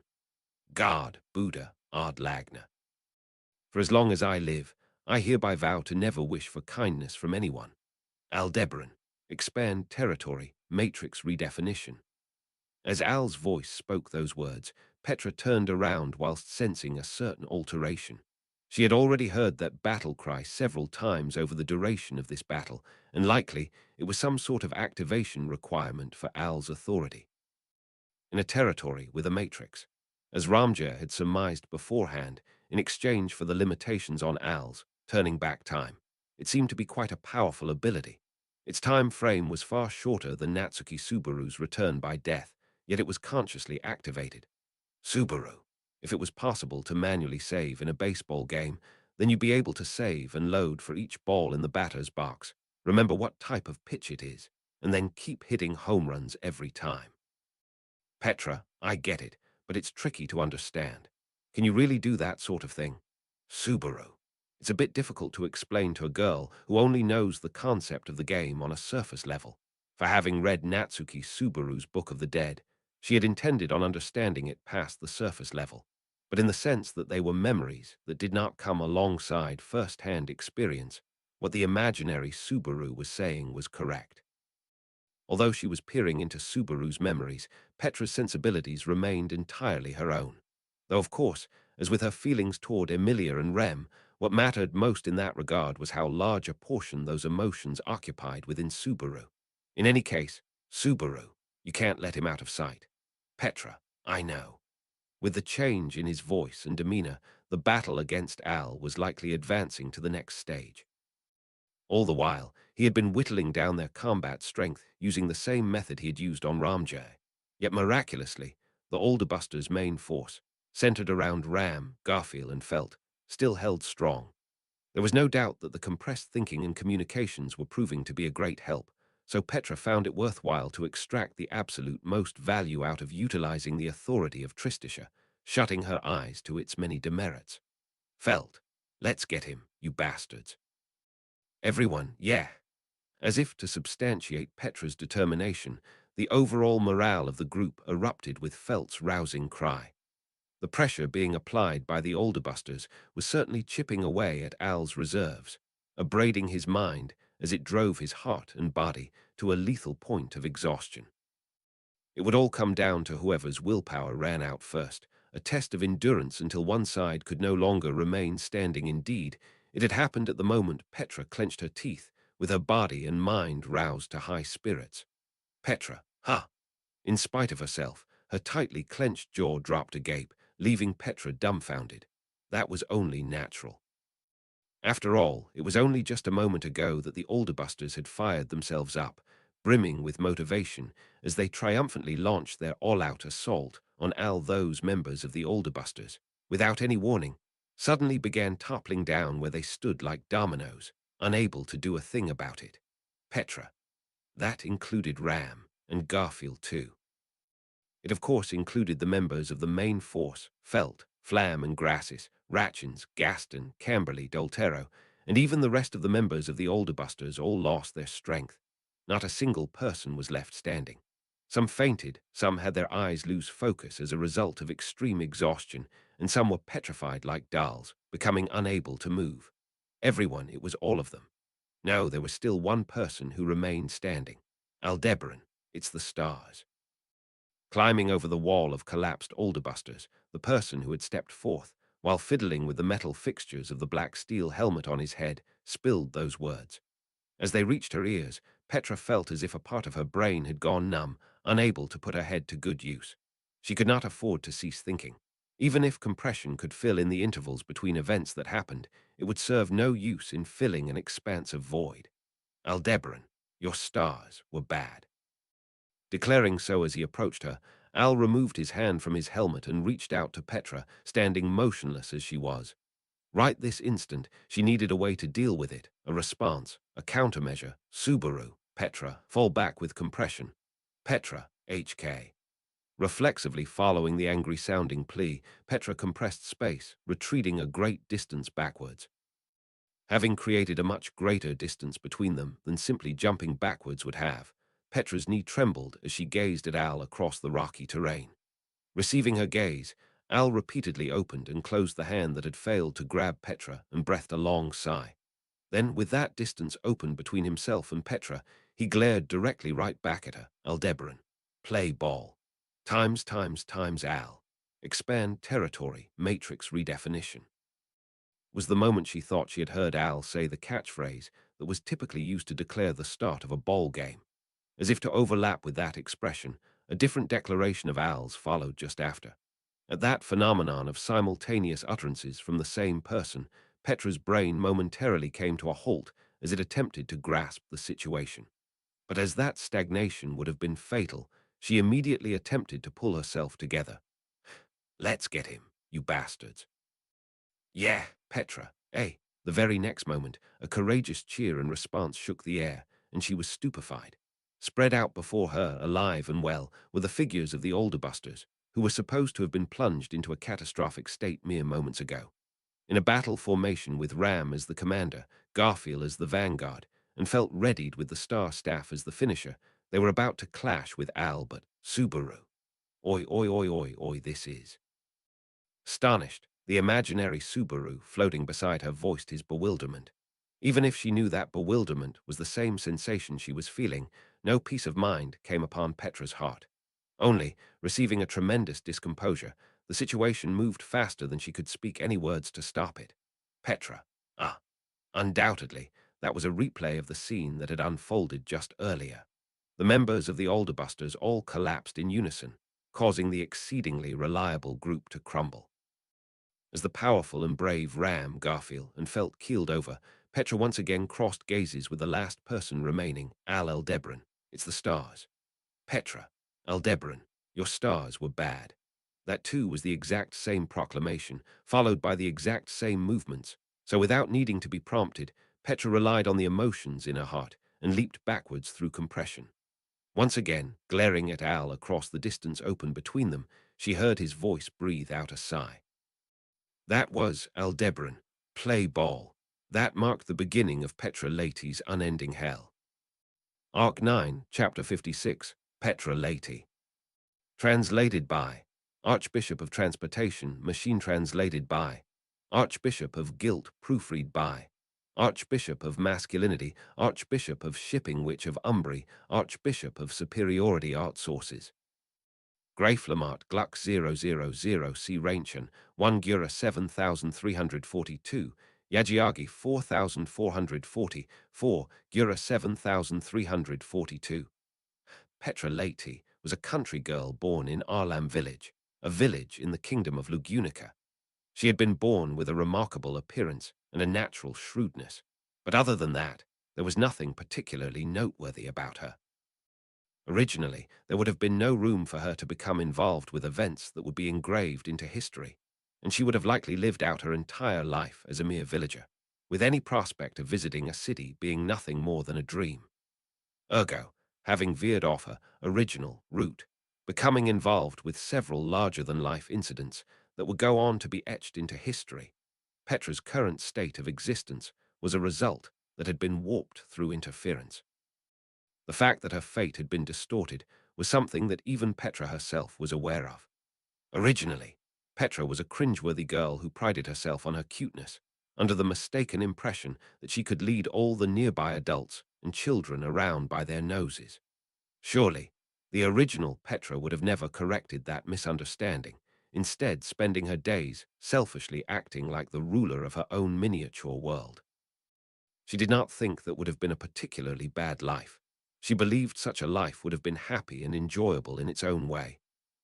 S1: God, Buddha, Ard Lagna. For as long as I live, I hereby vow to never wish for kindness from anyone. Aldebaran, expand territory, matrix redefinition. As Al's voice spoke those words, Petra turned around whilst sensing a certain alteration. She had already heard that battle cry several times over the duration of this battle, and likely it was some sort of activation requirement for Al's authority. In a territory with a matrix, as Ramjer had surmised beforehand, in exchange for the limitations on Al's turning back time, it seemed to be quite a powerful ability. Its time frame was far shorter than Natsuki Subaru's return by death, yet it was consciously activated. Subaru. If it was possible to manually save in a baseball game, then you'd be able to save and load for each ball in the batter's box. Remember what type of pitch it is, and then keep hitting home runs every time. Petra, I get it, but it's tricky to understand. Can you really do that sort of thing? Subaru. It's a bit difficult to explain to a girl who only knows the concept of the game on a surface level. For having read Natsuki Subaru's Book of the Dead, she had intended on understanding it past the surface level, but in the sense that they were memories that did not come alongside first-hand experience. What the imaginary Subaru was saying was correct. Although she was peering into Subaru's memories, Petra's sensibilities remained entirely her own. Though, of course, as with her feelings toward Emilia and Rem, what mattered most in that regard was how large a portion those emotions occupied within Subaru. In any case, Subaru, you can't let him out of sight. Petra, I know. With the change in his voice and demeanor, the battle against Al was likely advancing to the next stage. All the while, he had been whittling down their combat strength using the same method he had used on Ramjay. Yet miraculously, the Alderbuster's main force, centered around Ram, Garfield, and Felt, still held strong. There was no doubt that the compressed thinking and communications were proving to be a great help, so Petra found it worthwhile to extract the absolute most value out of utilizing the authority of Tristisha, shutting her eyes to its many demerits. Felt, let's get him, you bastards. Everyone, yeah. As if to substantiate Petra's determination, the overall morale of the group erupted with Felt's rousing cry. The pressure being applied by the older busters was certainly chipping away at Al's reserves, abrading his mind as it drove his heart and body to a lethal point of exhaustion. It would all come down to whoever's willpower ran out first, a test of endurance until one side could no longer remain standing. Indeed, it had happened at the moment Petra clenched her teeth, with her body and mind roused to high spirits. Petra, ha! In spite of herself, her tightly clenched jaw dropped agape, leaving Petra dumbfounded. That was only natural. After all, it was only just a moment ago that the Alderbusters had fired themselves up, brimming with motivation, as they triumphantly launched their all-out assault on those members of the Alderbusters, without any warning, suddenly began toppling down where they stood like dominoes, unable to do a thing about it. Petra. That included Ram, and Garfield too. It of course included the members of the main force, Felt, Flam and Grassis, Ratchins, Gaston, Camberley, Doltero, and even the rest of the members of the Alderbusters all lost their strength. Not a single person was left standing. Some fainted, some had their eyes lose focus as a result of extreme exhaustion, and some were petrified like dolls, becoming unable to move. Everyone, it was all of them. No, there was still one person who remained standing. Aldebaran, it's the stars. Climbing over the wall of collapsed Alderbusters, the person who had stepped forth, while fiddling with the metal fixtures of the black steel helmet on his head, spilled those words. As they reached her ears, Petra felt as if a part of her brain had gone numb, unable to put her head to good use. She could not afford to cease thinking. Even if compression could fill in the intervals between events that happened, it would serve no use in filling an expanse of void. Aldebaran, your stars were bad. Declaring so as he approached her, Al removed his hand from his helmet and reached out to Petra, standing motionless as she was. Right this instant, she needed a way to deal with it, a response, a countermeasure. Subaru, Petra, fall back with compression. Petra, HK. Reflexively following the angry-sounding plea, Petra compressed space, retreating a great distance backwards. Having created a much greater distance between them than simply jumping backwards would have, Petra's knee trembled as she gazed at Al across the rocky terrain. Receiving her gaze, Al repeatedly opened and closed the hand that had failed to grab Petra and breathed a long sigh. Then, with that distance open between himself and Petra, he glared directly right back at her. Aldebaran. Play ball. Times, Al. Expand territory, matrix redefinition. Was the moment she thought she had heard Al say the catchphrase that was typically used to declare the start of a ball game. As if to overlap with that expression, a different declaration of Al's followed just after. At that phenomenon of simultaneous utterances from the same person, Petra's brain momentarily came to a halt as it attempted to grasp the situation. But as that stagnation would have been fatal, she immediately attempted to pull herself together. Let's get him, you bastards. Yeah, Petra, eh? The very next moment, a courageous cheer and response shook the air, and she was stupefied. Spread out before her, alive and well, were the figures of the Alderbusters, who were supposed to have been plunged into a catastrophic state mere moments ago. In a battle formation with Ram as the commander, Garfield as the vanguard, and felt readied with the Star Staff as the finisher, they were about to clash with Al, but Subaru. Oi, oi, oi, oi, oi, this is. Astonished, the imaginary Subaru floating beside her voiced his bewilderment. Even if she knew that bewilderment was the same sensation she was feeling, no peace of mind came upon Petra's heart. Only, receiving a tremendous discomposure, the situation moved faster than she could speak any words to stop it. Petra. Ah, undoubtedly, that was a replay of the scene that had unfolded just earlier. The members of the Alderbusters all collapsed in unison, causing the exceedingly reliable group to crumble. As the powerful and brave Ram, Garfield, and Felt keeled over, Petra once again crossed gazes with the last person remaining, Aldebaran. It's the stars. Petra, Aldebaran, your stars were bad. That too was the exact same proclamation, followed by the exact same movements. So without needing to be prompted, Petra relied on the emotions in her heart and leaped backwards through compression. Once again, glaring at Al across the distance open between them, she heard his voice breathe out a sigh. That was Aldebaran. Play ball. That marked the beginning of Petra Laty's unending hell. Arc 9, Chapter 56, Petra Leti. Translated by Archbishop of Transportation, machine translated by Archbishop of Guilt, proofread by Archbishop of Masculinity, Archbishop of Shipping, Witch of Umbry, Archbishop of Superiority, Art Sources. Greiflamart Gluck 000 C. Rainchen, 1 Gura 7342, Yagiagi 4440, 4 Gura 7342. Petra Leti was a country girl born in Arlam village, a village in the kingdom of Lugunica. She had been born with a remarkable appearance and a natural shrewdness, but other than that, there was nothing particularly noteworthy about her. Originally, there would have been no room for her to become involved with events that would be engraved into history, and she would have likely lived out her entire life as a mere villager, with any prospect of visiting a city being nothing more than a dream. Ergo, having veered off her original route, becoming involved with several larger-than-life incidents that would go on to be etched into history, Petra's current state of existence was a result that had been warped through interference. The fact that her fate had been distorted was something that even Petra herself was aware of. Originally, Petra was a cringeworthy girl who prided herself on her cuteness, under the mistaken impression that she could lead all the nearby adults and children around by their noses. Surely, the original Petra would have never corrected that misunderstanding, instead spending her days selfishly acting like the ruler of her own miniature world. She did not think that would have been a particularly bad life. She believed such a life would have been happy and enjoyable in its own way.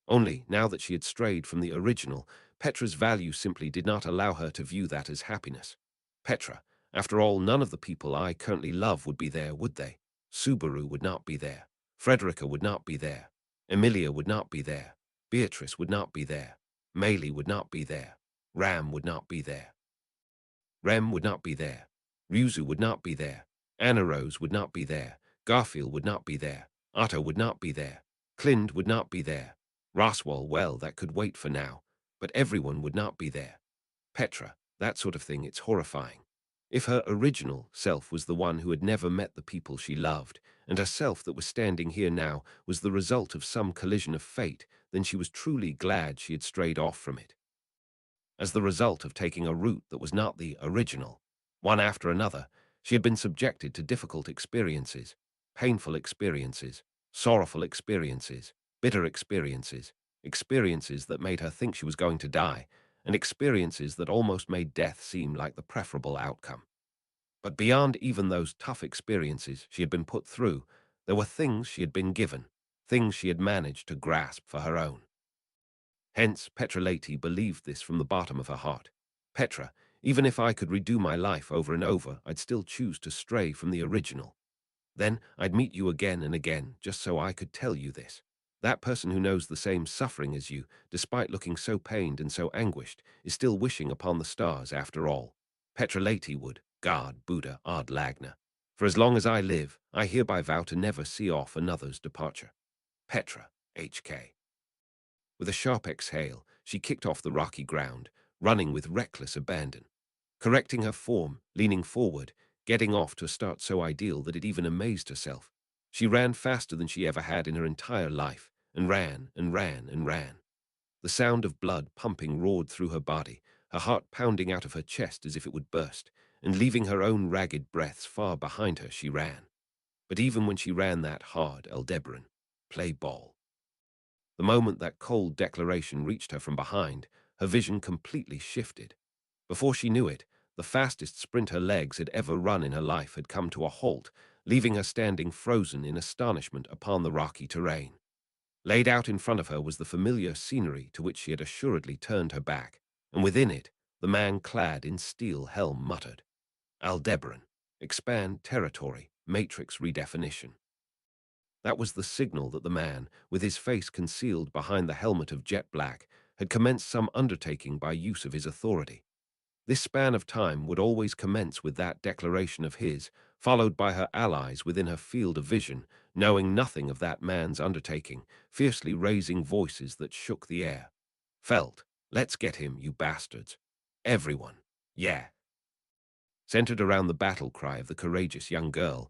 S1: Only, now that she had strayed from the original, Petra's value simply did not allow her to view that as happiness. Petra, after all, none of the people I currently love would be there, would they? Subaru would not be there. Frederica would not be there. Emilia would not be there. Beatrice would not be there. Maylie would not be there. Ram would not be there. Rem would not be there. Ryuzu would not be there. Anna Rose would not be there. Garfield would not be there. Otto would not be there. Clind would not be there. Roswell, well, that could wait for now, but everyone would not be there. Petra, that sort of thing, it's horrifying. If her original self was the one who had never met the people she loved, and her self that was standing here now was the result of some collision of fate, then she was truly glad she had strayed off from it. As the result of taking a route that was not the original, one after another, she had been subjected to difficult experiences, painful experiences, sorrowful experiences, bitter experiences, experiences that made her think she was going to die, and experiences that almost made death seem like the preferable outcome. But beyond even those tough experiences she had been put through, there were things she had been given, things she had managed to grasp for her own. Hence, Petra Leti believed this from the bottom of her heart. Petra, even if I could redo my life over and over, I'd still choose to stray from the original. Then I'd meet you again and again, just so I could tell you this. That person who knows the same suffering as you, despite looking so pained and so anguished, is still wishing upon the stars after all. Petra Leti would, God, Buddha, Ad Lagna. For as long as I live, I hereby vow to never see off another's departure. Petra, H.K. With a sharp exhale, she kicked off the rocky ground, running with reckless abandon. Correcting her form, leaning forward, getting off to a start so ideal that it even amazed herself, she ran faster than she ever had in her entire life, and ran and ran and ran. The sound of blood pumping roared through her body, her heart pounding out of her chest as if it would burst, and leaving her own ragged breaths far behind her, she ran. But even when she ran that hard, Aldebaran, play ball. The moment that cold declaration reached her from behind, her vision completely shifted. Before she knew it, the fastest sprint her legs had ever run in her life had come to a halt, leaving her standing frozen in astonishment upon the rocky terrain. Laid out in front of her was the familiar scenery to which she had assuredly turned her back, and within it, the man clad in steel helm muttered, Aldebaran, expand territory, matrix redefinition. That was the signal that the man, with his face concealed behind the helmet of jet black, had commenced some undertaking by use of his authority. This span of time would always commence with that declaration of his, followed by her allies within her field of vision, knowing nothing of that man's undertaking, fiercely raising voices that shook the air. Felt, let's get him, you bastards. Everyone. Yeah. Centered around the battle cry of the courageous young girl,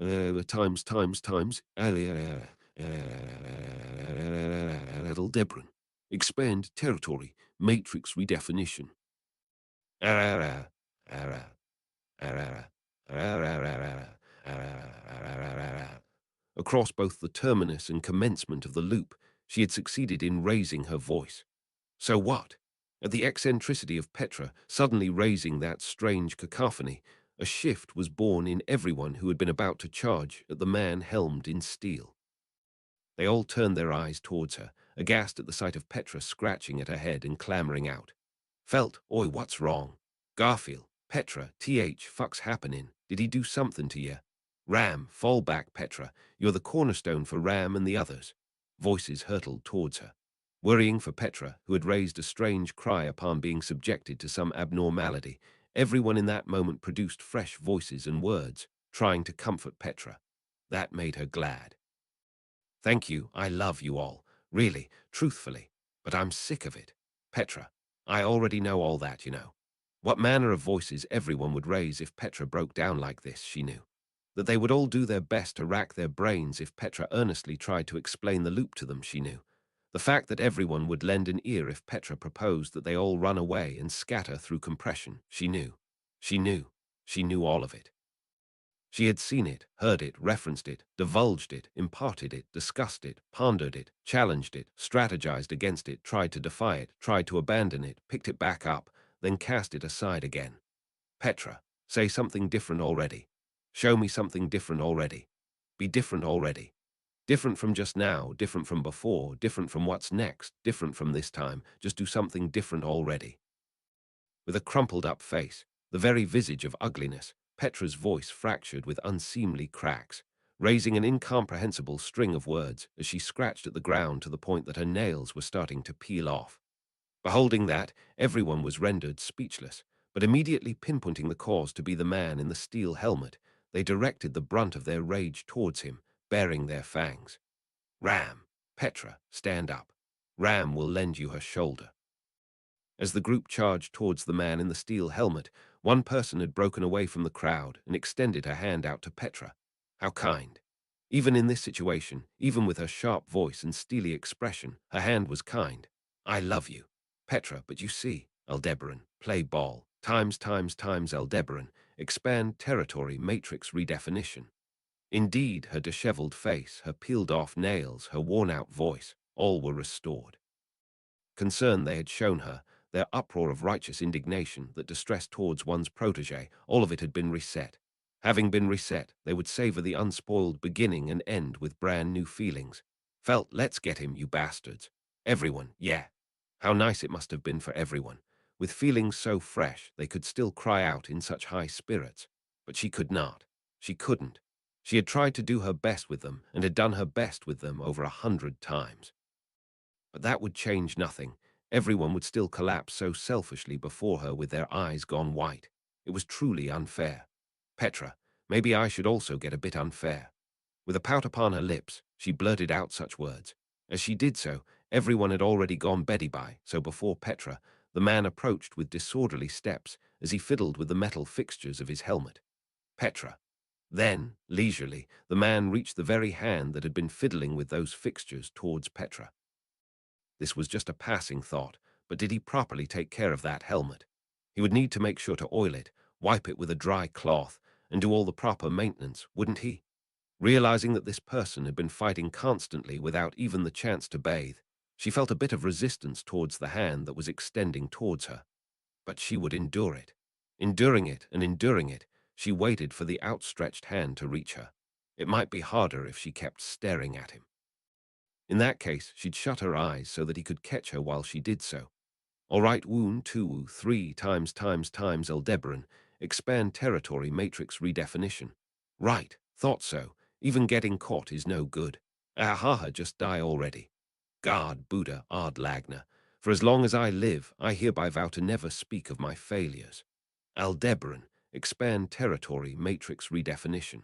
S1: times, Aldebaran. Expand territory, matrix redefinition. Across both the terminus and commencement of the loop, she had succeeded in raising her voice. So what? At the eccentricity of Petra suddenly raising that strange cacophony, a shift was born in everyone who had been about to charge at the man helmed in steel. They all turned their eyes towards her, aghast at the sight of Petra scratching at her head and clamoring out. Felt, oi, what's wrong? Garfield, Petra, fuck's happening? Did he do something to you? Ram, fall back, Petra. You're the cornerstone for Ram and the others. Voices hurtled towards her. Worrying for Petra, who had raised a strange cry upon being subjected to some abnormality, everyone in that moment produced fresh voices and words, trying to comfort Petra. That made her glad. Thank you, I love you all, really, truthfully, but I'm sick of it. Petra, I already know all that, you know. What manner of voices everyone would raise if Petra broke down like this, she knew. That they would all do their best to rack their brains if Petra earnestly tried to explain the loop to them, she knew. The fact that everyone would lend an ear if Petra proposed that they all run away and scatter through compression, she knew. She knew. She knew all of it. She had seen it, heard it, referenced it, divulged it, imparted it, discussed it, pondered it, challenged it, strategized against it, tried to defy it, tried to abandon it, picked it back up, then cast it aside again. Petra, say something different already. Show me something different already. Be different already. Different from just now, different from before, different from what's next, different from this time. Just do something different already. With a crumpled up face, the very visage of ugliness, Petra's voice fractured with unseemly cracks, raising an incomprehensible string of words as she scratched at the ground to the point that her nails were starting to peel off. Beholding that, everyone was rendered speechless, but immediately pinpointing the cause to be the man in the steel helmet, they directed the brunt of their rage towards him, baring their fangs. Ram, Petra, stand up. Ram will lend you her shoulder. As the group charged towards the man in the steel helmet, one person had broken away from the crowd and extended her hand out to Petra. How kind. Even in this situation, even with her sharp voice and steely expression, her hand was kind. I love you, Petra, but you see, Aldebaran, play ball, times, Aldebaran, expand territory, matrix redefinition. Indeed, her disheveled face, her peeled-off nails, her worn-out voice, all were restored. Concern they had shown her, their uproar of righteous indignation that distress towards one's protege, all of it had been reset. Having been reset, they would savor the unspoiled beginning and end with brand new feelings. Felt, let's get him, you bastards. Everyone, yeah. How nice it must have been for everyone. With feelings so fresh, they could still cry out in such high spirits. But she could not. She couldn't. She had tried to do her best with them and had done her best with them over 100 times. But that would change nothing. Everyone would still collapse so selfishly before her with their eyes gone white. It was truly unfair. Petra, maybe I should also get a bit unfair. With a pout upon her lips, she blurted out such words. As she did so, everyone had already gone beddy by, so before Petra, the man approached with disorderly steps as he fiddled with the metal fixtures of his helmet. Petra. Then, leisurely, the man reached the very hand that had been fiddling with those fixtures towards Petra. This was just a passing thought, but did he properly take care of that helmet? He would need to make sure to oil it, wipe it with a dry cloth, and do all the proper maintenance, wouldn't he? Realizing that this person had been fighting constantly without even the chance to bathe, she felt a bit of resistance towards the hand that was extending towards her. But she would endure it. Enduring it and enduring it, she waited for the outstretched hand to reach her. It might be harder if she kept staring at him. In that case, she'd shut her eyes so that he could catch her while she did so. All right, wound, two, three times, Aldebaran, expand territory, matrix redefinition. Right, thought so. Even getting caught is no good. Ahaha, just die already. God, Buddha, Ard Lagna, for as long as I live, I hereby vow to never speak of my failures. Aldebaran, expand territory, matrix redefinition.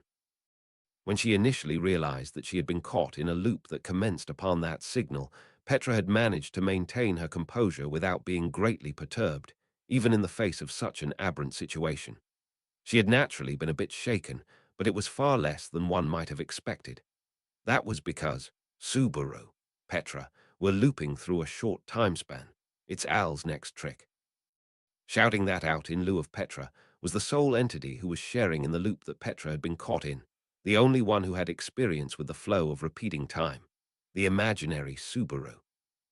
S1: When she initially realized that she had been caught in a loop that commenced upon that signal, Petra had managed to maintain her composure without being greatly perturbed, even in the face of such an aberrant situation. She had naturally been a bit shaken, but it was far less than one might have expected. That was because Subaru, Petra, were looping through a short time span. It's Al's next trick. Shouting that out in lieu of Petra was the sole entity who was sharing in the loop that Petra had been caught in, the only one who had experience with the flow of repeating time, the imaginary Subaru.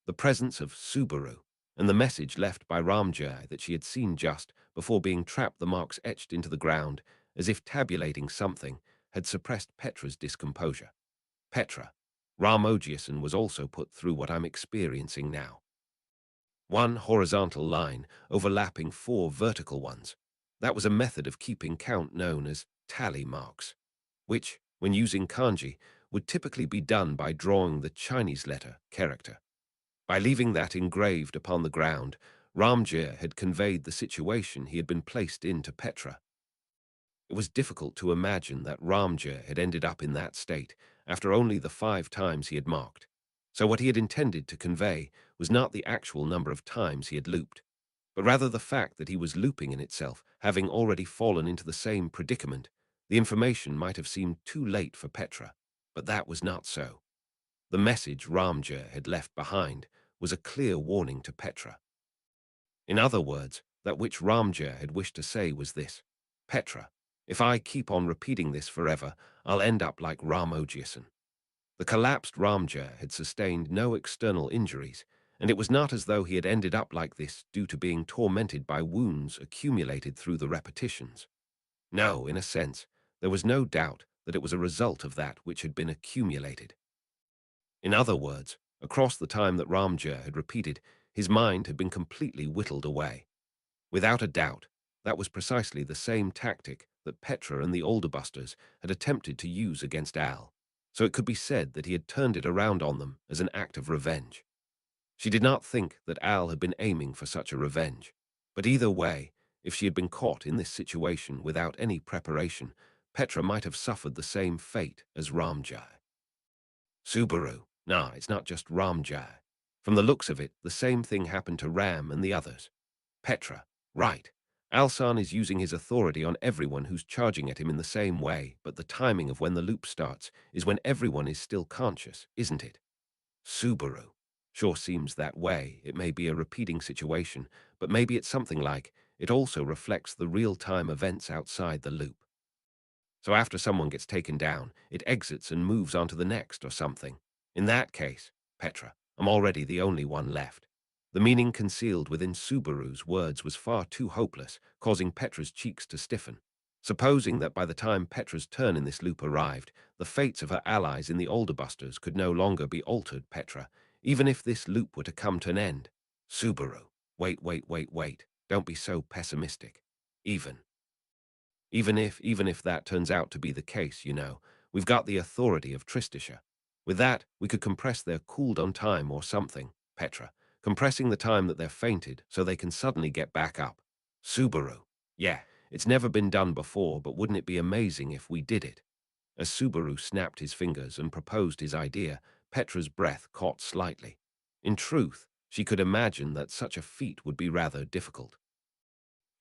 S1: The presence of Subaru and the message left by Ramjai that she had seen just before being trapped, the marks etched into the ground as if tabulating something, had suppressed Petra's discomposure. Petra, Ramojiason was also put through what I'm experiencing now. One horizontal line overlapping four vertical ones. That was a method of keeping count known as tally marks, which, when using kanji, would typically be done by drawing the Chinese letter character. By leaving that engraved upon the ground, Ramjir had conveyed the situation he had been placed in to Petra. It was difficult to imagine that Ramjir had ended up in that state after only the 5 times he had marked. So what he had intended to convey was not the actual number of times he had looped, but rather the fact that he was looping in itself, having already fallen into the same predicament. The information might have seemed too late for Petra, but that was not so. The message Ramjir had left behind was a clear warning to Petra. In other words, that which Ramjir had wished to say was this: Petra, if I keep on repeating this forever, I'll end up like Ramojiason. The collapsed Ramjir had sustained no external injuries, and it was not as though he had ended up like this due to being tormented by wounds accumulated through the repetitions. No, in a sense, there was no doubt that it was a result of that which had been accumulated. In other words, across the time that Ramjir had repeated, his mind had been completely whittled away. Without a doubt, that was precisely the same tactic that Petra and the Alderbusters had attempted to use against Al, so it could be said that he had turned it around on them as an act of revenge. She did not think that Al had been aiming for such a revenge, but either way, if she had been caught in this situation without any preparation, Petra might have suffered the same fate as Ramjai. Subaru. Nah, it's not just Ramjai. From the looks of it, the same thing happened to Ram and the others. Petra. Right. Alsan is using his authority on everyone who's charging at him in the same way, but the timing of when the loop starts is when everyone is still conscious, isn't it? Subaru. Sure seems that way. It may be a repeating situation, but maybe it's something like, it also reflects the real-time events outside the loop. So after someone gets taken down, it exits and moves on to the next or something. In that case, Petra, I'm already the only one left. The meaning concealed within Subaru's words was far too hopeless, causing Petra's cheeks to stiffen. Supposing that by the time Petra's turn in this loop arrived, the fates of her allies in the Alderbusters could no longer be altered, Petra, even if this loop were to come to an end. Subaru, wait. Don't be so pessimistic. Even if that turns out to be the case, we've got the authority of Tristisha. With that, we could compress their cooldown time or something, Petra, compressing the time that they're fainted so they can suddenly get back up. Subaru. Yeah, it's never been done before, but wouldn't it be amazing if we did it? As Subaru snapped his fingers and proposed his idea, Petra's breath caught slightly. In truth, she could imagine that such a feat would be rather difficult.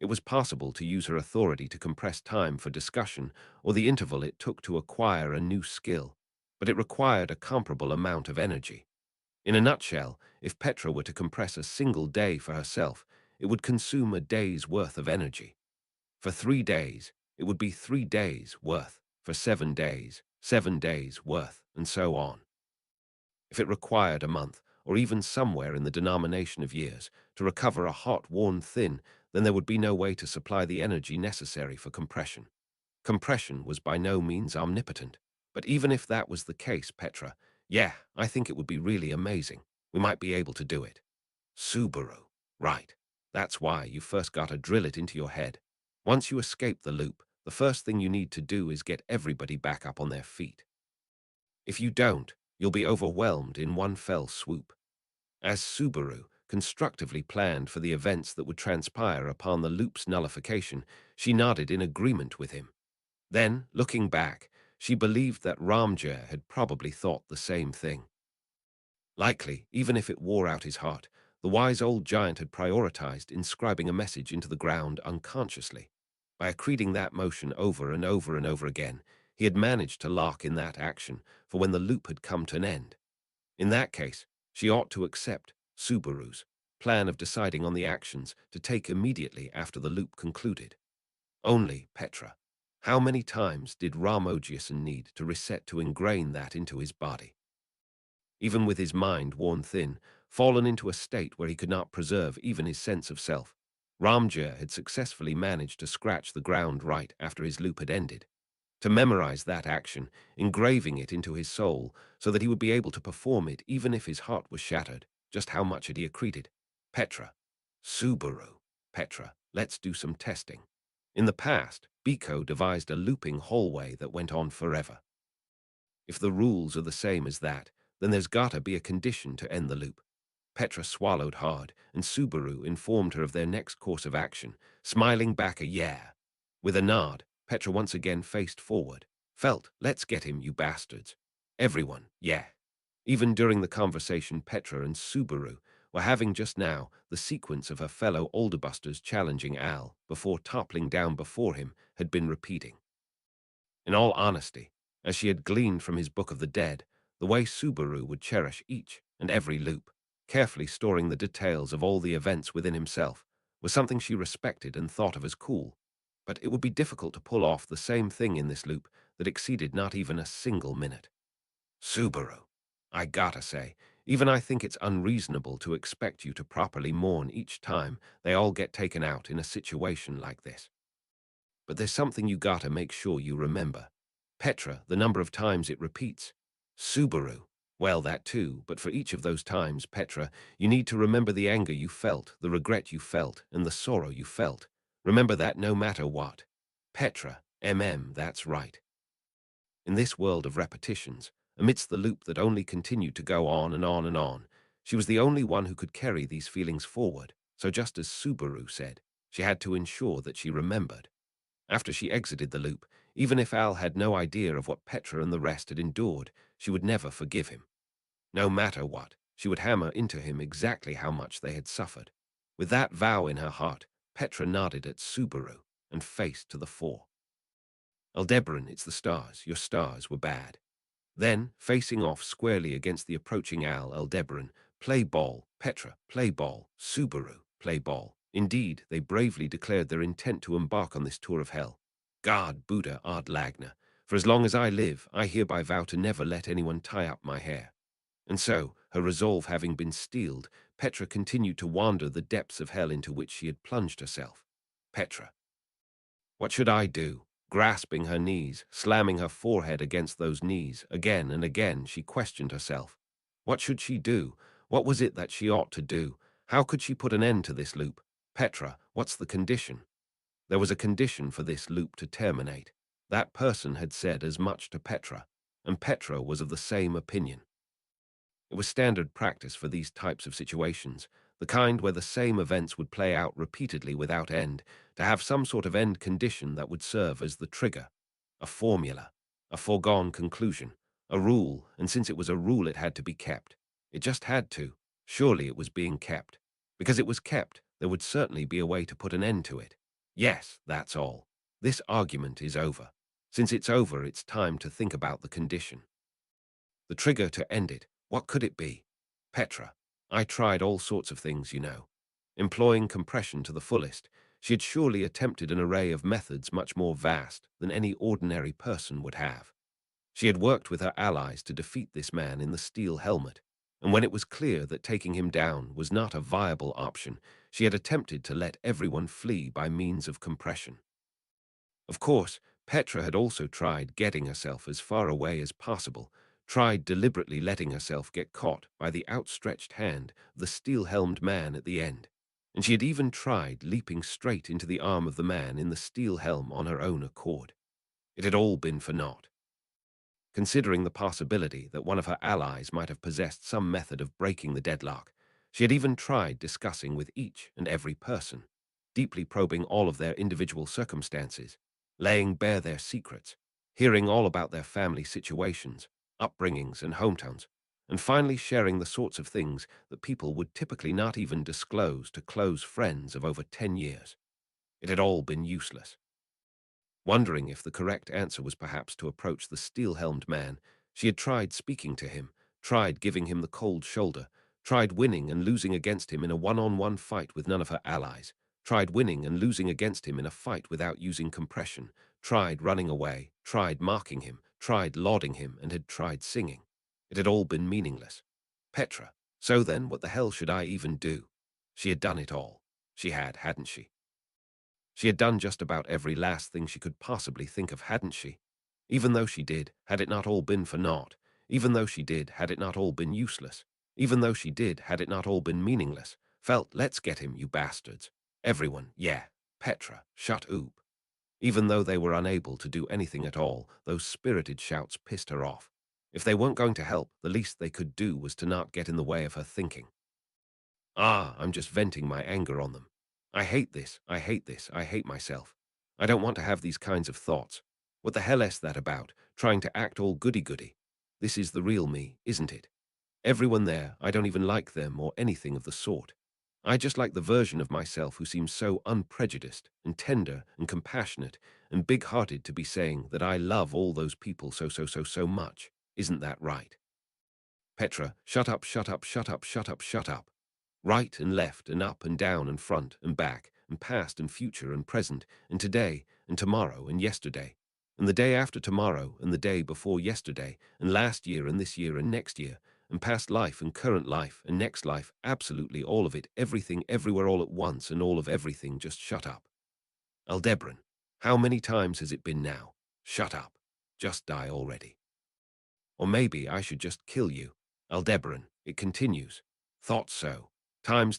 S1: It was possible to use her authority to compress time for discussion or the interval it took to acquire a new skill, but it required a comparable amount of energy. In a nutshell, if Petra were to compress a single day for herself, it would consume a day's worth of energy. For 3 days, it would be 3 days' worth. For 7 days, 7 days' worth, and so on. If it required a month, or even somewhere in the denomination of years, to recover a heart worn thin, then there would be no way to supply the energy necessary for compression. Compression was by no means omnipotent. But even if that was the case, Petra, yeah, I think it would be really amazing. We might be able to do it. Subaru. Right. That's why you first gotta drill it into your head. Once you escape the loop, the first thing you need to do is get everybody back up on their feet. If you don't, you'll be overwhelmed in one fell swoop. As Subaru constructively planned for the events that would transpire upon the loop's nullification, she nodded in agreement with him. Then, looking back, she believed that Ramjir had probably thought the same thing. Likely, even if it wore out his heart, the wise old giant had prioritized inscribing a message into the ground unconsciously. By accreting that motion over and over and over again, he had managed to lock in that action for when the loop had come to an end. In that case, she ought to accept Subaru's plan of deciding on the actions to take immediately after the loop concluded. Only Petra. How many times did Ramogiuson need to reset to ingrain that into his body? Even with his mind worn thin, fallen into a state where he could not preserve even his sense of self, Ramjir had successfully managed to scratch the ground right after his loop had ended, to memorize that action, engraving it into his soul so that he would be able to perform it even if his heart was shattered. Just how much had he accreted? Petra. Subaru. Petra, let's do some testing. In the past, Biko devised a looping hallway that went on forever. If the rules are the same as that, then there's gotta be a condition to end the loop. Petra swallowed hard, and Subaru informed her of their next course of action, smiling back a yeah. With a nod, Petra once again faced forward. Felt, let's get him, you bastards. Everyone, yeah. Even during the conversation Petra and Subaru were having just now, the sequence of her fellow Alderbusters challenging Al before toppling down before him had been repeating. In all honesty, as she had gleaned from his Book of the Dead, the way Subaru would cherish each and every loop, carefully storing the details of all the events within himself, was something she respected and thought of as cool. But it would be difficult to pull off the same thing in this loop that exceeded not even a single minute. Subaru, I gotta say, even I think it's unreasonable to expect you to properly mourn each time they all get taken out in a situation like this. But there's something you gotta make sure you remember. Petra, the number of times it repeats. Subaru, well, that too, but for each of those times, Petra, you need to remember the anger you felt, the regret you felt, and the sorrow you felt. Remember that no matter what. Petra, that's right. In this world of repetitions, amidst the loop that only continued to go on and on and on, she was the only one who could carry these feelings forward, so just as Subaru said, she had to ensure that she remembered. After she exited the loop, even if Al had no idea of what Petra and the rest had endured, she would never forgive him. No matter what, she would hammer into him exactly how much they had suffered. With that vow in her heart, Petra nodded at Subaru and faced to the fore. Aldebaran, it's the stars. Your stars were bad. Then, facing off squarely against the approaching Aldebaran, play ball, Petra, play ball, Subaru, play ball. Indeed, they bravely declared their intent to embark on this tour of hell. God, Buddha, Ard Lagna, for as long as I live, I hereby vow to never let anyone tie up my hair. And so, her resolve having been steeled, Petra continued to wander the depths of hell into which she had plunged herself. Petra. What should I do? Grasping her knees, slamming her forehead against those knees, again and again she questioned herself. What should she do? What was it that she ought to do? How could she put an end to this loop? Petra, what's the condition? There was a condition for this loop to terminate. That person had said as much to Petra, and Petra was of the same opinion. It was standard practice for these types of situations, the kind where the same events would play out repeatedly without end, to have some sort of end condition that would serve as the trigger, a formula, a foregone conclusion, a rule, and since it was a rule it had to be kept. It just had to. Surely it was being kept. Because it was kept, there would certainly be a way to put an end to it. Yes, that's all. This argument is over. Since it's over, it's time to think about the condition. The trigger to end it, what could it be? Petra. I tried all sorts of things, you know. Employing compression to the fullest, she had surely attempted an array of methods much more vast than any ordinary person would have. She had worked with her allies to defeat this man in the steel helmet, and when it was clear that taking him down was not a viable option, she had attempted to let everyone flee by means of compression. Of course, Petra had also tried getting herself as far away as possible, tried deliberately letting herself get caught by the outstretched hand of the steel-helmed man at the end, and she had even tried leaping straight into the arm of the man in the steel helm on her own accord. It had all been for naught. Considering the possibility that one of her allies might have possessed some method of breaking the deadlock, she had even tried discussing with each and every person, deeply probing all of their individual circumstances, laying bare their secrets, hearing all about their family situations, upbringings, and hometowns, and finally sharing the sorts of things that people would typically not even disclose to close friends of over 10 years. It had all been useless. Wondering if the correct answer was perhaps to approach the steel-helmed man, she had tried speaking to him, tried giving him the cold shoulder, tried winning and losing against him in a one-on-one fight with none of her allies, tried winning and losing against him in a fight without using compression, tried running away, tried marking him, tried lauding him, and had tried singing. It had all been meaningless. Petra. So then, what the hell should I even do? She had done it all. She had, hadn't she? She had done just about every last thing she could possibly think of, hadn't she? Even though she did, had it not all been for naught? Even though she did, had it not all been useless? Even though she did, had it not all been meaningless? Felt, let's get him, you bastards. Everyone, yeah. Petra, shut oop. Even though they were unable to do anything at all, those spirited shouts pissed her off. If they weren't going to help, the least they could do was to not get in the way of her thinking. Ah, I'm just venting my anger on them. I hate this, I hate this, I hate myself. I don't want to have these kinds of thoughts. What the hell is that about, trying to act all goody-goody? This is the real me, isn't it? Everyone there, I don't even like them or anything of the sort. I just like the version of myself who seems so unprejudiced and tender and compassionate and big-hearted to be saying that I love all those people so much. Isn't that right? Petra, shut up, shut up, shut up, shut up, shut up. Right and left and up and down and front and back and past and future and present and today and tomorrow and yesterday and the day after tomorrow and the day before yesterday and last year and this year and next year and past life and current life and next life, absolutely all of it, everything, everywhere, all at once and all of everything. Just shut up. Aldebaran, how many times has it been now? Shut up. Just die already. Or maybe I should just kill you. Aldebaran, it continues. Thought so. Times,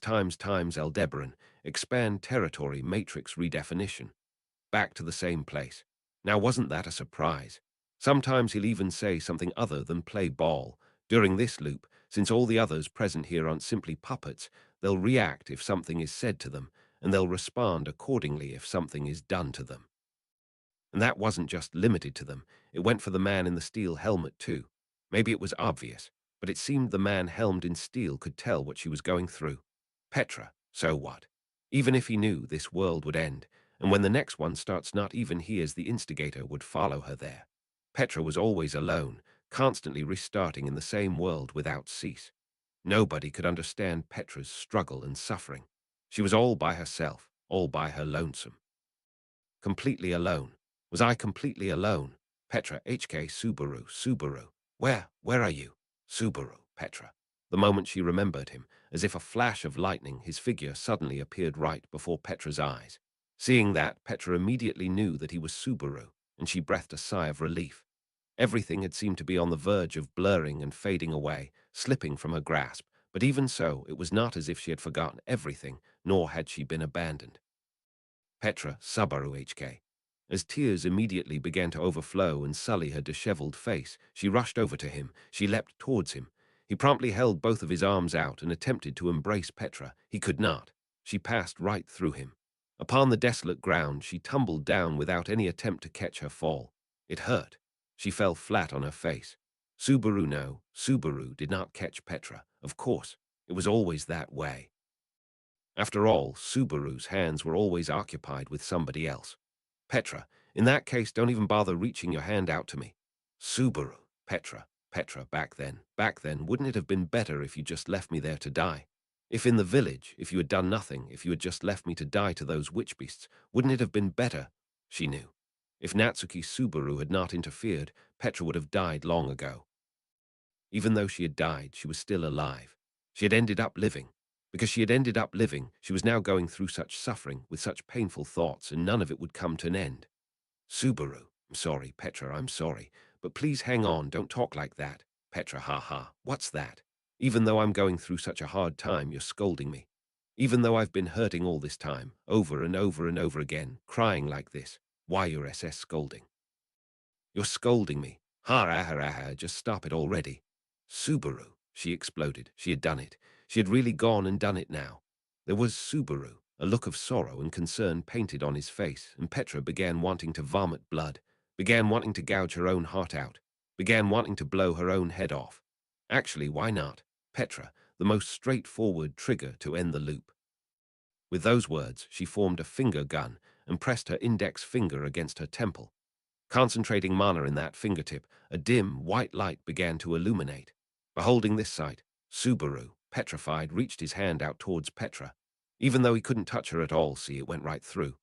S1: Aldebaran. Expand territory matrix redefinition. Back to the same place. Now wasn't that a surprise? Sometimes he'll even say something other than play ball. During this loop, since all the others present here aren't simply puppets, they'll react if something is said to them, and they'll respond accordingly if something is done to them. And that wasn't just limited to them. It went for the man in the steel helmet too. Maybe it was obvious, but it seemed the man helmed in steel could tell what she was going through. Petra, so what? Even if he knew this world would end, and when the next one starts not even he as the instigator would follow her there. Petra was always alone, constantly restarting in the same world without cease. Nobody could understand Petra's struggle and suffering. She was all by herself, all by her lonesome. Completely alone. Was I completely alone? Petra, HK, Subaru. Where are you? Subaru, Petra. The moment she remembered him, as if a flash of lightning, his figure suddenly appeared right before Petra's eyes. Seeing that, Petra immediately knew that he was Subaru, and she breathed a sigh of relief. Everything had seemed to be on the verge of blurring and fading away, slipping from her grasp, but even so, it was not as if she had forgotten everything, nor had she been abandoned. Petra, Subaru HK. As tears immediately began to overflow and sully her disheveled face, she rushed over to him. She leapt towards him. He promptly held both of his arms out and attempted to embrace Petra. He could not. She passed right through him. Upon the desolate ground, she tumbled down without any attempt to catch her fall. It hurt. She fell flat on her face. Subaru did not catch Petra. Of course, it was always that way. After all, Subaru's hands were always occupied with somebody else. Petra, in that case, don't even bother reaching your hand out to me. Subaru, Petra, back then, wouldn't it have been better if you just left me there to die? If in the village, if you had done nothing, if you had just left me to die to those witch beasts, wouldn't it have been better? She knew. If Natsuki Subaru had not interfered, Petra would have died long ago. Even though she had died, she was still alive. She had ended up living. Because she had ended up living, she was now going through such suffering, with such painful thoughts, and none of it would come to an end. Subaru, I'm sorry, Petra, I'm sorry. But please hang on, don't talk like that. Petra, ha, what's that? Even though I'm going through such a hard time, you're scolding me. Even though I've been hurting all this time, over and over and over again, crying like this, why you're SS scolding? You're scolding me. Just stop it already. Subaru, she exploded. She had done it. She had really gone and done it now. There was Subaru, a look of sorrow and concern painted on his face, and Petra began wanting to vomit blood, began wanting to gouge her own heart out, began wanting to blow her own head off. Actually, why not? Petra, the most straightforward trigger to end the loop. With those words, she formed a finger gun and pressed her index finger against her temple. Concentrating mana in that fingertip, a dim, white light began to illuminate. Beholding this sight, Subaru, petrified, reached his hand out towards Petra. Even though he couldn't touch her at all, see, it went right through.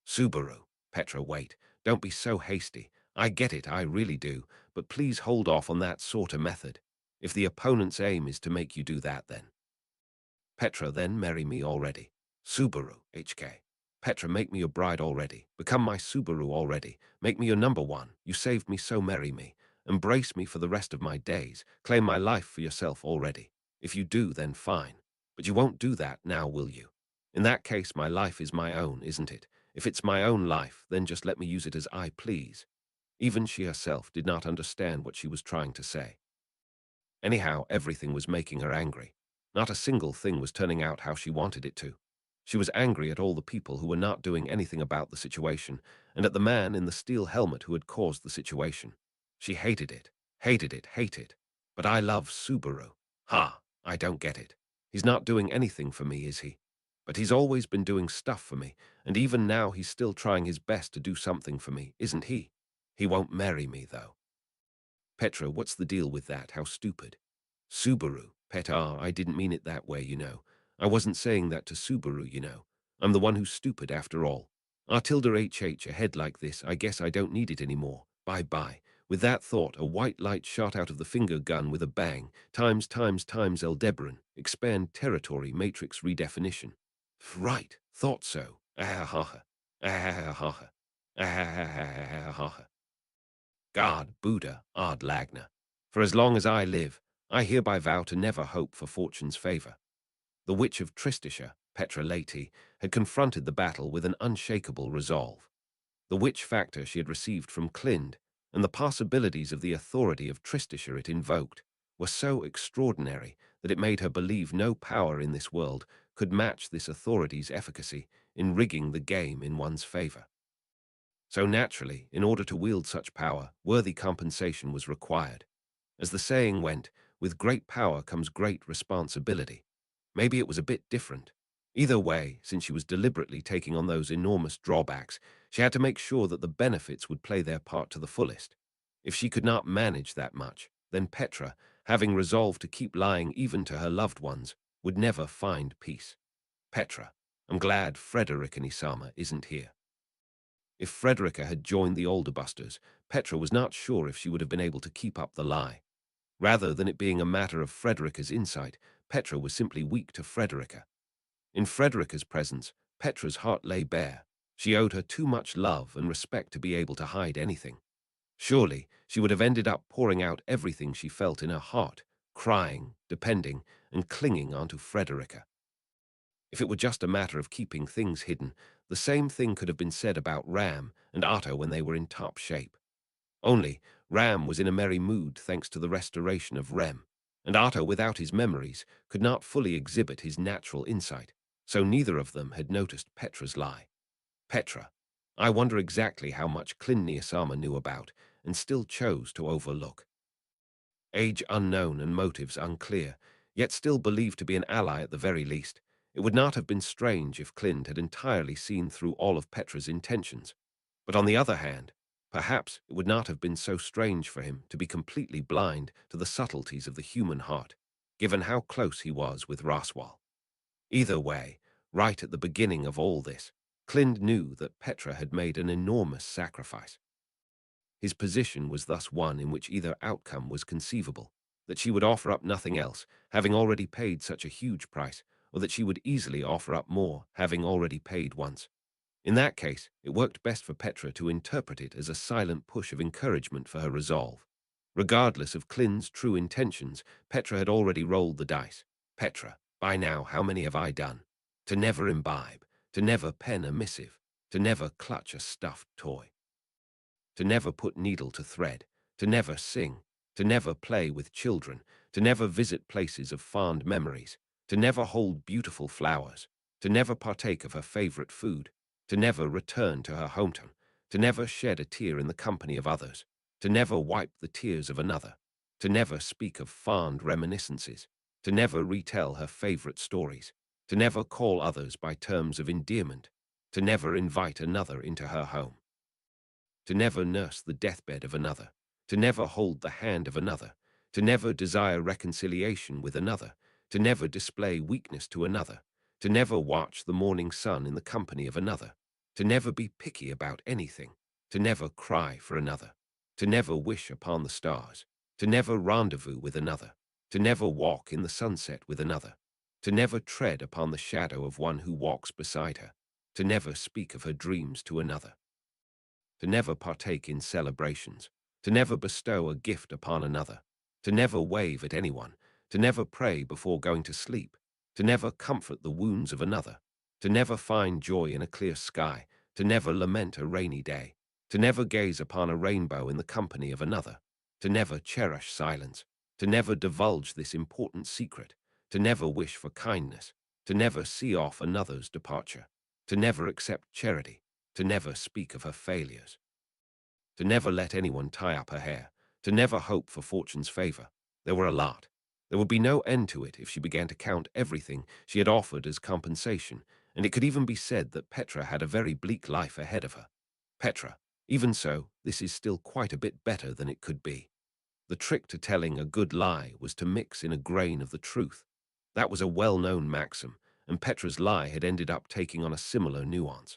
S1: Subaru, Petra, wait. Don't be so hasty. I get it, I really do, but please hold off on that sort of method. If the opponent's aim is to make you do that, then. Petra, then marry me already. Subaru, HK. Petra, make me your bride already. Become my Subaru already. Make me your number one. You saved me, so marry me. Embrace me for the rest of my days. Claim my life for yourself already. If you do, then fine. But you won't do that now, will you? In that case, my life is my own, isn't it? If it's my own life, then just let me use it as I please. Even she herself did not understand what she was trying to say. Anyhow, everything was making her angry. Not a single thing was turning out how she wanted it to. She was angry at all the people who were not doing anything about the situation, and at the man in the steel helmet who had caused the situation. She hated it, hated it, hated. But I love Subaru. Ha, I don't get it. He's not doing anything for me, is he? But he's always been doing stuff for me, and even now he's still trying his best to do something for me, isn't he? He won't marry me, though. Petra, what's the deal with that? How stupid. Subaru, I didn't mean it that way, you know. I wasn't saying that to Subaru, you know. I'm the one who's stupid after all. Tilda HH, a head like this, I guess I don't need it anymore. Bye-bye. With that thought, a white light shot out of the finger gun with a bang. Times Aldebaran. Expand territory matrix redefinition. Right, thought so. Ahahaha. Ahahaha. Ahahaha. God, Buddha, Ard Lagna. For as long as I live, I hereby vow to never hope for fortune's favor. The witch of Tristisha, Petra Leti, had confronted the battle with an unshakable resolve. The witch factor she had received from Clind, and the possibilities of the authority of Tristisha it invoked, were so extraordinary that it made her believe no power in this world could match this authority's efficacy in rigging the game in one's favor. So naturally, in order to wield such power, worthy compensation was required. As the saying went, with great power comes great responsibility. Maybe it was a bit different. Either way, since she was deliberately taking on those enormous drawbacks, she had to make sure that the benefits would play their part to the fullest. If she could not manage that much, then Petra, having resolved to keep lying even to her loved ones, would never find peace. Petra, I'm glad Frederica Nisama isn't here. If Frederica had joined the Alderbusters, Petra was not sure if she would have been able to keep up the lie. Rather than it being a matter of Frederica's insight, Petra was simply weak to Frederica. In Frederica's presence, Petra's heart lay bare. She owed her too much love and respect to be able to hide anything. Surely, she would have ended up pouring out everything she felt in her heart, crying, depending, and clinging onto Frederica. If it were just a matter of keeping things hidden, the same thing could have been said about Ram and Otto when they were in top shape. Only, Ram was in a merry mood thanks to the restoration of Rem, and Otto, without his memories, could not fully exhibit his natural insight, so neither of them had noticed Petra's lie. Petra, I wonder exactly how much Clind Asama knew about, and still chose to overlook. Age unknown and motives unclear, yet still believed to be an ally at the very least, it would not have been strange if Clind had entirely seen through all of Petra's intentions. But on the other hand, perhaps it would not have been so strange for him to be completely blind to the subtleties of the human heart, given how close he was with Raswal. Either way, right at the beginning of all this, Clind knew that Petra had made an enormous sacrifice. His position was thus one in which either outcome was conceivable, that she would offer up nothing else, having already paid such a huge price, or that she would easily offer up more, having already paid once. In that case, it worked best for Petra to interpret it as a silent push of encouragement for her resolve. Regardless of Clind's true intentions, Petra had already rolled the dice. Petra, by now, how many have I done? To never imbibe, to never pen a missive, to never clutch a stuffed toy, to never put needle to thread, to never sing, to never play with children, to never visit places of fond memories, to never hold beautiful flowers, to never partake of her favorite food, to never return to her hometown, to never shed a tear in the company of others, to never wipe the tears of another, to never speak of fond reminiscences, to never retell her favorite stories, to never call others by terms of endearment, to never invite another into her home, to never nurse the deathbed of another, to never hold the hand of another, to never desire reconciliation with another, to never display weakness to another, to never watch the morning sun in the company of another, to never be picky about anything, to never cry for another, to never wish upon the stars, to never rendezvous with another, to never walk in the sunset with another, to never tread upon the shadow of one who walks beside her, to never speak of her dreams to another, to never partake in celebrations, to never bestow a gift upon another, to never wave at anyone, to never pray before going to sleep, to never comfort the wounds of another, to never find joy in a clear sky, to never lament a rainy day, to never gaze upon a rainbow in the company of another, to never cherish silence, to never divulge this important secret, to never wish for kindness, to never see off another's departure, to never accept charity, to never speak of her failures, to never let anyone tie up her hair, to never hope for fortune's favor. There were a lot. There would be no end to it if she began to count everything she had offered as compensation, and it could even be said that Petra had a very bleak life ahead of her. Petra, even so, this is still quite a bit better than it could be. The trick to telling a good lie was to mix in a grain of the truth. That was a well-known maxim, and Petra's lie had ended up taking on a similar nuance.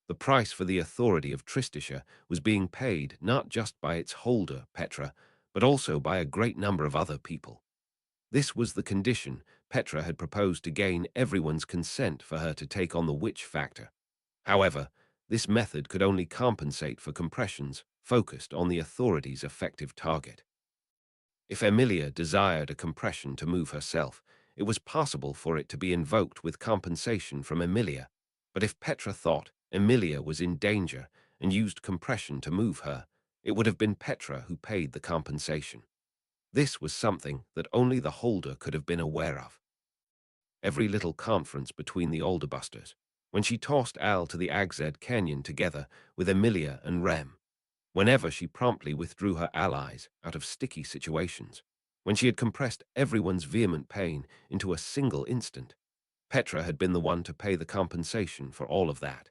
S1: The price for the authority of Tristisha was being paid not just by its holder, Petra, but also by a great number of other people. This was the condition Petra had proposed to gain everyone's consent for her to take on the witch factor. However, this method could only compensate for compressions focused on the authority's effective target. If Emilia desired a compression to move herself, it was possible for it to be invoked with compensation from Emilia. But if Petra thought Emilia was in danger and used compression to move her, it would have been Petra who paid the compensation. This was something that only the holder could have been aware of. Every little conference between the Alderbusters, when she tossed Al to the Agzed Canyon together with Emilia and Rem, whenever she promptly withdrew her allies out of sticky situations, when she had compressed everyone's vehement pain into a single instant, Petra had been the one to pay the compensation for all of that.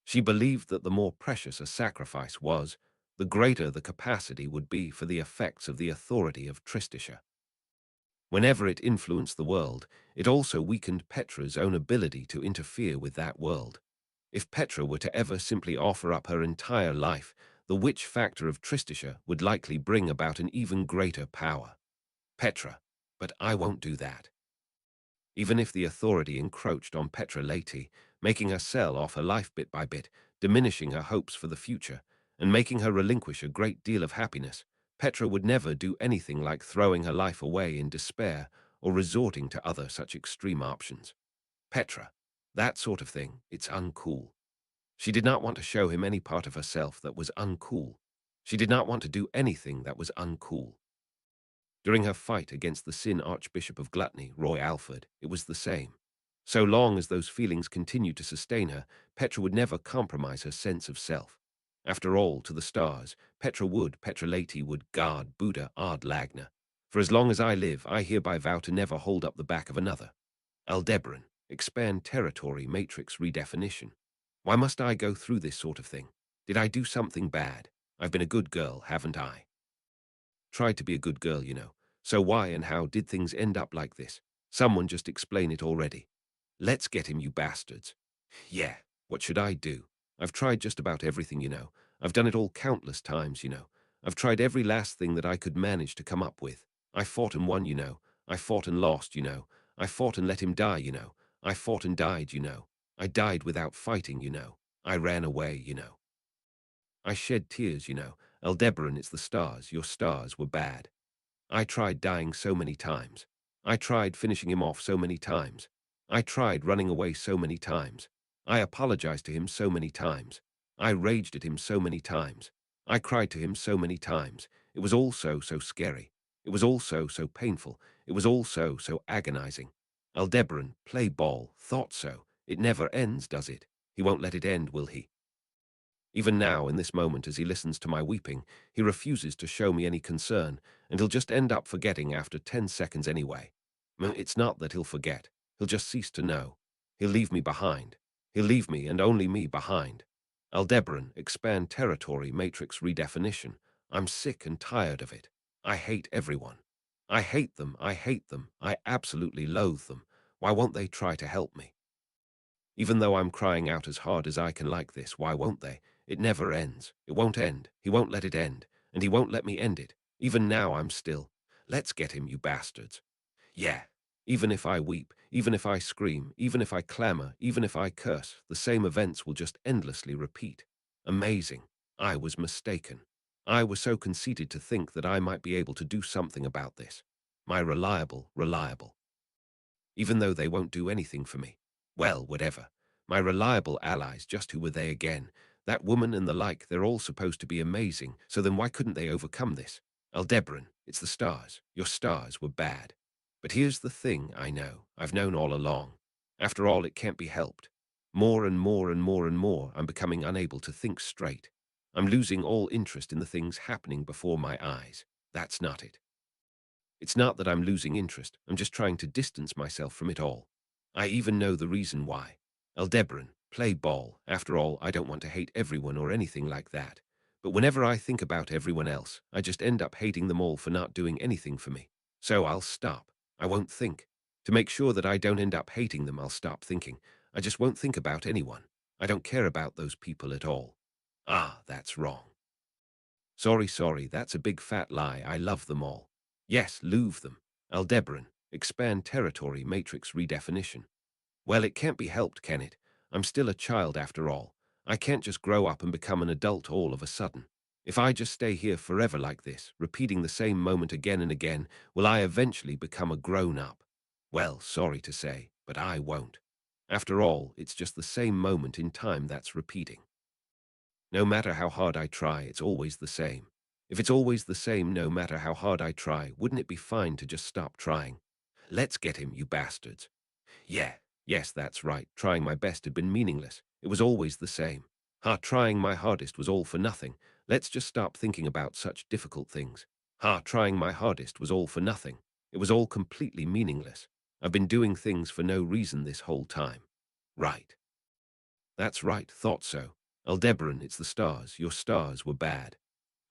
S1: She believed that the more precious a sacrifice was, the greater the capacity would be for the effects of the authority of Tristisha. Whenever it influenced the world, it also weakened Petra's own ability to interfere with that world. If Petra were to ever simply offer up her entire life, the witch factor of Tristisha would likely bring about an even greater power. Petra, but I won't do that. Even if the authority encroached on Petra Leti, making her sell off her life bit by bit, diminishing her hopes for the future, and making her relinquish a great deal of happiness, Petra would never do anything like throwing her life away in despair or resorting to other such extreme options. Petra, that sort of thing, it's uncool. She did not want to show him any part of herself that was uncool. She did not want to do anything that was uncool. During her fight against the Sin Archbishop of Gluttony, Roy Alford, it was the same. So long as those feelings continued to sustain her, Petra would never compromise her sense of self. After all, to the stars, Petra Leti would guard Buddha Ard Lagna. For as long as I live, I hereby vow to never hold up the back of another. Aldebaran, expand territory matrix redefinition. Why must I go through this sort of thing? Did I do something bad? I've been a good girl, haven't I? Tried to be a good girl, you know. So why and how did things end up like this? Someone just explain it already. Let's get him, you bastards. Yeah, what should I do? I've tried just about everything, you know. I've done it all countless times, you know. I've tried every last thing that I could manage to come up with. I fought and won, you know. I fought and lost, you know. I fought and let him die, you know. I fought and died, you know. I died without fighting, you know. I ran away, you know. I shed tears, you know. Aldebaran, it's the stars. Your stars were bad. I tried dying so many times. I tried finishing him off so many times. I tried running away so many times. I apologized to him so many times. I raged at him so many times. I cried to him so many times. It was all so scary. It was all so painful. It was all so agonizing. Aldebaran, play ball, thought so. It never ends, does it? He won't let it end, will he? Even now, in this moment, as he listens to my weeping, he refuses to show me any concern, and he'll just end up forgetting after 10 seconds anyway. It's not that he'll forget. He'll just cease to know. He'll leave me behind. He'll leave me and only me behind. Aldebaran, expand territory matrix redefinition. I'm sick and tired of it. I hate everyone. I hate them, I hate them, I absolutely loathe them. Why won't they try to help me? Even though I'm crying out as hard as I can like this, why won't they? It never ends. It won't end. He won't let it end. And he won't let me end it. Even now I'm still. Let's get him, you bastards. Yeah. Even if I weep, even if I scream, even if I clamor, even if I curse, the same events will just endlessly repeat. Amazing. I was mistaken. I was so conceited to think that I might be able to do something about this. My reliable. Even though they won't do anything for me. Well, whatever. My reliable allies, just who were they again? That woman and the like, they're all supposed to be amazing, so then why couldn't they overcome this? Aldebaran, it's the stars. Your stars were bad. But here's the thing I know. I've known all along. After all, it can't be helped. More and more and more and more, I'm becoming unable to think straight. I'm losing all interest in the things happening before my eyes. That's not it. It's not that I'm losing interest, I'm just trying to distance myself from it all. I even know the reason why. Aldebaran, play ball. After all, I don't want to hate everyone or anything like that. But whenever I think about everyone else, I just end up hating them all for not doing anything for me. So I'll stop. I won't think. To make sure that I don't end up hating them, I'll stop thinking. I just won't think about anyone. I don't care about those people at all. Ah, that's wrong. Sorry, that's a big fat lie. I love them all. Yes, loove them. Aldebaran, expand territory matrix redefinition. Well, it can't be helped, can it? I'm still a child after all. I can't just grow up and become an adult all of a sudden. If I just stay here forever like this, repeating the same moment again and again, will I eventually become a grown-up? Well, sorry to say, but I won't. After all, it's just the same moment in time that's repeating. No matter how hard I try, it's always the same. If it's always the same, no matter how hard I try, wouldn't it be fine to just stop trying? Let's get him, you bastards. Yeah, yes, that's right. Trying my best had been meaningless. It was always the same. Trying my hardest was all for nothing. Let's just stop thinking about such difficult things. Trying my hardest was all for nothing. It was all completely meaningless. I've been doing things for no reason this whole time. Right. That's right, thought so. Aldebaran, it's the stars. Your stars were bad.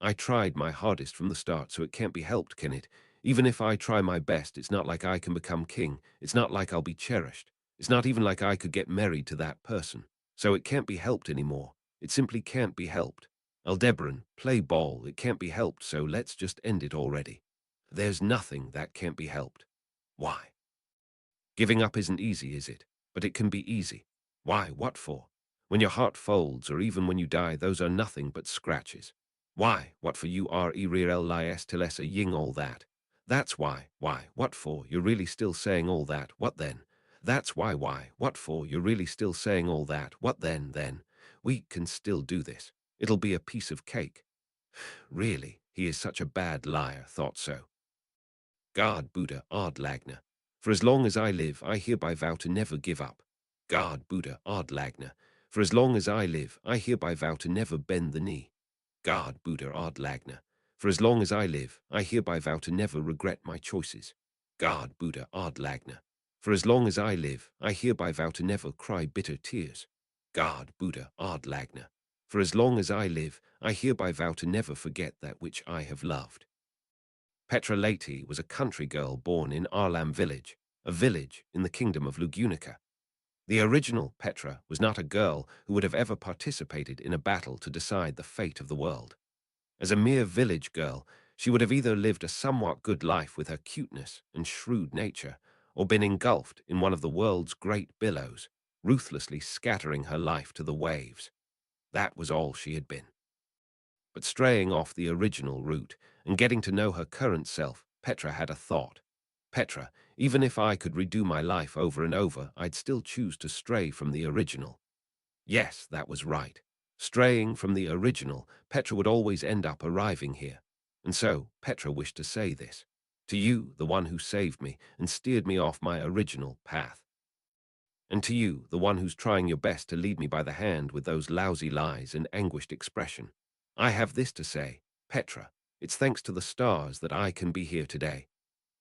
S1: I tried my hardest from the start, so it can't be helped, can it? Even if I try my best, it's not like I can become king. It's not like I'll be cherished. It's not even like I could get married to that person. So it can't be helped anymore. It simply can't be helped. Aldebaran, play ball. It can't be helped, so let's just end it already. There's nothing that can't be helped. Why? Giving up isn't easy, is it? But it can be easy. Why? What for? When your heart folds, or even when you die, those are nothing but scratches. Why? What for you are lies till a ying all that? That's why. Why? What for? You're really still saying all that? What then? That's why. What for? You're really still saying all that? What then? Then? We can still do this. It'll be a piece of cake. Really, he is such a bad liar, thought so. God, Buddha, Ard Lagna. For as long as I live, I hereby vow to never give up. God, Buddha, Ard Lagna. For as long as I live, I hereby vow to never bend the knee. God, Buddha, Ard Lagna. For as long as I live, I hereby vow to never regret my choices. God, Buddha, Ard Lagna. For as long as I live, I hereby vow to never cry bitter tears. God, Buddha, Ard Lagna. For as long as I live, I hereby vow to never forget that which I have loved. Petra Leti was a country girl born in Arlam village, a village in the kingdom of Lugunica. The original Petra was not a girl who would have ever participated in a battle to decide the fate of the world. As a mere village girl, she would have either lived a somewhat good life with her cuteness and shrewd nature, or been engulfed in one of the world's great billows, ruthlessly scattering her life to the waves. That was all she had been. But straying off the original route and getting to know her current self, Petra had a thought. Petra, even if I could redo my life over and over, I'd still choose to stray from the original. Yes, that was right. Straying from the original, Petra would always end up arriving here. And so, Petra wished to say this. To you, the one who saved me and steered me off my original path. And to you, the one who's trying your best to lead me by the hand with those lousy lies and anguished expression. I have this to say, Petra, it's thanks to the stars that I can be here today.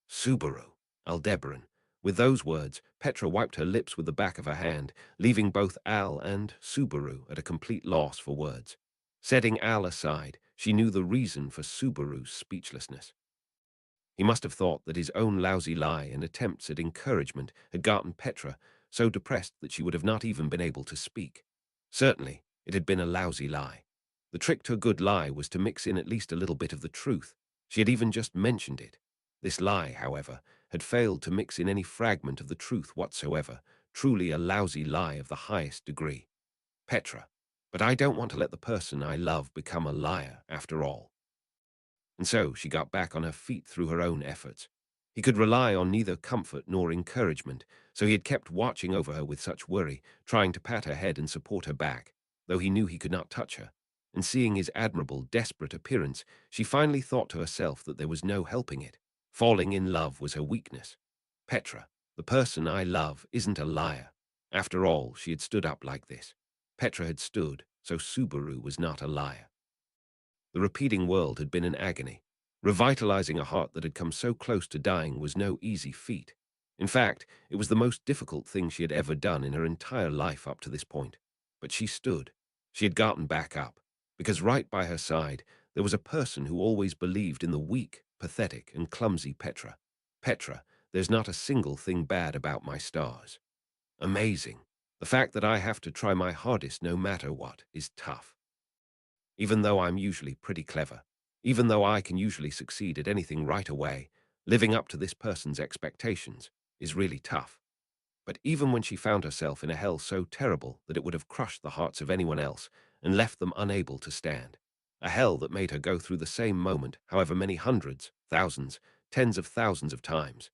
S1: Subaru, Aldebaran, With those words, Petra wiped her lips with the back of her hand, leaving both Al and Subaru at a complete loss for words. Setting Al aside, she knew the reason for Subaru's speechlessness. He must have thought that his own lousy lie and attempts at encouragement had gotten Petra so depressed that she would have not even been able to speak. Certainly, it had been a lousy lie. The trick to a good lie was to mix in at least a little bit of the truth. She had even just mentioned it. This lie, however, had failed to mix in any fragment of the truth whatsoever, truly a lousy lie of the highest degree. Petra, but I don't want to let the person I love become a liar after all. And so she got back on her feet through her own efforts. He could rely on neither comfort nor encouragement, so he had kept watching over her with such worry, trying to pat her head and support her back, though he knew he could not touch her. And seeing his admirable, desperate appearance, she finally thought to herself that there was no helping it. Falling in love was her weakness. Petra, the person I love, isn't a liar. After all, she had stood up like this. Petra had stood, so Subaru was not a liar. The repeating world had been an agony. Revitalizing a heart that had come so close to dying was no easy feat. In fact, it was the most difficult thing she had ever done in her entire life up to this point. But she stood. She had gotten back up, because right by her side there was a person who always believed in the weak, pathetic, and clumsy Petra. Petra, there's not a single thing bad about my stars. Amazing. The fact that I have to try my hardest no matter what is tough. Even though I'm usually pretty clever, even though I can usually succeed at anything right away, living up to this person's expectations is really tough. But even when she found herself in a hell so terrible that it would have crushed the hearts of anyone else and left them unable to stand, a hell that made her go through the same moment however many hundreds, thousands, tens of thousands of times,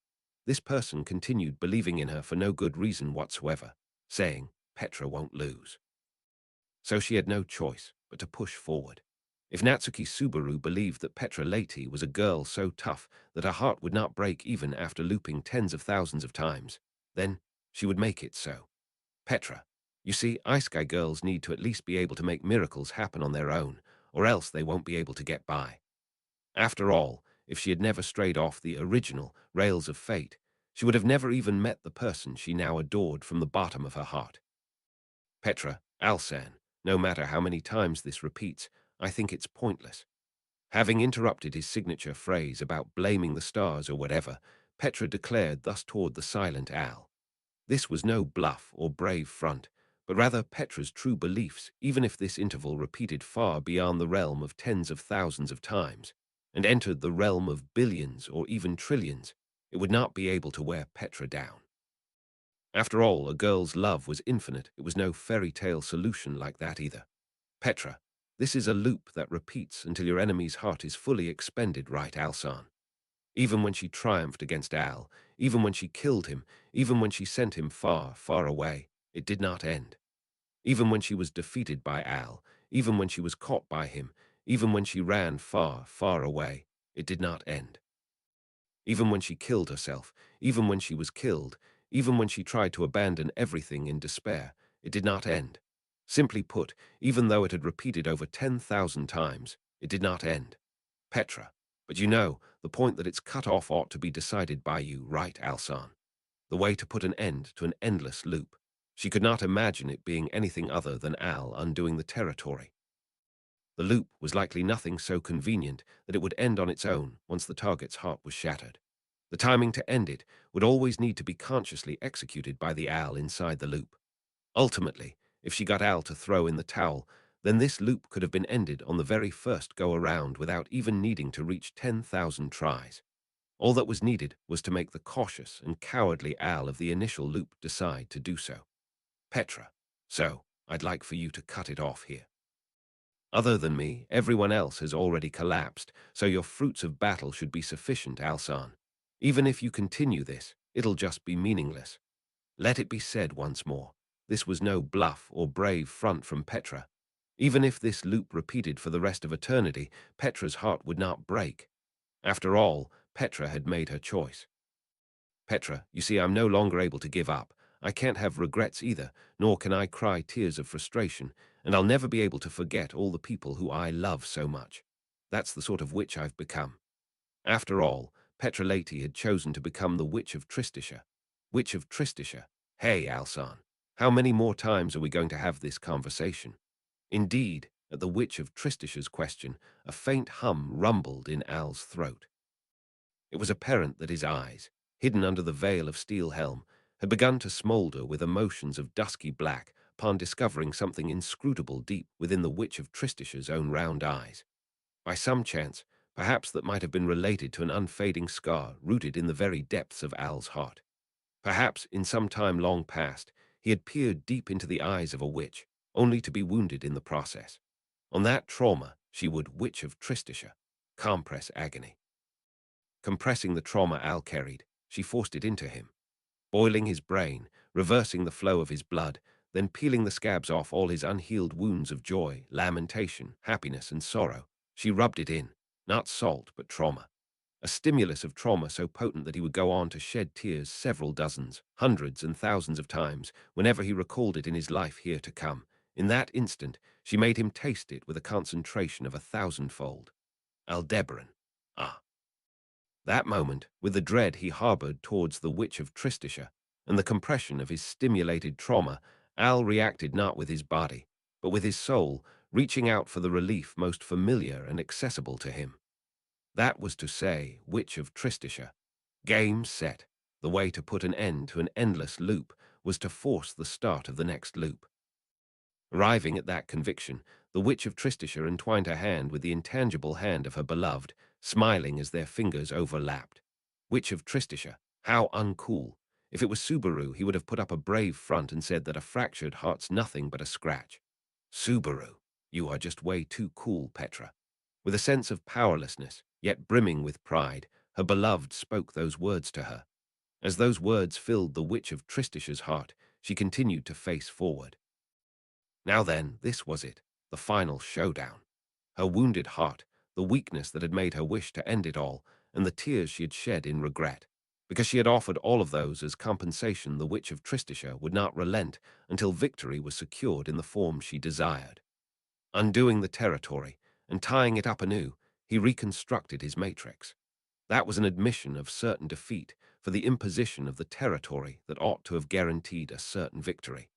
S1: this person continued believing in her for no good reason whatsoever, saying, Petra won't lose. So she had no choice but to push forward. If Natsuki Subaru believed that Petra Leti was a girl so tough that her heart would not break even after looping tens of thousands of times, then she would make it so. Petra, you see, Ice Sky girls need to at least be able to make miracles happen on their own, or else they won't be able to get by. After all, if she had never strayed off the original rails of fate, she would have never even met the person she now adored from the bottom of her heart. Petra, Alsan, no matter how many times this repeats, I think it's pointless. Having interrupted his signature phrase about blaming the stars or whatever, Petra declared thus toward the silent Al. This was no bluff or brave front, but rather Petra's true beliefs, even if this interval repeated far beyond the realm of tens of thousands of times, and entered the realm of billions or even trillions, it would not be able to wear Petra down. After all, a girl's love was infinite. It was no fairy tale solution like that either. Petra, this is a loop that repeats until your enemy's heart is fully expended, right, Alsan? Even when she triumphed against Al, even when she killed him, even when she sent him far, far away, it did not end. Even when she was defeated by Al, even when she was caught by him, even when she ran far, far away, it did not end. Even when she killed herself, even when she was killed, even when she tried to abandon everything in despair, it did not end. Simply put, even though it had repeated over 10,000 times, it did not end. Petra, but you know, the point that it's cut off ought to be decided by you, right, Alsan? The way to put an end to an endless loop. She could not imagine it being anything other than Al undoing the territory. The loop was likely nothing so convenient that it would end on its own once the target's heart was shattered. The timing to end it would always need to be consciously executed by the Al inside the loop. Ultimately, if she got Al to throw in the towel, then this loop could have been ended on the very first go-around without even needing to reach 10,000 tries. All that was needed was to make the cautious and cowardly Al of the initial loop decide to do so. Petra, so I'd like for you to cut it off here. Other than me, everyone else has already collapsed, so your fruits of battle should be sufficient, Alsan. Even if you continue this, it'll just be meaningless. Let it be said once more, this was no bluff or brave front from Petra. Even if this loop repeated for the rest of eternity, Petra's heart would not break. After all, Petra had made her choice. Petra, you see, I'm no longer able to give up. I can't have regrets either, nor can I cry tears of frustration, and I'll never be able to forget all the people who I love so much. That's the sort of witch I've become. After all, Petra Leti had chosen to become the Witch of Tristisha. Witch of Tristisha. Hey, Alsan. How many more times are we going to have this conversation? Indeed, at the Witch of Tristisha's question, a faint hum rumbled in Al's throat. It was apparent that his eyes, hidden under the veil of steel helm, had begun to smoulder with emotions of dusky black upon discovering something inscrutable deep within the Witch of Tristisha's own round eyes. By some chance, perhaps that might have been related to an unfading scar rooted in the very depths of Al's heart. Perhaps, in some time long past, he had peered deep into the eyes of a witch, only to be wounded in the process. On that trauma, she would Witch of Tristisha, compress agony. Compressing the trauma Al carried, she forced it into him, boiling his brain, reversing the flow of his blood, then peeling the scabs off all his unhealed wounds of joy, lamentation, happiness, and sorrow. She rubbed it in, not salt, but trauma. A stimulus of trauma so potent that he would go on to shed tears several dozens, hundreds, and thousands of times whenever he recalled it in his life here to come. In that instant, she made him taste it with a concentration of 1,000-fold. Aldebaran. Ah. That moment, with the dread he harbored towards the Witch of Tristisha and the compression of his stimulated trauma, Al reacted not with his body, but with his soul, reaching out for the relief most familiar and accessible to him. That was to say, Witch of Tristisha. Game set. The way to put an end to an endless loop was to force the start of the next loop. Arriving at that conviction, the Witch of Tristisha entwined her hand with the intangible hand of her beloved, smiling as their fingers overlapped. Witch of Tristisha, how uncool. If it was Subaru, he would have put up a brave front and said that a fractured heart's nothing but a scratch. Subaru, you are just way too cool, Petra. With a sense of powerlessness, yet brimming with pride, her beloved spoke those words to her. As those words filled the Witch of Tristisha's heart, she continued to face forward. Now then, this was it, the final showdown. Her wounded heart, the weakness that had made her wish to end it all, and the tears she had shed in regret. Because she had offered all of those as compensation, the Witch of Tristisha would not relent until victory was secured in the form she desired. Undoing the territory and tying it up anew, he reconstructed his matrix. That was an admission of certain defeat for the imposition of the territory that ought to have guaranteed a certain victory.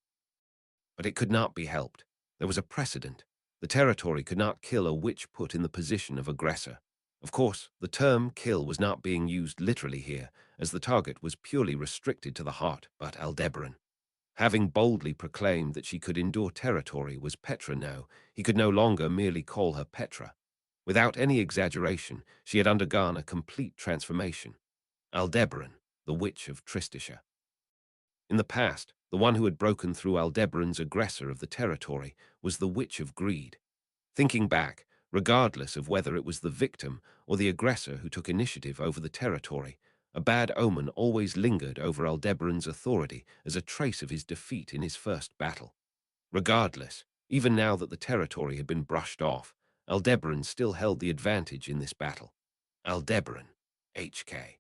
S1: But it could not be helped. There was a precedent. The territory could not kill a witch put in the position of aggressor. Of course, the term kill was not being used literally here, as the target was purely restricted to the heart, but Aldebaran. Having boldly proclaimed that she could endure territory was Petra now, he could no longer merely call her Petra. Without any exaggeration, she had undergone a complete transformation. Aldebaran, the Witch of Tristisha. In the past, the one who had broken through Aldebaran's aggressor of the territory was the Witch of Greed. Thinking back, regardless of whether it was the victim or the aggressor who took initiative over the territory, a bad omen always lingered over Aldebaran's authority as a trace of his defeat in his first battle. Regardless, even now that the territory had been brushed off, Aldebaran still held the advantage in this battle. Aldebaran, HK.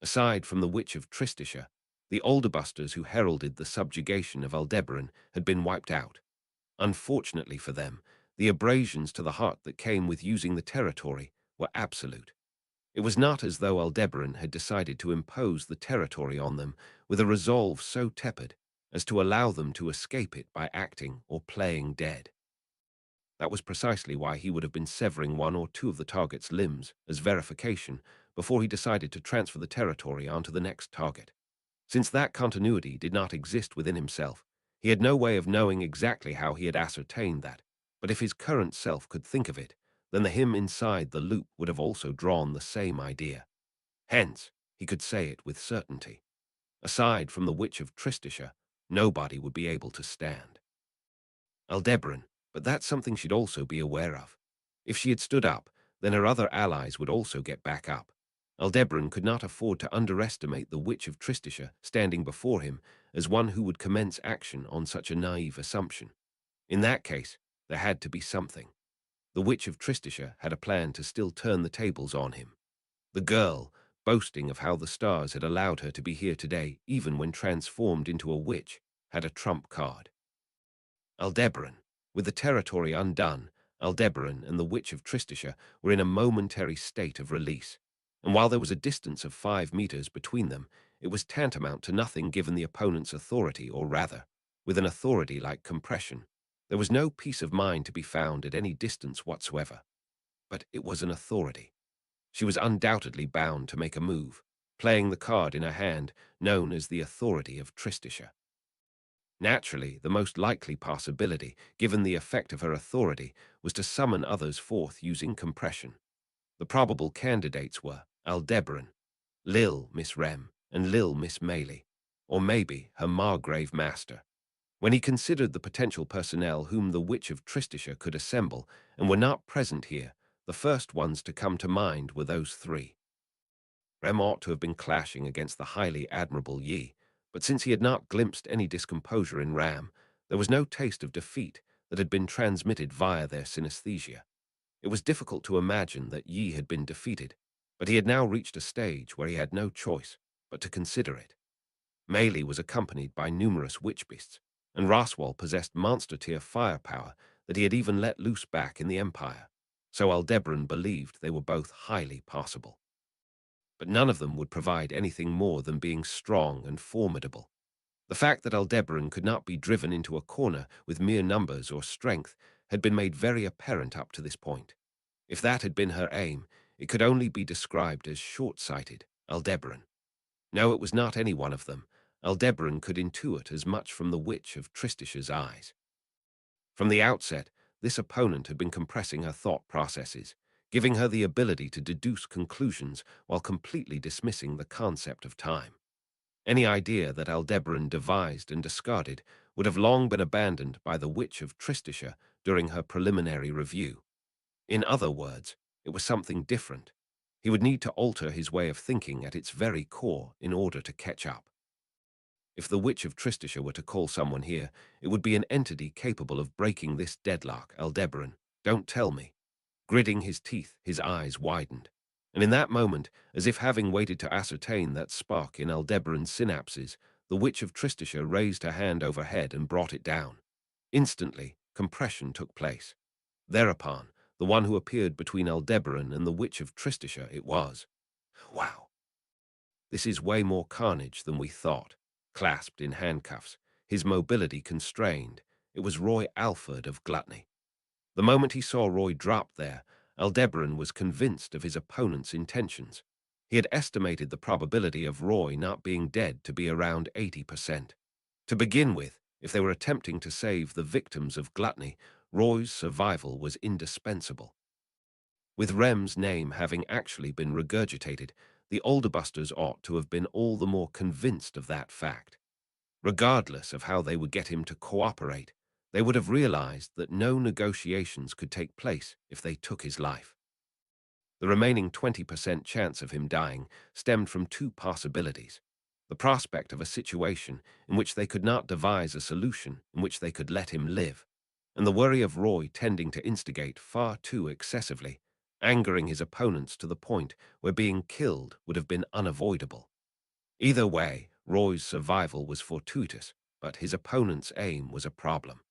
S1: Aside from the Witch of Tristisha, the Alderbusters who heralded the subjugation of Aldebaran had been wiped out. Unfortunately for them, the abrasions to the heart that came with using the territory were absolute. It was not as though Aldebaran had decided to impose the territory on them with a resolve so tepid as to allow them to escape it by acting or playing dead. That was precisely why he would have been severing one or two of the target's limbs as verification before he decided to transfer the territory onto the next target. Since that continuity did not exist within himself, he had no way of knowing exactly how he had ascertained that, but if his current self could think of it, then the him inside the loop would have also drawn the same idea. Hence, he could say it with certainty. Aside from the Witch of Tristisha, nobody would be able to stand. Aldebaran, but that's something she'd also be aware of. If she had stood up, then her other allies would also get back up. Aldebaran could not afford to underestimate the Witch of Tristisha standing before him as one who would commence action on such a naive assumption. In that case, there had to be something. The Witch of Tristisha had a plan to still turn the tables on him. The girl, boasting of how the stars had allowed her to be here today even when transformed into a witch, had a trump card. Aldebaran. With the territory undone, Aldebaran and the Witch of Tristisha were in a momentary state of release, and while there was a distance of 5 meters between them, it was tantamount to nothing given the opponent's authority, or rather, with an authority like compression. There was no peace of mind to be found at any distance whatsoever. But it was an authority. She was undoubtedly bound to make a move, playing the card in her hand known as the authority of Tristisha. Naturally, the most likely possibility, given the effect of her authority, was to summon others forth using compression. The probable candidates were Aldebaran, Lil Miss Rem, and Lil Miss Maylie, or maybe her Margrave master. When he considered the potential personnel whom the Witch of Tristisha could assemble and were not present here, the first ones to come to mind were those three. Rem ought to have been clashing against the highly admirable Yi, but since he had not glimpsed any discomposure in Ram, there was no taste of defeat that had been transmitted via their synesthesia. It was difficult to imagine that Yi had been defeated, but he had now reached a stage where he had no choice but to consider it. Maylie was accompanied by numerous witch beasts, and Roswal possessed monster-tier firepower that he had even let loose back in the Empire, so Aldebaran believed they were both highly possible. But none of them would provide anything more than being strong and formidable. The fact that Aldebaran could not be driven into a corner with mere numbers or strength had been made very apparent up to this point. If that had been her aim, it could only be described as short-sighted. Aldebaran. No, it was not any one of them. Aldebaran could intuit as much from the Witch of Tristisha's eyes. From the outset, this opponent had been compressing her thought processes, giving her the ability to deduce conclusions while completely dismissing the concept of time. Any idea that Aldebaran devised and discarded would have long been abandoned by the Witch of Tristisha during her preliminary review. In other words, it was something different. He would need to alter his way of thinking at its very core in order to catch up. If the Witch of Tristisha were to call someone here, it would be an entity capable of breaking this deadlock. Aldebaran, don't tell me. Gritting his teeth, his eyes widened. And in that moment, as if having waited to ascertain that spark in Aldebaran's synapses, the Witch of Tristisha raised her hand overhead and brought it down. Instantly, compression took place. Thereupon, the one who appeared between Aldebaran and the Witch of Tristisha it was. Wow. This is way more carnage than we thought. Clasped in handcuffs, his mobility constrained, it was Roy Alford of Gluttony. The moment he saw Roy drop there, Aldebaran was convinced of his opponent's intentions. He had estimated the probability of Roy not being dead to be around 80%. To begin with, if they were attempting to save the victims of Gluttony, Roy's survival was indispensable. With Rem's name having actually been regurgitated, the Alderbusters ought to have been all the more convinced of that fact. Regardless of how they would get him to cooperate, they would have realized that no negotiations could take place if they took his life. The remaining 20% chance of him dying stemmed from two possibilities: the prospect of a situation in which they could not devise a solution in which they could let him live, and the worry of Roy tending to instigate far too excessively, angering his opponents to the point where being killed would have been unavoidable. Either way, Roy's survival was fortuitous, but his opponent's aim was a problem.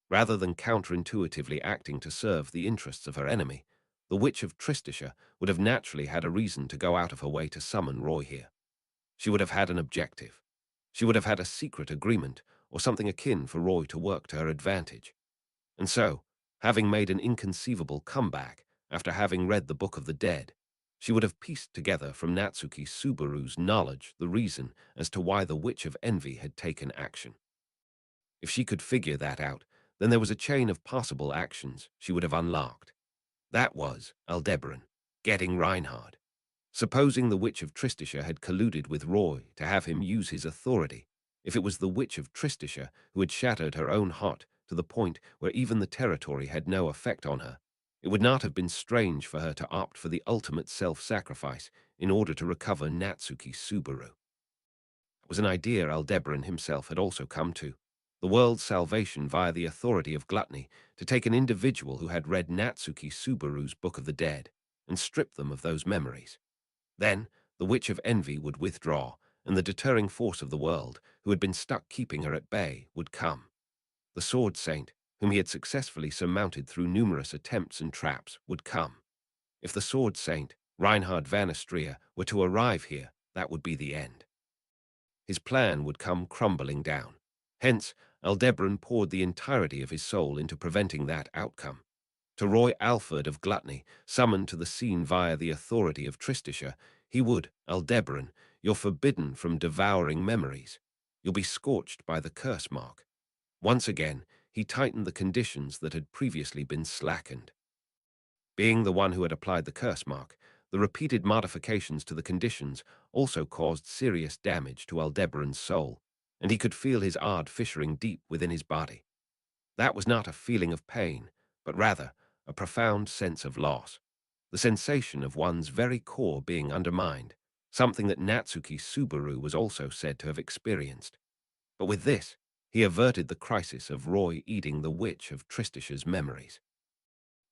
S1: Rather than counterintuitively acting to serve the interests of her enemy, the Witch of Tristisha would have naturally had a reason to go out of her way to summon Roy here. She would have had an objective. She would have had a secret agreement or something akin for Roy to work to her advantage. And so, having made an inconceivable comeback after having read the Book of the Dead, she would have pieced together from Natsuki Subaru's knowledge the reason as to why the Witch of Envy had taken action. If she could figure that out, then there was a chain of possible actions she would have unlocked. That was Aldebaran getting Reinhard. Supposing the Witch of Tristisha had colluded with Roy to have him use his authority, if it was the Witch of Tristisha who had shattered her own heart to the point where even the territory had no effect on her, it would not have been strange for her to opt for the ultimate self-sacrifice in order to recover Natsuki Subaru. It was an idea Aldebaran himself had also come to: the world's salvation via the authority of Gluttony, to take an individual who had read Natsuki Subaru's Book of the Dead and strip them of those memories. Then, the Witch of Envy would withdraw, and the deterring force of the world, who had been stuck keeping her at bay, would come. The Sword Saint, whom he had successfully surmounted through numerous attempts and traps, would come. If the Sword Saint, Reinhard van Astria, were to arrive here, that would be the end. his plan would come crumbling down. Hence, Aldebaran poured the entirety of his soul into preventing that outcome. To Roy Alford of Gluttony, summoned to the scene via the authority of Tristisha, he would, Aldebaran, you're forbidden from devouring memories. You'll be scorched by the curse mark. Once again, he tightened the conditions that had previously been slackened. Being the one who had applied the curse mark, the repeated modifications to the conditions also caused serious damage to Aldebaran's soul, and he could feel his ard fissuring deep within his body. That was not a feeling of pain, but rather a profound sense of loss, the sensation of one's very core being undermined, something that Natsuki Subaru was also said to have experienced. But with this, he averted the crisis of Roy eating the Witch of Tristisha's memories.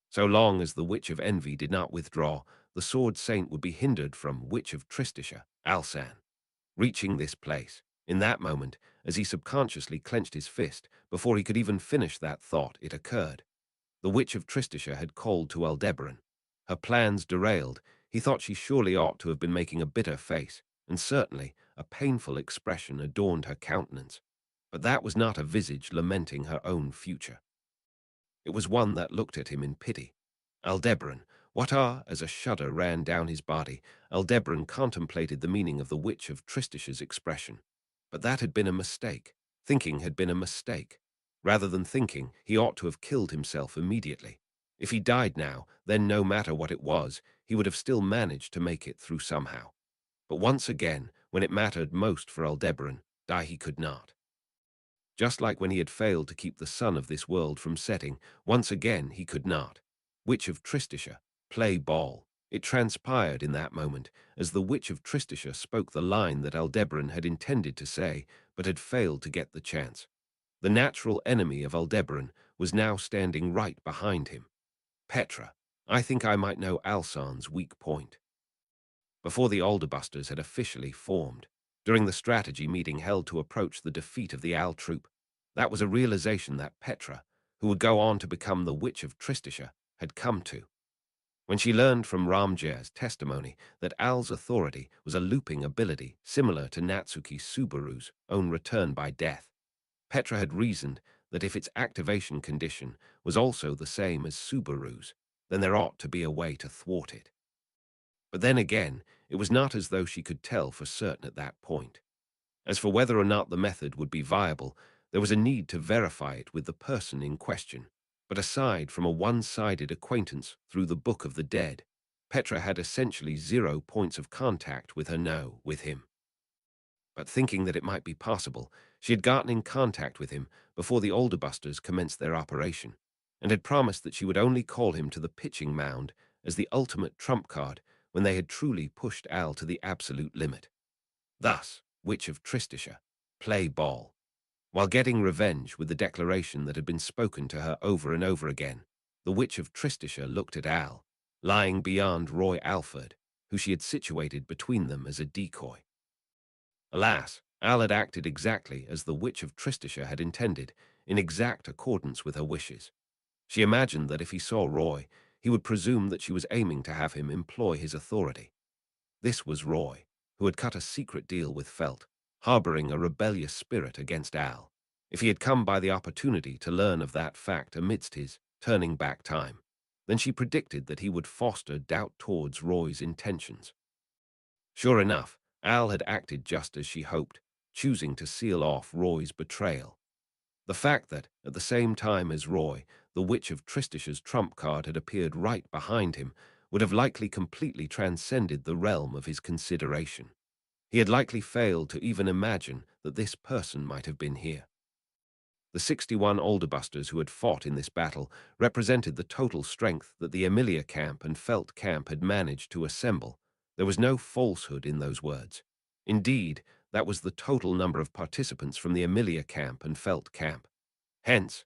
S1: So long as the Witch of Envy did not withdraw, the Sword Saint would be hindered from Witch of Tristisha, Alsan. Reaching this place, in that moment, as he subconsciously clenched his fist, before he could even finish that thought, it occurred. The Witch of Tristisha had called to Aldebaran. Her plans derailed, he thought she surely ought to have been making a bitter face, and certainly a painful expression adorned her countenance. But that was not a visage lamenting her own future. It was one that looked at him in pity. Aldebaran, as a shudder ran down his body, Aldebaran contemplated the meaning of the Witch of Tristisha's expression. But that had been a mistake. Thinking had been a mistake. Rather than thinking, he ought to have killed himself immediately. If he died now, then no matter what it was, he would have still managed to make it through somehow. But once again, when it mattered most for Aldebaran, die he could not. Just like when he had failed to keep the sun of this world from setting, once again he could not. Witch of Tristisha, play ball. It transpired in that moment, as the Witch of Tristisha spoke the line that Aldebaran had intended to say, but had failed to get the chance. The natural enemy of Aldebaran was now standing right behind him. Petra, I think I might know Alsan's weak point. Before the Alderbusters had officially formed, during the strategy meeting held to approach the defeat of the Al troop, that was a realization that Petra, who would go on to become the Witch of Tristisha, had come to. When she learned from Ramjer's testimony that Al's authority was a looping ability similar to Natsuki Subaru's own return by death, Petra had reasoned that if its activation condition was also the same as Subaru's, then there ought to be a way to thwart it. But then again, it was not as though she could tell for certain at that point. As for whether or not the method would be viable, there was a need to verify it with the person in question. But aside from a one-sided acquaintance through the Book of the Dead, Petra had essentially 0 points of contact with him. But thinking that it might be possible, she had gotten in contact with him before the Alderbusters commenced their operation, and had promised that she would only call him to the pitching mound as the ultimate trump card when they had truly pushed Al to the absolute limit. Thus, Witch of Tristisha, play ball. While getting revenge with the declaration that had been spoken to her over and over again, the Witch of Tristisha looked at Al, lying beyond Roy Alford, who she had situated between them as a decoy. Alas, Al had acted exactly as the Witch of Tristisha had intended, in exact accordance with her wishes. She imagined that if he saw Roy, he would presume that she was aiming to have him employ his authority. This was Roy, who had cut a secret deal with Felt, harboring a rebellious spirit against Al. If he had come by the opportunity to learn of that fact amidst his turning back time, then she predicted that he would foster doubt towards Roy's intentions. Sure enough, Al had acted just as she hoped, choosing to seal off Roy's betrayal. The fact that, at the same time as Roy, the Witch of Tristisha's trump card had appeared right behind him would have likely completely transcended the realm of his consideration. He had likely failed to even imagine that this person might have been here. The 61 Alderbusters who had fought in this battle represented the total strength that the Emilia camp and Felt camp had managed to assemble. There was no falsehood in those words. Indeed, that was the total number of participants from the Emilia camp and Felt camp. Hence,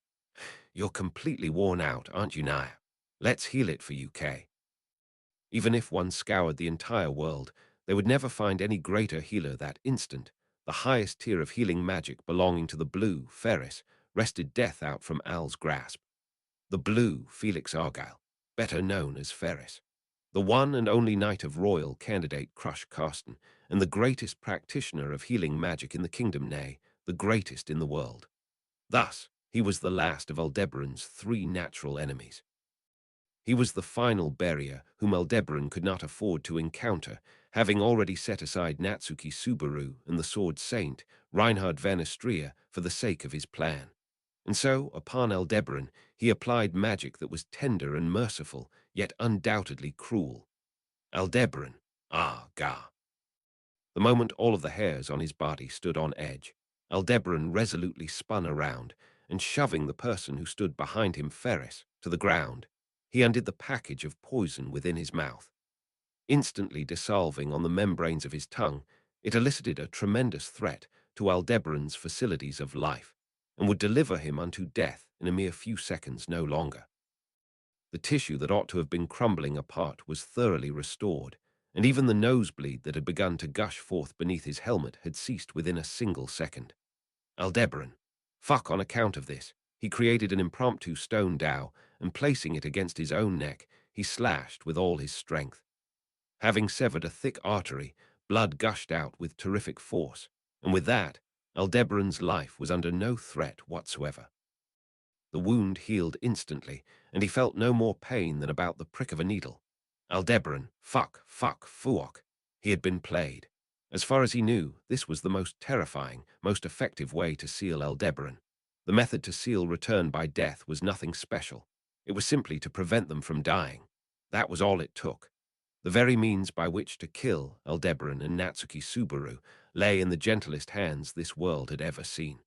S1: you're completely worn out, aren't you, Naya? Let's heal it for you, Kay. Even if one scoured the entire world, they would never find any greater healer that instant. The highest tier of healing magic belonging to the blue, Ferris, wrested death out from Al's grasp. The blue, Felix Argyle, better known as Ferris. the one and only knight of royal candidate Crush Carsten, and the greatest practitioner of healing magic in the kingdom, nay, the greatest in the world. Thus, he was the last of Aldebaran's three natural enemies. He was the final barrier whom Aldebaran could not afford to encounter, having already set aside Natsuki Subaru and the Sword Saint, Reinhard van Estria, for the sake of his plan. And so, upon Aldebaran, he applied magic that was tender and merciful, yet undoubtedly cruel. Aldebaran, ah, Gah. The moment all of the hairs on his body stood on edge, Aldebaran resolutely spun around, and shoving the person who stood behind him, Ferris, to the ground, he undid the package of poison within his mouth. Instantly dissolving on the membranes of his tongue, it elicited a tremendous threat to Aldebaran's facilities of life, and would deliver him unto death in a mere few seconds no longer. The tissue that ought to have been crumbling apart was thoroughly restored, and even the nosebleed that had begun to gush forth beneath his helmet had ceased within a single second. Aldebaran, fuck on account of this, he created an impromptu stone dowel, and placing it against his own neck, he slashed with all his strength. Having severed a thick artery, blood gushed out with terrific force, and with that, Aldebaran's life was under no threat whatsoever. The wound healed instantly, and he felt no more pain than about the prick of a needle. Aldebaran, fuck, he had been played. As far as he knew, this was the most terrifying, most effective way to seal Aldebaran. The method to seal return by death was nothing special. It was simply to prevent them from dying. That was all it took. The very means by which to kill Aldebaran and Natsuki Subaru lay in the gentlest hands this world had ever seen.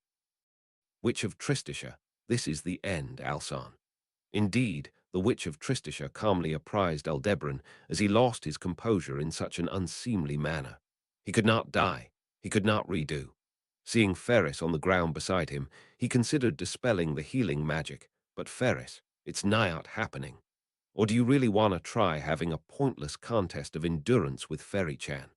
S1: Witch of Tristisha, this is the end, Alsan. Indeed, the Witch of Tristisha calmly apprised Aldebaran as he lost his composure in such an unseemly manner. He could not die. He could not redo. Seeing Ferris on the ground beside him, he considered dispelling the healing magic. But Ferris, it's nigh out happening. Or do you really want to try having a pointless contest of endurance with Ferry-chan?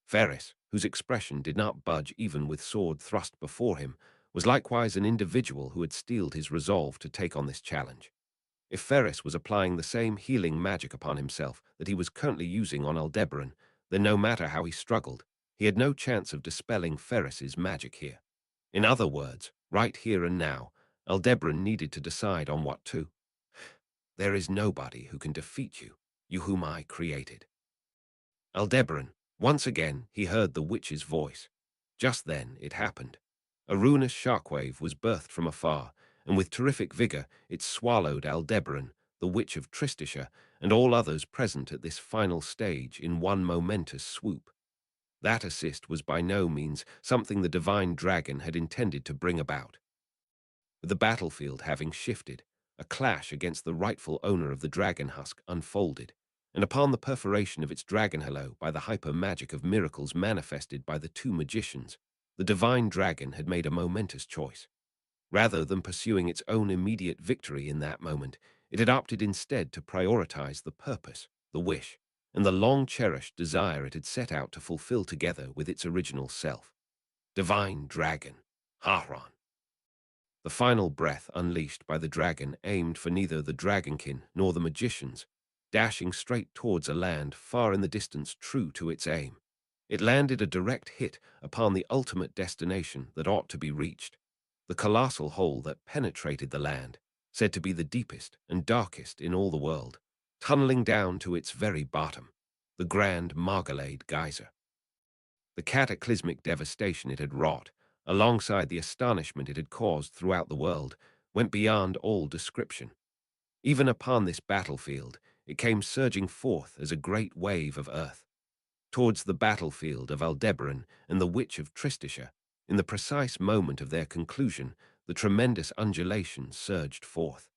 S1: Ferris, whose expression did not budge even with sword thrust before him, was likewise an individual who had steeled his resolve to take on this challenge. If Ferris was applying the same healing magic upon himself that he was currently using on Aldebaran, then no matter how he struggled, he had no chance of dispelling Ferris's magic here. In other words, right here and now, Aldebaran needed to decide on what to. There is nobody who can defeat you, you whom I created. Aldebaran, once again, he heard the witch's voice. Just then it happened. A ruinous shockwave was birthed from afar, and with terrific vigor it swallowed Aldebaran, the Witch of Tristisha, and all others present at this final stage in one momentous swoop. That assist was by no means something the divine dragon had intended to bring about. With the battlefield having shifted, a clash against the rightful owner of the dragon husk unfolded, and upon the perforation of its dragon halo by the hyper-magic of miracles manifested by the two magicians, the divine dragon had made a momentous choice. Rather than pursuing its own immediate victory in that moment, it had opted instead to prioritize the purpose, the wish, and the long-cherished desire it had set out to fulfill together with its original self. Divine Dragon, Haran. The final breath unleashed by the dragon aimed for neither the dragonkin nor the magicians, dashing straight towards a land far in the distance true to its aim. It landed a direct hit upon the ultimate destination that ought to be reached, the colossal hole that penetrated the land, said to be the deepest and darkest in all the world, tunneling down to its very bottom, the Grand Margalade Geyser. The cataclysmic devastation it had wrought, alongside the astonishment it had caused throughout the world, went beyond all description. Even upon this battlefield, it came surging forth as a great wave of earth. Towards the battlefield of Aldebaran and the Witch of Tristisha, in the precise moment of their conclusion, the tremendous undulation surged forth.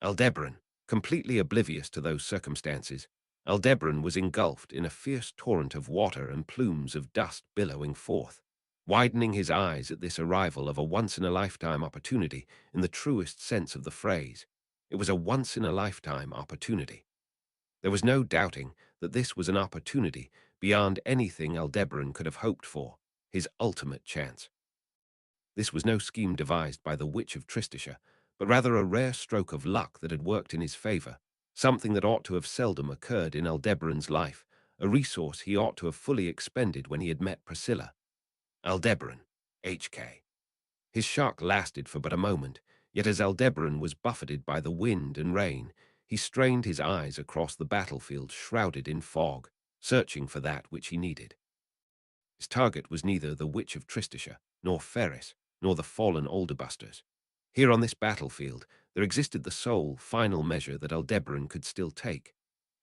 S1: Aldebaran, completely oblivious to those circumstances, Aldebaran was engulfed in a fierce torrent of water and plumes of dust billowing forth. Widening his eyes at this arrival of a once-in-a-lifetime opportunity in the truest sense of the phrase, it was a once-in-a-lifetime opportunity. There was no doubting that this was an opportunity beyond anything Aldebaran could have hoped for, his ultimate chance. This was no scheme devised by the Witch of Tristisha, but rather a rare stroke of luck that had worked in his favor. something that ought to have seldom occurred in Aldebaran's life, a resource he ought to have fully expended when he had met Priscilla. Aldebaran, HK. His shock lasted for but a moment, yet as Aldebaran was buffeted by the wind and rain, he strained his eyes across the battlefield shrouded in fog, searching for that which he needed. His target was neither the Witch of Tristasha, nor Ferris, nor the fallen Alderbusters. Here on this battlefield, there existed the sole, final measure that Aldebaran could still take.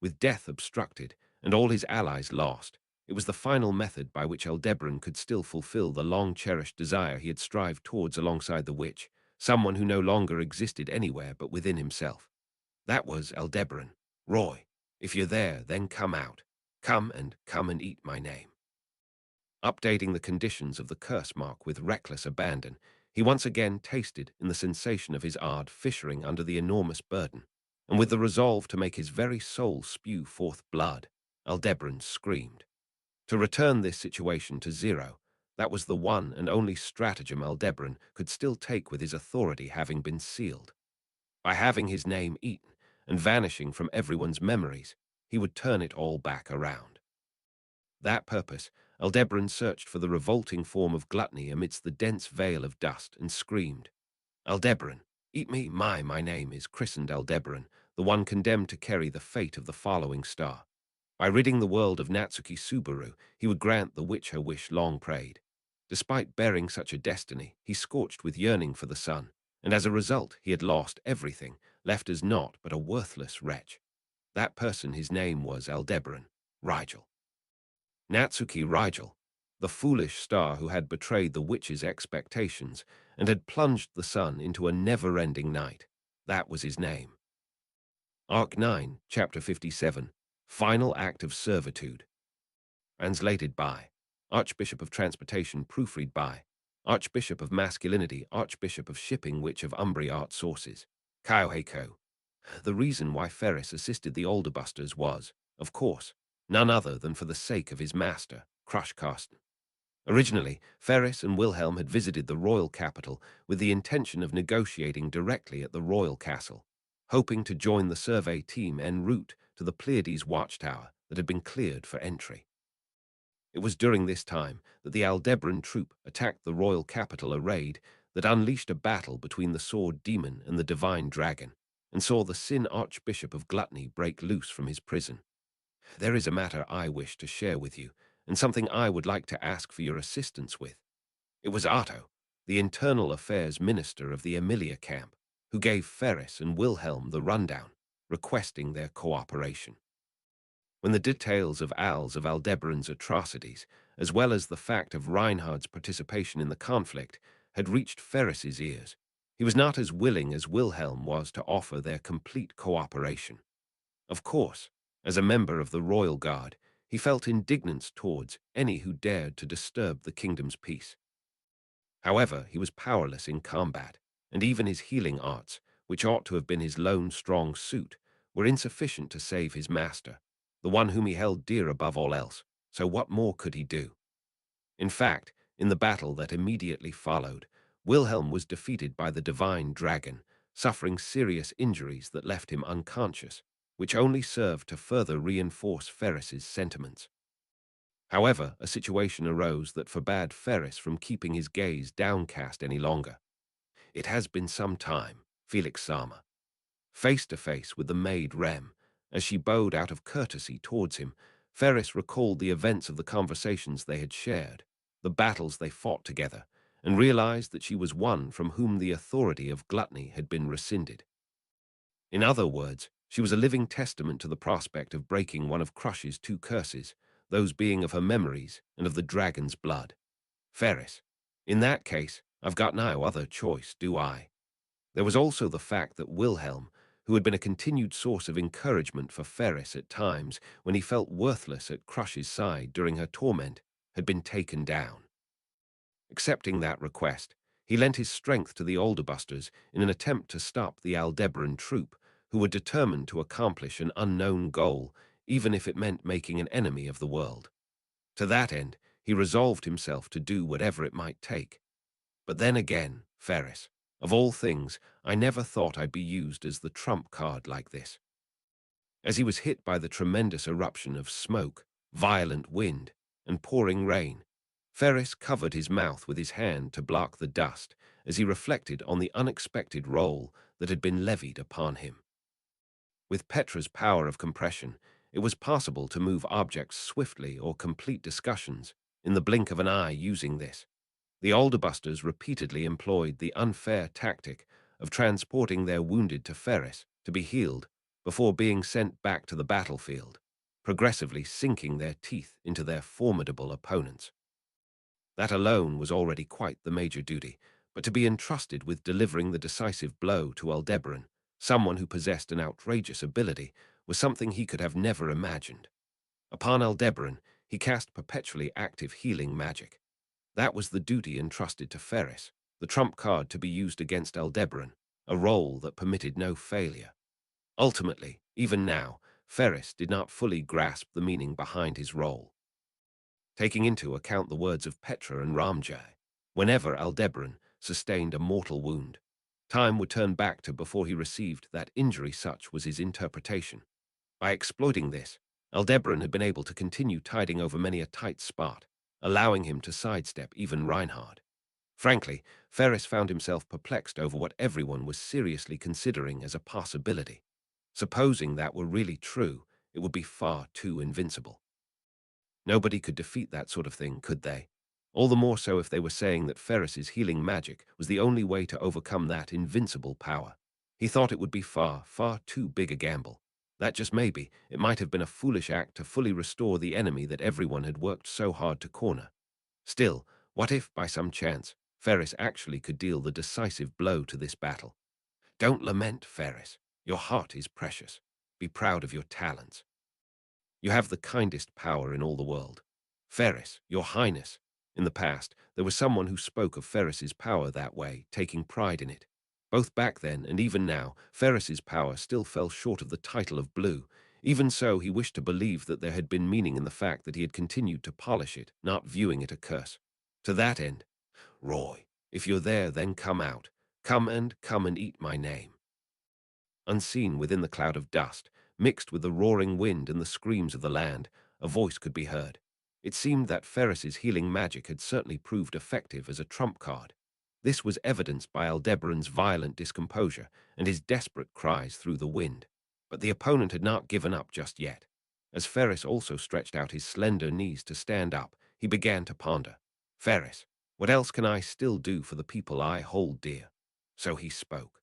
S1: With death obstructed, and all his allies lost, it was the final method by which Aldebaran could still fulfill the long-cherished desire he had strived towards alongside the witch, someone who no longer existed anywhere but within himself. That was Aldebaran. Roy, if you're there, then come out. Come and eat my name. Updating the conditions of the curse mark with reckless abandon, he once again tasted in the sensation of his ard fissering under the enormous burden, and with the resolve to make his very soul spew forth blood, Aldebaran screamed. To return this situation to zero, that was the one and only stratagem Aldebaran could still take with his authority having been sealed. By having his name eaten and vanishing from everyone's memories, he would turn it all back around. That purpose, Aldebaran searched for the revolting form of gluttony amidst the dense veil of dust and screamed, Aldebaran, eat me, my name is christened Aldebaran, the one condemned to carry the fate of the following star. By ridding the world of Natsuki Subaru, he would grant the witch her wish long prayed. Despite bearing such a destiny, he scorched with yearning for the sun, and as a result he had lost everything, left as naught but a worthless wretch. That person, his name was Aldebaran, Rigel. Natsuki Rigel, the foolish star who had betrayed the witch's expectations and had plunged the sun into a never-ending night. That was his name. Arc 9, Chapter 57, Final Act of Servitude. Translated by Archbishop of Transportation, proofread by Archbishop of Masculinity, Archbishop of Shipping, Witch of Umbri. Art sources. Kyoheiko. The reason why Ferris assisted the Alderbusters was, of course, none other than for the sake of his master, Crush Carsten. Originally, Ferris and Wilhelm had visited the royal capital with the intention of negotiating directly at the royal castle, hoping to join the survey team en route to the Pleiades watchtower that had been cleared for entry. It was during this time that the Aldebaran troop attacked the royal capital, a raid that unleashed a battle between the sword demon and the divine dragon, and saw the Sin Archbishop of Gluttony break loose from his prison. There is a matter I wish to share with you, and something I would like to ask for your assistance with. It was Otto, the internal affairs minister of the Emilia camp, who gave Ferris and Wilhelm the rundown, requesting their cooperation. When the details of Aldebaran's atrocities, as well as the fact of Reinhard's participation in the conflict, had reached Ferris's ears, he was not as willing as Wilhelm was to offer their complete cooperation. Of course, as a member of the royal guard, he felt indignance towards any who dared to disturb the kingdom's peace. However, he was powerless in combat, and even his healing arts, which ought to have been his lone strong suit, were insufficient to save his master, the one whom he held dear above all else, so what more could he do? In fact, in the battle that immediately followed, Wilhelm was defeated by the divine dragon, suffering serious injuries that left him unconscious, which only served to further reinforce Ferris's sentiments. However, a situation arose that forbade Ferris from keeping his gaze downcast any longer. It has been some time, Felix Sama. Face to face with the maid Rem, as she bowed out of courtesy towards him, Ferris recalled the events of the conversations they had shared, the battles they fought together, and realized that she was one from whom the authority of gluttony had been rescinded. In other words, she was a living testament to the prospect of breaking one of Crush's two curses, those being of her memories and of the dragon's blood. Ferris, in that case, I've got no other choice, do I? There was also the fact that Wilhelm, who had been a continued source of encouragement for Ferris at times when he felt worthless at Crush's side during her torment, had been taken down. Accepting that request, he lent his strength to the Alderbusters in an attempt to stop the Aldebaran troop, who were determined to accomplish an unknown goal, even if it meant making an enemy of the world. To that end, he resolved himself to do whatever it might take. But then again, Ferris, of all things, I never thought I'd be used as the trump card like this. As he was hit by the tremendous eruption of smoke, violent wind, and pouring rain, Ferris covered his mouth with his hand to block the dust as he reflected on the unexpected role that had been levied upon him. With Petra's power of compression, it was possible to move objects swiftly or complete discussions in the blink of an eye using this. The Alderbusters repeatedly employed the unfair tactic of transporting their wounded to Ferris to be healed before being sent back to the battlefield, progressively sinking their teeth into their formidable opponents. That alone was already quite the major duty, but to be entrusted with delivering the decisive blow to Aldebaran, someone who possessed an outrageous ability, was something he could have never imagined. Upon Aldebaran, he cast perpetually active healing magic. That was the duty entrusted to Ferris, the trump card to be used against Aldebaran, a role that permitted no failure. Ultimately, even now, Ferris did not fully grasp the meaning behind his role. Taking into account the words of Petra and Ramjay, whenever Aldebaran sustained a mortal wound, time would turn back to before he received that injury. Such was his interpretation. By exploiting this, Aldebaran had been able to continue tiding over many a tight spot, allowing him to sidestep even Reinhard. Frankly, Ferris found himself perplexed over what everyone was seriously considering as a possibility. Supposing that were really true, it would be far too invincible. Nobody could defeat that sort of thing, could they? All the more so if they were saying that Ferris's healing magic was the only way to overcome that invincible power. He thought it would be far, far too big a gamble. That just maybe, it might have been a foolish act to fully restore the enemy that everyone had worked so hard to corner. Still, what if, by some chance, Ferris actually could deal the decisive blow to this battle? Don't lament, Ferris. Your heart is precious. Be proud of your talents. You have the kindest power in all the world. Ferris, your highness. In the past, there was someone who spoke of Ferris's power that way, taking pride in it. Both back then and even now, Ferris's power still fell short of the title of blue. Even so, he wished to believe that there had been meaning in the fact that he had continued to polish it, not viewing it a curse. To that end, Roy, if you're there, then come out. Come and eat my name. Unseen within the cloud of dust, mixed with the roaring wind and the screams of the land, a voice could be heard. It seemed that Ferris's healing magic had certainly proved effective as a trump card. This was evidenced by Aldebaran's violent discomposure and his desperate cries through the wind. But the opponent had not given up just yet. As Ferris also stretched out his slender knees to stand up, he began to ponder. Ferris, what else can I still do for the people I hold dear? So he spoke.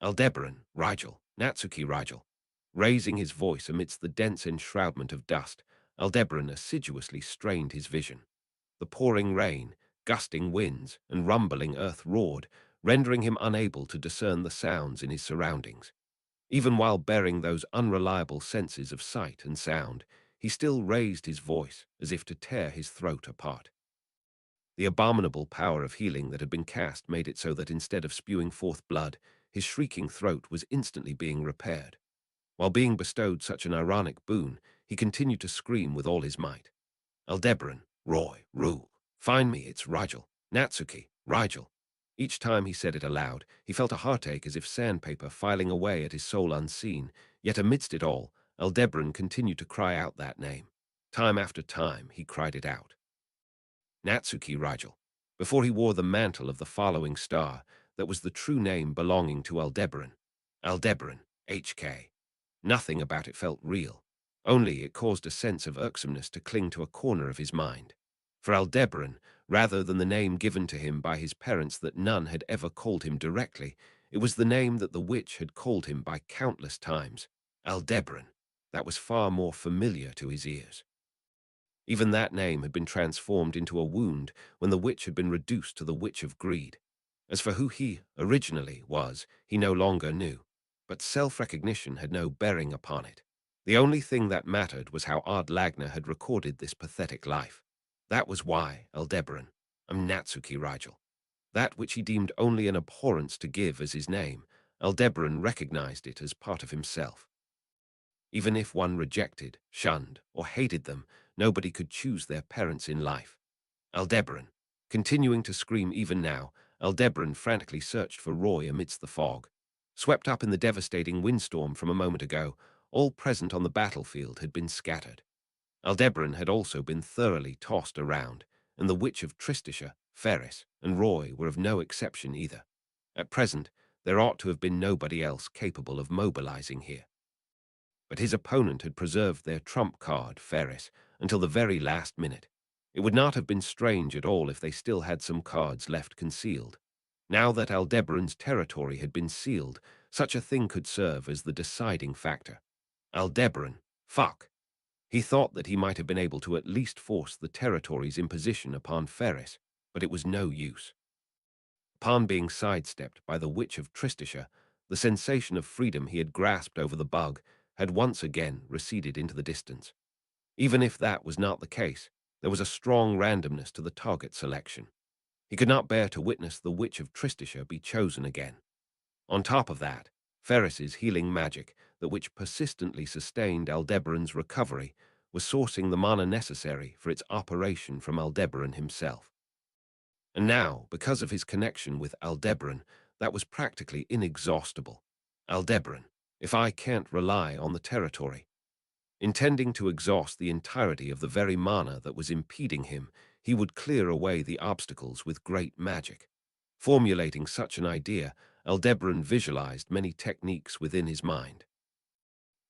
S1: Aldebaran, Rigel, Natsuki Rigel. Raising his voice amidst the dense enshroudment of dust, Aldebaran assiduously strained his vision. The pouring rain, gusting winds, and rumbling earth roared, rendering him unable to discern the sounds in his surroundings. Even while bearing those unreliable senses of sight and sound, he still raised his voice as if to tear his throat apart. The abominable power of healing that had been cast made it so that instead of spewing forth blood, his shrieking throat was instantly being repaired. While being bestowed such an ironic boon, he continued to scream with all his might. Aldebaran, Roy, rule. Find me, it's Rigel. Natsuki, Rigel. Each time he said it aloud, he felt a heartache as if sandpaper filing away at his soul unseen, yet amidst it all, Aldebaran continued to cry out that name. Time after time, he cried it out. Natsuki Rigel. Before he wore the mantle of the following star, that was the true name belonging to Aldebaran. Aldebaran, HK. Nothing about it felt real. Only it caused a sense of irksomeness to cling to a corner of his mind. For Aldebaran, rather than the name given to him by his parents that none had ever called him directly, it was the name that the witch had called him by countless times. Aldebaran. That was far more familiar to his ears. Even that name had been transformed into a wound when the witch had been reduced to the witch of greed. As for who he originally was, he no longer knew. But self-recognition had no bearing upon it. The only thing that mattered was how Ard Lagna had recorded this pathetic life. That was why, Aldebaran, Natsuki Rigel. That which he deemed only an abhorrence to give as his name, Aldebaran recognized it as part of himself. Even if one rejected, shunned, or hated them, nobody could choose their parents in life. Aldebaran. Continuing to scream even now, Aldebaran frantically searched for Roy amidst the fog. Swept up in the devastating windstorm from a moment ago, all present on the battlefield had been scattered. Aldebaran had also been thoroughly tossed around, and the Witch of Tristisha, Ferris, and Roy were of no exception either. At present, there ought to have been nobody else capable of mobilizing here. But his opponent had preserved their trump card, Ferris, until the very last minute. It would not have been strange at all if they still had some cards left concealed. Now that Aldebaran's territory had been sealed, such a thing could serve as the deciding factor. Aldebaran, fuck. He thought that he might have been able to at least force the territory's imposition upon Ferris, but it was no use. Upon being sidestepped by the Witch of Tristisha, the sensation of freedom he had grasped over the bug had once again receded into the distance. Even if that was not the case, there was a strong randomness to the target selection. He could not bear to witness the Witch of Tristisha be chosen again. On top of that, Ferris's healing magic, that which persistently sustained Aldebaran's recovery, was sourcing the mana necessary for its operation from Aldebaran himself. And now, because of his connection with Aldebaran, that was practically inexhaustible. Aldebaran, if I can't rely on the territory. Intending to exhaust the entirety of the very mana that was impeding him, he would clear away the obstacles with great magic. Formulating such an idea, Aldebaran visualized many techniques within his mind.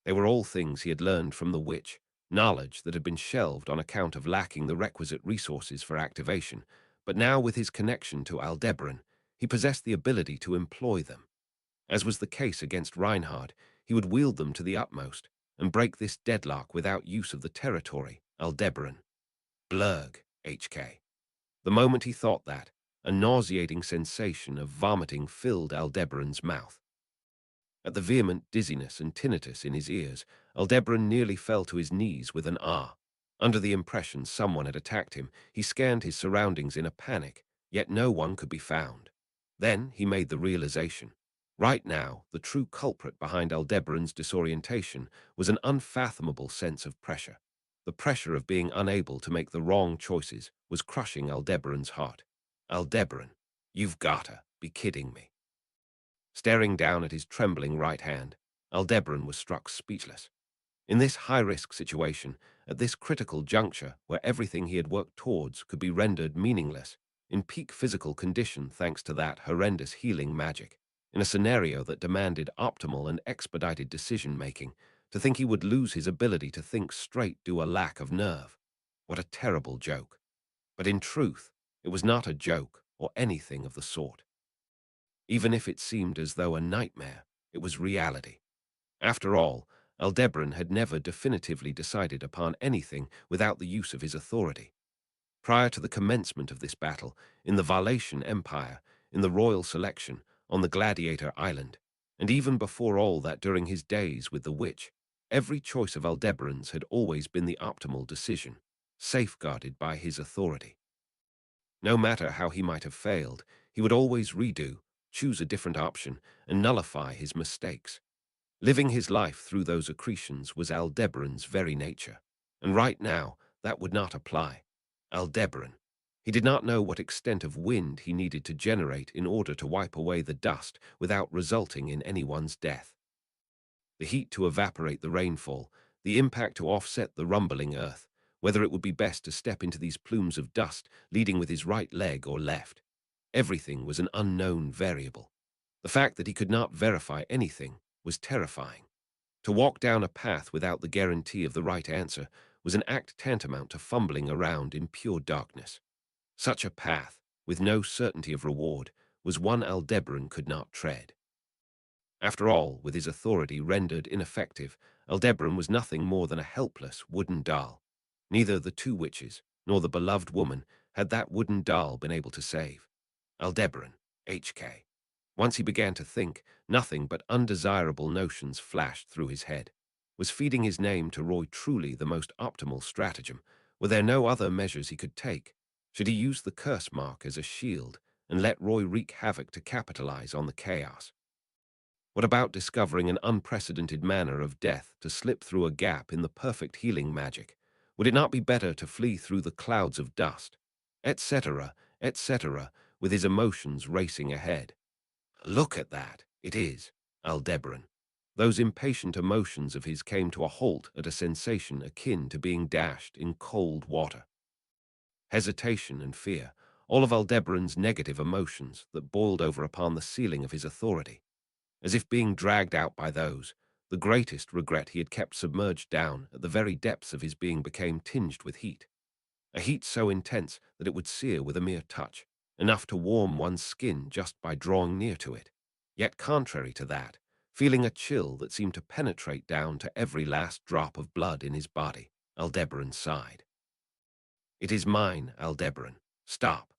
S1: They were all things he had learned from the witch, knowledge that had been shelved on account of lacking the requisite resources for activation, but now with his connection to Aldebaran, he possessed the ability to employ them. As was the case against Reinhard, he would wield them to the utmost and break this deadlock without use of the territory, Aldebaran. Blurg, HK. The moment he thought that, a nauseating sensation of vomiting filled Aldebaran's mouth. At the vehement dizziness and tinnitus in his ears, Aldebaran nearly fell to his knees with an ah. Under the impression someone had attacked him, he scanned his surroundings in a panic, yet no one could be found. Then he made the realization. Right now, the true culprit behind Aldebaran's disorientation was an unfathomable sense of pressure. The pressure of being unable to make the wrong choices was crushing Aldebaran's heart. Aldebaran, you've gotta be kidding me. Staring down at his trembling right hand, Aldebaran was struck speechless. In this high-risk situation, at this critical juncture where everything he had worked towards could be rendered meaningless, in peak physical condition thanks to that horrendous healing magic, in a scenario that demanded optimal and expedited decision-making, to think he would lose his ability to think straight due a lack of nerve. What a terrible joke. But in truth, it was not a joke or anything of the sort. Even if it seemed as though a nightmare, it was reality. After all, Aldebaran had never definitively decided upon anything without the use of his authority. Prior to the commencement of this battle, in the Valatian Empire, in the royal selection, on the Gladiator Island, and even before all that during his days with the witch, every choice of Aldebaran's had always been the optimal decision, safeguarded by his authority. No matter how he might have failed, he would always redo, choose a different option, and nullify his mistakes. Living his life through those accretions was Aldebaran's very nature, and right now that would not apply. Aldebaran. He did not know what extent of wind he needed to generate in order to wipe away the dust without resulting in anyone's death. The heat to evaporate the rainfall, the impact to offset the rumbling earth, whether it would be best to step into these plumes of dust, leading with his right leg or left. Everything was an unknown variable. The fact that he could not verify anything was terrifying. To walk down a path without the guarantee of the right answer was an act tantamount to fumbling around in pure darkness. Such a path, with no certainty of reward, was one Aldebaran could not tread. After all, with his authority rendered ineffective, Aldebaran was nothing more than a helpless wooden doll. Neither the two witches, nor the beloved woman, had that wooden doll been able to save. Aldebaran, HK. Once he began to think, nothing but undesirable notions flashed through his head. Was feeding his name to Roy truly the most optimal stratagem? Were there no other measures he could take? Should he use the curse mark as a shield and let Roy wreak havoc to capitalize on the chaos? What about discovering an unprecedented manner of death to slip through a gap in the perfect healing magic? Would it not be better to flee through the clouds of dust? Etc., etc., with his emotions racing ahead. Look at that. It is Aldebaran. Those impatient emotions of his came to a halt at a sensation akin to being dashed in cold water. Hesitation and fear, all of Aldebaran's negative emotions that boiled over upon the ceiling of his authority, as if being dragged out by those, the greatest regret he had kept submerged down at the very depths of his being became tinged with heat. A heat so intense that it would sear with a mere touch, enough to warm one's skin just by drawing near to it. Yet contrary to that, feeling a chill that seemed to penetrate down to every last drop of blood in his body, Aldebaran sighed. "It is mine, Aldebaran. Stop."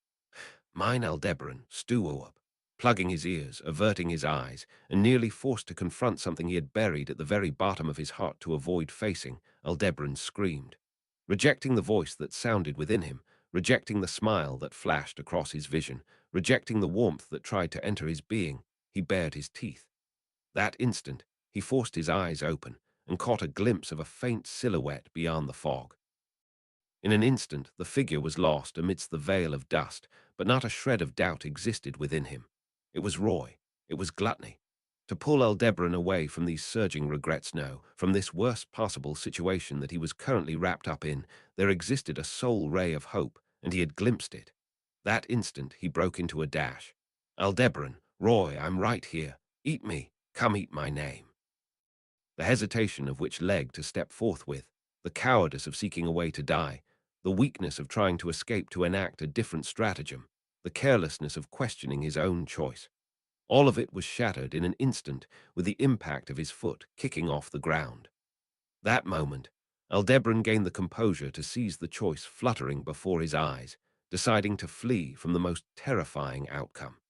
S1: Mine Aldebaran, stew up, plugging his ears, averting his eyes, and nearly forced to confront something he had buried at the very bottom of his heart to avoid facing, Aldebaran screamed. Rejecting the voice that sounded within him, rejecting the smile that flashed across his vision, rejecting the warmth that tried to enter his being, he bared his teeth. That instant, he forced his eyes open and caught a glimpse of a faint silhouette beyond the fog. In an instant, the figure was lost amidst the veil of dust, but not a shred of doubt existed within him. It was Roy. It was gluttony. To pull Aldebaran away from these surging regrets, no, from this worst possible situation that he was currently wrapped up in, there existed a sole ray of hope, and he had glimpsed it. That instant, he broke into a dash. "Aldebaran, Roy, I'm right here. Eat me. Come eat my name." The hesitation of which leg to step forthwith, the cowardice of seeking a way to die, the weakness of trying to escape to enact a different stratagem, the carelessness of questioning his own choice. All of it was shattered in an instant with the impact of his foot kicking off the ground. That moment, Aldebaran gained the composure to seize the choice fluttering before his eyes, deciding to flee from the most terrifying outcome.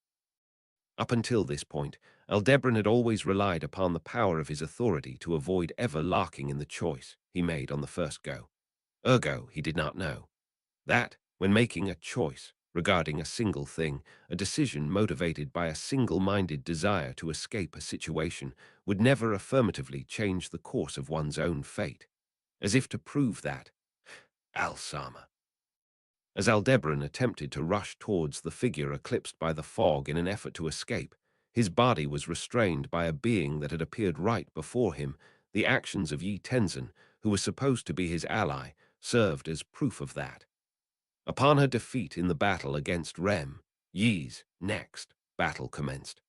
S1: Up until this point, Aldebaran had always relied upon the power of his authority to avoid ever larking in the choice he made on the first go. Ergo, he did not know that, when making a choice regarding a single thing, a decision motivated by a single-minded desire to escape a situation would never affirmatively change the course of one's own fate, as if to prove that. Alsama. As Aldebaran attempted to rush towards the figure eclipsed by the fog in an effort to escape, his body was restrained by a being that had appeared right before him. The actions of Yi Tenzin, who was supposed to be his ally, served as proof of that. Upon her defeat in the battle against Rem, Yi's next battle commenced.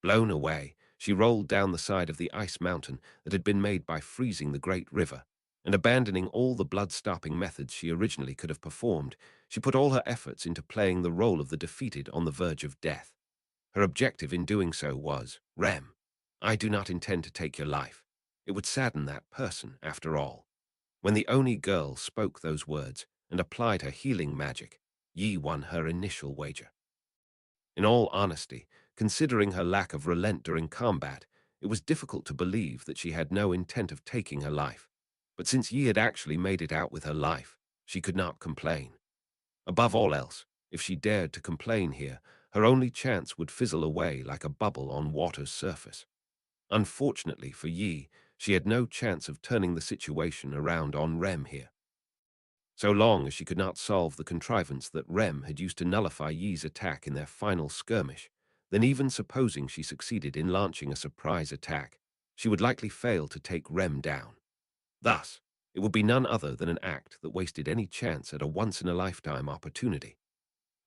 S1: Blown away, she rolled down the side of the ice mountain that had been made by freezing the great river, and abandoning all the blood-stopping methods she originally could have performed, she put all her efforts into playing the role of the defeated on the verge of death. Her objective in doing so was, "Rem, I do not intend to take your life. It would sadden that person, after all." When the Oni girl spoke those words and applied her healing magic, Yi won her initial wager. In all honesty, considering her lack of relent during combat, it was difficult to believe that she had no intent of taking her life. But since Yi had actually made it out with her life, she could not complain. Above all else, if she dared to complain here, her only chance would fizzle away like a bubble on water's surface. Unfortunately for Yi, she had no chance of turning the situation around on Rem here. So long as she could not solve the contrivance that Rem had used to nullify Yi's attack in their final skirmish, then even supposing she succeeded in launching a surprise attack, she would likely fail to take Rem down. Thus, it would be none other than an act that wasted any chance at a once-in-a-lifetime opportunity.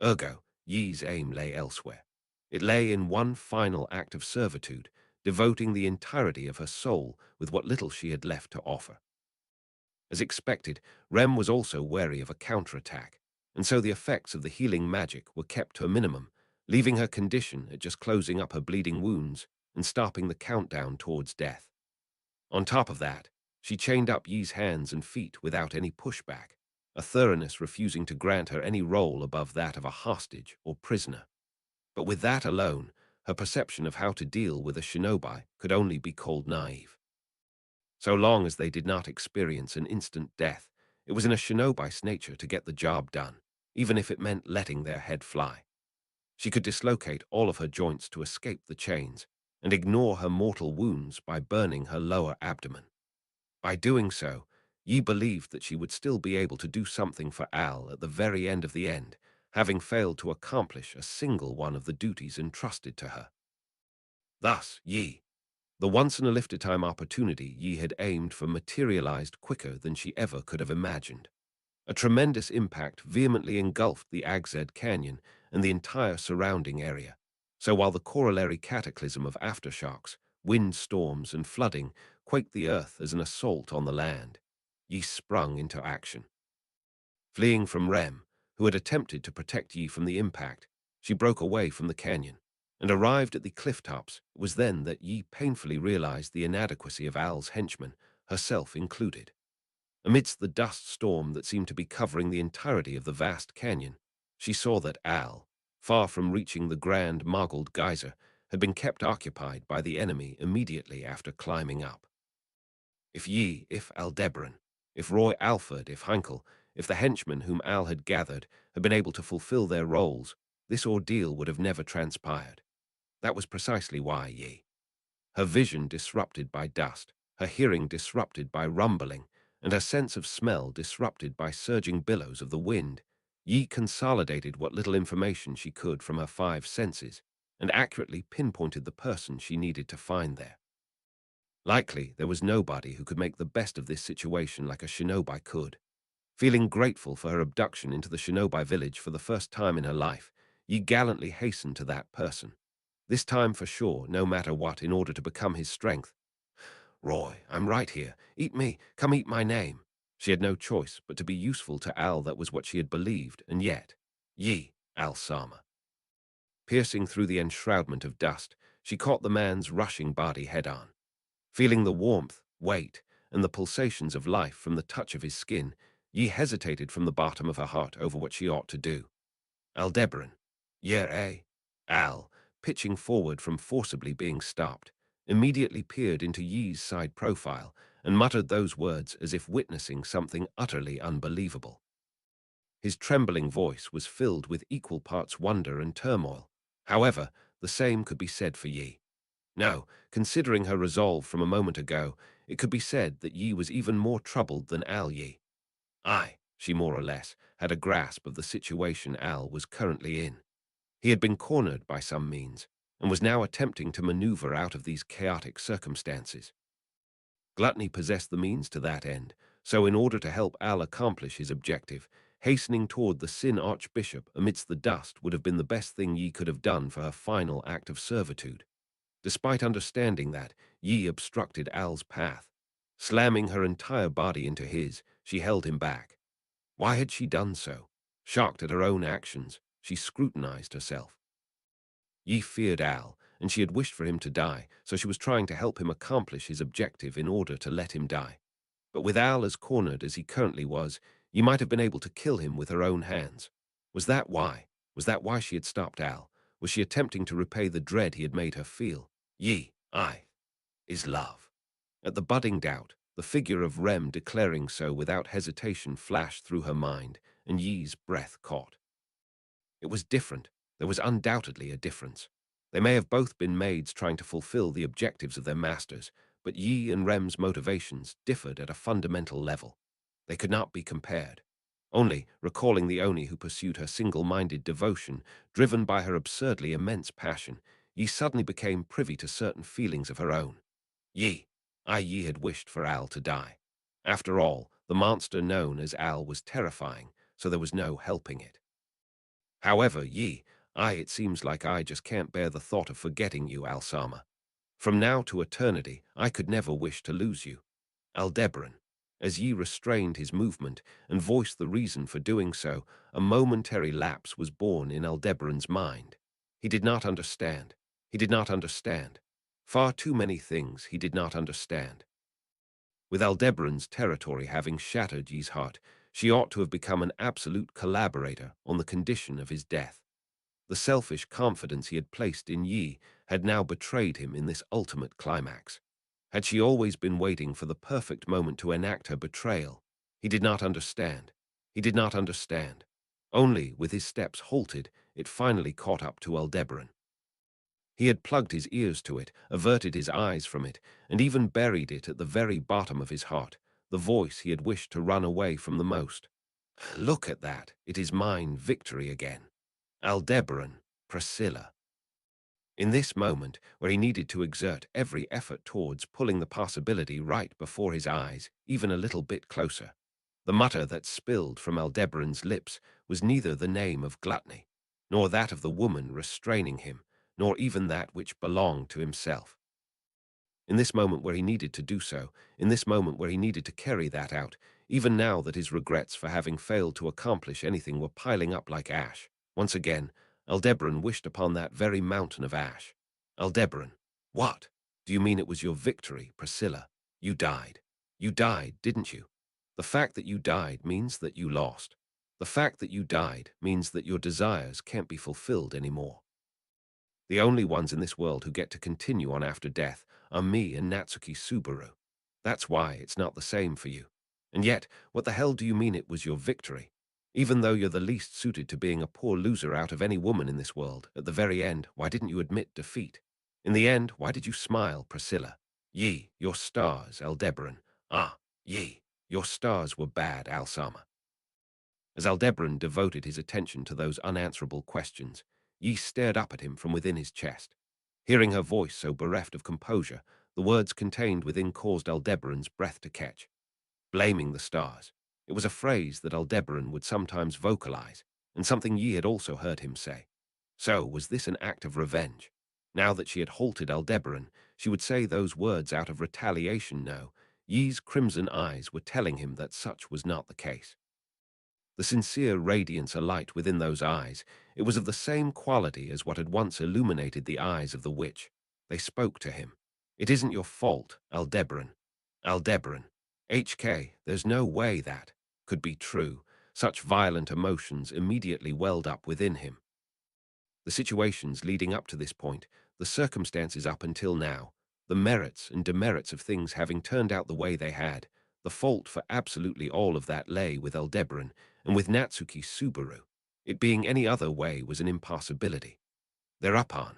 S1: Ergo, Yi's aim lay elsewhere. It lay in one final act of servitude, devoting the entirety of her soul with what little she had left to offer. As expected, Rem was also wary of a counterattack, and so the effects of the healing magic were kept to a minimum, leaving her condition at just closing up her bleeding wounds and stopping the countdown towards death. On top of that, she chained up Yi's hands and feet without any pushback, a thoroughness refusing to grant her any role above that of a hostage or prisoner. But with that alone, her perception of how to deal with a shinobi could only be called naive. So long as they did not experience an instant death, it was in a shinobi's nature to get the job done, even if it meant letting their head fly. She could dislocate all of her joints to escape the chains, and ignore her mortal wounds by burning her lower abdomen. By doing so, Yi believed that she would still be able to do something for Al at the very end of the end, having failed to accomplish a single one of the duties entrusted to her. Thus, Yi, The once-in-a-lifetime opportunity Yi had aimed for materialized quicker than she ever could have imagined. A tremendous impact vehemently engulfed the Agzed Canyon and the entire surrounding area. So while the corollary cataclysm of aftershocks, wind storms, and flooding quaked the earth as an assault on the land, Yi sprung into action. Fleeing from Rem, who had attempted to protect Yi from the impact, she broke away from the canyon and arrived at the cliff tops. It was then that Yi painfully realized the inadequacy of Al's henchmen, herself included. Amidst the dust storm that seemed to be covering the entirety of the vast canyon, she saw that Al, far from reaching the grand margled geyser, had been kept occupied by the enemy immediately after climbing up. If Yi, if Aldebaran, if Roy Alford, if Heinkel, if the henchmen whom Al had gathered had been able to fulfill their roles, this ordeal would have never transpired. That was precisely why Yi, her vision disrupted by dust, her hearing disrupted by rumbling, and her sense of smell disrupted by surging billows of the wind, Yi consolidated what little information she could from her five senses and accurately pinpointed the person she needed to find there. Likely, there was nobody who could make the best of this situation like a shinobi could. Feeling grateful for her abduction into the shinobi village for the first time in her life, Yi gallantly hastened to that person. This time for sure, no matter what, in order to become his strength. Roy, I'm right here. Eat me. Come eat my name. She had no choice but to be useful to Al. That was what she had believed, and yet, Yi, Al-Sama. Piercing through the enshroudment of dust, she caught the man's rushing body head-on. Feeling the warmth, weight, and the pulsations of life from the touch of his skin, Yi hesitated from the bottom of her heart over what she ought to do. Aldebaran. Yeah, eh? Al, pitching forward from forcibly being stopped, immediately peered into Yi's side profile and muttered those words as if witnessing something utterly unbelievable. His trembling voice was filled with equal parts wonder and turmoil. However, the same could be said for Yi. No, considering her resolve from a moment ago, it could be said that Yi was even more troubled than Al Yi. She more or less had a grasp of the situation Al was currently in. He had been cornered by some means, and was now attempting to maneuver out of these chaotic circumstances. Gluttony possessed the means to that end, so in order to help Al accomplish his objective, hastening toward the Sin Archbishop amidst the dust would have been the best thing Yi could have done for her final act of servitude. Despite understanding that, Yi obstructed Al's path. Slamming her entire body into his, she held him back. Why had she done so? Shocked at her own actions, she scrutinized herself. Yi feared Al, and she had wished for him to die, so she was trying to help him accomplish his objective in order to let him die. But with Al as cornered as he currently was, Yi might have been able to kill him with her own hands. Was that why? Was that why she had stopped Al? Was she attempting to repay the dread he had made her feel? Yi, is love. At the budding doubt, the figure of Rem declaring so without hesitation flashed through her mind, and Yi's breath caught. It was different. There was undoubtedly a difference. They may have both been maids trying to fulfill the objectives of their masters, but Yi and Rem's motivations differed at a fundamental level. They could not be compared. Only, recalling the Oni who pursued her single-minded devotion, driven by her absurdly immense passion, Yi suddenly became privy to certain feelings of her own. Yi had wished for Al to die. After all, the monster known as Al was terrifying, so there was no helping it. However, Yi, it seems like I just can't bear the thought of forgetting you, Al-Sama. From now to eternity, I could never wish to lose you. Aldebaran. As Yi restrained his movement and voiced the reason for doing so, a momentary lapse was born in Aldebaran's mind. He did not understand. He did not understand. Far too many things he did not understand. With Aldebaran's territory having shattered Yi's heart, she ought to have become an absolute collaborator on the condition of his death. The selfish confidence he had placed in Yi had now betrayed him in this ultimate climax. Had she always been waiting for the perfect moment to enact her betrayal? He did not understand. He did not understand. Only, with his steps halted, it finally caught up to Aldebaran. He had plugged his ears to it, averted his eyes from it, and even buried it at the very bottom of his heart, the voice he had wished to run away from the most. Look at that. It is mine victory again. Aldebaran, Priscilla. In this moment, where he needed to exert every effort towards pulling the possibility right before his eyes, even a little bit closer, the mutter that spilled from Aldebaran's lips was neither the name of gluttony, nor that of the woman restraining him, nor even that which belonged to himself. In this moment where he needed to do so, in this moment where he needed to carry that out, even now that his regrets for having failed to accomplish anything were piling up like ash, once again, Aldebaran wished upon that very mountain of ash. Aldebaran, what? Do you mean it was your victory, Priscilla? You died. You died, didn't you? The fact that you died means that you lost. The fact that you died means that your desires can't be fulfilled anymore. The only ones in this world who get to continue on after death are me and Natsuki Subaru. That's why it's not the same for you. And yet, what the hell do you mean it was your victory? Even though you're the least suited to being a poor loser out of any woman in this world, at the very end, why didn't you admit defeat? In the end, why did you smile, Priscilla? Ye, your stars, Aldebaran. Ah, ye, your stars were bad, Alsama. As Aldebaran devoted his attention to those unanswerable questions, Yi stared up at him from within his chest. Hearing her voice so bereft of composure, the words contained within caused Aldebaran's breath to catch. Blaming the stars. It was a phrase that Aldebaran would sometimes vocalize, and something Yi had also heard him say. So, was this an act of revenge? Now that she had halted Aldebaran, she would say those words out of retaliation. No, Yi's crimson eyes were telling him that such was not the case. The sincere radiance alight within those eyes, it was of the same quality as what had once illuminated the eyes of the witch. They spoke to him. It isn't your fault, Aldebaran. Aldebaran. HK, there's no way that could be true. Such violent emotions immediately welled up within him. The situations leading up to this point, the circumstances up until now, the merits and demerits of things having turned out the way they had, the fault for absolutely all of that lay with Aldebaran and with Natsuki Subaru. It being any other way was an impossibility. Thereupon,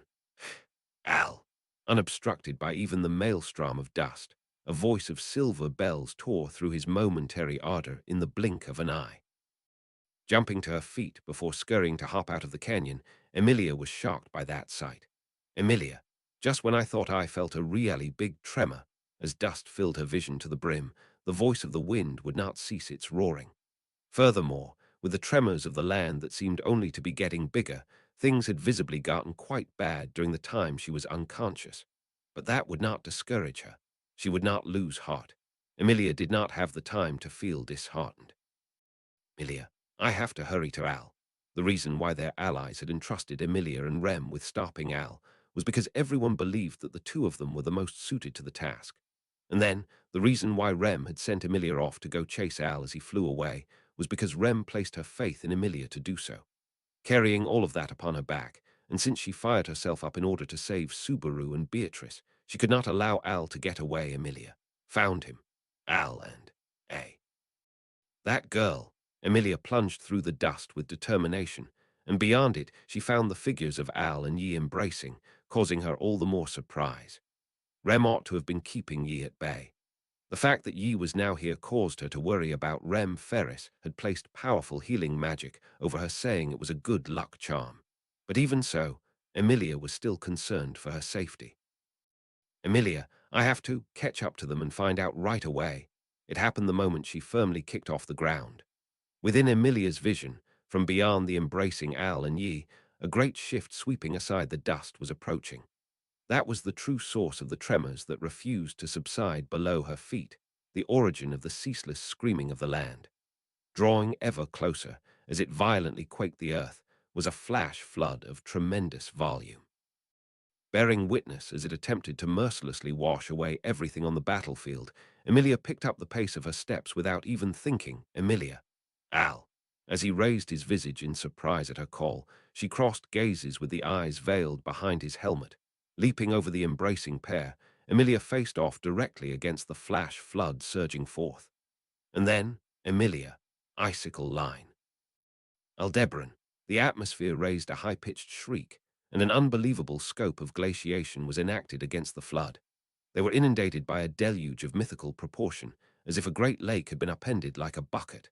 S1: Al, unobstructed by even the maelstrom of dust, a voice of silver bells tore through his momentary ardor in the blink of an eye. Jumping to her feet before scurrying to hop out of the canyon, Emilia was shocked by that sight. Emilia, just when I thought I felt a really big tremor, as dust filled her vision to the brim, the voice of the wind would not cease its roaring. Furthermore, with the tremors of the land that seemed only to be getting bigger, things had visibly gotten quite bad during the time she was unconscious. But that would not discourage her. She would not lose heart. Emilia did not have the time to feel disheartened. Emilia, I have to hurry to Al. The reason why their allies had entrusted Emilia and Rem with stopping Al was because everyone believed that the two of them were the most suited to the task. And then, the reason why Rem had sent Emilia off to go chase Al as he flew away was because Rem placed her faith in Emilia to do so. Carrying all of that upon her back, and since she fired herself up in order to save Subaru and Beatrice, she could not allow Al to get away. Emilia found him. Al and A. That girl. Emilia plunged through the dust with determination, and beyond it she found the figures of Al and Yi embracing, causing her all the more surprise. Rem ought to have been keeping Yi at bay. The fact that Yi was now here caused her to worry about Rem. Ferris had placed powerful healing magic over her, saying it was a good luck charm. But even so, Emilia was still concerned for her safety. Emilia, I have to catch up to them and find out right away. It happened the moment she firmly kicked off the ground. Within Emilia's vision, from beyond the embracing Al and Yi, a great shift sweeping aside the dust was approaching. That was the true source of the tremors that refused to subside below her feet, the origin of the ceaseless screaming of the land. Drawing ever closer, as it violently quaked the earth, was a flash flood of tremendous volume. Bearing witness as it attempted to mercilessly wash away everything on the battlefield, Emilia picked up the pace of her steps without even thinking. Emilia. Al. As he raised his visage in surprise at her call, she crossed gazes with the eyes veiled behind his helmet. Leaping over the embracing pair, Emilia faced off directly against the flash flood surging forth. And then, Emilia, icicle line. Aldebaran, the atmosphere raised a high-pitched shriek, and an unbelievable scope of glaciation was enacted against the flood. They were inundated by a deluge of mythical proportion, as if a great lake had been upended like a bucket.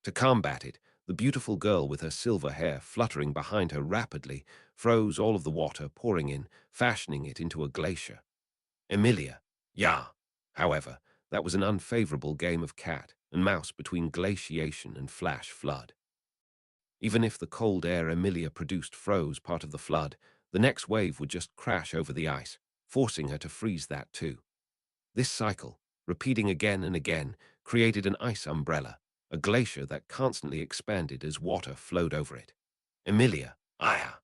S1: To combat it, The beautiful girl with her silver hair fluttering behind her rapidly froze all of the water pouring in, fashioning it into a glacier. Emilia. Yeah. However, that was an unfavorable game of cat and mouse between glaciation and flash flood. Even if the cold air Emilia produced froze part of the flood, the next wave would just crash over the ice, forcing her to freeze that too. This cycle, repeating again and again, created an ice umbrella, a glacier that constantly expanded as water flowed over it. Emilia, Aya.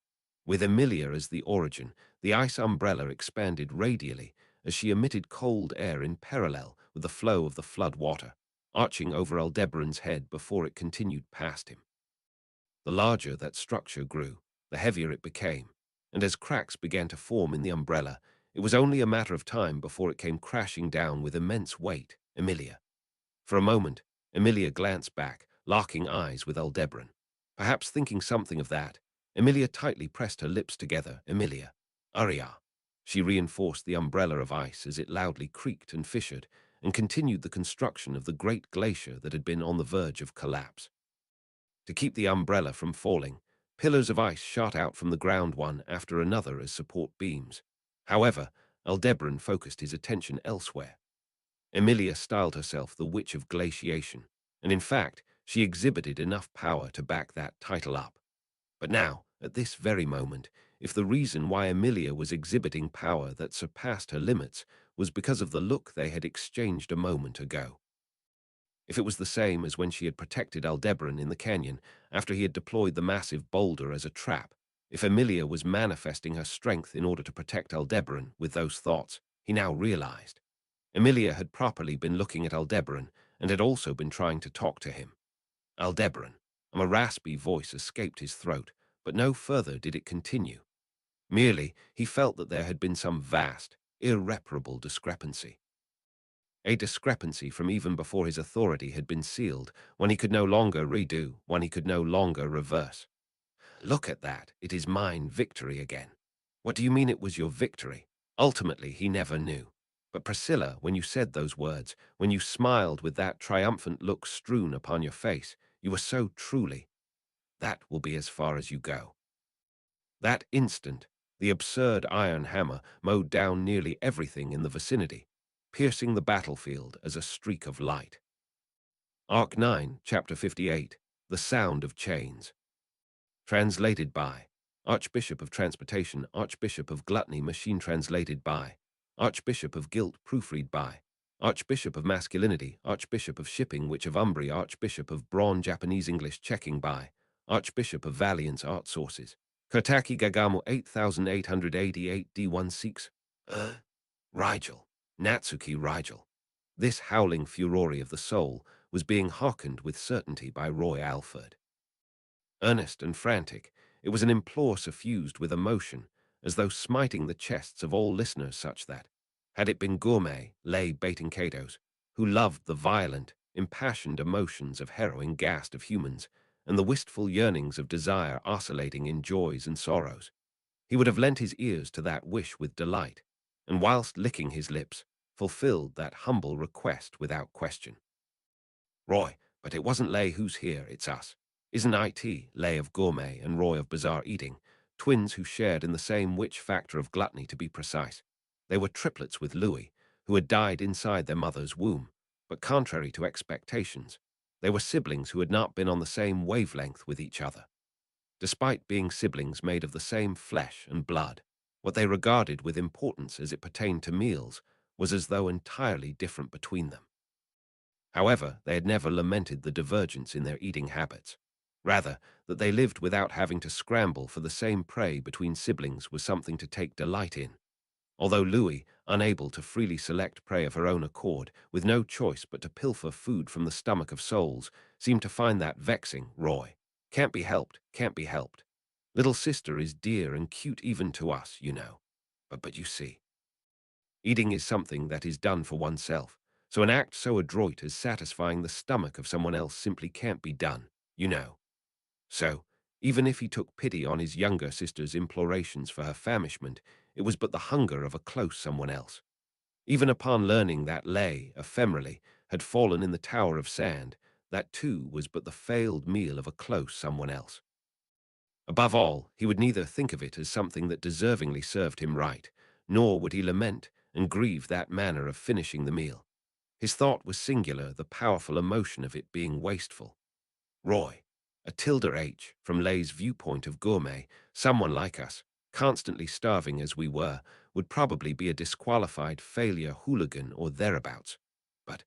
S1: With Emilia as the origin, the ice umbrella expanded radially as she emitted cold air in parallel with the flow of the flood water, arching over Aldebaran's head before it continued past him. The larger that structure grew, the heavier it became, and as cracks began to form in the umbrella, it was only a matter of time before it came crashing down with immense weight. Emilia. For a moment, Emilia glanced back, locking eyes with Aldebaran. Perhaps thinking something of that, Emilia tightly pressed her lips together. Emilia. Aria. She reinforced the umbrella of ice as it loudly creaked and fissured, and continued the construction of the great glacier that had been on the verge of collapse. To keep the umbrella from falling, pillars of ice shot out from the ground one after another as support beams. However, Aldebaran focused his attention elsewhere. Emilia styled herself the Witch of Glaciation, and in fact, she exhibited enough power to back that title up. But now, at this very moment, if the reason why Emilia was exhibiting power that surpassed her limits was because of the look they had exchanged a moment ago. If it was the same as when she had protected Aldebaran in the canyon after he had deployed the massive boulder as a trap, if Emilia was manifesting her strength in order to protect Aldebaran with those thoughts, he now realized. Emilia had properly been looking at Aldebaran and had also been trying to talk to him. Aldebaran. A raspy voice escaped his throat, but no further did it continue. Merely, he felt that there had been some vast, irreparable discrepancy. A discrepancy from even before his authority had been sealed, when he could no longer redo, when he could no longer reverse. Look at that, it is mine victory again. What do you mean it was your victory? Ultimately, he never knew. But Priscilla, when you said those words, when you smiled with that triumphant look strewn upon your face, you were so truly, that will be as far as you go. That instant, the absurd iron hammer mowed down nearly everything in the vicinity, piercing the battlefield as a streak of light. Arc 9, Chapter 58, The Sound of Chains. Translated by Archbishop of Transportation, Archbishop of Gluttony, Machine translated by Archbishop of Guilt, proofread by Archbishop of Masculinity, Archbishop of Shipping, Witch of Umbri, Archbishop of Brawn, Japanese English checking by Archbishop of Valiance, Art Sources. Kotaki Gagamu 8888 D16. Rigel. Natsuki Rigel. This howling furore of the soul was being hearkened with certainty by Roy Alford. Earnest and frantic, it was an implore suffused with emotion, as though smiting the chests of all listeners such that, had it been Gourmet, lay baiting Catos, who loved the violent, impassioned emotions of harrowing ghast of humans, and the wistful yearnings of desire oscillating in joys and sorrows, he would have lent his ears to that wish with delight, and whilst licking his lips, fulfilled that humble request without question. Roy, but it wasn't Lay who's here, it's us. Isn't it, Lay of Gourmet and Roy of Bizarre Eating, twins who shared in the same witch factor of gluttony to be precise. They were triplets with Louis, who had died inside their mother's womb, but contrary to expectations, they were siblings who had not been on the same wavelength with each other. Despite being siblings made of the same flesh and blood, what they regarded with importance as it pertained to meals was as though entirely different between them. However, they had never lamented the divergence in their eating habits. Rather, that they lived without having to scramble for the same prey between siblings was something to take delight in. Although Louis, unable to freely select prey of her own accord, with no choice but to pilfer food from the stomach of souls, seemed to find that vexing. Roy. Can't be helped, can't be helped. Little sister is dear and cute even to us, you know. But you see, eating is something that is done for oneself, so an act so adroit as satisfying the stomach of someone else simply can't be done, you know. So, even if he took pity on his younger sister's implorations for her famishment, it was but the hunger of a close someone else. Even upon learning that Lay, ephemerally, had fallen in the tower of sand, that too was but the failed meal of a close someone else. Above all, he would neither think of it as something that deservingly served him right, nor would he lament and grieve that manner of finishing the meal. His thought was singular, the powerful emotion of it being wasteful. Roy, a tilde H, from Lay's viewpoint of gourmet, someone like us, constantly starving as we were, would probably be a disqualified failure hooligan or thereabouts. But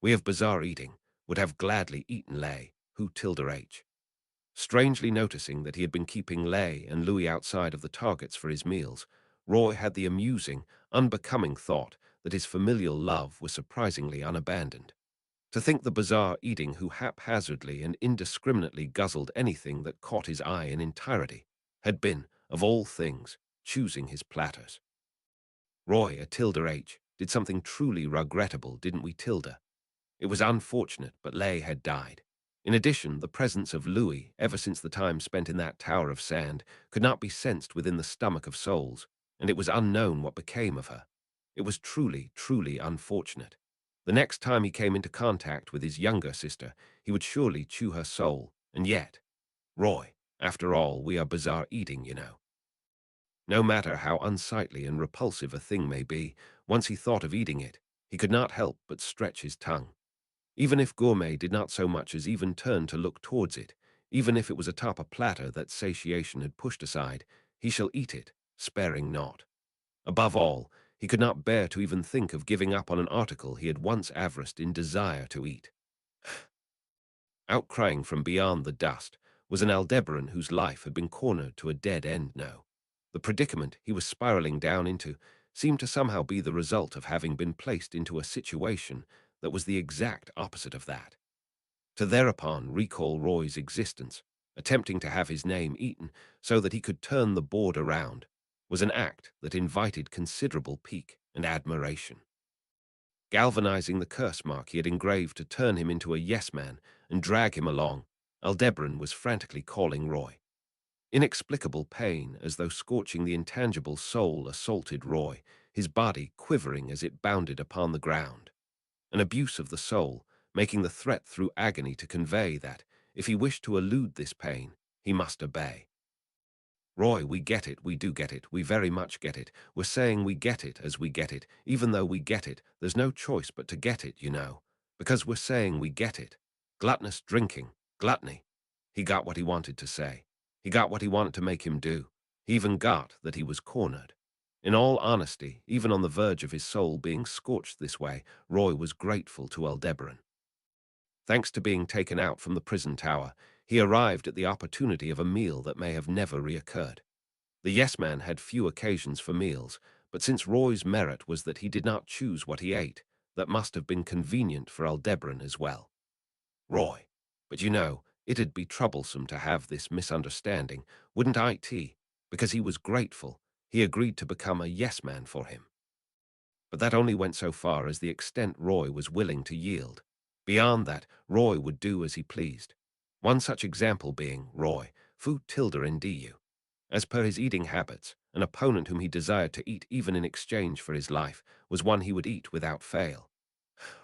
S1: we of bizarre eating would have gladly eaten Lay, who tilde H. Strangely noticing that he had been keeping Lay and Louis outside of the targets for his meals, Roy had the amusing, unbecoming thought that his familial love was surprisingly unabandoned. To think the bizarre eating who haphazardly and indiscriminately guzzled anything that caught his eye in entirety had been, of all things, choosing his platters. Roy, a tilde H, did something truly regrettable, didn't we, Tilda? It was unfortunate, but Lay had died. In addition, the presence of Louis, ever since the time spent in that tower of sand, could not be sensed within the stomach of souls, and it was unknown what became of her. It was truly, truly unfortunate. The next time he came into contact with his younger sister, he would surely chew her soul, and yet, Roy, after all, we are bizarre eating, you know. No matter how unsightly and repulsive a thing may be, once he thought of eating it, he could not help but stretch his tongue. Even if Gourmet did not so much as even turn to look towards it, even if it was atop a platter that satiation had pushed aside, he shall eat it, sparing not. Above all, he could not bear to even think of giving up on an article he had once avericed in desire to eat. Outcrying from beyond the dust was an Aldebaran whose life had been cornered to a dead end now. The predicament he was spiraling down into seemed to somehow be the result of having been placed into a situation that was the exact opposite of that. To thereupon recall Roy's existence, attempting to have his name eaten so that he could turn the board around, was an act that invited considerable pique and admiration. Galvanizing the curse mark he had engraved to turn him into a yes-man and drag him along, Aldebaran was frantically calling Roy. Inexplicable pain, as though scorching the intangible soul, assaulted Roy, his body quivering as it bounded upon the ground. An abuse of the soul, making the threat through agony to convey that, if he wished to elude this pain, he must obey. Roy, we get it, we do get it, we very much get it. We're saying we get it as we get it. Even though we get it, there's no choice but to get it, you know. Because we're saying we get it. Gluttonous drinking, gluttony. He got what he wanted to say. He got what he wanted to make him do. He even got that he was cornered. In all honesty, even on the verge of his soul being scorched this way, Roy was grateful to Aldebaran. Thanks to being taken out from the prison tower, he arrived at the opportunity of a meal that may have never reoccurred. The yes-man had few occasions for meals, but since Roy's merit was that he did not choose what he ate, that must have been convenient for Aldebaran as well. Roy, but you know, it'd be troublesome to have this misunderstanding, wouldn't it? Because he was grateful, he agreed to become a yes-man for him. But that only went so far as the extent Roy was willing to yield. Beyond that, Roy would do as he pleased. One such example being Roy, fu tilde NDU. As per his eating habits, an opponent whom he desired to eat even in exchange for his life was one he would eat without fail.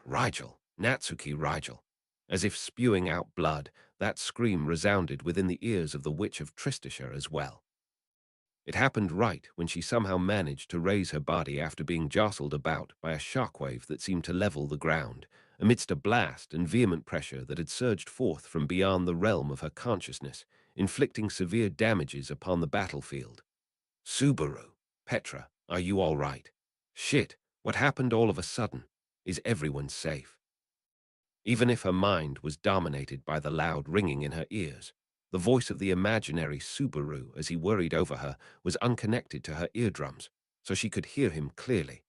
S1: Rigel, Natsuki Rigel. As if spewing out blood, that scream resounded within the ears of the Witch of Tristishire as well. It happened right when she somehow managed to raise her body after being jostled about by a shockwave that seemed to level the ground, amidst a blast and vehement pressure that had surged forth from beyond the realm of her consciousness, inflicting severe damages upon the battlefield. Subaru, Petra, are you all right? Shit, what happened all of a sudden? Is everyone safe? Even if her mind was dominated by the loud ringing in her ears, the voice of the imaginary Subaru as he worried over her was unconnected to her eardrums, so she could hear him clearly.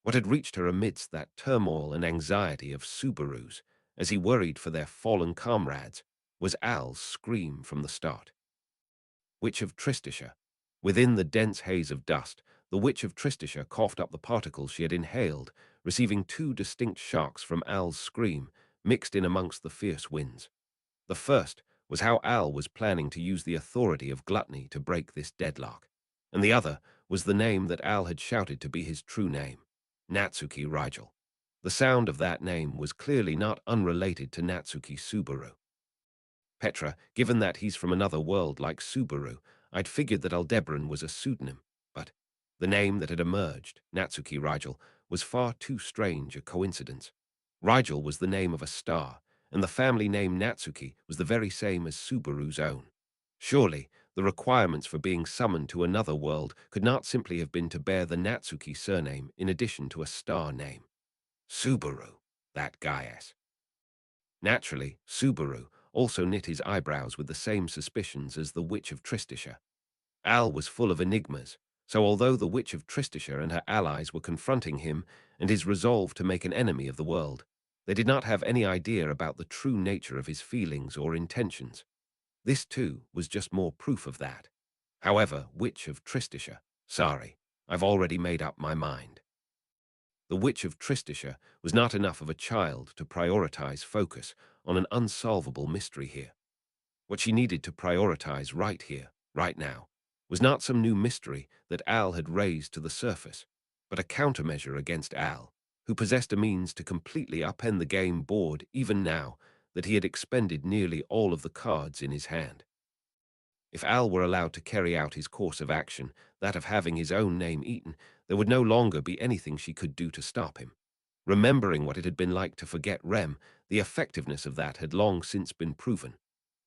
S1: What had reached her amidst that turmoil and anxiety of Subarus, as he worried for their fallen comrades, was Al's scream from the start. Witch of Tristishire. Within the dense haze of dust, the Witch of Tristishire coughed up the particles she had inhaled, receiving two distinct shocks from Al's scream, mixed in amongst the fierce winds. The first was how Al was planning to use the authority of gluttony to break this deadlock, and the other was the name that Al had shouted to be his true name, Natsuki Rigel. The sound of that name was clearly not unrelated to Natsuki Subaru. Petra, given that he's from another world like Subaru, I'd figured that Aldebaran was a pseudonym, but the name that had emerged, Natsuki Rigel, was far too strange a coincidence. Rigel was the name of a star, and the family name Natsuki was the very same as Subaru's own. Surely, the requirements for being summoned to another world could not simply have been to bear the Natsuki surname in addition to a star name. Subaru, that guy-ass. Naturally, Subaru also knit his eyebrows with the same suspicions as the Witch of Tristisha. Al was full of enigmas, so although the Witch of Tristisha and her allies were confronting him and his resolve to make an enemy of the world, they did not have any idea about the true nature of his feelings or intentions. This, too, was just more proof of that. However, Witch of Tristisha, sorry, I've already made up my mind. The Witch of Tristisha was not enough of a child to prioritize focus on an unsolvable mystery here. What she needed to prioritize right here, right now, was not some new mystery that Al had raised to the surface, but a countermeasure against Al, who possessed a means to completely upend the game board even now that he had expended nearly all of the cards in his hand. If Al were allowed to carry out his course of action, that of having his own name eaten, there would no longer be anything she could do to stop him. Remembering what it had been like to forget Rem, the effectiveness of that had long since been proven.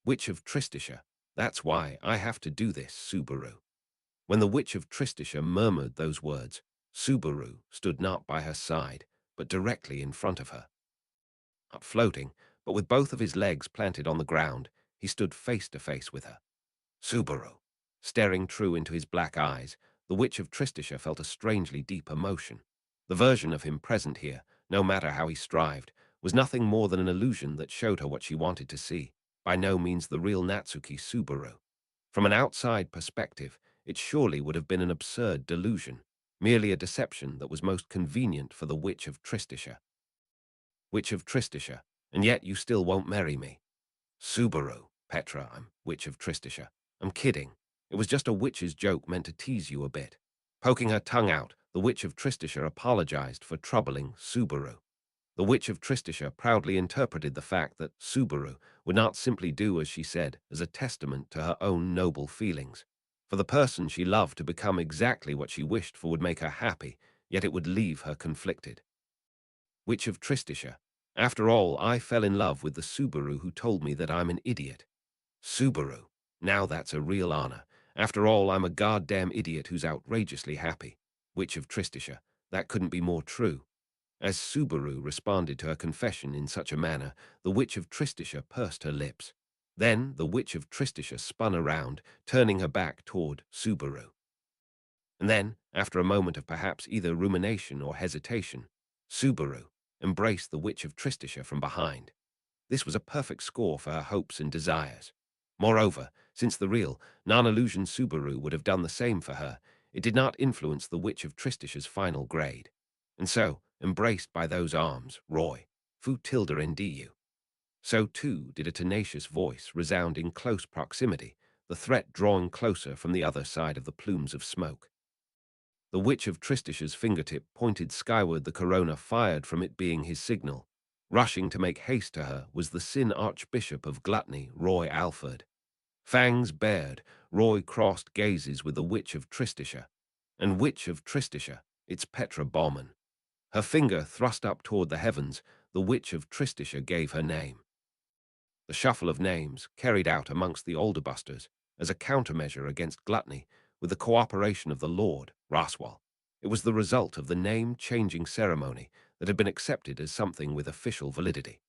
S1: Witch of Tristisha, that's why I have to do this, Subaru. When the Witch of Tristisha murmured those words, Subaru stood not by her side, but directly in front of her. Not floating, but with both of his legs planted on the ground, he stood face to face with her. Subaru. Staring true into his black eyes, the Witch of Tristisha felt a strangely deep emotion. The version of him present here, no matter how he strived, was nothing more than an illusion that showed her what she wanted to see, by no means the real Natsuki Subaru. From an outside perspective, it surely would have been an absurd delusion, merely a deception that was most convenient for the Witch of Tristisha. Witch of Tristisha, and yet you still won't marry me. Subaru, Petra, I'm Witch of Tristisha. I'm kidding. It was just a witch's joke meant to tease you a bit. Poking her tongue out, the Witch of Tristisha apologized for troubling Subaru. The Witch of Tristisha proudly interpreted the fact that Subaru would not simply do as she said as a testament to her own noble feelings. For the person she loved to become exactly what she wished for would make her happy, yet it would leave her conflicted. Witch of Tristisha, after all, I fell in love with the Subaru who told me that I'm an idiot. Subaru, now that's a real honor. After all, I'm a goddamn idiot who's outrageously happy. Witch of Tristisha, that couldn't be more true. As Subaru responded to her confession in such a manner, the Witch of Tristisha pursed her lips. Then the Witch of Tristisha spun around, turning her back toward Subaru. And then, after a moment of perhaps either rumination or hesitation, Subaru embraced the Witch of Tristisha from behind. This was a perfect score for her hopes and desires. Moreover, since the real, non-illusion Subaru would have done the same for her, it did not influence the Witch of Tristisha's final grade. And so, embraced by those arms, Roy, fu tilde NDU. So too did a tenacious voice resound in close proximity, the threat drawing closer from the other side of the plumes of smoke. The Witch of Tristisha's fingertip pointed skyward, the corona fired from it being his signal. Rushing to make haste to her was the Sin Archbishop of Gluttony, Roy Alford. Fangs bared, Roy crossed gazes with the Witch of Tristisha. And Witch of Tristisha, it's Petra Baumann. Her finger thrust up toward the heavens, the Witch of Tristisha gave her name. The shuffle of names, carried out amongst the Alderbusters as a countermeasure against gluttony, with the cooperation of the Lord, Raswal. It was the result of the name-changing ceremony that had been accepted as something with official validity.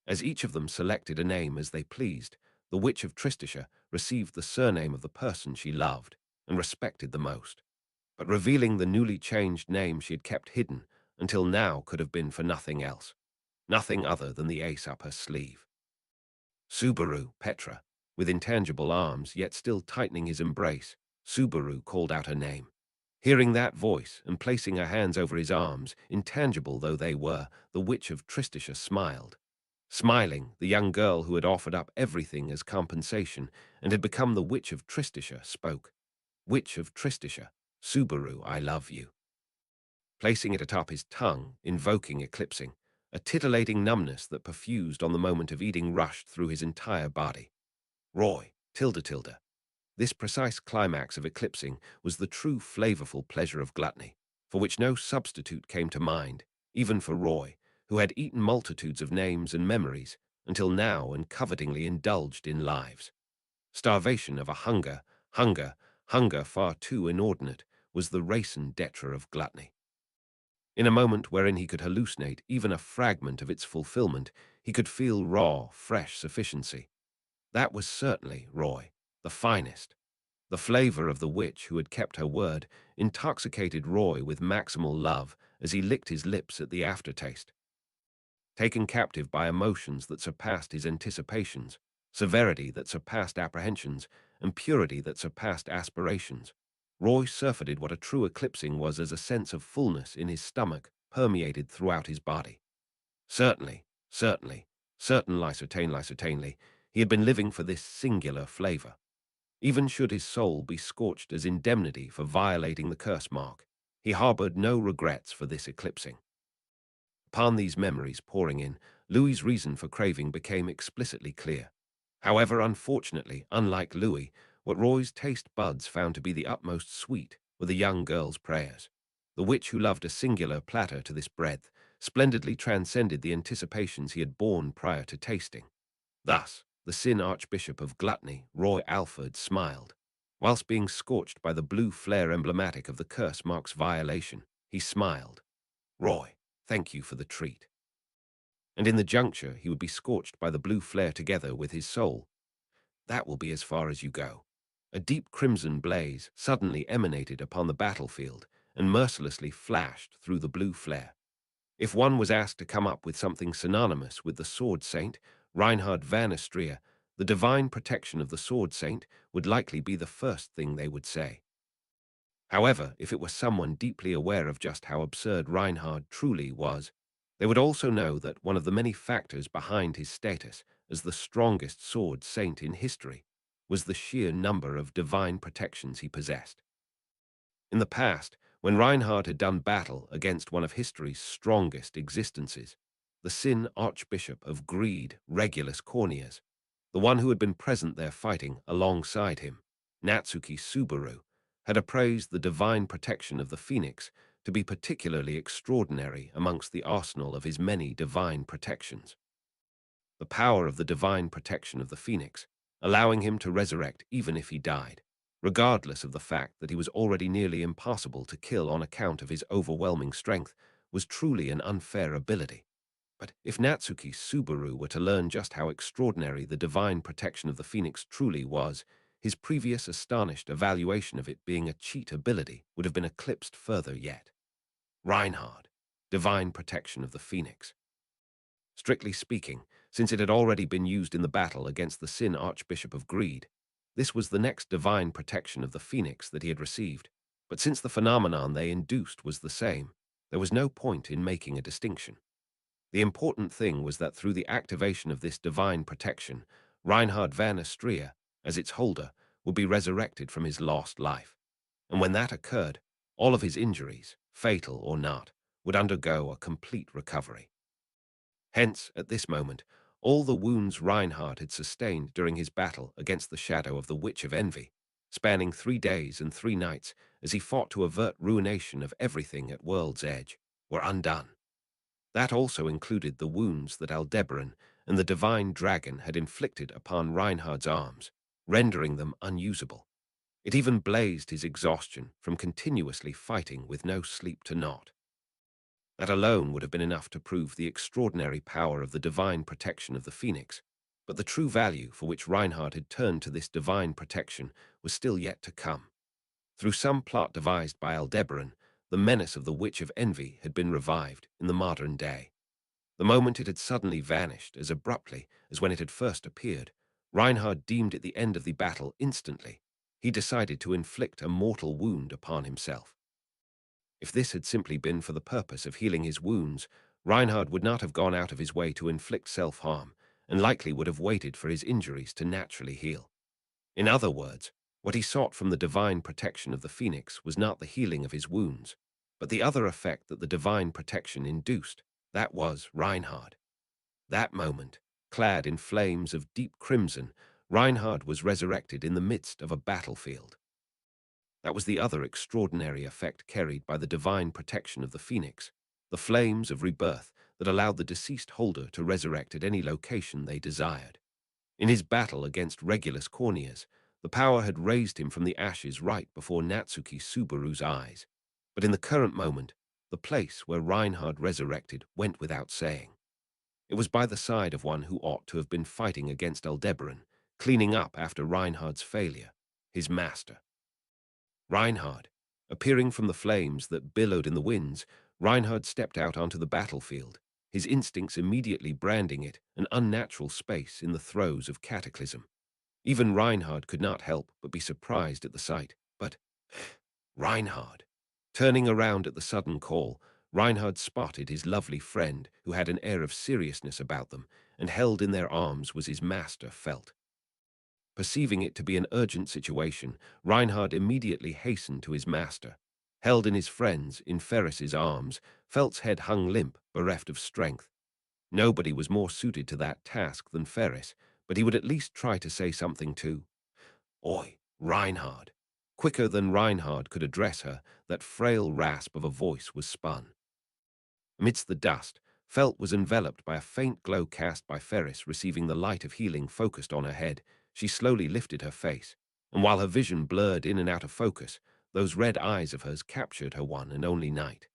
S1: As each of them selected a name as they pleased, the Witch of Tristisha received the surname of the person she loved and respected the most. But revealing the newly changed name she had kept hidden until now could have been for nothing else, nothing other than the ace up her sleeve. Subaru, Petra, with intangible arms yet still tightening his embrace, Subaru called out her name. Hearing that voice and placing her hands over his arms, intangible though they were, the Witch of Tristisha smiled. Smiling, the young girl who had offered up everything as compensation and had become the Witch of Tristisha spoke. Witch of Tristisha, Subaru, I love you. placing it atop his tongue, invoking eclipsing. A titillating numbness that perfused on the moment of eating rushed through his entire body. Roy, tilde tilde. This precise climax of eclipsing was the true flavorful pleasure of gluttony, for which no substitute came to mind, even for Roy, who had eaten multitudes of names and memories, until now and covetingly indulged in lives. Starvation of a hunger far too inordinate, was the raison d'etre of gluttony. In a moment wherein he could hallucinate even a fragment of its fulfillment, he could feel raw, fresh sufficiency. That was certainly, Roy, the finest. The flavor of the witch who had kept her word intoxicated Roy with maximal love as he licked his lips at the aftertaste. Taken captive by emotions that surpassed his anticipations, severity that surpassed apprehensions, and purity that surpassed aspirations, Roy surfeited what a true eclipsing was as a sense of fullness in his stomach permeated throughout his body. Certainly, he had been living for this singular flavor. Even should his soul be scorched as indemnity for violating the curse mark, he harbored no regrets for this eclipsing. Upon these memories pouring in, Louis's reason for craving became explicitly clear. However, unfortunately, unlike Louis, what Roy's taste buds found to be the utmost sweet were the young girl's prayers. The witch who loved a singular platter to this breadth splendidly transcended the anticipations he had borne prior to tasting. Thus, the Sin Archbishop of Gluttony, Roy Alford, smiled. Whilst being scorched by the blue flare emblematic of the curse mark's violation, he smiled. Roy, thank you for the treat. And in the juncture, he would be scorched by the blue flare together with his soul. That will be as far as you go. A deep crimson blaze suddenly emanated upon the battlefield and mercilessly flashed through the blue flare. If one was asked to come up with something synonymous with the Sword Saint, Reinhard van Astria, the divine protection of the Sword Saint would likely be the first thing they would say. However, if it was someone deeply aware of just how absurd Reinhard truly was, they would also know that one of the many factors behind his status as the strongest sword saint in history was the sheer number of divine protections he possessed. In the past, when Reinhard had done battle against one of history's strongest existences, the Sin Archbishop of Greed, Regulus Corneas, the one who had been present there fighting alongside him, Natsuki Subaru, had appraised the divine protection of the Phoenix to be particularly extraordinary amongst the arsenal of his many divine protections. The power of the divine protection of the Phoenix, allowing him to resurrect even if he died, regardless of the fact that he was already nearly impossible to kill on account of his overwhelming strength, was truly an unfair ability. But if Natsuki Subaru were to learn just how extraordinary the divine protection of the Phoenix truly was, his previous astonished evaluation of it being a cheat ability would have been eclipsed further yet. Reinhard, divine protection of the Phoenix. Strictly speaking, since it had already been used in the battle against the Sin Archbishop of Greed, this was the next divine protection of the Phoenix that he had received. But since the phenomenon they induced was the same, there was no point in making a distinction. The important thing was that through the activation of this divine protection, Reinhard van Astria, as its holder, would be resurrected from his lost life. And when that occurred, all of his injuries, fatal or not, would undergo a complete recovery. Hence, at this moment, all the wounds Reinhard had sustained during his battle against the shadow of the Witch of Envy, spanning 3 days and 3 nights as he fought to avert ruination of everything at world's edge, were undone. That also included the wounds that Aldebaran and the divine dragon had inflicted upon Reinhard's arms, rendering them unusable. It even blazed his exhaustion from continuously fighting with no sleep to knot. That alone would have been enough to prove the extraordinary power of the divine protection of the Phoenix, but the true value for which Reinhard had turned to this divine protection was still yet to come. Through some plot devised by Aldebaran, the menace of the Witch of Envy had been revived in the modern day. The moment it had suddenly vanished as abruptly as when it had first appeared, Reinhard deemed it the end of the battle instantly. He decided to inflict a mortal wound upon himself. If this had simply been for the purpose of healing his wounds, Reinhard would not have gone out of his way to inflict self-harm, and likely would have waited for his injuries to naturally heal. In other words, what he sought from the divine protection of the Phoenix was not the healing of his wounds, but the other effect that the divine protection induced, that was Reinhard. That moment, clad in flames of deep crimson, Reinhard was resurrected in the midst of a battlefield. That was the other extraordinary effect carried by the divine protection of the phoenix, the flames of rebirth that allowed the deceased holder to resurrect at any location they desired. In his battle against Regulus Corneas, the power had raised him from the ashes right before Natsuki Subaru's eyes. But in the current moment, the place where Reinhard resurrected went without saying. It was by the side of one who ought to have been fighting against Aldebaran, cleaning up after Reinhard's failure, his master. Reinhard, appearing from the flames that billowed in the winds, Reinhard stepped out onto the battlefield, his instincts immediately branding it an unnatural space in the throes of cataclysm. Even Reinhard could not help but be surprised at the sight. But Reinhard, turning around at the sudden call, Reinhard spotted his lovely friend, who had an air of seriousness about them, and held in their arms was his master, Felt. Perceiving it to be an urgent situation, Reinhard immediately hastened to his master. Held in his friend's, in Ferris's arms, Felt's head hung limp, bereft of strength. Nobody was more suited to that task than Ferris, but he would at least try to say something too. Oi, Reinhard. Quicker than Reinhard could address her, that frail rasp of a voice was spun. Amidst the dust, Felt was enveloped by a faint glow cast by Ferris receiving the light of healing focused on her head. She slowly lifted her face, and while her vision blurred in and out of focus, those red eyes of hers captured her one and only night.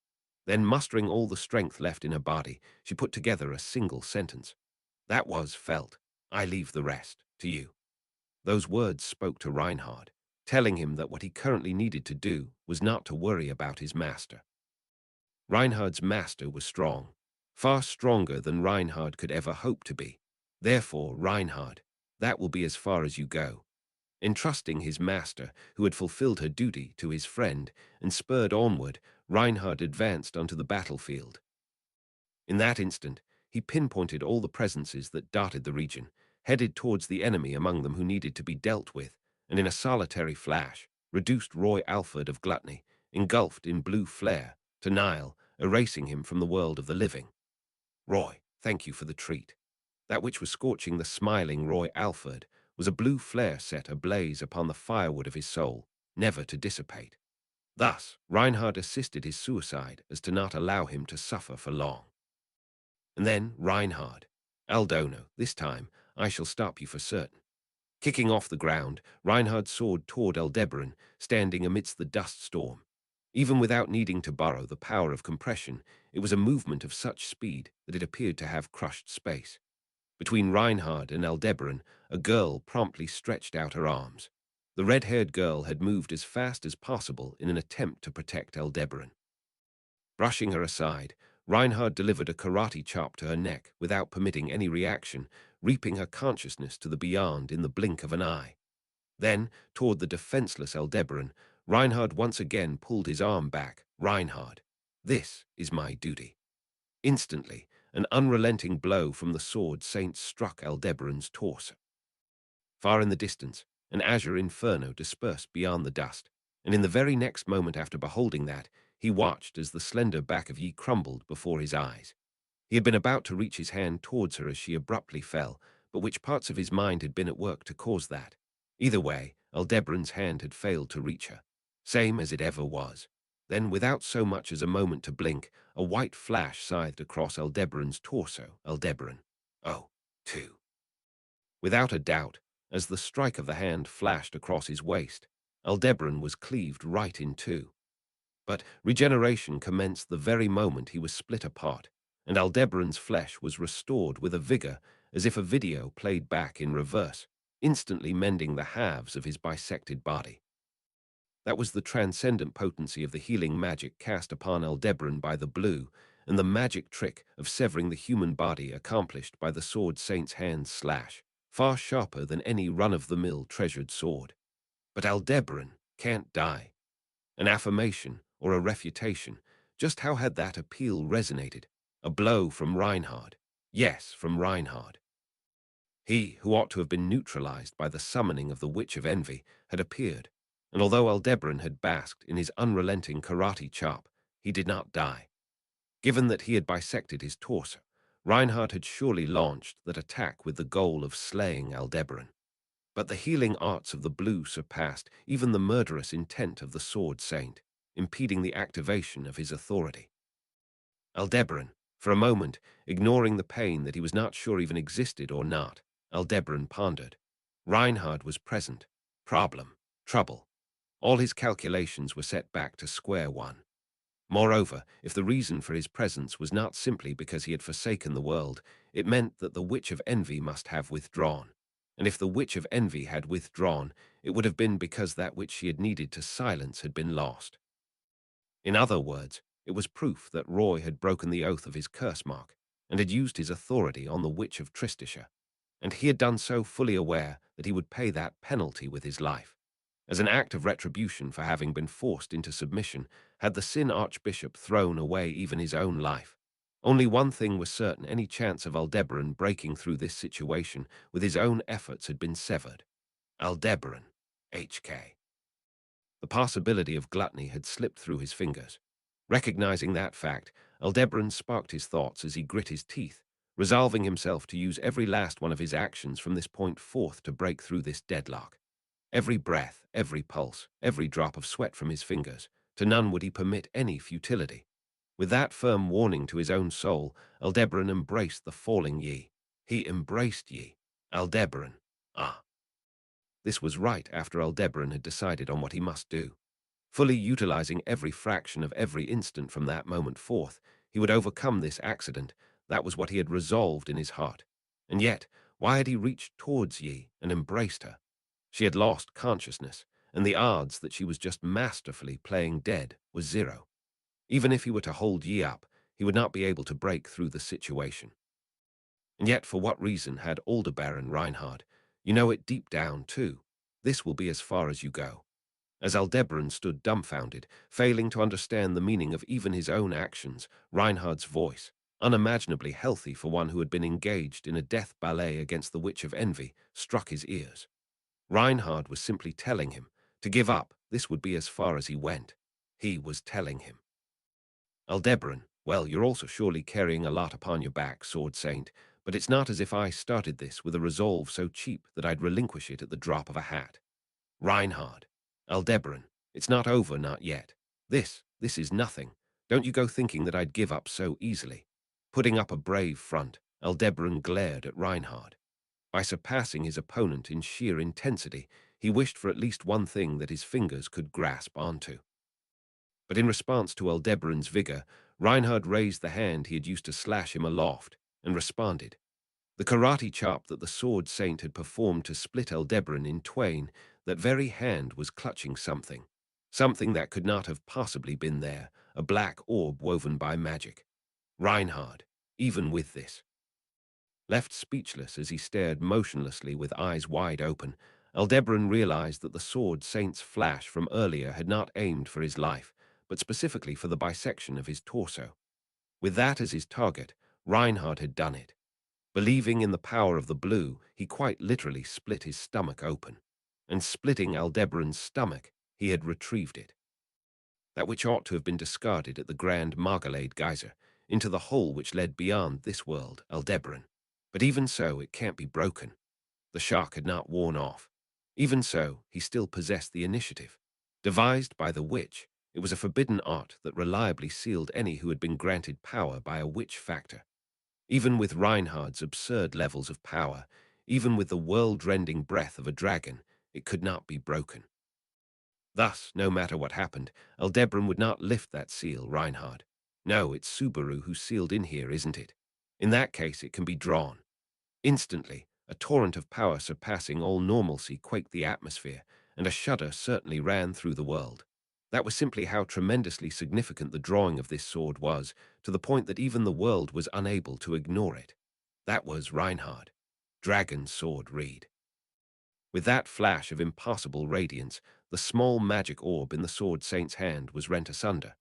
S1: Then, mustering all the strength left in her body, she put together a single sentence. That was, Felt. I leave the rest to you. Those words spoke to Reinhard, telling him that what he currently needed to do was not to worry about his master. Reinhard's master was strong, far stronger than Reinhard could ever hope to be. Therefore, Reinhard, that will be as far as you go. Entrusting his master, who had fulfilled her duty, to his friend, and spurred onward, Reinhard advanced onto the battlefield. In that instant, he pinpointed all the presences that dotted the region, headed towards the enemy among them who needed to be dealt with, and in a solitary flash, reduced Roy Alford of Gluttony, engulfed in blue flare, to Nile, erasing him from the world of the living. Roy, thank you for the treat. That which was scorching the smiling Roy Alford was a blue flare set ablaze upon the firewood of his soul, never to dissipate. Thus, Reinhard assisted his suicide as to not allow him to suffer for long. And then Reinhard. Aldono, this time I shall stop you for certain. Kicking off the ground, Reinhard soared toward Aldebaran, standing amidst the dust storm. Even without needing to borrow the power of compression, it was a movement of such speed that it appeared to have crushed space. Between Reinhard and Aldebaran, a girl promptly stretched out her arms. The red-haired girl had moved as fast as possible in an attempt to protect Aldebaran. Brushing her aside, Reinhard delivered a karate chop to her neck without permitting any reaction, reaping her consciousness to the beyond in the blink of an eye. Then, toward the defenseless Aldebaran, Reinhard once again pulled his arm back. Reinhard, this is my duty. Instantly, an unrelenting blow from the sword saint struck Aldebaran's torso. Far in the distance, an azure inferno dispersed beyond the dust, and in the very next moment after beholding that, he watched as the slender back of Yi crumbled before his eyes. He had been about to reach his hand towards her as she abruptly fell, but which parts of his mind had been at work to cause that? Either way, Aldebaran's hand had failed to reach her, same as it ever was. Then, without so much as a moment to blink, a white flash scythed across Aldebaran's torso. Aldebaran. Oh, too. Without a doubt, as the strike of the hand flashed across his waist, Aldebaran was cleaved right in two. But regeneration commenced the very moment he was split apart, and Aldebaran's flesh was restored with a vigor as if a video played back in reverse, instantly mending the halves of his bisected body. That was the transcendent potency of the healing magic cast upon Aldebaran by the blue, and the magic trick of severing the human body accomplished by the sword saint's hand slash, far sharper than any run-of-the-mill treasured sword. But Aldebaran can't die. An affirmation or a refutation, just how had that appeal resonated? A blow from Reinhard. Yes, from Reinhard. He, who ought to have been neutralized by the summoning of the Witch of Envy, had appeared, and although Aldebaran had basked in his unrelenting karate chop, he did not die. Given that he had bisected his torso, Reinhardt had surely launched that attack with the goal of slaying Aldebaran. But the healing arts of the blue surpassed even the murderous intent of the Sword Saint, impeding the activation of his authority. Aldebaran, for a moment, ignoring the pain that he was not sure even existed or not, Aldebaran pondered. Reinhard was present. Problem. Trouble. All his calculations were set back to square one. Moreover, if the reason for his presence was not simply because he had forsaken the world, it meant that the Witch of Envy must have withdrawn. And if the Witch of Envy had withdrawn, it would have been because that which she had needed to silence had been lost. In other words, it was proof that Roy had broken the oath of his curse mark and had used his authority on the Witch of Tristisha, and he had done so fully aware that he would pay that penalty with his life. As an act of retribution for having been forced into submission, had the Sin Archbishop thrown away even his own life. Only one thing was certain: any chance of Aldebaran breaking through this situation with his own efforts had been severed. Aldebaran, HK. The possibility of gluttony had slipped through his fingers. Recognizing that fact, Aldebaran sparked his thoughts as he grit his teeth, resolving himself to use every last one of his actions from this point forth to break through this deadlock. Every breath, every pulse, every drop of sweat from his fingers, to none would he permit any futility. With that firm warning to his own soul, Aldebaran embraced the falling Yi. He embraced Yi. Aldebaran. Ah. This was right after Aldebaran had decided on what he must do. Fully utilizing every fraction of every instant from that moment forth, he would overcome this accident. That was what he had resolved in his heart. And yet, why had he reached towards Yi and embraced her? She had lost consciousness, and the odds that she was just masterfully playing dead was zero. Even if he were to hold Yi up, he would not be able to break through the situation. And yet, for what reason had Aldebaran Reinhard? You know it deep down, too. This will be as far as you go. As Aldebaran stood dumbfounded, failing to understand the meaning of even his own actions, Reinhard's voice, unimaginably healthy for one who had been engaged in a death ballet against the Witch of Envy, struck his ears. Reinhard was simply telling him to give up. This would be as far as he went. He was telling him. Aldebaran, well, you're also surely carrying a lot upon your back, Sword Saint, but it's not as if I started this with a resolve so cheap that I'd relinquish it at the drop of a hat. Reinhard. Aldebaran, it's not over, not yet. This is nothing. Don't you go thinking that I'd give up so easily. Putting up a brave front, Aldebaran glared at Reinhard. By surpassing his opponent in sheer intensity, he wished for at least one thing that his fingers could grasp onto. But in response to Aldebaran's vigor, Reinhard raised the hand he had used to slash him aloft and responded. The karate chop that the Sword Saint had performed to split Aldebaran in twain, that very hand was clutching something. Something that could not have possibly been there, a black orb woven by magic. Reinhard, even with this. Left speechless as he stared motionlessly with eyes wide open, Aldebaran realized that the Sword Saint's flash from earlier had not aimed for his life, but specifically for the bisection of his torso. With that as his target, Reinhard had done it. Believing in the power of the blue, he quite literally split his stomach open. And splitting Aldebaran's stomach, he had retrieved it. That which ought to have been discarded at the Grand Margalade Geyser, into the hole which led beyond this world, Aldebaran. But even so, it can't be broken. The shark had not worn off. Even so, he still possessed the initiative. Devised by the witch, it was a forbidden art that reliably sealed any who had been granted power by a witch factor. Even with Reinhard's absurd levels of power, even with the world-rending breath of a dragon, it could not be broken. Thus, no matter what happened, Aldebaran would not lift that seal, Reinhard. No, it's Subaru who sealed in here, isn't it? In that case, it can be drawn. Instantly, a torrent of power surpassing all normalcy quaked the atmosphere, and a shudder certainly ran through the world. That was simply how tremendously significant the drawing of this sword was, to the point that even the world was unable to ignore it. That was Reinhard. Dragon's sword reed. With that flash of impossible radiance, the small magic orb in the Sword Saint's hand was rent asunder.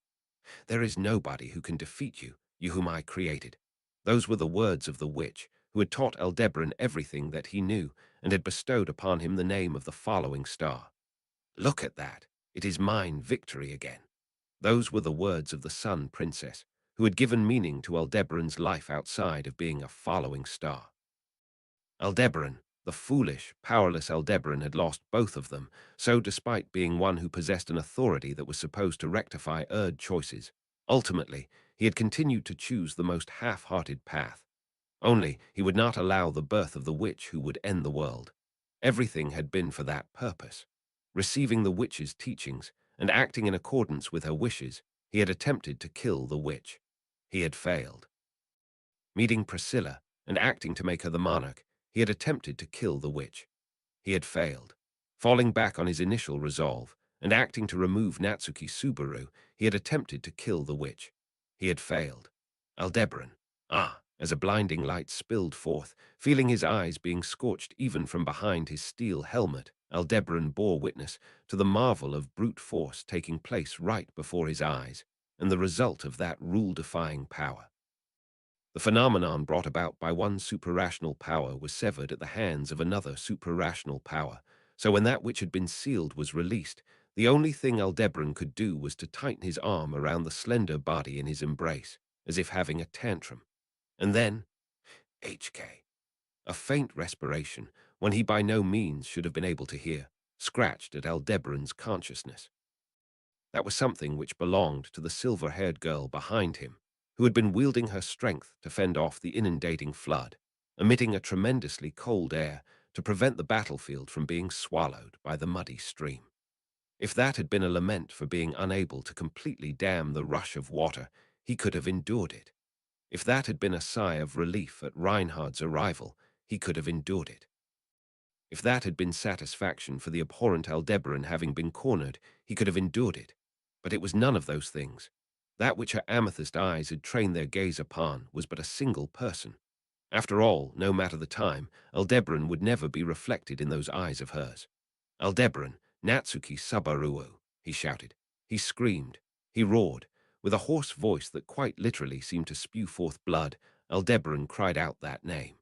S1: There is nobody who can defeat you, you whom I created. Those were the words of the witch, who had taught Aldebaran everything that he knew, and had bestowed upon him the name of the following star. Look at that. It is mine victory again. Those were the words of the Sun Princess, who had given meaning to Aldebaran's life outside of being a following star. Aldebaran, the foolish, powerless Aldebaran, had lost both of them, so despite being one who possessed an authority that was supposed to rectify erred choices, ultimately he had continued to choose the most half-hearted path. Only he would not allow the birth of the witch who would end the world. Everything had been for that purpose. Receiving the witch's teachings and acting in accordance with her wishes, he had attempted to kill the witch. He had failed. Meeting Priscilla and acting to make her the monarch, he had attempted to kill the witch. He had failed. Falling back on his initial resolve and acting to remove Natsuki Subaru, he had attempted to kill the witch. He had failed. Aldebaran, as a blinding light spilled forth, feeling his eyes being scorched even from behind his steel helmet, Aldebaran bore witness to the marvel of brute force taking place right before his eyes, and the result of that rule-defying power. The phenomenon brought about by one suprarational power was severed at the hands of another suprarational power, so when that which had been sealed was released, the only thing Aldebaran could do was to tighten his arm around the slender body in his embrace, as if having a tantrum. And then, HK. A faint respiration, when he by no means should have been able to hear, scratched at Aldebaran's consciousness. That was something which belonged to the silver-haired girl behind him, who had been wielding her strength to fend off the inundating flood, emitting a tremendously cold air to prevent the battlefield from being swallowed by the muddy stream. If that had been a lament for being unable to completely dam the rush of water, he could have endured it. If that had been a sigh of relief at Reinhard's arrival, he could have endured it. If that had been satisfaction for the abhorrent Aldebaran having been cornered, he could have endured it. But it was none of those things. That which her amethyst eyes had trained their gaze upon was but a single person. After all, no matter the time, Aldebaran would never be reflected in those eyes of hers. Aldebaran, Natsuki Subaru, he shouted. He screamed. He roared. With a hoarse voice that quite literally seemed to spew forth blood, Aldebaran cried out that name.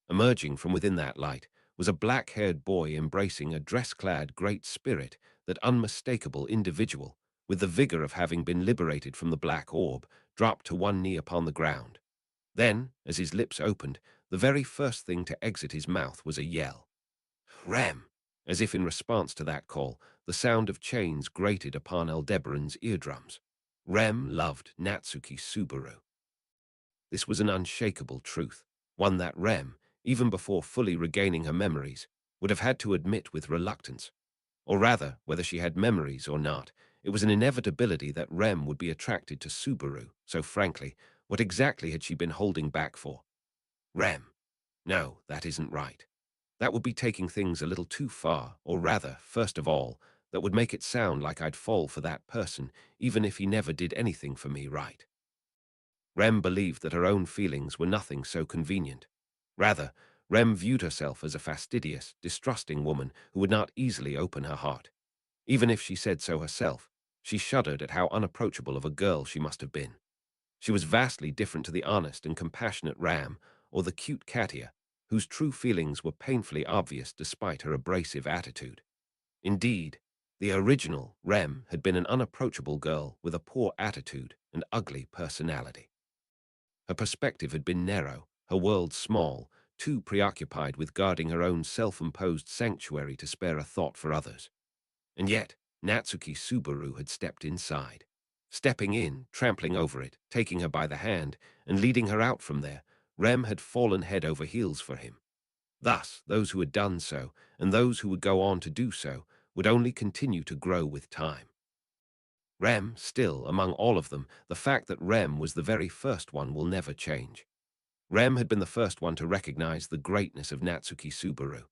S1: Emerging from within that light was a black-haired boy embracing a dress-clad great spirit, that unmistakable individual, with the vigor of having been liberated from the black orb, dropped to one knee upon the ground. Then, as his lips opened, the very first thing to exit his mouth was a yell. Ram! As if in response to that call, the sound of chains grated upon Aldebaran's eardrums. Rem loved Natsuki Subaru. This was an unshakable truth, one that Rem, even before fully regaining her memories, would have had to admit with reluctance. Or rather, whether she had memories or not, it was an inevitability that Rem would be attracted to Subaru, so frankly, what exactly had she been holding back for? Rem. No, that isn't right. That would be taking things a little too far, or rather, first of all, that would make it sound like I'd fall for that person, even if he never did anything for me right. Rem believed that her own feelings were nothing so convenient. Rather, Rem viewed herself as a fastidious, distrusting woman who would not easily open her heart. Even if she said so herself, she shuddered at how unapproachable of a girl she must have been. She was vastly different to the honest and compassionate Ram, or the cute Katia, whose true feelings were painfully obvious despite her abrasive attitude. Indeed, the original Rem had been an unapproachable girl with a poor attitude and ugly personality. Her perspective had been narrow, her world small, too preoccupied with guarding her own self-imposed sanctuary to spare a thought for others. And yet, Natsuki Subaru had stepped inside. Stepping in, trampling over it, taking her by the hand, and leading her out from there, Rem had fallen head over heels for him. Thus, those who had done so, and those who would go on to do so, would only continue to grow with time. Rem, still, among all of them, the fact that Rem was the very first one will never change. Rem had been the first one to recognize the greatness of Natsuki Subaru.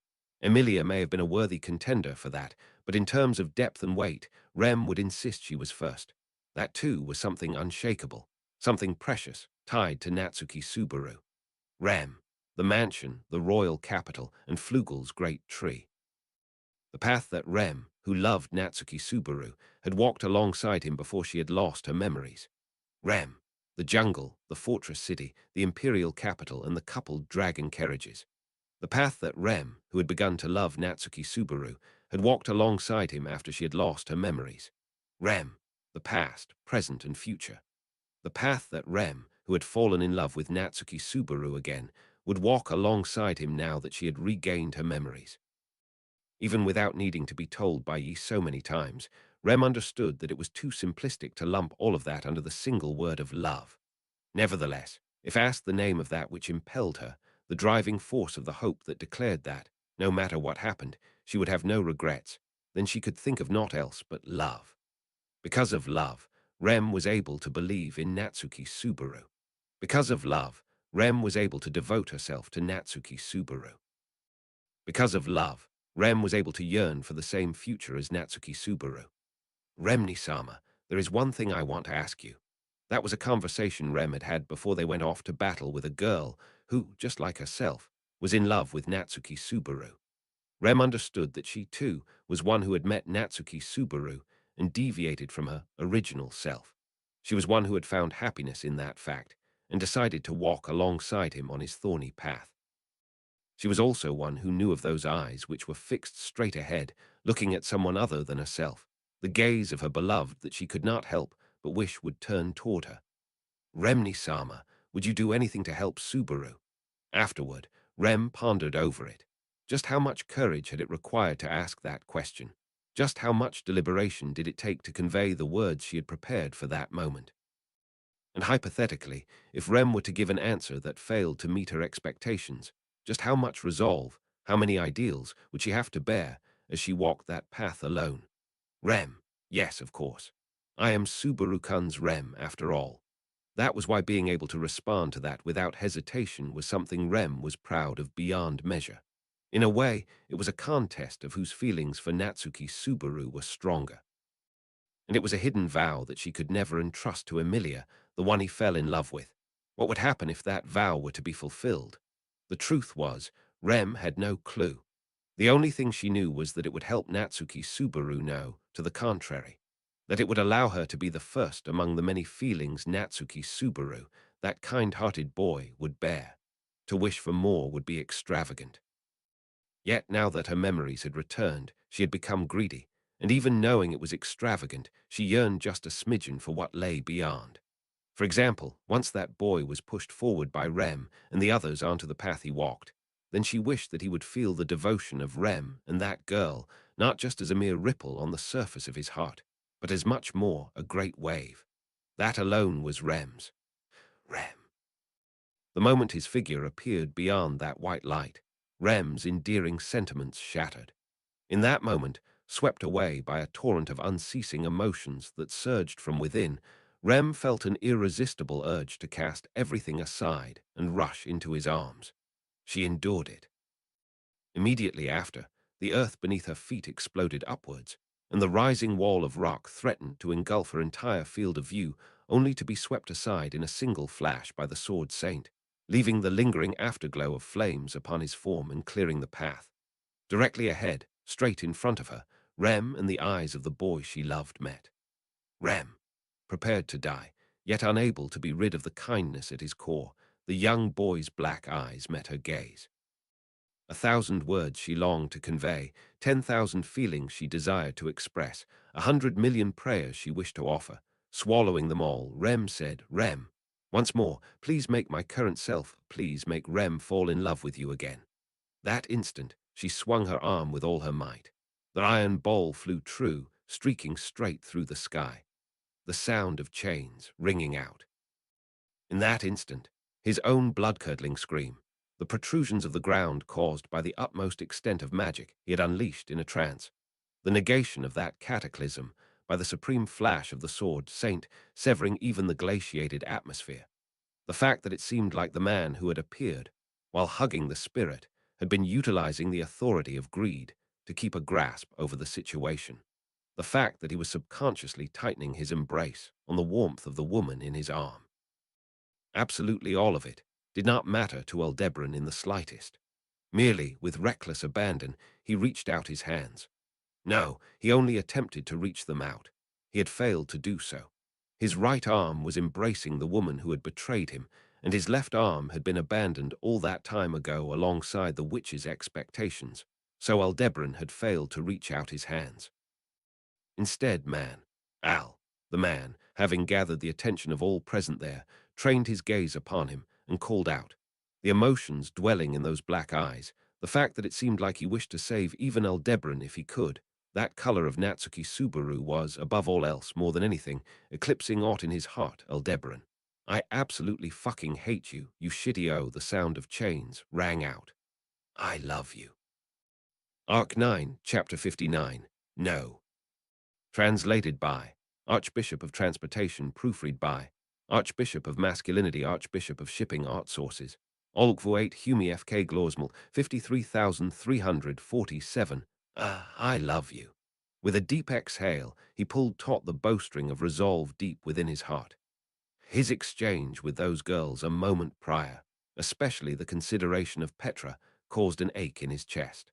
S1: Emilia may have been a worthy contender for that, but in terms of depth and weight, Rem would insist she was first. That too was something unshakable, something precious, tied to Natsuki Subaru. Rem, the mansion, the royal capital, and Flugel's great tree. The path that Rem, who loved Natsuki Subaru, had walked alongside him before she had lost her memories. Rem, the jungle, the fortress city, the imperial capital, and the coupled dragon carriages. The path that Rem, who had begun to love Natsuki Subaru, had walked alongside him after she had lost her memories. Rem, the past, present, and future. The path that Rem, who had fallen in love with Natsuki Subaru again, would walk alongside him now that she had regained her memories. Even without needing to be told by Yi so many times, Rem understood that it was too simplistic to lump all of that under the single word of love. Nevertheless, if asked the name of that which impelled her, the driving force of the hope that declared that, no matter what happened, she would have no regrets, then she could think of naught else but love. Because of love, Rem was able to believe in Natsuki Subaru. Because of love, Rem was able to devote herself to Natsuki Subaru. Because of love, Rem was able to yearn for the same future as Natsuki Subaru. Remni-sama, there is one thing I want to ask you. That was a conversation Rem had had before they went off to battle with a girl who, just like herself, was in love with Natsuki Subaru. Rem understood that she, too, was one who had met Natsuki Subaru and deviated from her original self. She was one who had found happiness in that fact and decided to walk alongside him on his thorny path. She was also one who knew of those eyes which were fixed straight ahead, looking at someone other than herself, the gaze of her beloved that she could not help but wish would turn toward her. Remni-sama, would you do anything to help Subaru? Afterward, Rem pondered over it. Just how much courage had it required to ask that question? Just how much deliberation did it take to convey the words she had prepared for that moment? And hypothetically, if Rem were to give an answer that failed to meet her expectations, just how much resolve, how many ideals would she have to bear as she walked that path alone? Rem, yes, of course. I am Subaru-kun's Rem, after all. That was why being able to respond to that without hesitation was something Rem was proud of beyond measure. In a way, it was a contest of whose feelings for Natsuki Subaru were stronger. And it was a hidden vow that she could never entrust to Emilia, the one he fell in love with. What would happen if that vow were to be fulfilled? The truth was, Rem had no clue. The only thing she knew was that it would help Natsuki Subaru know, to the contrary, that it would allow her to be the first among the many feelings Natsuki Subaru, that kind-hearted boy, would bear. To wish for more would be extravagant. Yet now that her memories had returned, she had become greedy, and even knowing it was extravagant, she yearned just a smidgen for what lay beyond. For example, once that boy was pushed forward by Rem and the others onto the path he walked, then she wished that he would feel the devotion of Rem and that girl, not just as a mere ripple on the surface of his heart, but as much more a great wave. That alone was Rem's. Rem. The moment his figure appeared beyond that white light, Rem's endearing sentiments shattered. In that moment, swept away by a torrent of unceasing emotions that surged from within, Rem felt an irresistible urge to cast everything aside and rush into his arms. She endured it. Immediately after, the earth beneath her feet exploded upwards, and the rising wall of rock threatened to engulf her entire field of view, only to be swept aside in a single flash by the sword saint, leaving the lingering afterglow of flames upon his form and clearing the path. Directly ahead, straight in front of her, Rem and the eyes of the boy she loved met. Rem, prepared to die, yet unable to be rid of the kindness at his core, the young boy's black eyes met her gaze. 1,000 words she longed to convey, 10,000 feelings she desired to express, 100 million prayers she wished to offer. Swallowing them all, Rem said, Rem, once more, please make my current self, please make Rem fall in love with you again. That instant, she swung her arm with all her might. The iron ball flew true, streaking straight through the sky, the sound of chains ringing out. In that instant, his own blood-curdling scream, the protrusions of the ground caused by the utmost extent of magic he had unleashed in a trance, the negation of that cataclysm by the supreme flash of the sword saint severing even the glaciated atmosphere, the fact that it seemed like the man who had appeared, while hugging the spirit, had been utilizing the authority of greed to keep a grasp over the situation, the fact that he was subconsciously tightening his embrace on the warmth of the woman in his arm. Absolutely all of it did not matter to Aldebaran in the slightest. Merely, with reckless abandon, he reached out his hands. No, he only attempted to reach them out. He had failed to do so. His right arm was embracing the woman who had betrayed him, and his left arm had been abandoned all that time ago alongside the witch's expectations, so Aldebaran had failed to reach out his hands. Instead, man, Al, The man, having gathered the attention of all present there, trained his gaze upon him and called out. The emotions dwelling in those black eyes, the fact that it seemed like he wished to save even Aldebaran if he could, that color of Natsuki Subaru was, above all else, more than anything, eclipsing aught in his heart, Aldebaran. I absolutely fucking hate you, you shitty-o, the sound of chains rang out. I love you. Arc 9, Chapter 59. No. Translated by Archbishop of Transportation, proofread by Archbishop of Masculinity, Archbishop of Shipping, Art Sources. Olgvu 8 Humi FK Glorsmal 53,347. I love you. With a deep exhale, he pulled taut the bowstring of resolve deep within his heart. His exchange with those girls a moment prior, especially the consideration of Petra, caused an ache in his chest.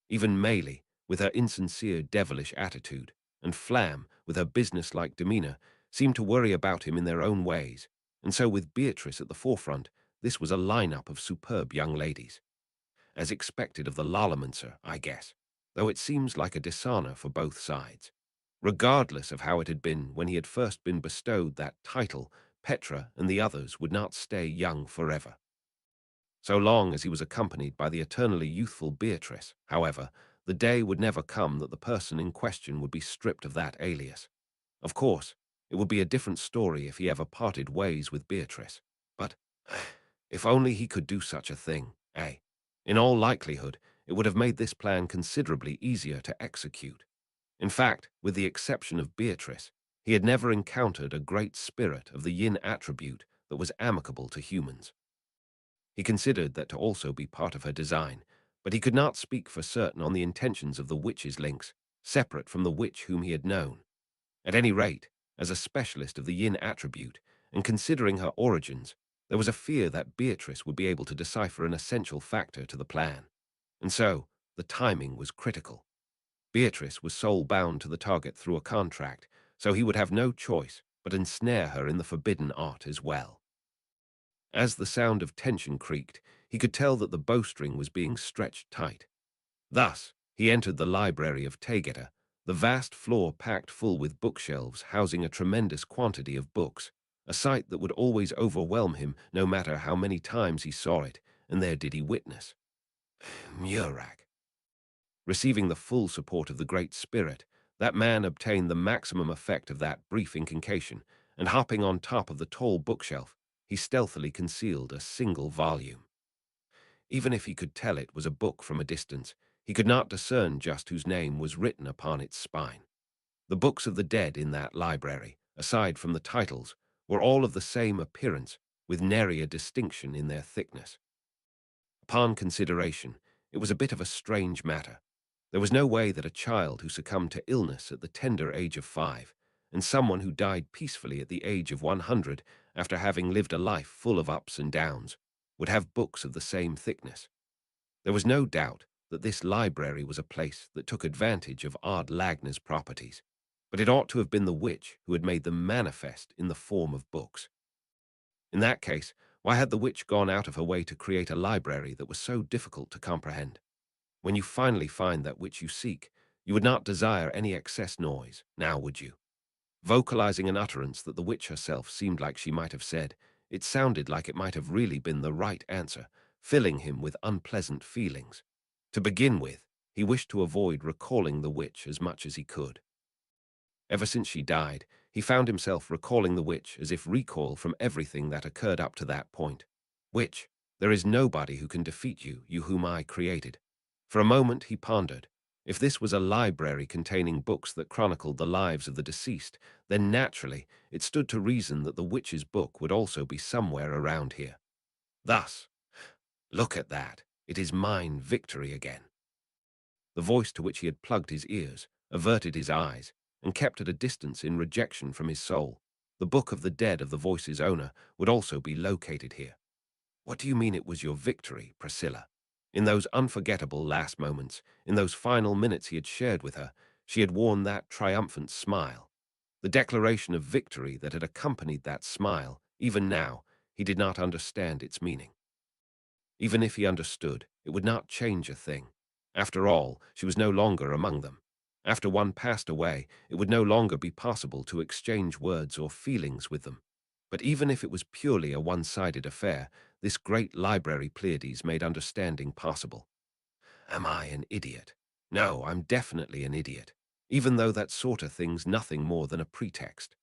S1: Even Maylie, with her insincere devilish attitude, and Flam, with her business-like demeanor, seemed to worry about him in their own ways, and so with Beatrice at the forefront, this was a lineup of superb young ladies. As expected of the Lalamancer, I guess, though it seems like a dishonor for both sides. Regardless of how it had been when he had first been bestowed that title, Petra and the others would not stay young forever. So long as he was accompanied by the eternally youthful Beatrice, however, the day would never come that the person in question would be stripped of that alias. Of course, it would be a different story if he ever parted ways with Beatrice. But if only he could do such a thing, eh? In all likelihood, it would have made this plan considerably easier to execute. In fact, with the exception of Beatrice, he had never encountered a great spirit of the yin attribute that was amicable to humans. He considered that to also be part of her design, but he could not speak for certain on the intentions of the witch's links, separate from the witch whom he had known. At any rate, as a specialist of the yin attribute, and considering her origins, there was a fear that Beatrice would be able to decipher an essential factor to the plan. And so, the timing was critical. Beatrice was soul-bound to the target through a contract, so he would have no choice but ensnare her in the forbidden art as well. As the sound of tension creaked, he could tell that the bowstring was being stretched tight. Thus, he entered the library of Tegeta, the vast floor packed full with bookshelves housing a tremendous quantity of books, a sight that would always overwhelm him no matter how many times he saw it, and there did he witness. Murak. Receiving the full support of the Great Spirit, that man obtained the maximum effect of that brief incantation, and hopping on top of the tall bookshelf, he stealthily concealed a single volume. Even if he could tell it was a book from a distance, he could not discern just whose name was written upon its spine. The books of the dead in that library, aside from the titles, were all of the same appearance, with nary a distinction in their thickness. Upon consideration, it was a bit of a strange matter. There was no way that a child who succumbed to illness at the tender age of 5, and someone who died peacefully at the age of 100 after having lived a life full of ups and downs, would have books of the same thickness. There was no doubt that this library was a place that took advantage of Ard Lagner's properties, but it ought to have been the witch who had made them manifest in the form of books. In that case, why had the witch gone out of her way to create a library that was so difficult to comprehend? When you finally find that which you seek, you would not desire any excess noise, now would you? Vocalizing an utterance that the witch herself seemed like she might have said, it sounded like it might have really been the right answer, filling him with unpleasant feelings. To begin with, he wished to avoid recalling the witch as much as he could. Ever since she died, he found himself recalling the witch as if recoil from everything that occurred up to that point. Witch, there is nobody who can defeat you, you whom I created. For a moment he pondered. If this was a library containing books that chronicled the lives of the deceased, then naturally it stood to reason that the witch's book would also be somewhere around here. Thus, look at that, it is mine victory again. The voice to which he had plugged his ears averted his eyes and kept at a distance in rejection from his soul. The book of the dead of the voice's owner would also be located here. What do you mean it was your victory, Priscilla? In those unforgettable last moments, in those final minutes he had shared with her, she had worn that triumphant smile. The declaration of victory that had accompanied that smile, even now, he did not understand its meaning. Even if he understood, it would not change a thing. After all, she was no longer among them. After one passed away, it would no longer be possible to exchange words or feelings with them. But even if it was purely a one-sided affair, this great library Pleiades made understanding possible. Am I an idiot? No, I'm definitely an idiot, even though that sort of thing's nothing more than a pretext.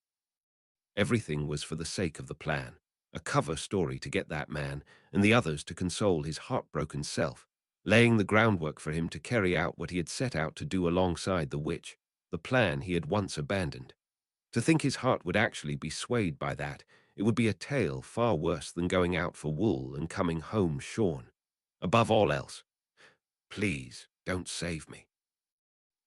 S1: Everything was for the sake of the plan, a cover story to get that man and the others to console his heartbroken self, laying the groundwork for him to carry out what he had set out to do alongside the witch, the plan he had once abandoned. To think his heart would actually be swayed by that, it would be a tale far worse than going out for wool and coming home shorn. Above all else, please don't save me.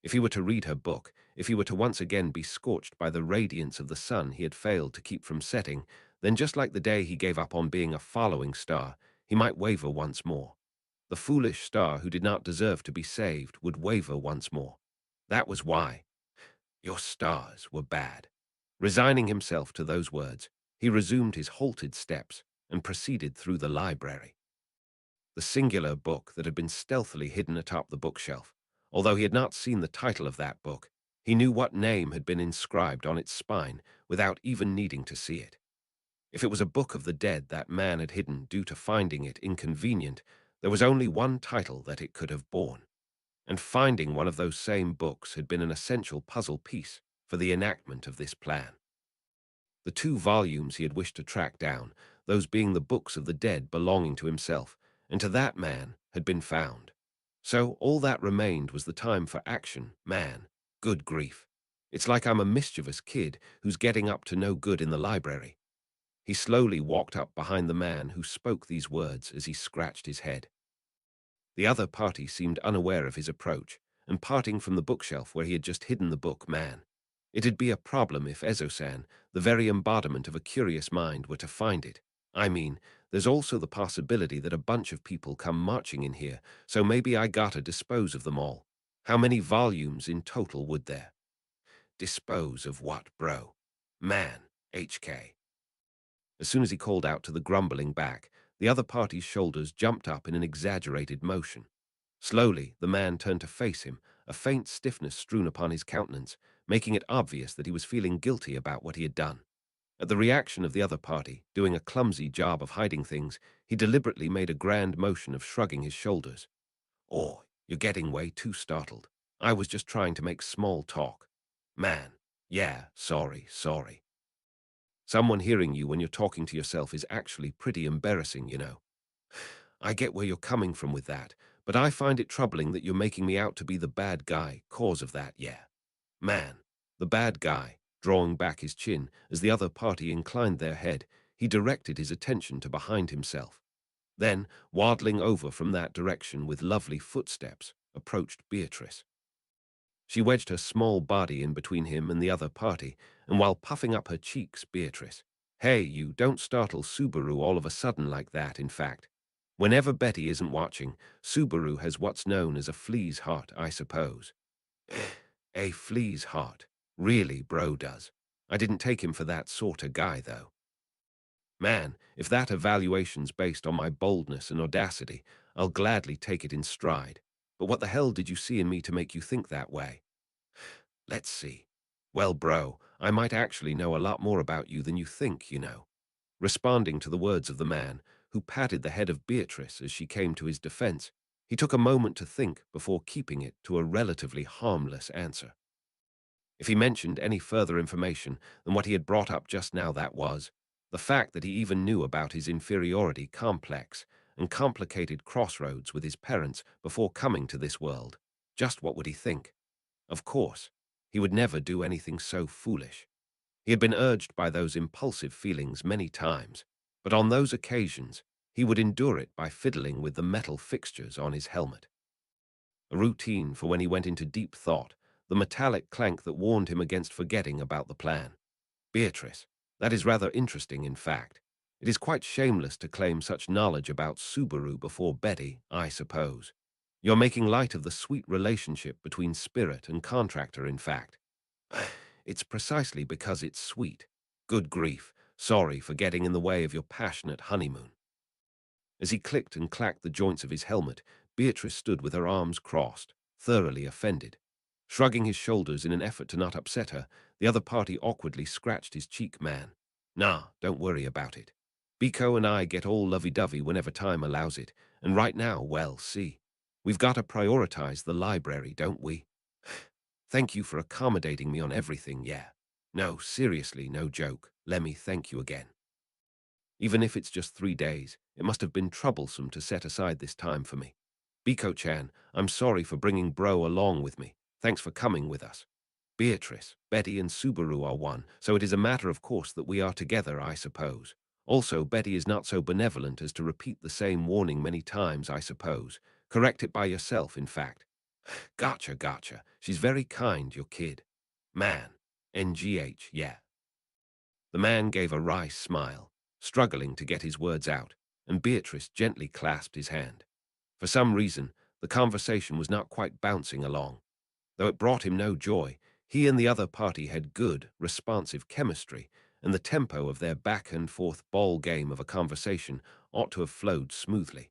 S1: If he were to read her book, if he were to once again be scorched by the radiance of the sun he had failed to keep from setting, then just like the day he gave up on being a following star, he might waver once more. The foolish star who did not deserve to be saved would waver once more. That was why. Your stars were bad. Resigning himself to those words, he resumed his halted steps and proceeded through the library. The singular book that had been stealthily hidden atop the bookshelf. Although he had not seen the title of that book, he knew what name had been inscribed on its spine without even needing to see it. If it was a book of the dead that man had hidden due to finding it inconvenient, there was only one title that it could have borne. And finding one of those same books had been an essential puzzle piece for the enactment of this plan. The two volumes he had wished to track down, those being the books of the dead belonging to himself, and to that man, had been found. So all that remained was the time for action, man. Good grief. It's like I'm a mischievous kid who's getting up to no good in the library. He slowly walked up behind the man who spoke these words as he scratched his head. The other party seemed unaware of his approach, and parting from the bookshelf where he had just hidden the book, man. It'd be a problem if Ezo-san, the very embodiment of a curious mind, were to find it. I mean, there's also the possibility that a bunch of people come marching in here, so maybe I gotta dispose of them all. How many volumes in total would there? Dispose of what, bro? Man, HK. As soon as he called out to the grumbling back, the other party's shoulders jumped up in an exaggerated motion. Slowly, the man turned to face him, a faint stiffness strewn upon his countenance, making it obvious that he was feeling guilty about what he had done. At the reaction of the other party, doing a clumsy job of hiding things, he deliberately made a grand motion of shrugging his shoulders. Oh, you're getting way too startled. I was just trying to make small talk. Man, yeah, sorry. Someone hearing you when you're talking to yourself is actually pretty embarrassing, you know. I get where you're coming from with that, but I find it troubling that you're making me out to be the bad guy, cause of that, yeah. Man, the bad guy, drawing back his chin as the other party inclined their head, he directed his attention to behind himself. Then, waddling over from that direction with lovely footsteps, approached Beatrice. She wedged her small body in between him and the other party, and while puffing up her cheeks, Beatrice, "Hey, you don't startle Subaru all of a sudden like that, in fact. Whenever Betty isn't watching, Subaru has what's known as a flea's heart, I suppose." A flea's heart. Really, bro does. I didn't take him for that sorta guy, though. Man, if that evaluation's based on my boldness and audacity, I'll gladly take it in stride. But what the hell did you see in me to make you think that way? Let's see. Well, bro, I might actually know a lot more about you than you think, you know. Responding to the words of the man, who patted the head of Beatrice as she came to his defense, he took a moment to think before keeping it to a relatively harmless answer. If he mentioned any further information than what he had brought up just now, that was the fact that he even knew about his inferiority complex and complicated crossroads with his parents before coming to this world. Just what would he think? Of course, he would never do anything so foolish. He had been urged by those impulsive feelings many times, but on those occasions, he would endure it by fiddling with the metal fixtures on his helmet. A routine for when he went into deep thought, the metallic clank that warned him against forgetting about the plan. Beatrice, that is rather interesting, in fact. It is quite shameless to claim such knowledge about Subaru before Betty, I suppose. You're making light of the sweet relationship between spirit and contractor, in fact. It's precisely because it's sweet. Good grief, sorry for getting in the way of your passionate honeymoon. As he clicked and clacked the joints of his helmet, Beatrice stood with her arms crossed, thoroughly offended. Shrugging his shoulders in an effort to not upset her, the other party awkwardly scratched his cheek. Man, nah, don't worry about it. Biko and I get all lovey-dovey whenever time allows it, and right now, well, see. We've got to prioritize the library, don't we? Thank you for accommodating me on everything, yeah. No, seriously, no joke. Let me thank you again. Even if it's just 3 days, it must have been troublesome to set aside this time for me. Biko-chan, I'm sorry for bringing Bro along with me. Thanks for coming with us. Beatrice, Betty and Subaru are one, so it is a matter of course that we are together, I suppose. Also, Betty is not so benevolent as to repeat the same warning many times, I suppose. Correct it by yourself, in fact. Gotcha, gotcha. She's very kind, your kid. Man. NGH, yeah. The man gave a wry smile, struggling to get his words out, and Beatrice gently clasped his hand. For some reason, the conversation was not quite bouncing along. Though it brought him no joy, he and the other party had good, responsive chemistry, and the tempo of their back-and-forth ball game of a conversation ought to have flowed smoothly.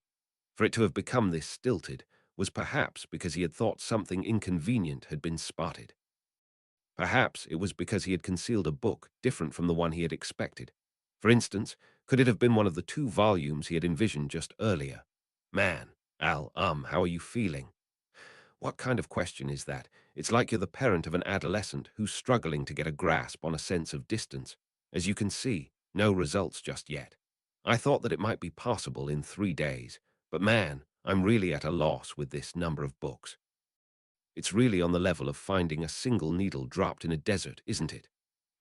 S1: For it to have become this stilted was perhaps because he had thought something inconvenient had been spotted. Perhaps it was because he had concealed a book different from the one he had expected. For instance, could it have been one of the 2 volumes he had envisioned just earlier? Man, Al, how are you feeling? What kind of question is that? It's like you're the parent of an adolescent who's struggling to get a grasp on a sense of distance. As you can see, no results just yet. I thought that it might be possible in 3 days, but man, I'm really at a loss with this number of books. It's really on the level of finding a single needle dropped in a desert, isn't it?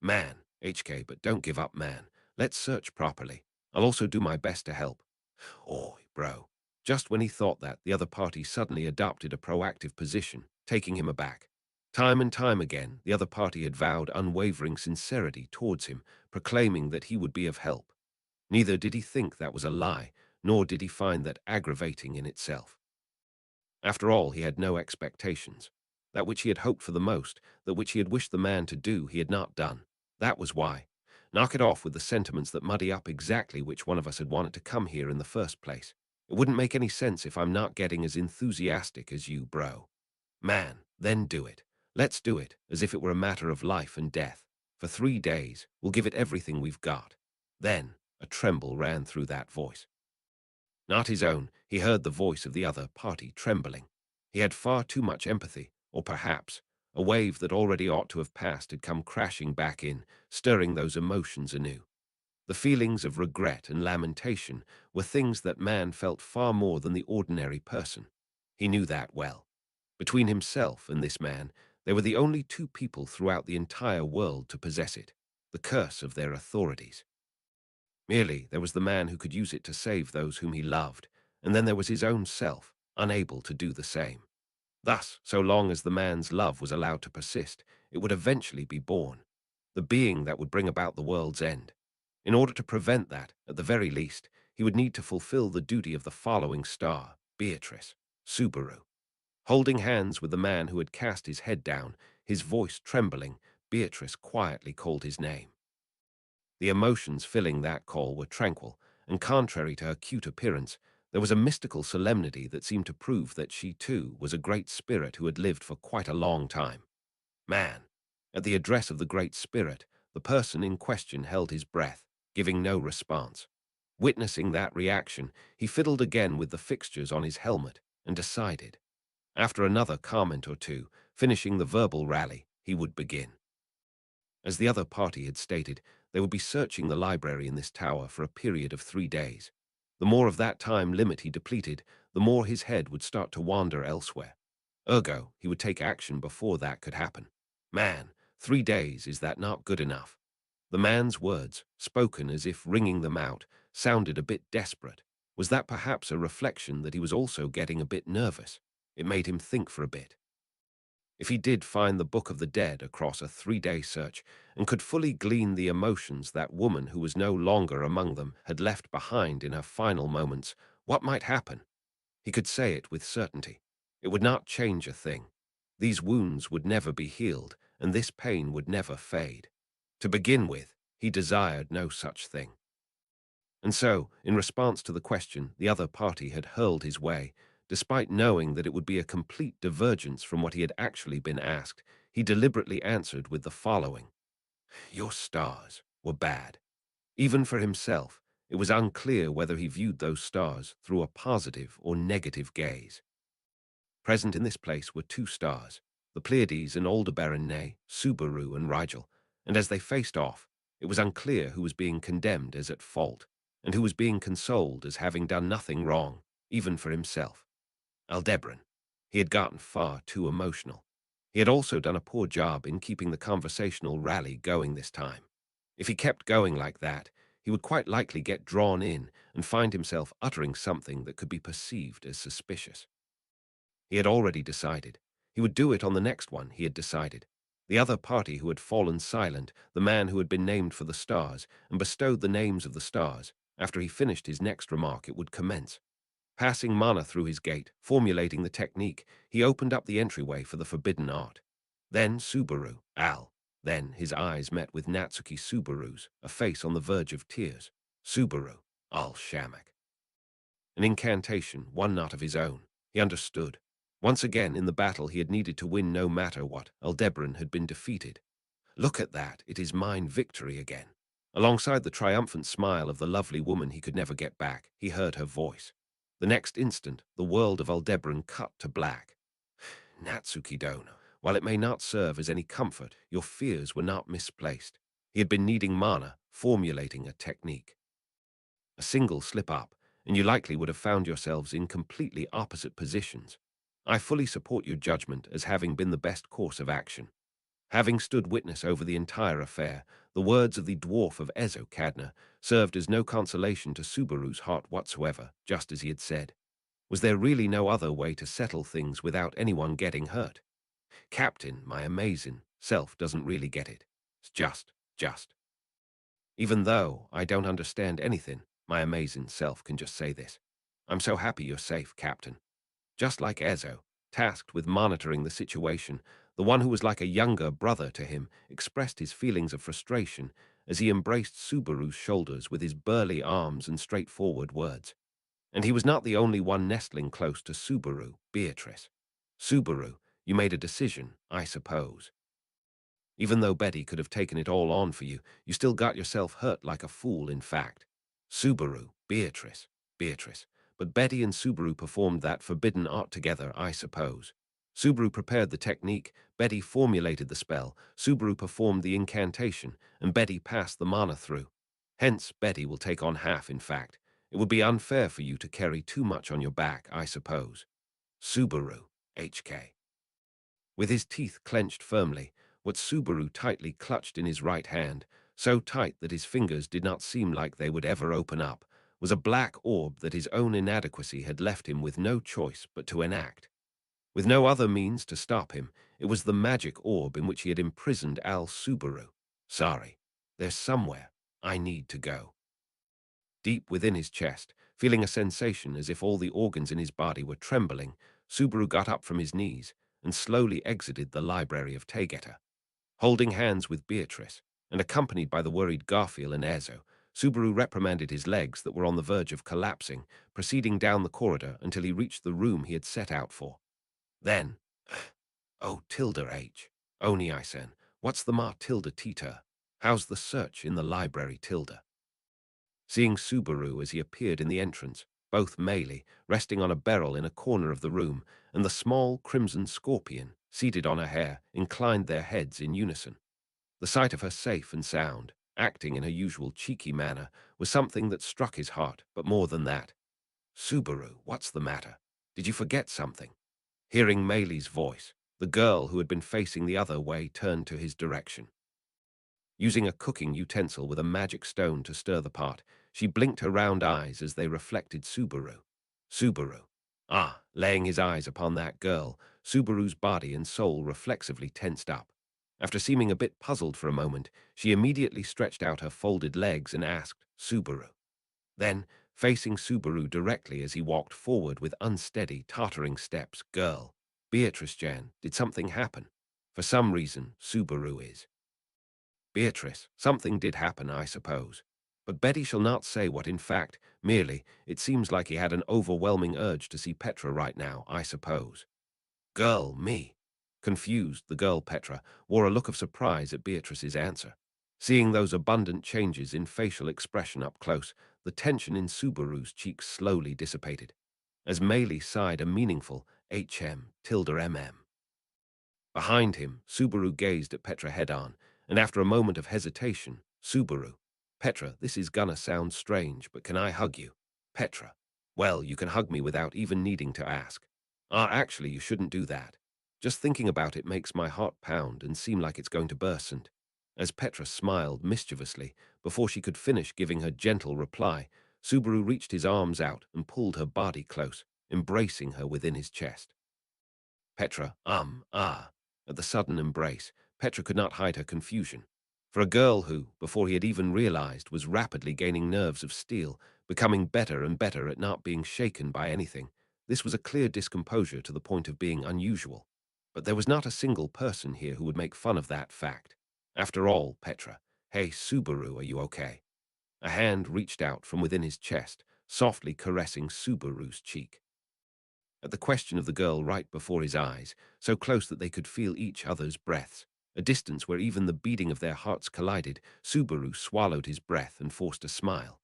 S1: Man, HK, but don't give up, man. Let's search properly. I'll also do my best to help. Oh, bro. Just when he thought that, the other party suddenly adopted a proactive position, taking him aback. Time and time again, the other party had vowed unwavering sincerity towards him, proclaiming that he would be of help. Neither did he think that was a lie, nor did he find that aggravating in itself. After all, he had no expectations. That which he had hoped for the most, that which he had wished the man to do, he had not done. That was why. Knock it off with the sentiments that muddy up exactly which one of us had wanted to come here in the first place. It wouldn't make any sense if I'm not getting as enthusiastic as you, bro. Man, then do it. Let's do it, as if it were a matter of life and death. For 3 days, we'll give it everything we've got. Then, a tremble ran through that voice. Not his own, he heard the voice of the other party trembling. He had far too much empathy, or perhaps a wave that already ought to have passed had come crashing back in, stirring those emotions anew. The feelings of regret and lamentation were things that man felt far more than the ordinary person. He knew that well. Between himself and this man, they were the only 2 people throughout the entire world to possess it, the curse of their authorities. Merely, there was the man who could use it to save those whom he loved, and then there was his own self, unable to do the same. Thus, so long as the man's love was allowed to persist, it would eventually be born, the being that would bring about the world's end. In order to prevent that, at the very least, he would need to fulfill the duty of the following star, Beatrice, Subaru. Holding hands with the man who had cast his head down, his voice trembling, Beatrice quietly called his name. The emotions filling that call were tranquil, and contrary to her cute appearance, there was a mystical solemnity that seemed to prove that she, too, was a great spirit who had lived for quite a long time. Man. At the address of the great spirit, the person in question held his breath, giving no response. Witnessing that reaction, he fiddled again with the fixtures on his helmet and decided. After another comment or two, finishing the verbal rally, he would begin. As the other party had stated, they would be searching the library in this tower for a period of 3 days. The more of that time limit he depleted, the more his head would start to wander elsewhere. Ergo, he would take action before that could happen. Man, 3 days, is that not good enough? The man's words, spoken as if wringing them out, sounded a bit desperate. Was that perhaps a reflection that he was also getting a bit nervous? It made him think for a bit. If he did find the Book of the Dead across a 3-day search and could fully glean the emotions that woman who was no longer among them had left behind in her final moments, what might happen? He could say it with certainty. It would not change a thing. These wounds would never be healed, and this pain would never fade. To begin with, he desired no such thing. And so, in response to the question the other party had hurled his way, Despite knowing that it would be a complete divergence from what he had actually been asked, he deliberately answered with the following. Your stars were bad. Even for himself, it was unclear whether he viewed those stars through a positive or negative gaze. Present in this place were two stars, the Pleiades and Aldebaran, Subaru and Rigel, and as they faced off, it was unclear who was being condemned as at fault, and who was being consoled as having done nothing wrong, even for himself. Aldebaran. He had gotten far too emotional. He had also done a poor job in keeping the conversational rally going this time. If he kept going like that, he would quite likely get drawn in and find himself uttering something that could be perceived as suspicious. He had already decided. He would do it on the next one, he had decided. The other party who had fallen silent, the man who had been named for the stars, and bestowed the names of the stars, after he finished his next remark it would commence. Passing Mana through his gate, formulating the technique, he opened up the entryway for the forbidden art. Then Subaru, Al. Then his eyes met with Natsuki Subaru's, a face on the verge of tears. Subaru, Al Shamak. An incantation, one not of his own. He understood. Once again in the battle he had needed to win no matter what, Aldebaran had been defeated. Look at that, it is mine victory again. Alongside the triumphant smile of the lovely woman he could never get back, he heard her voice. The next instant, the world of Aldebaran cut to black. Natsuki Dono, while it may not serve as any comfort, your fears were not misplaced. He had been needing mana, formulating a technique. A single slip-up, and you likely would have found yourselves in completely opposite positions. I fully support your judgment as having been the best course of action. Having stood witness over the entire affair, the words of the dwarf of Ezo Kadna served as no consolation to Subaru's heart whatsoever, just as he had said. Was there really no other way to settle things without anyone getting hurt? Captain, my amazing self doesn't really get it. It's just. Even though I don't understand anything, my amazing self can just say this. I'm so happy you're safe, Captain. Just like Ezo, tasked with monitoring the situation, the one who was like a younger brother to him expressed his feelings of frustration as he embraced Subaru's shoulders with his burly arms and straightforward words. And he was not the only one nestling close to Subaru, Beatrice. Subaru, you made a decision, I suppose. Even though Betty could have taken it all on for you, you still got yourself hurt like a fool, in fact. Subaru, Beatrice. But Betty and Subaru performed that forbidden art together, I suppose. Subaru prepared the technique, Betty formulated the spell, Subaru performed the incantation, and Betty passed the mana through. Hence, Betty will take on half, in fact. It would be unfair for you to carry too much on your back, I suppose. Subaru, HK. With his teeth clenched firmly, what Subaru tightly clutched in his right hand, so tight that his fingers did not seem like they would ever open up, was a black orb that his own inadequacy had left him with no choice but to enact. With no other means to stop him, it was the magic orb in which he had imprisoned Al Subaru. Sorry, there's somewhere I need to go. Deep within his chest, feeling a sensation as if all the organs in his body were trembling, Subaru got up from his knees and slowly exited the library of Tegeta. Holding hands with Beatrice, and accompanied by the worried Garfield and Ezo, Subaru reprimanded his legs that were on the verge of collapsing, proceeding down the corridor until he reached the room he had set out for. Then, oh, Tilda H. Oni Isen, what's the ma Tilda Tita? How's the search in the library, Tilda? Seeing Subaru as he appeared in the entrance, both Meili, resting on a barrel in a corner of the room, and the small crimson scorpion, seated on her hair, inclined their heads in unison. The sight of her safe and sound, acting in her usual cheeky manner, was something that struck his heart, but more than that. Subaru, what's the matter? Did you forget something? Hearing Meili's voice, the girl who had been facing the other way turned to his direction. Using a cooking utensil with a magic stone to stir the pot, she blinked her round eyes as they reflected Subaru. Subaru. Ah, laying his eyes upon that girl, Subaru's body and soul reflexively tensed up. After seeming a bit puzzled for a moment, she immediately stretched out her folded legs and asked, Subaru. Then, facing Subaru directly as he walked forward with unsteady, tottering steps, girl, Beatrice Jan, did something happen? For some reason, Subaru is. Beatrice, something did happen, I suppose. But Betty shall not say what in fact, merely, it seems like he had an overwhelming urge to see Petra right now, I suppose. Girl, me. Confused, the girl Petra wore a look of surprise at Beatrice's answer. Seeing those abundant changes in facial expression up close, the tension in Subaru's cheeks slowly dissipated, as Maylie sighed a meaningful HM tilde MM. Behind him, Subaru gazed at Petra head-on, and after a moment of hesitation, Subaru, Petra, this is gonna sound strange, but can I hug you? Petra, well, you can hug me without even needing to ask. Actually, you shouldn't do that. Just thinking about it makes my heart pound and seem like it's going to burst. And as Petra smiled mischievously, before she could finish giving her gentle reply, Subaru reached his arms out and pulled her body close, embracing her within his chest. Petra, At the sudden embrace, Petra could not hide her confusion. For a girl who, before he had even realized, was rapidly gaining nerves of steel, becoming better and better at not being shaken by anything, this was a clear discomposure to the point of being unusual. But there was not a single person here who would make fun of that fact. After all, Petra, hey, Subaru, are you okay? A hand reached out from within his chest, softly caressing Subaru's cheek. At the question of the girl right before his eyes, so close that they could feel each other's breaths, a distance where even the beating of their hearts collided, Subaru swallowed his breath and forced a smile.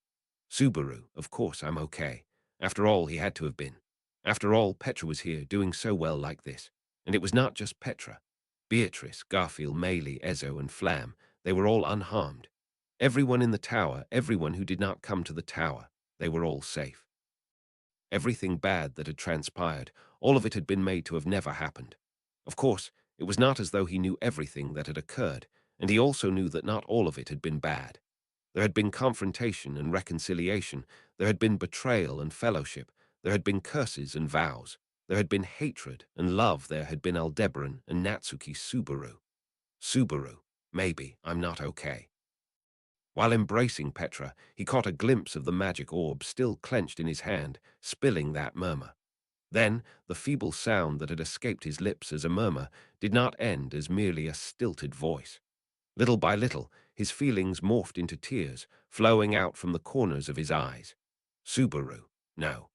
S1: Subaru, of course I'm okay. After all, he had to have been. After all, Petra was here, doing so well like this. And it was not just Petra. Beatrice, Garfield, Maylie, Ezzo, and Flam, they were all unharmed. Everyone in the tower, everyone who did not come to the tower, they were all safe. Everything bad that had transpired, all of it had been made to have never happened. Of course, it was not as though he knew everything that had occurred, and he also knew that not all of it had been bad. There had been confrontation and reconciliation, there had been betrayal and fellowship, there had been curses and vows, there had been hatred and love, there had been Aldebaran and Natsuki Subaru. Subaru, maybe I'm not okay. While embracing Petra, he caught a glimpse of the magic orb still clenched in his hand, spilling that murmur. Then, the feeble sound that had escaped his lips as a murmur did not end as merely a stilted voice. Little by little, his feelings morphed into tears, flowing out from the corners of his eyes. Subaru, no.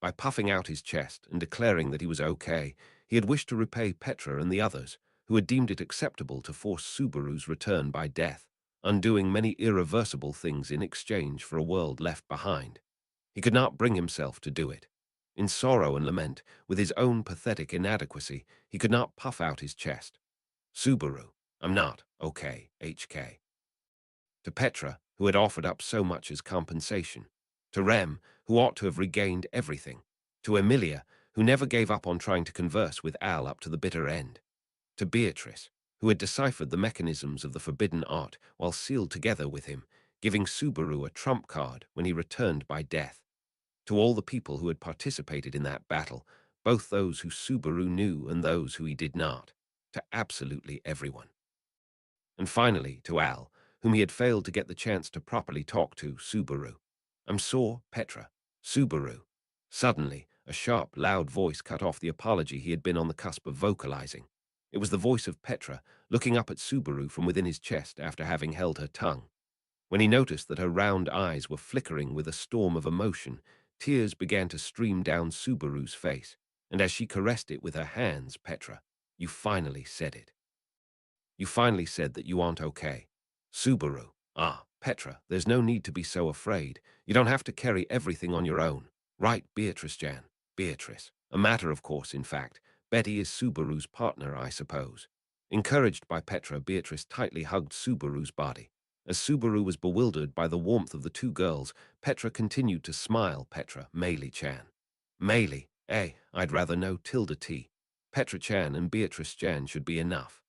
S1: By puffing out his chest and declaring that he was okay, he had wished to repay Petra and the others, who had deemed it acceptable to force Subaru's return by death, undoing many irreversible things in exchange for a world left behind. He could not bring himself to do it. In sorrow and lament, with his own pathetic inadequacy, he could not puff out his chest. Subaru, I'm not okay, HK. To Petra, who had offered up so much as compensation. To Rem, who ought to have regained everything. To Emilia, who never gave up on trying to converse with Al up to the bitter end. To Beatrice, who had deciphered the mechanisms of the forbidden art while sealed together with him, giving Subaru a trump card when he returned by death. To all the people who had participated in that battle, both those who Subaru knew and those who he did not. To absolutely everyone. And finally, to Al, whom he had failed to get the chance to properly talk to, Subaru. I'm sore, Petra. Subaru. Suddenly, a sharp, loud voice cut off the apology he had been on the cusp of vocalizing. It was the voice of Petra, looking up at Subaru from within his chest after having held her tongue. When he noticed that her round eyes were flickering with a storm of emotion, tears began to stream down Subaru's face, and as she caressed it with her hands, Petra, you finally said it. You finally said that you aren't okay. Subaru. Petra, there's no need to be so afraid. You don't have to carry everything on your own. Right, Beatrice Jan. Beatrice. A matter of course, in fact. Betty is Subaru's partner, I suppose. Encouraged by Petra, Beatrice tightly hugged Subaru's body. As Subaru was bewildered by the warmth of the two girls, Petra continued to smile. Petra, Maylie Chan. Maylie, I'd rather know tilde T. Petra Chan and Beatrice Chan should be enough.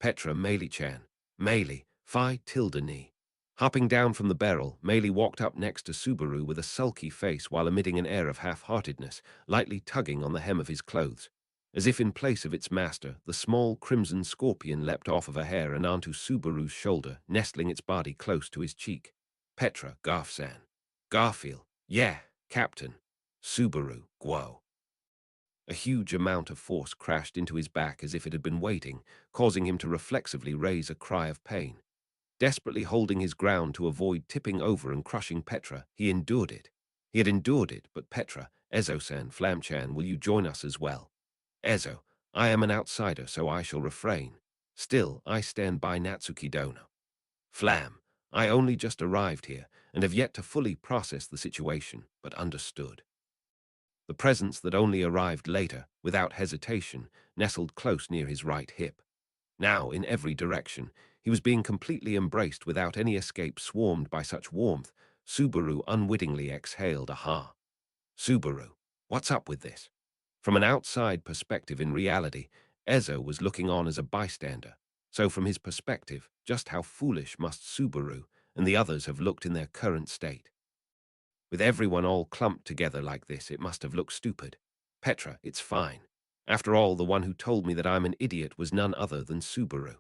S1: Petra, Maylie Chan. Maylie, Phi tilde Ni. Hopping down from the barrel, Maylie walked up next to Subaru with a sulky face while emitting an air of half-heartedness, lightly tugging on the hem of his clothes. As if in place of its master, the small crimson scorpion leapt off of her hair and onto Subaru's shoulder, nestling its body close to his cheek. Petra, Garfsan. Garfield, yeah, Captain. Subaru, Guo. A huge amount of force crashed into his back as if it had been waiting, causing him to reflexively raise a cry of pain. Desperately holding his ground to avoid tipping over and crushing Petra, he endured it. He had endured it, but Petra, Ezo-san, Flamchan, will you join us as well? Ezo, I am an outsider, so I shall refrain. Still, I stand by Natsuki Dono. Flam, I only just arrived here and have yet to fully process the situation, but understood. The presence that only arrived later, without hesitation, nestled close near his right hip. Now, in every direction, he was being completely embraced without any escape swarmed by such warmth. Subaru unwittingly exhaled a ha. Subaru, what's up with this? From an outside perspective in reality, Ezo was looking on as a bystander. So from his perspective, just how foolish must Subaru and the others have looked in their current state? With everyone all clumped together like this, it must have looked stupid. Petra, it's fine. After all, the one who told me that I'm an idiot was none other than Subaru.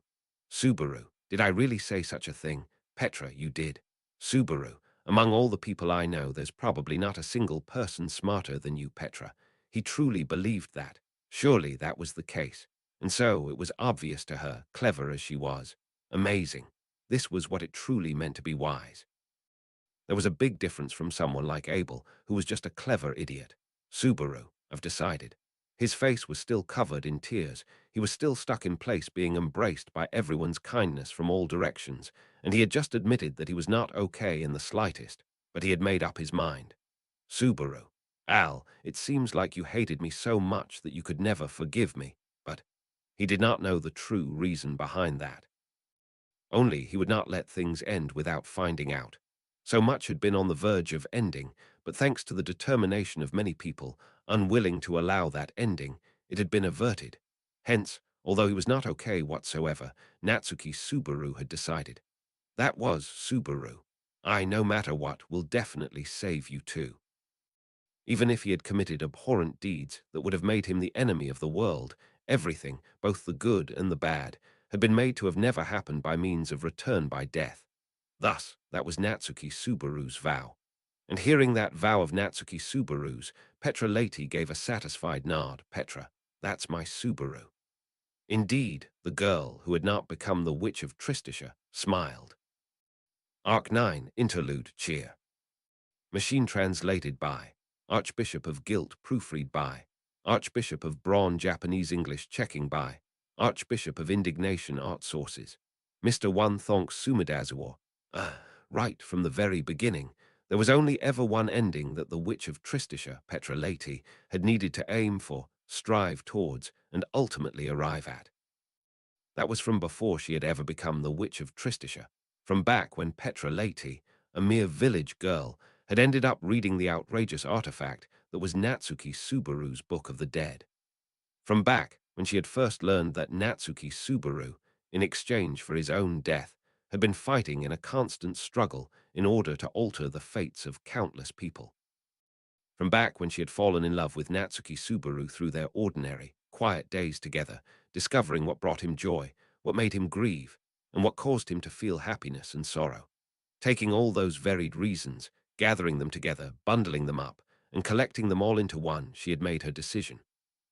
S1: Subaru, did I really say such a thing? Petra, you did. Subaru, among all the people I know, there's probably not a single person smarter than you, Petra. He truly believed that. Surely that was the case. And so it was obvious to her, clever as she was. Amazing. This was what it truly meant to be wise. There was a big difference from someone like Abel, who was just a clever idiot. Subaru, I've decided. His face was still covered in tears. He was still stuck in place, being embraced by everyone's kindness from all directions, and he had just admitted that he was not okay in the slightest, but he had made up his mind. Subaru, Al, it seems like you hated me so much that you could never forgive me, but he did not know the true reason behind that. Only he would not let things end without finding out. So much had been on the verge of ending, but thanks to the determination of many people, unwilling to allow that ending, it had been averted. Hence, although he was not okay whatsoever, Natsuki Subaru had decided. That was Subaru. I, no matter what, will definitely save you too. Even if he had committed abhorrent deeds that would have made him the enemy of the world, everything, both the good and the bad, had been made to have never happened by means of return by death. Thus, that was Natsuki Subaru's vow. And hearing that vow of Natsuki Subaru's, Petra Leti gave a satisfied nod. Petra, that's my Subaru. Indeed, the girl, who had not become the Witch of Tristisha, smiled. Arc 9, Interlude, Cheer. Machine translated by Archbishop of Guilt, proofread by Archbishop of Brawn, Japanese English, checking by Archbishop of Indignation, Art Sources. Mr. One Thonk Sumidazuo. Right from the very beginning, there was only ever one ending that the Witch of Tristisha, Petra Leti, had needed to aim for, strive towards, and ultimately arrive at. That was from before she had ever become the Witch of Tristisha, from back when Petra Leti, a mere village girl, had ended up reading the outrageous artifact that was Natsuki Subaru's Book of the Dead. From back when she had first learned that Natsuki Subaru, in exchange for his own death, had been fighting in a constant struggle in order to alter the fates of countless people. From back when she had fallen in love with Natsuki Subaru through their ordinary, quiet days together, discovering what brought him joy, what made him grieve, and what caused him to feel happiness and sorrow. Taking all those varied reasons, gathering them together, bundling them up, and collecting them all into one, she had made her decision.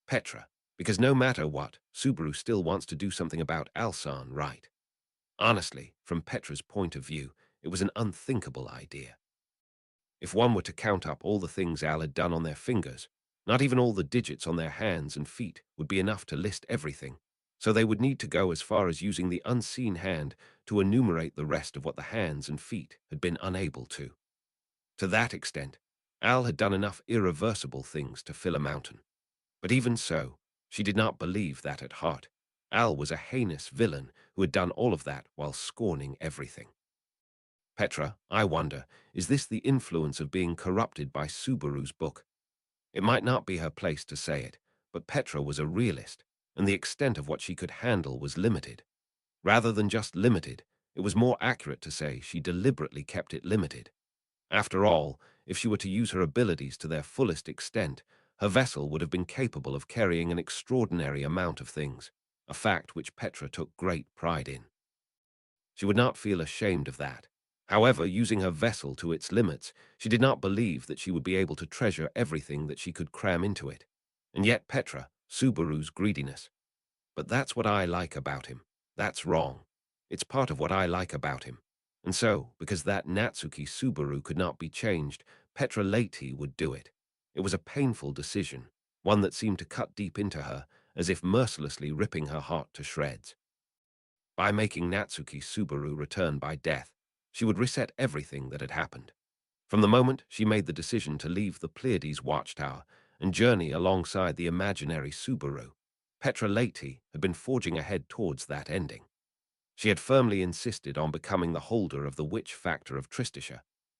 S1: Petra, because no matter what, Subaru still wants to do something about Alsan, right? Honestly, from Petra's point of view, it was an unthinkable idea. If one were to count up all the things Al had done on their fingers, not even all the digits on their hands and feet would be enough to list everything, so they would need to go as far as using the unseen hand to enumerate the rest of what the hands and feet had been unable to. To that extent, Al had done enough irreversible things to fill a mountain. But even so, she did not believe that at heart. Al was a heinous villain who had done all of that while scorning everything. Petra, I wonder, is this the influence of being corrupted by Subaru's book? It might not be her place to say it, but Petra was a realist, and the extent of what she could handle was limited. Rather than just limited, it was more accurate to say she deliberately kept it limited. After all, if she were to use her abilities to their fullest extent, her vessel would have been capable of carrying an extraordinary amount of things, a fact which Petra took great pride in. She would not feel ashamed of that. However, using her vessel to its limits, she did not believe that she would be able to treasure everything that she could cram into it. And yet Petra, Subaru's greediness. But that's what I like about him. That's wrong. It's part of what I like about him. And so, because that Natsuki Subaru could not be changed, Petra Leite would do it. It was a painful decision, one that seemed to cut deep into her, as if mercilessly ripping her heart to shreds. By making Natsuki Subaru return by death, she would reset everything that had happened. From the moment she made the decision to leave the Pleiades watchtower and journey alongside the imaginary Subaru, Petra Leite had been forging ahead towards that ending. She had firmly insisted on becoming the holder of the witch factor of Tristisha,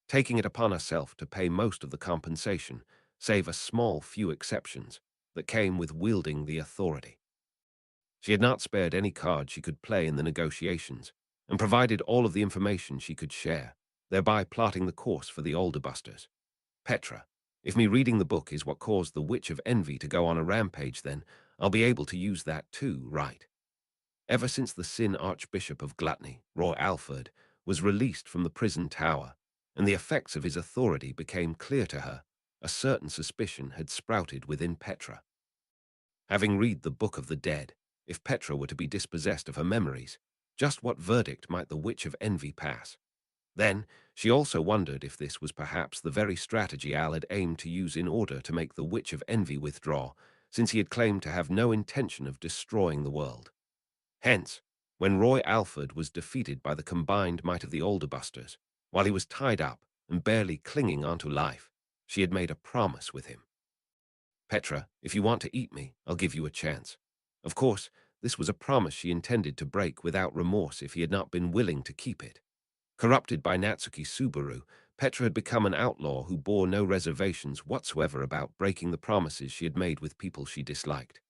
S1: taking it upon herself to pay most of the compensation, save a small few exceptions, that came with wielding the authority. She had not spared any card she could play in the negotiations, and provided all of the information she could share, thereby plotting the course for the Alderbusters. Petra, if me reading the book is what caused the Witch of Envy to go on a rampage, then I'll be able to use that too, right? Ever since the Sin Archbishop of Gluttony, Roy Alford, was released from the prison tower, and the effects of his authority became clear to her, a certain suspicion had sprouted within Petra. Having read the Book of the Dead, if Petra were to be dispossessed of her memories, just what verdict might the Witch of Envy pass? Then, she also wondered if this was perhaps the very strategy Al had aimed to use in order to make the Witch of Envy withdraw, since he had claimed to have no intention of destroying the world. Hence, when Roy Alford was defeated by the combined might of the Alderbusters, while he was tied up and barely clinging onto life, she had made a promise with him. Petra, if you want to eat me, I'll give you a chance. Of course, this was a promise she intended to break without remorse if he had not been willing to keep it. Corrupted by Natsuki Subaru, Petra had become an outlaw who bore no reservations whatsoever about breaking the promises she had made with people she disliked.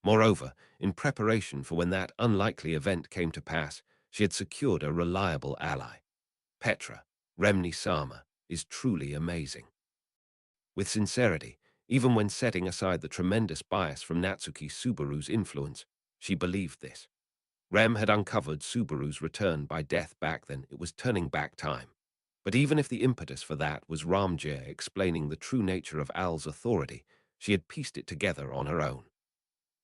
S1: Moreover, in preparation for when that unlikely event came to pass, she had secured a reliable ally. Petra, Remni Sama, is truly amazing. With sincerity, even when setting aside the tremendous bias from Natsuki Subaru's influence, she believed this. Rem had uncovered Subaru's return by death back then. It was turning back time. But even if the impetus for that was Ramjir explaining the true nature of Al's authority, she had pieced it together on her own.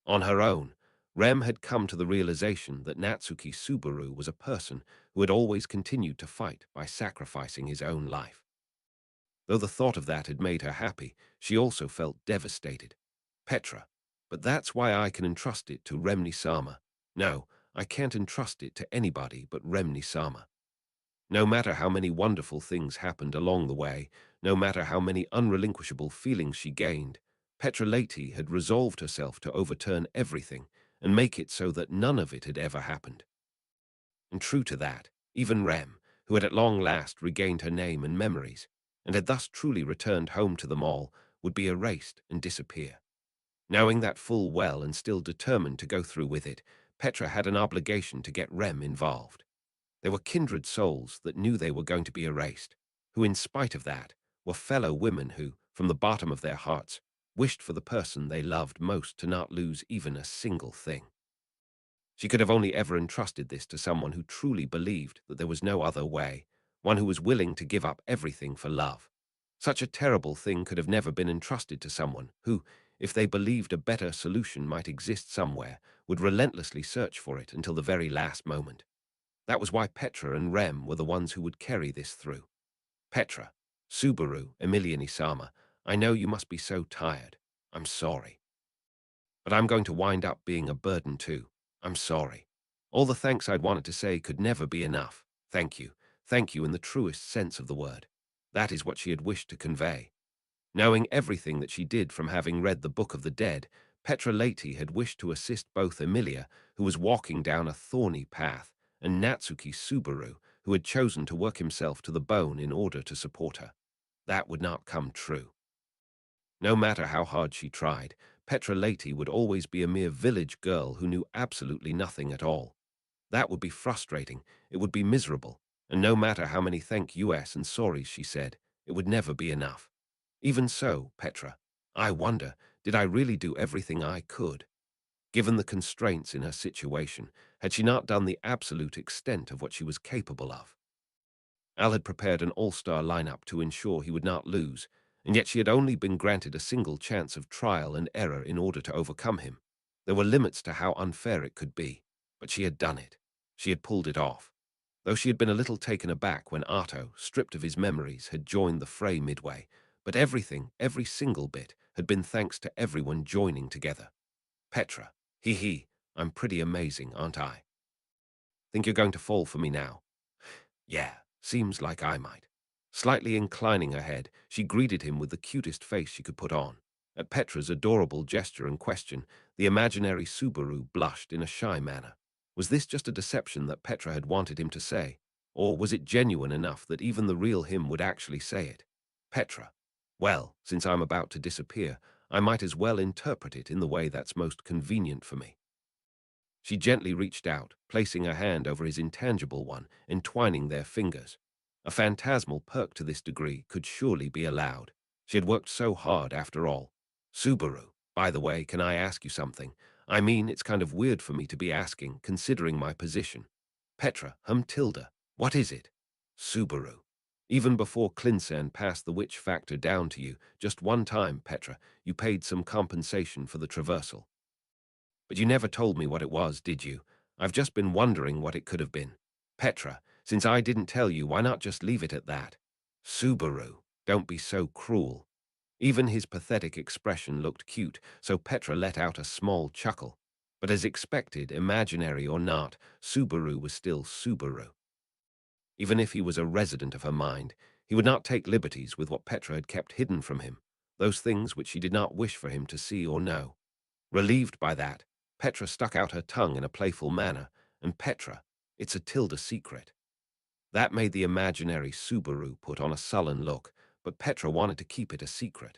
S1: On her own, Rem had come to the realization that Natsuki Subaru was a person who had always continued to fight by sacrificing his own life. Though the thought of that had made her happy, she also felt devastated. Petra, but that's why I can entrust it to Remni Sama. No, I can't entrust it to anybody but Remni Sama. No matter how many wonderful things happened along the way, no matter how many unrelinquishable feelings she gained, Petra Leite had resolved herself to overturn everything and make it so that none of it had ever happened. And true to that, even Rem, who had at long last regained her name and memories, and had thus truly returned home to them all, would be erased and disappear. Knowing that full well and still determined to go through with it, Petra had an obligation to get Rem involved. They were kindred souls that knew they were going to be erased, who in spite of that were fellow women who, from the bottom of their hearts, wished for the person they loved most to not lose even a single thing. She could have only ever entrusted this to someone who truly believed that there was no other way, one who was willing to give up everything for love. Such a terrible thing could have never been entrusted to someone who, if they believed a better solution might exist somewhere, would relentlessly search for it until the very last moment. That was why Petra and Rem were the ones who would carry this through. Petra, Subaru, Emilian Isama, I know you must be so tired. I'm sorry. But I'm going to wind up being a burden too. I'm sorry. All the thanks I'd wanted to say could never be enough. Thank you. Thank you in the truest sense of the word. That is what she had wished to convey. Knowing everything that she did from having read the Book of the Dead, Petra Leite had wished to assist both Emilia, who was walking down a thorny path, and Natsuki Subaru, who had chosen to work himself to the bone in order to support her. That would not come true. No matter how hard she tried, Petra Leite would always be a mere village girl who knew absolutely nothing at all. That would be frustrating, it would be miserable, and no matter how many thank yous and sorries she said, it would never be enough. Even so, Petra, I wonder, did I really do everything I could? Given the constraints in her situation, had she not done the absolute extent of what she was capable of? Al had prepared an all-star lineup to ensure he would not lose, and yet she had only been granted a single chance of trial and error in order to overcome him. There were limits to how unfair it could be, but she had done it. She had pulled it off, though she had been a little taken aback when Arto, stripped of his memories, had joined the fray midway. But everything, every single bit, had been thanks to everyone joining together. Petra, hee, I'm pretty amazing, aren't I? Think you're going to fall for me now? Yeah, seems like I might. Slightly inclining her head, she greeted him with the cutest face she could put on. At Petra's adorable gesture and question, the imaginary Subaru blushed in a shy manner. Was this just a deception that Petra had wanted him to say? Or was it genuine enough that even the real him would actually say it? Petra. Well, since I'm about to disappear, I might as well interpret it in the way that's most convenient for me. She gently reached out, placing her hand over his intangible one, entwining their fingers. A phantasmal perk to this degree could surely be allowed. She had worked so hard after all. Subaru, by the way, can I ask you something? I mean, it's kind of weird for me to be asking, considering my position. Petra, Tilda, what is it? Subaru. Even before Clinsan passed the witch factor down to you, just one time, Petra, you paid some compensation for the traversal. But you never told me what it was, did you? I've just been wondering what it could have been. Petra, since I didn't tell you, why not just leave it at that? Subaru, don't be so cruel. Even his pathetic expression looked cute, so Petra let out a small chuckle. But as expected, imaginary or not, Subaru was still Subaru. Even if he was a resident of her mind, he would not take liberties with what Petra had kept hidden from him, those things which she did not wish for him to see or know. Relieved by that, Petra stuck out her tongue in a playful manner, and Petra, it's a Tilda secret. That made the imaginary Subaru put on a sullen look, but Petra wanted to keep it a secret.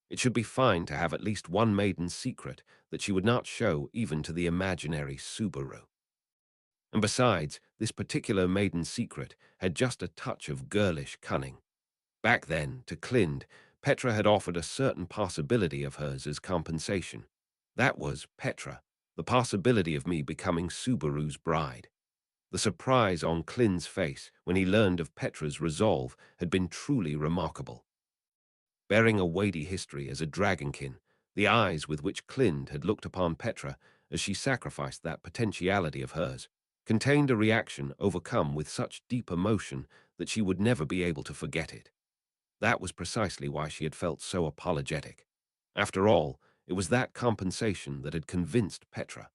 S1: It should be fine to have at least one maiden secret that she would not show even to the imaginary Subaru. And besides, this particular maiden secret had just a touch of girlish cunning. Back then, to Clind, Petra had offered a certain possibility of hers as compensation. That was Petra, the possibility of me becoming Subaru's bride. The surprise on Clind's face when he learned of Petra's resolve had been truly remarkable. Bearing a weighty history as a dragonkin, the eyes with which Clind had looked upon Petra as she sacrificed that potentiality of hers contained a reaction overcome with such deep emotion that she would never be able to forget it. That was precisely why she had felt so apologetic. After all, it was that compensation that had convinced Petra.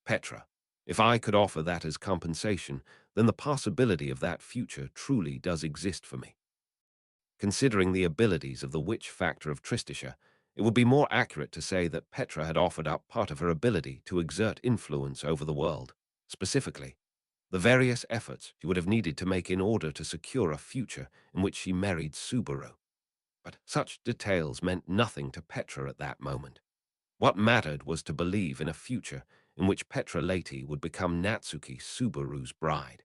S1: Petra, if I could offer that as compensation, then the possibility of that future truly does exist for me. Considering the abilities of the witch factor of Tristisha, it would be more accurate to say that Petra had offered up part of her ability to exert influence over the world. Specifically, the various efforts she would have needed to make in order to secure a future in which she married Subaru. But such details meant nothing to Petra at that moment. What mattered was to believe in a future in which Petra Leti would become Natsuki Subaru's bride.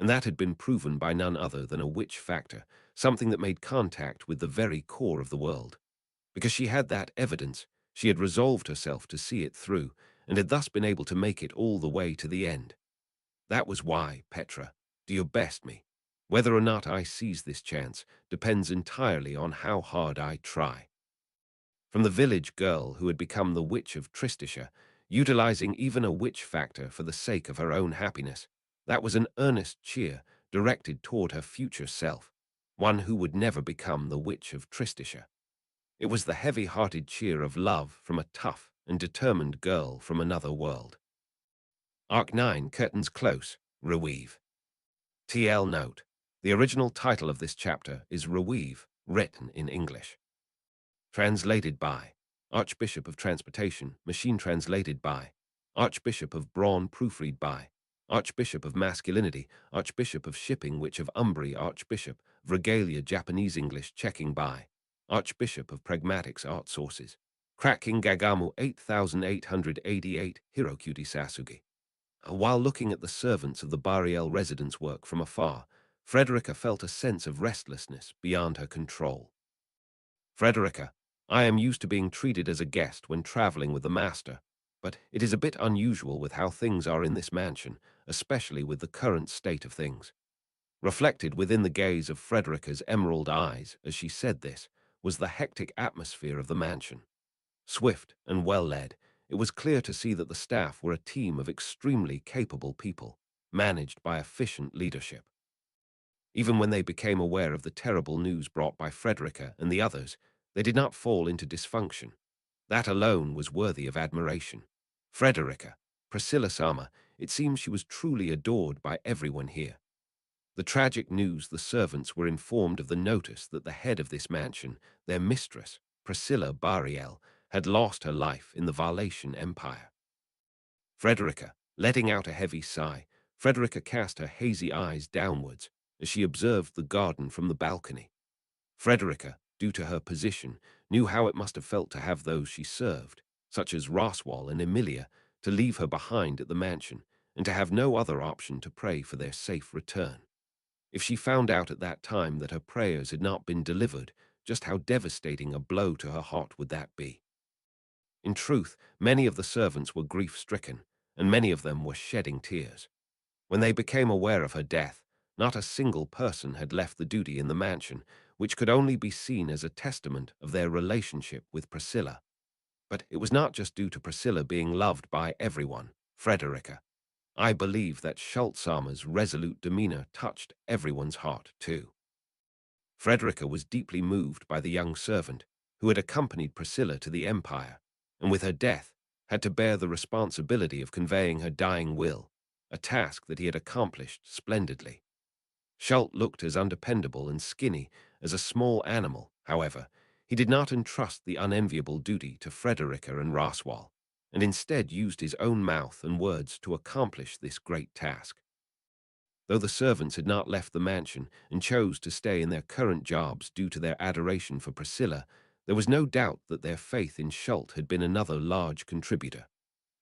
S1: And that had been proven by none other than a witch factor, something that made contact with the very core of the world. Because she had that evidence, she had resolved herself to see it through, and had thus been able to make it all the way to the end. That was why, Petra, do your best me. Whether or not I seize this chance depends entirely on how hard I try. From the village girl who had become the witch of Tristisha, utilizing even a witch factor for the sake of her own happiness, that was an earnest cheer directed toward her future self, one who would never become the witch of Tristisha. It was the heavy-hearted cheer of love from a tough and determined girl from another world. Arc 9, Curtains Close, Reweave. TL note: the original title of this chapter is Reweave, written in English. Translated by Archbishop of Transportation, machine translated by Archbishop of Brawn, proofread by Archbishop of Masculinity, Archbishop of Shipping, Witch of Umbri, Archbishop of Regalia, Japanese English, checking by Archbishop of Pragmatics, Art Sources. Cracking Gagamu 8888, Hirokyuti Sasugi. While looking at the servants of the Bariel residence work from afar, Frederica felt a sense of restlessness beyond her control. Frederica, I am used to being treated as a guest when traveling with the master, but it is a bit unusual with how things are in this mansion, especially with the current state of things. Reflected within the gaze of Frederica's emerald eyes as she said this was the hectic atmosphere of the mansion. Swift and well-led, it was clear to see that the staff were a team of extremely capable people. managed by efficient leadership. Even when they became aware of the terrible news brought by Frederica and the others, they did not fall into dysfunction. That alone was worthy of admiration. Frederica, Priscilla Sama, it seems she was truly adored by everyone here. The tragic news the servants were informed of the notice that the head of this mansion, their mistress, Priscilla Bariel, had lost her life in the Valetian Empire. Frederica, letting out a heavy sigh, Frederica cast her hazy eyes downwards as she observed the garden from the balcony. Frederica, due to her position, knew how it must have felt to have those she served, such as Roswal and Emilia, to leave her behind at the mansion and to have no other option to pray for their safe return. If she found out at that time that her prayers had not been delivered, just how devastating a blow to her heart would that be? In truth, many of the servants were grief-stricken, and many of them were shedding tears. When they became aware of her death, not a single person had left the duty in the mansion, which could only be seen as a testament of their relationship with Priscilla. But it was not just due to Priscilla being loved by everyone, Frederica. I believe that Schultzhammer's resolute demeanor touched everyone's heart, too. Frederica was deeply moved by the young servant who had accompanied Priscilla to the Empire, and with her death had to bear the responsibility of conveying her dying will, a task that he had accomplished splendidly. Schult looked as undependable and skinny as a small animal. However, he did not entrust the unenviable duty to Frederica and Roswal, and instead used his own mouth and words to accomplish this great task. Though the servants had not left the mansion and chose to stay in their current jobs due to their adoration for Priscilla, there was no doubt that their faith in Schult had been another large contributor.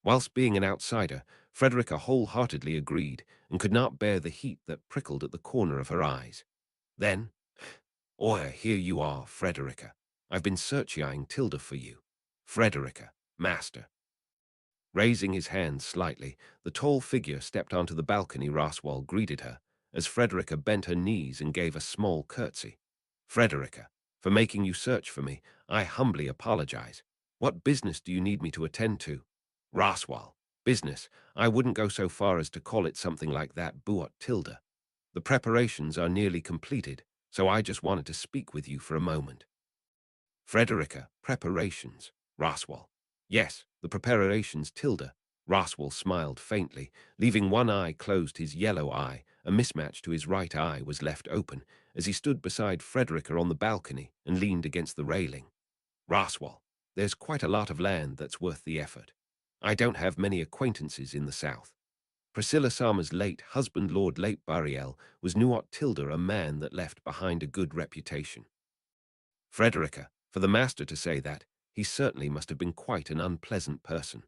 S1: Whilst being an outsider, Frederica wholeheartedly agreed and could not bear the heat that prickled at the corner of her eyes. Then, "Oi, here you are, Frederica. I've been searching Tilda for you. Frederica, master." Raising his hand slightly, the tall figure stepped onto the balcony. Roswal greeted her, as Frederica bent her knees and gave a small curtsy. "Frederica, for making you search for me, I humbly apologize. What business do you need me to attend to?" "Roswal, business. I wouldn't go so far as to call it something like that, Buot Tilda. The preparations are nearly completed, so I just wanted to speak with you for a moment." Frederica, preparations. Roswal. "Yes, the preparations, Tilda." Roswal smiled faintly, leaving one eye closed. His yellow eye, a mismatch to his right eye, was left open as he stood beside Frederica on the balcony and leaned against the railing. "Roswal, there's quite a lot of land that's worth the effort. I don't have many acquaintances in the south. Priscilla Sama's late husband, Lord Late Bariel, was Nuot Tilda, a man that left behind a good reputation. Frederica, for the master to say that, he certainly must have been quite an unpleasant person.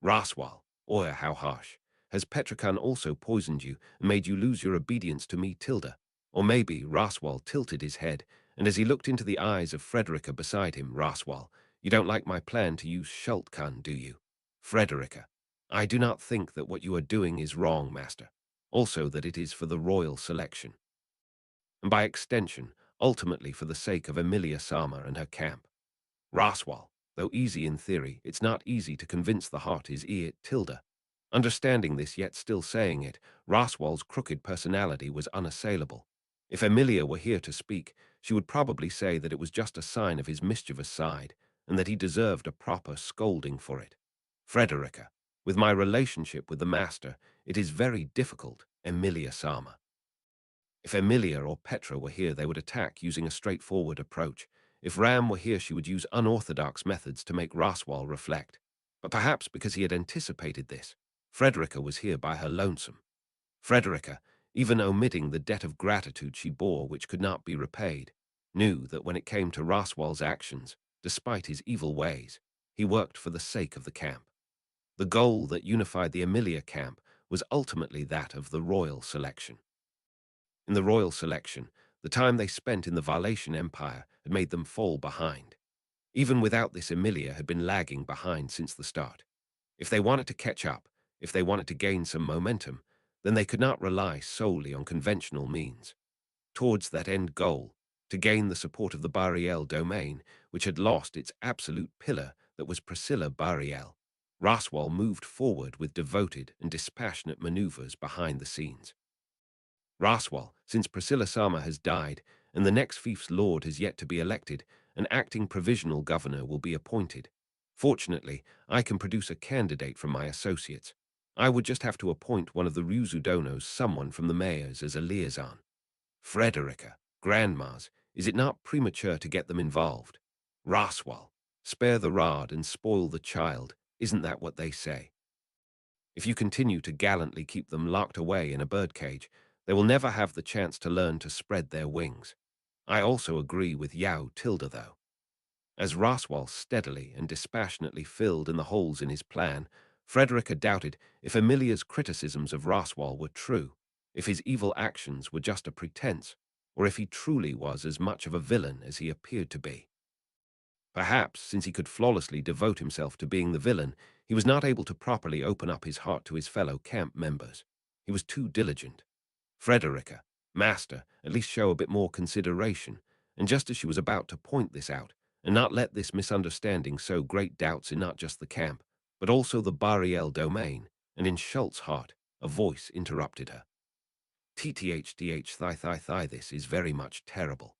S1: Roswal, or how harsh. Has Petrakan also poisoned you and made you lose your obedience to me, Tilda? Or maybe Roswal tilted his head, and as he looked into the eyes of Frederica beside him, Roswal, you don't like my plan to use Schultkan, do you? Frederica, I do not think that what you are doing is wrong, master. Also that it is for the royal selection. And by extension, ultimately for the sake of Emilia Sama and her camp. Roswal, though easy in theory, it's not easy to convince the heart is it, Tilda. Understanding this yet still saying it, Roswal's crooked personality was unassailable. If Emilia were here to speak, she would probably say that it was just a sign of his mischievous side, and that he deserved a proper scolding for it. Frederica, with my relationship with the master, it is very difficult, Emilia Sama. If Emilia or Petra were here, they would attack using a straightforward approach. If Ram were here, she would use unorthodox methods to make Roswal reflect. But perhaps because he had anticipated this, Frederica was here by her lonesome. Frederica, even omitting the debt of gratitude she bore which could not be repaid, knew that when it came to Roswal's actions, despite his evil ways, he worked for the sake of the camp. The goal that unified the Emilia camp was ultimately that of the royal selection. In the royal selection, the time they spent in the Valetian Empire had made them fall behind. Even without this, Emilia had been lagging behind since the start. If they wanted to catch up, if they wanted to gain some momentum, then they could not rely solely on conventional means. Towards that end goal, to gain the support of the Bariel domain, which had lost its absolute pillar that was Priscilla Bariel, Roswell moved forward with devoted and dispassionate maneuvers behind the scenes. Roswell, since Priscilla Sama has died and the next fief's lord has yet to be elected, an acting provisional governor will be appointed. Fortunately, I can produce a candidate from my associates. I would just have to appoint one of the Ryuzudonos, someone from the mayors, as a liaison. Frederica, grandmas, is it not premature to get them involved? Roswell, spare the rod and spoil the child, isn't that what they say? If you continue to gallantly keep them locked away in a birdcage, they will never have the chance to learn to spread their wings. I also agree with Yao Tilda, though. As Roswell steadily and dispassionately filled in the holes in his plan, Frederica doubted if Amelia's criticisms of Roswell were true, if his evil actions were just a pretense, or if he truly was as much of a villain as he appeared to be. Perhaps, since he could flawlessly devote himself to being the villain, he was not able to properly open up his heart to his fellow camp members. He was too diligent. Frederica, master, at least show a bit more consideration, and just as she was about to point this out, and not let this misunderstanding sow great doubts in not just the camp, but also the Bariel domain, and in Schultz's heart, a voice interrupted her. TTHDH thigh, this is very much terrible.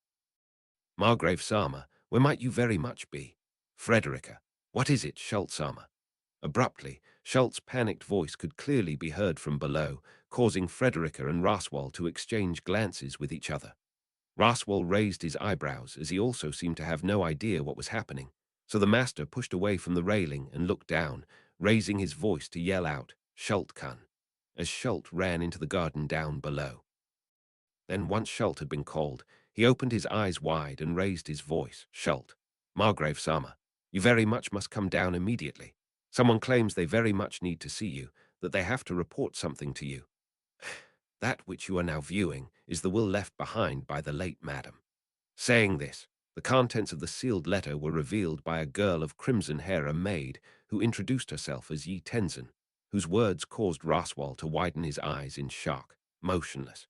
S1: Margrave Sama, where might you very much be? Frederica, what is it, Schultz Sama? Abruptly, Schultz's panicked voice could clearly be heard from below, causing Frederica and Roswell to exchange glances with each other. Roswell raised his eyebrows, as he also seemed to have no idea what was happening, so the master pushed away from the railing and looked down, raising his voice to yell out, Schultkan, as Schult ran into the garden down below. Then, once Schult had been called, he opened his eyes wide and raised his voice. Schult, Margrave Sama, you very much must come down immediately. Someone claims they very much need to see you, that they have to report something to you. That which you are now viewing is the will left behind by the late madam. Saying this, the contents of the sealed letter were revealed by a girl of crimson hair, a maid, who introduced herself as Yi Tenzin, whose words caused Roswell to widen his eyes in shock, motionless.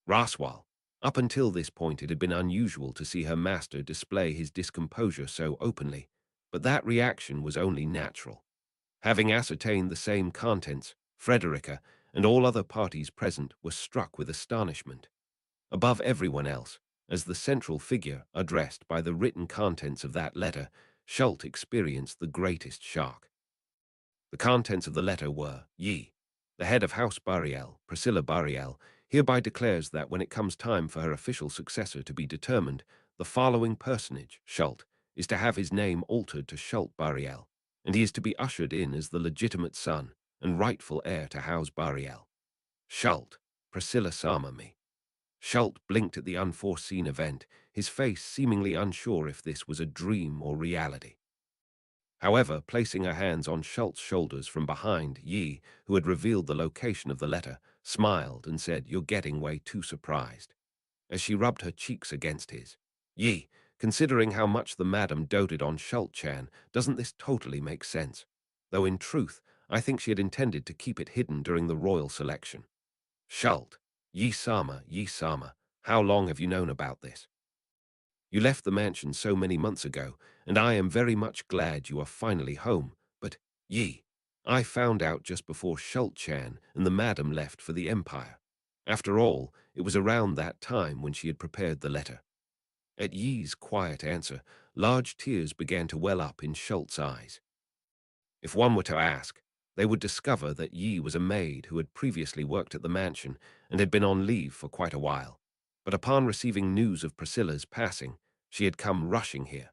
S1: Roswell, up until this point it had been unusual to see her master display his discomposure so openly, but that reaction was only natural. Having ascertained the same contents, Frederica and all other parties present were struck with astonishment. Above everyone else, as the central figure addressed by the written contents of that letter, Schult experienced the greatest shock. The contents of the letter were, Yi, the head of House Bariel, Priscilla Bariel, hereby declares that when it comes time for her official successor to be determined, the following personage, Schult, is to have his name altered to Schult Bariel, and he is to be ushered in as the legitimate son and rightful heir to House Bariel. Schult, Priscilla Samami. Schult blinked at the unforeseen event, his face seemingly unsure if this was a dream or reality. However, placing her hands on Schultz's shoulders from behind, Yi, who had revealed the location of the letter, smiled and said, "You're getting way too surprised," as she rubbed her cheeks against his. "Yi, considering how much the madam doted on Schult-chan, doesn't this totally make sense? Though in truth, I think she had intended to keep it hidden during the royal selection." Schult, Yi-sama, how long have you known about this? You left the mansion so many months ago, and I am very much glad you are finally home, but, Yi, I found out just before Schult-chan and the madam left for the Empire. After all, it was around that time when she had prepared the letter. At Yi's quiet answer, large tears began to well up in Schultz's eyes. If one were to ask, they would discover that Yi was a maid who had previously worked at the mansion and had been on leave for quite a while. But upon receiving news of Priscilla's passing, she had come rushing here.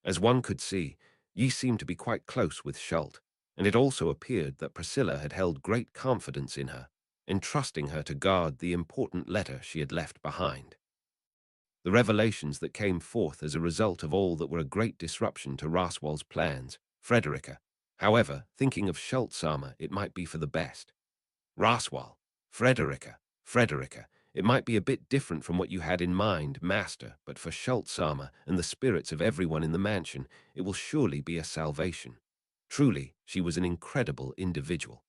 S1: As one could see, Yi seemed to be quite close with Schult, and it also appeared that Priscilla had held great confidence in her, entrusting her to guard the important letter she had left behind. The revelations that came forth as a result of all that were a great disruption to Roswell's plans, Frederica, however, thinking of Schultz-sama, it might be for the best. Roswell, Frederica, it might be a bit different from what you had in mind, master, but for Schultz-sama and the spirits of everyone in the mansion, it will surely be a salvation. Truly, she was an incredible individual.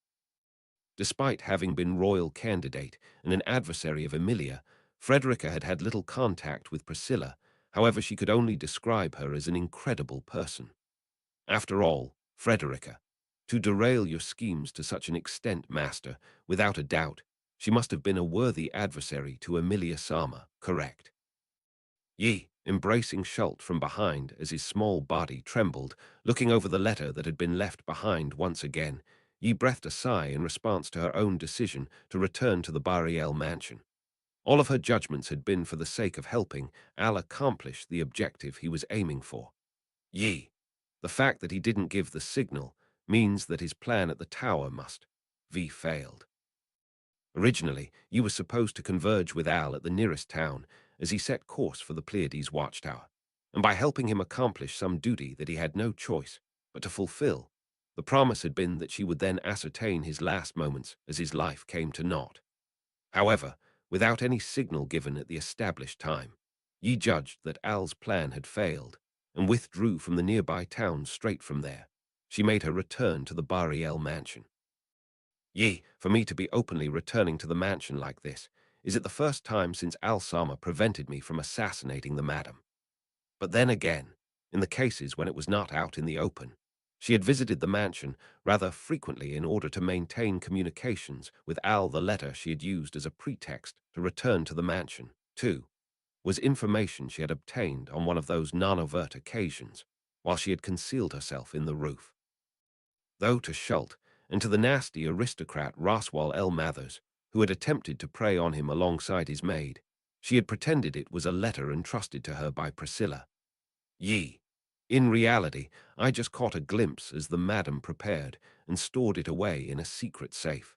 S1: Despite having been royal candidate and an adversary of Emilia, Frederica had had little contact with Priscilla. However, she could only describe her as an incredible person. After all, Frederica. To derail your schemes to such an extent, master, without a doubt, she must have been a worthy adversary to Emilia Sama, correct? Yi, embracing Schult from behind as his small body trembled, looking over the letter that had been left behind once again, Yi breathed a sigh in response to her own decision to return to the Bariel mansion. All of her judgments had been for the sake of helping Al accomplish the objective he was aiming for. Yi. The fact that he didn't give the signal means that his plan at the tower must be failed. Originally, Yi was supposed to converge with Al at the nearest town as he set course for the Pleiades watchtower, and by helping him accomplish some duty that he had no choice but to fulfill, the promise had been that she would then ascertain his last moments as his life came to naught. However, without any signal given at the established time, Yi judged that Al's plan had failed and withdrew from the nearby town straight from there. She made her return to the Bariel mansion. Yi, for me to be openly returning to the mansion like this, is it the first time since Al-Sama prevented me from assassinating the madam. But then again, in the cases when it was not out in the open, she had visited the mansion rather frequently in order to maintain communications with Al. The letter she had used as a pretext to return to the mansion, too, was information she had obtained on one of those non-overt occasions while she had concealed herself in the roof. Though to Schult and to the nasty aristocrat Roswell L. Mathers, who had attempted to prey on him alongside his maid, she had pretended it was a letter entrusted to her by Priscilla. Yi. In reality, I just caught a glimpse as the madam prepared and stored it away in a secret safe.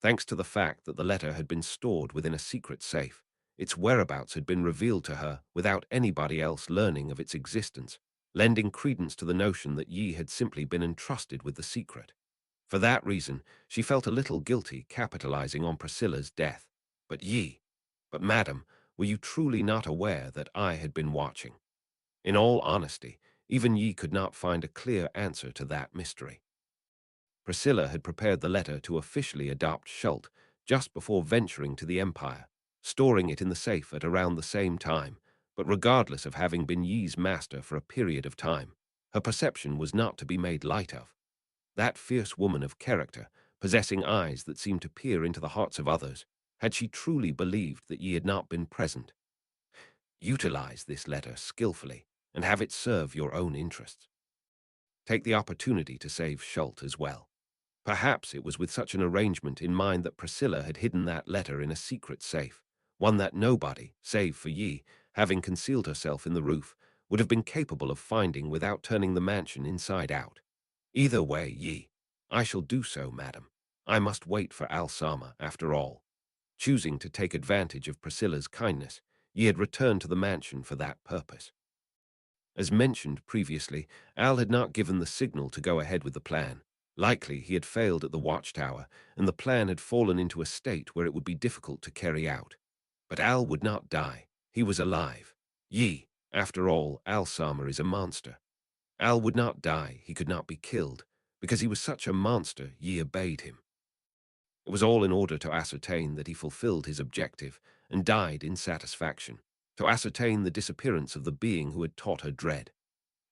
S1: Thanks to the fact that the letter had been stored within a secret safe, its whereabouts had been revealed to her without anybody else learning of its existence, lending credence to the notion that Yi had simply been entrusted with the secret. For that reason, she felt a little guilty capitalizing on Priscilla's death. But madam, were you truly not aware that I had been watching? In all honesty, even Yi could not find a clear answer to that mystery. Priscilla had prepared the letter to officially adopt Schult just before venturing to the Empire, storing it in the safe at around the same time, but regardless of having been Yi's master for a period of time, her perception was not to be made light of. That fierce woman of character, possessing eyes that seemed to peer into the hearts of others, had she truly believed that Yi had not been present? Utilize this letter skillfully and have it serve your own interests. Take the opportunity to save Schult as well. Perhaps it was with such an arrangement in mind that Priscilla had hidden that letter in a secret safe, one that nobody, save for Yi, having concealed herself in the roof, would have been capable of finding without turning the mansion inside out. Either way, Yi, I shall do so, madam. I must wait for Al-Sama, after all. Choosing to take advantage of Priscilla's kindness, Yi had returned to the mansion for that purpose. As mentioned previously, Al had not given the signal to go ahead with the plan. Likely he had failed at the watchtower, and the plan had fallen into a state where it would be difficult to carry out. But Al would not die. He was alive. Yi, after all, Al-Sama is a monster. Al would not die, he could not be killed. Because he was such a monster, Yi obeyed him. It was all in order to ascertain that he fulfilled his objective and died in satisfaction, to ascertain the disappearance of the being who had taught her dread.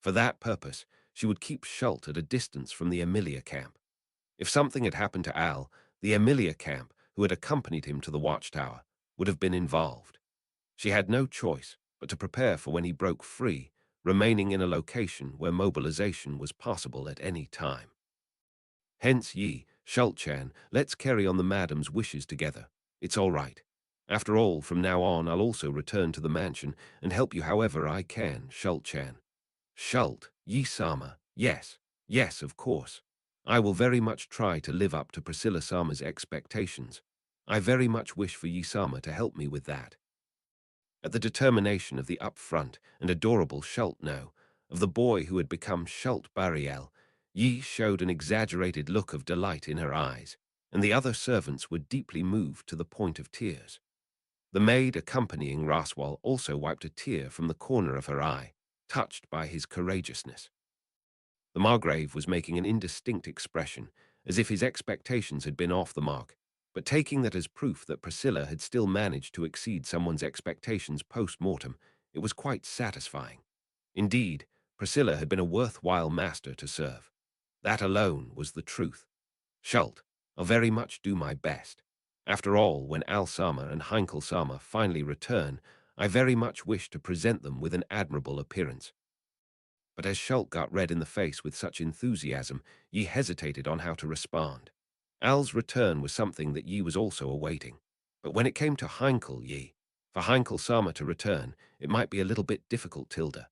S1: For that purpose, she would keep Schult at a distance from the Emilia camp. If something had happened to Al, the Emilia camp, who had accompanied him to the watchtower, would have been involved. She had no choice but to prepare for when he broke free, remaining in a location where mobilization was possible at any time. Hence Yi, Schult-chan, let's carry on the madam's wishes together. It's all right. After all, from now on I'll also return to the mansion and help you however I can, Schult-chan. Schult, Yi-sama, yes, yes, of course. I will very much try to live up to Priscilla-sama's expectations. I very much wish for Yi-sama to help me with that. At the determination of the upfront and adorable Schult now, of the boy who had become Schult Bariel, Yi showed an exaggerated look of delight in her eyes, and the other servants were deeply moved to the point of tears. The maid accompanying Roswell also wiped a tear from the corner of her eye, touched by his courageousness. The Margrave was making an indistinct expression, as if his expectations had been off the mark, but taking that as proof that Priscilla had still managed to exceed someone's expectations post-mortem, it was quite satisfying. Indeed, Priscilla had been a worthwhile master to serve. That alone was the truth. Schult, I'll very much do my best. After all, when Al-Sama and Heinkel-sama finally return, I very much wish to present them with an admirable appearance. But as Schult got red in the face with such enthusiasm, Yi hesitated on how to respond. Al's return was something that Yi was also awaiting. But when it came to Heinkel Yi, for Heinkel-sama to return, it might be a little bit difficult tilde.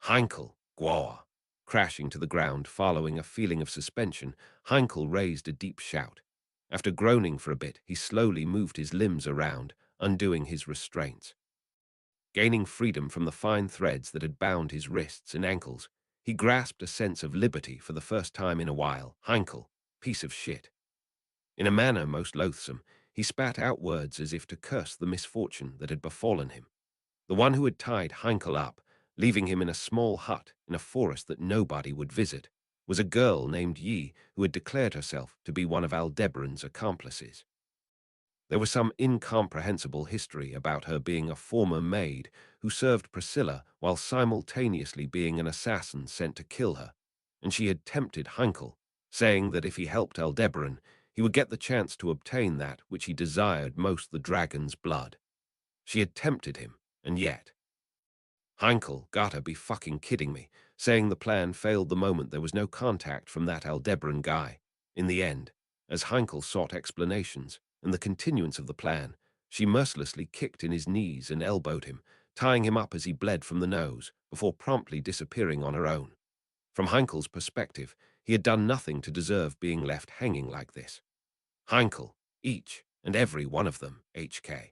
S1: Heinkel, Gwawa. Crashing to the ground following a feeling of suspension, Heinkel raised a deep shout. After groaning for a bit, he slowly moved his limbs around, undoing his restraints. Gaining freedom from the fine threads that had bound his wrists and ankles, he grasped a sense of liberty for the first time in a while. Heinkel, piece of shit. In a manner most loathsome, he spat out words as if to curse the misfortune that had befallen him. The one who had tied Heinkel up, leaving him in a small hut in a forest that nobody would visit, was a girl named Yi who had declared herself to be one of Aldebaran's accomplices. There was some incomprehensible history about her being a former maid who served Priscilla while simultaneously being an assassin sent to kill her, and she had tempted Heinkel, saying that if he helped Aldebaran, he would get the chance to obtain that which he desired most, the dragon's blood. She had tempted him, and yet... Heinkel, gotta be fucking kidding me, saying the plan failed the moment there was no contact from that Aldebaran guy. In the end, as Heinkel sought explanations and the continuance of the plan, she mercilessly kicked in his knees and elbowed him, tying him up as he bled from the nose, before promptly disappearing on her own. From Heinkel's perspective, he had done nothing to deserve being left hanging like this. Heinkel, each and every one of them, HK.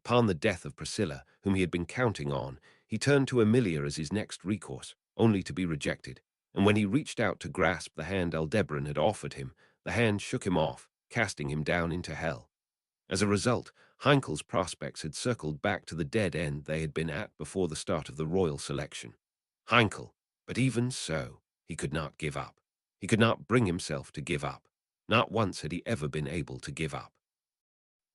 S1: Upon the death of Priscilla, whom he had been counting on, he turned to Emilia as his next recourse, only to be rejected, and when he reached out to grasp the hand Aldebaran had offered him, the hand shook him off, casting him down into hell. As a result, Heinkel's prospects had circled back to the dead end they had been at before the start of the royal selection. Heinkel, but even so, he could not give up. He could not bring himself to give up. Not once had he ever been able to give up.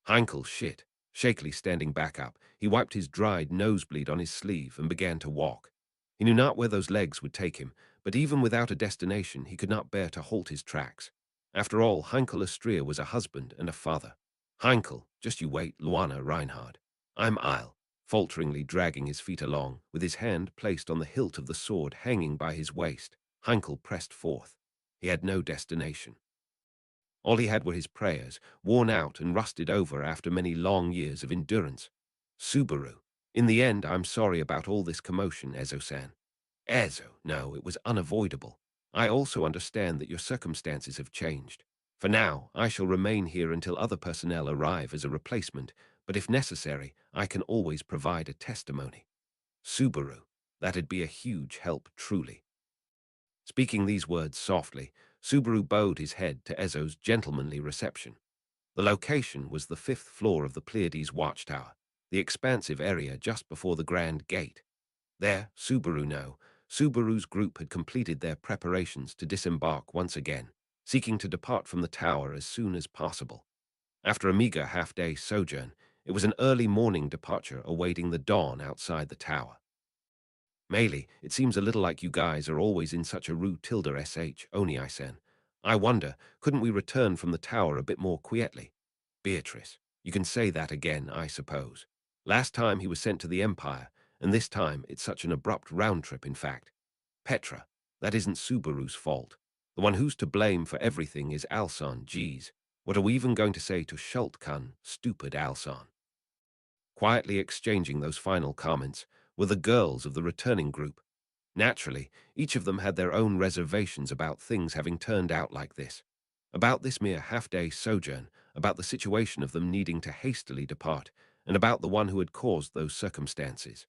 S1: Heinkel shit. Shakily standing back up, he wiped his dried nosebleed on his sleeve and began to walk. He knew not where those legs would take him, but even without a destination, he could not bear to halt his tracks. After all, Heinkel Astria was a husband and a father. Heinkel, just you wait, Luana Reinhard. I'll, falteringly dragging his feet along, with his hand placed on the hilt of the sword hanging by his waist. Heinkel pressed forth. He had no destination. All he had were his prayers, worn out and rusted over after many long years of endurance. Subaru. In the end, I'm sorry about all this commotion, Ezo-san. Ezo, no, it was unavoidable. I also understand that your circumstances have changed. For now, I shall remain here until other personnel arrive as a replacement, but if necessary, I can always provide a testimony. Subaru. That'd be a huge help, truly. Speaking these words softly, Subaru bowed his head to Ezo's gentlemanly reception. The location was the 5th floor of the Pleiades watchtower, the expansive area just before the Grand Gate. There, Subaru's group had completed their preparations to disembark once again, seeking to depart from the tower as soon as possible. After a meager half-day sojourn, it was an early morning departure awaiting the dawn outside the tower. Meili, it seems a little like you guys are always in such a sh, Oni-san. I wonder, couldn't we return from the tower a bit more quietly? Beatrice, you can say that again, I suppose. Last time he was sent to the Empire, and this time it's such an abrupt round trip, in fact. Petra, that isn't Subaru's fault. The one who's to blame for everything is Alsan, geez. What are we even going to say to Schult-kun, stupid Alsan? Quietly exchanging those final comments were the girls of the returning group. Naturally, each of them had their own reservations about things having turned out like this, about this mere half-day sojourn, about the situation of them needing to hastily depart, and about the one who had caused those circumstances.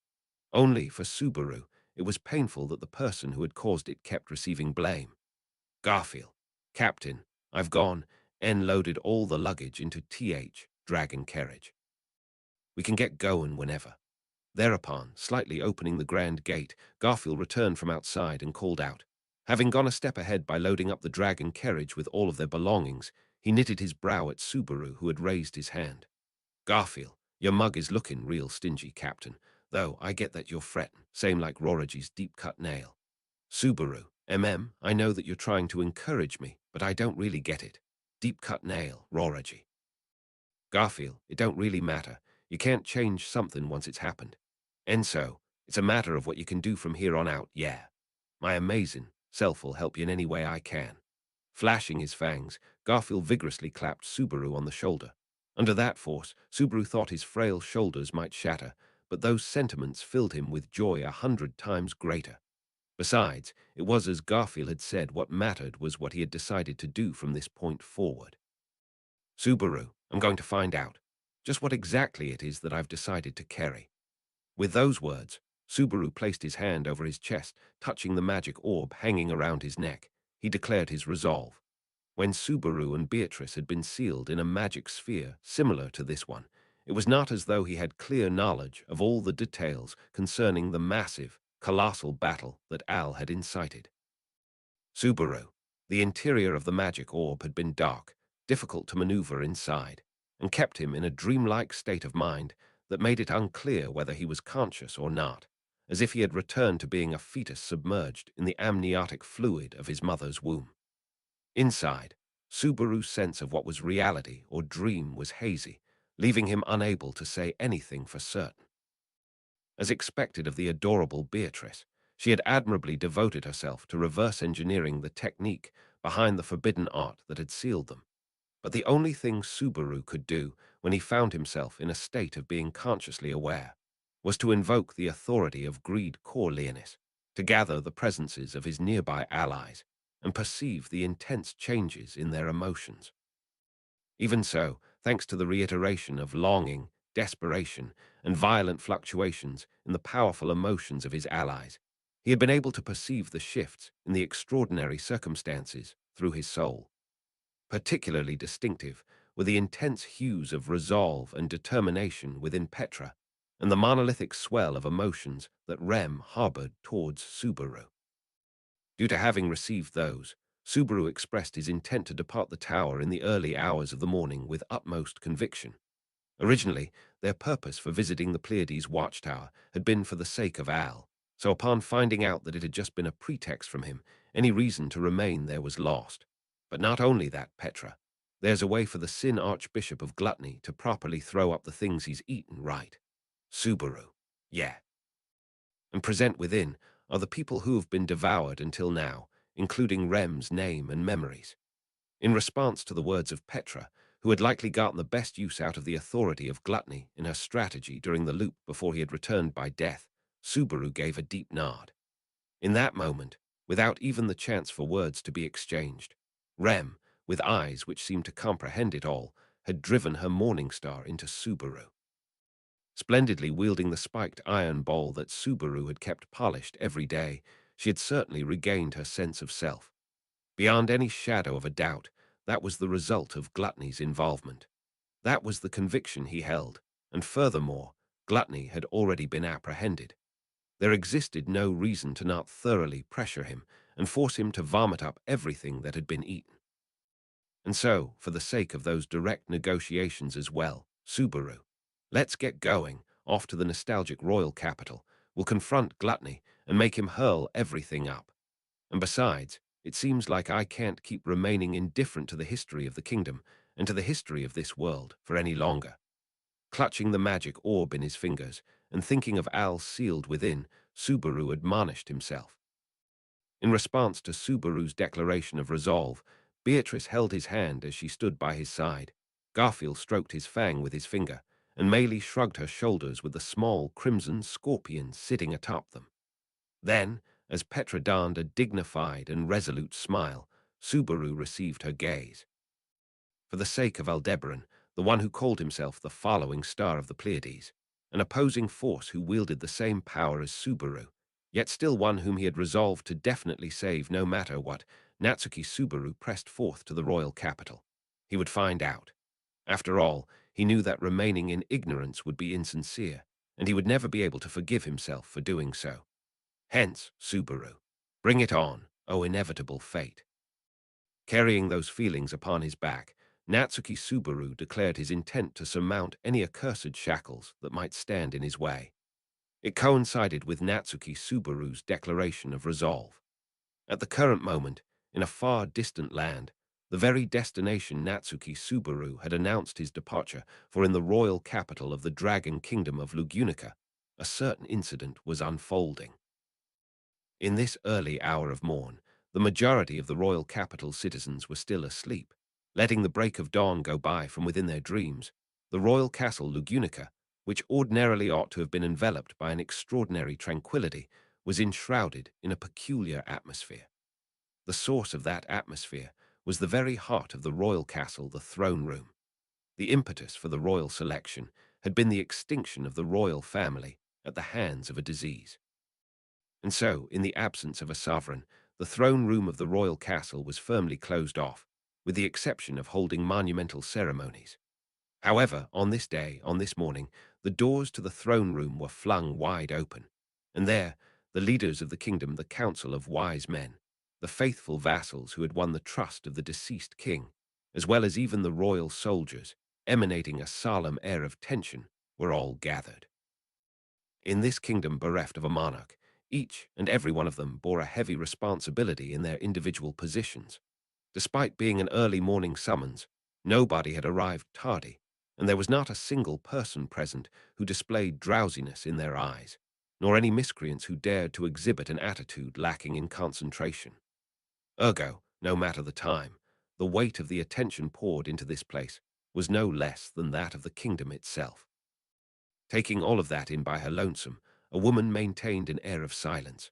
S1: Only for Subaru, it was painful that the person who had caused it kept receiving blame. Garfield, Captain, I've gone and loaded all the luggage into Dragon carriage. We can get going whenever. Thereupon, slightly opening the grand gate, Garfield returned from outside and called out. Having gone a step ahead by loading up the dragon carriage with all of their belongings, he knitted his brow at Subaru, who had raised his hand. Garfield, your mug is looking real stingy, Captain, though I get that you're frettin', same like Roriji's deep-cut nail. Subaru, I know that you're trying to encourage me, but I don't really get it. Deep cut nail, Roraji. Garfield, it don't really matter. You can't change something once it's happened. And so, it's a matter of what you can do from here on out, yeah. My amazing self will help you in any way I can. Flashing his fangs, Garfield vigorously clapped Subaru on the shoulder. Under that force, Subaru thought his frail shoulders might shatter, but those sentiments filled him with joy 100 times greater. Besides, it was as Garfield had said, what mattered was what he had decided to do from this point forward. Subaru, I'm going to find out just what exactly it is that I've decided to carry. With those words, Subaru placed his hand over his chest, touching the magic orb hanging around his neck. He declared his resolve. When Subaru and Beatrice had been sealed in a magic sphere similar to this one, it was not as though he had clear knowledge of all the details concerning the massive, colossal battle that Al had incited. Subaru, the interior of the magic orb had been dark, difficult to maneuver inside, and kept him in a dreamlike state of mind that made it unclear whether he was conscious or not, as if he had returned to being a fetus submerged in the amniotic fluid of his mother's womb. Inside, Subaru's sense of what was reality or dream was hazy, leaving him unable to say anything for certain. As expected of the adorable Beatrice, she had admirably devoted herself to reverse engineering the technique behind the forbidden art that had sealed them. But the only thing Subaru could do when he found himself in a state of being consciously aware was to invoke the authority of Greed Corleonis, to gather the presences of his nearby allies and perceive the intense changes in their emotions. Even so, thanks to the reiteration of longing, desperation, and violent fluctuations in the powerful emotions of his allies, he had been able to perceive the shifts in the extraordinary circumstances through his soul. Particularly distinctive were the intense hues of resolve and determination within Petra, and the monolithic swell of emotions that Rem harbored towards Subaru. Due to having received those, Subaru expressed his intent to depart the tower in the early hours of the morning with utmost conviction. Originally, their purpose for visiting the Pleiades watchtower had been for the sake of Al, so upon finding out that it had just been a pretext from him, any reason to remain there was lost. But not only that, Petra. There's a way for the Sin Archbishop of Gluttony to properly throw up the things he's eaten right. Subaru. Yeah. And present within are the people who have been devoured until now, including Rem's name and memories. In response to the words of Petra, who had likely gotten the best use out of the authority of gluttony in her strategy during the loop before he had returned by death, Subaru gave a deep nod. In that moment, without even the chance for words to be exchanged, Rem, with eyes which seemed to comprehend it all, had driven her morning star into Subaru. Splendidly wielding the spiked iron ball that Subaru had kept polished every day, she had certainly regained her sense of self. Beyond any shadow of a doubt, that was the result of Gluttony's involvement. That was the conviction he held, and furthermore, Gluttony had already been apprehended. There existed no reason to not thoroughly pressure him and force him to vomit up everything that had been eaten. And so, for the sake of those direct negotiations as well, Subaru, let's get going, off to the nostalgic royal capital. We'll confront Gluttony and make him hurl everything up. And besides, it seems like I can't keep remaining indifferent to the history of the kingdom and to the history of this world for any longer. Clutching the magic orb in his fingers and thinking of Al sealed within, Subaru admonished himself. In response to Subaru's declaration of resolve, Beatrice held his hand as she stood by his side. Garfield stroked his fang with his finger, and Maylie shrugged her shoulders with a small crimson scorpion sitting atop them. Then, as Petra donned a dignified and resolute smile, Subaru received her gaze. For the sake of Aldebaran, the one who called himself the following star of the Pleiades, an opposing force who wielded the same power as Subaru, yet still one whom he had resolved to definitely save no matter what, Natsuki Subaru pressed forth to the royal capital. He would find out. After all, he knew that remaining in ignorance would be insincere, and he would never be able to forgive himself for doing so. Hence, Subaru. Bring it on, O inevitable fate. Carrying those feelings upon his back, Natsuki Subaru declared his intent to surmount any accursed shackles that might stand in his way. It coincided with Natsuki Subaru's declaration of resolve. At the current moment, in a far distant land, the very destination Natsuki Subaru had announced his departure for in the royal capital of the Dragon Kingdom of Lugunica, a certain incident was unfolding. In this early hour of morn, the majority of the royal capital's citizens were still asleep. Letting the break of dawn go by from within their dreams, the royal castle Lugunica, which ordinarily ought to have been enveloped by an extraordinary tranquility, was enshrouded in a peculiar atmosphere. The source of that atmosphere was the very heart of the royal castle, the throne room. The impetus for the royal selection had been the extinction of the royal family at the hands of a disease. And so, in the absence of a sovereign, the throne room of the royal castle was firmly closed off, with the exception of holding monumental ceremonies. However, on this day, on this morning, the doors to the throne room were flung wide open, and there, the leaders of the kingdom, the council of wise men, the faithful vassals who had won the trust of the deceased king, as well as even the royal soldiers, emanating a solemn air of tension, were all gathered. In this kingdom bereft of a monarch, each and every one of them bore a heavy responsibility in their individual positions. Despite being an early morning summons, nobody had arrived tardy, and there was not a single person present who displayed drowsiness in their eyes, nor any miscreants who dared to exhibit an attitude lacking in concentration. Ergo, no matter the time, the weight of the attention poured into this place was no less than that of the kingdom itself. Taking all of that in by her lonesome, a woman maintained an air of silence.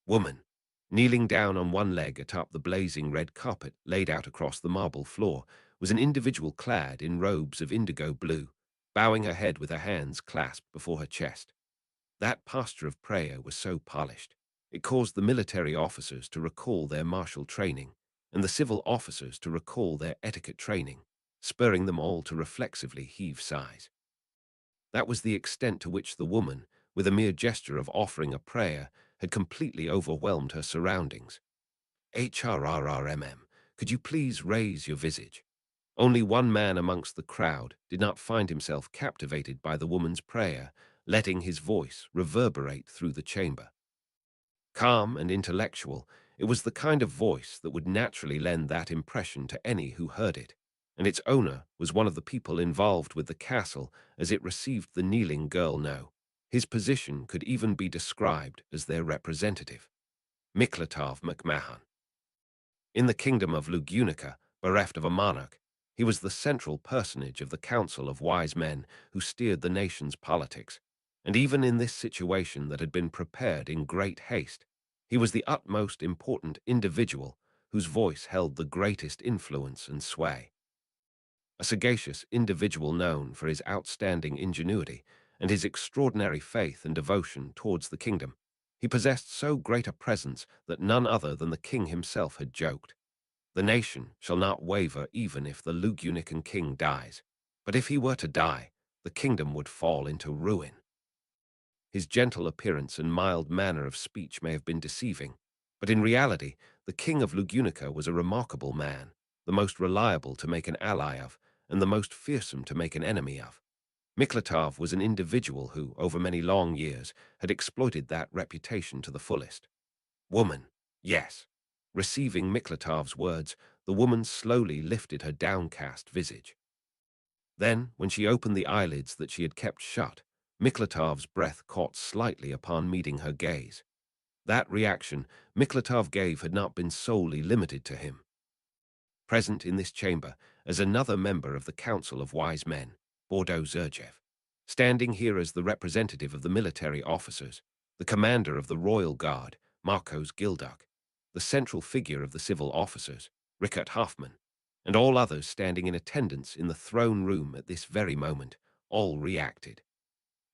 S1: Woman, kneeling down on one leg atop the blazing red carpet laid out across the marble floor, was an individual clad in robes of indigo blue, bowing her head with her hands clasped before her chest. That posture of prayer was so polished, it caused the military officers to recall their martial training, and the civil officers to recall their etiquette training, spurring them all to reflexively heave sighs. That was the extent to which the woman, with a mere gesture of offering a prayer, had completely overwhelmed her surroundings. HRRRMM, could you please raise your visage? Only one man amongst the crowd did not find himself captivated by the woman's prayer, letting his voice reverberate through the chamber. Calm and intellectual, it was the kind of voice that would naturally lend that impression to any who heard it, and its owner was one of the people involved with the castle as it received the kneeling girl. No, his position could even be described as their representative, Miklatov McMahon. In the kingdom of Lugunica, bereft of a monarch, he was the central personage of the council of wise men who steered the nation's politics, and even in this situation that had been prepared in great haste, he was the utmost important individual whose voice held the greatest influence and sway. A sagacious individual known for his outstanding ingenuity and his extraordinary faith and devotion towards the kingdom, he possessed so great a presence that none other than the king himself had joked. The nation shall not waver even if the Lugunican king dies, but if he were to die, the kingdom would fall into ruin. His gentle appearance and mild manner of speech may have been deceiving, but in reality, the king of Lugunica was a remarkable man, the most reliable to make an ally of, and the most fearsome to make an enemy of. Miklatov was an individual who, over many long years, had exploited that reputation to the fullest. Woman, yes. Receiving Miklatov's words, the woman slowly lifted her downcast visage. Then, when she opened the eyelids that she had kept shut, Miklatov's breath caught slightly upon meeting her gaze. That reaction Miklatov gave had not been solely limited to him. Present in this chamber, as another member of the Council of Wise Men, Bordeaux Zurjev, standing here as the representative of the military officers, the commander of the Royal Guard, Marcos Gilduk, the central figure of the civil officers, Rickert Hoffman, and all others standing in attendance in the throne room at this very moment, all reacted.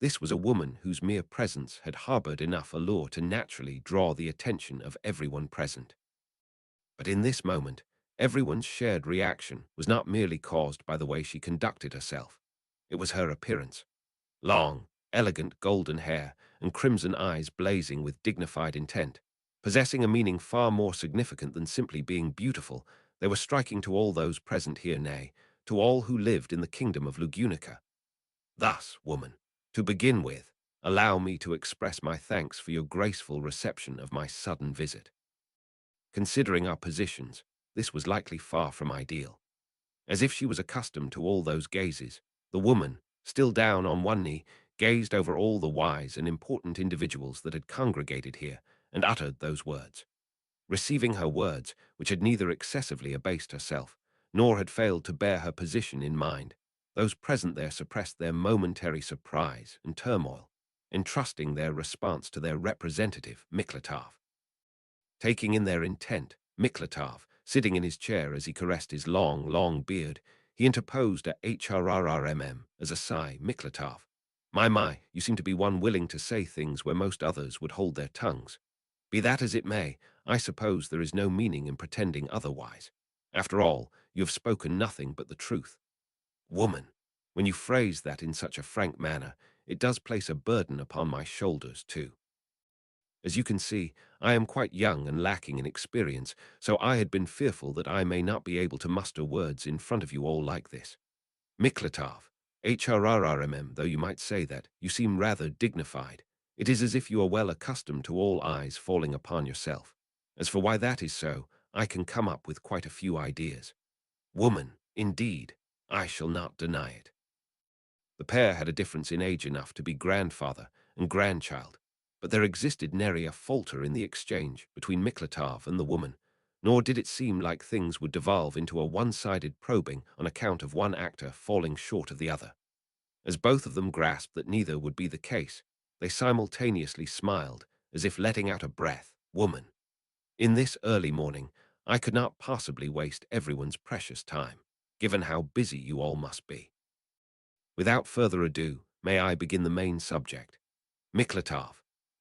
S1: This was a woman whose mere presence had harbored enough allure to naturally draw the attention of everyone present. But in this moment, everyone's shared reaction was not merely caused by the way she conducted herself. It was her appearance. Long, elegant golden hair and crimson eyes blazing with dignified intent, possessing a meaning far more significant than simply being beautiful, they were striking to all those present here, nay, to all who lived in the kingdom of Lugunica. Thus, woman, to begin with, allow me to express my thanks for your graceful reception of my sudden visit. Considering our positions, this was likely far from ideal. As if she was accustomed to all those gazes, the woman, still down on one knee, gazed over all the wise and important individuals that had congregated here and uttered those words. Receiving her words, which had neither excessively abased herself, nor had failed to bear her position in mind, those present there suppressed their momentary surprise and turmoil, entrusting their response to their representative, Miklatov. Taking in their intent, Miklatov, sitting in his chair as he caressed his long beard, he interposed a HRRRMM as a sigh. Miklatov, my, you seem to be one willing to say things where most others would hold their tongues. Be that as it may, I suppose there is no meaning in pretending otherwise. After all, you have spoken nothing but the truth. Woman, when you phrase that in such a frank manner, it does place a burden upon my shoulders, too. As you can see, I am quite young and lacking in experience, so I had been fearful that I may not be able to muster words in front of you all like this. Miklatov, HRRRMM, though you might say that, you seem rather dignified. It is as if you are well accustomed to all eyes falling upon yourself. As for why that is so, I can come up with quite a few ideas. Woman, indeed, I shall not deny it. The pair had a difference in age enough to be grandfather and grandchild, but there existed nary a falter in the exchange between Miklatov and the woman, nor did it seem like things would devolve into a one-sided probing on account of one actor falling short of the other. As both of them grasped that neither would be the case, they simultaneously smiled, as if letting out a breath. Woman, in this early morning, I could not possibly waste everyone's precious time, given how busy you all must be. Without further ado, may I begin the main subject? Miklatov,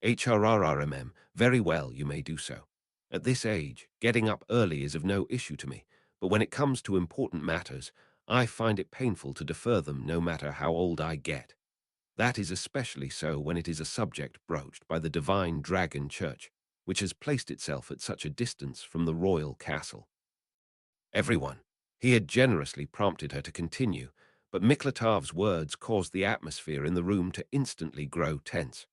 S1: HRRRMM, very well, you may do so. At this age, getting up early is of no issue to me, but when it comes to important matters, I find it painful to defer them no matter how old I get. That is especially so when it is a subject broached by the divine Dragon Church, which has placed itself at such a distance from the royal castle. Everyone. He had generously prompted her to continue, but Miklatov's words caused the atmosphere in the room to instantly grow tense.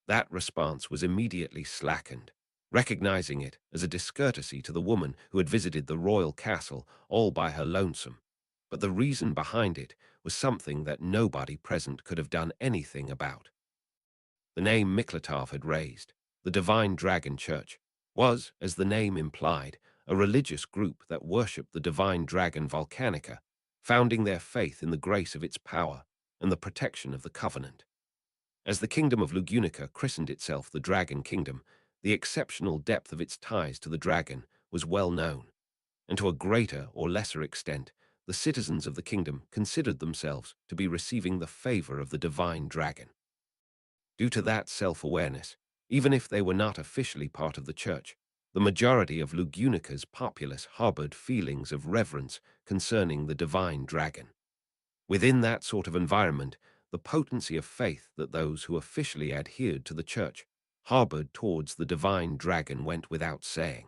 S1: That response was immediately slackened, recognizing it as a discourtesy to the woman who had visited the royal castle all by her lonesome. But the reason behind it was something that nobody present could have done anything about. The name Miklatov had raised, the Divine Dragon Church, was, as the name implied, a religious group that worshipped the divine dragon Volcanica, founding their faith in the grace of its power and the protection of the covenant. As the kingdom of Lugunica christened itself the Dragon Kingdom, the exceptional depth of its ties to the dragon was well known, and to a greater or lesser extent, the citizens of the kingdom considered themselves to be receiving the favor of the divine dragon. Due to that self-awareness, even if they were not officially part of the church, the majority of Lugunica's populace harbored feelings of reverence concerning the divine dragon. Within that sort of environment, the potency of faith that those who officially adhered to the church harbored towards the divine dragon went without saying.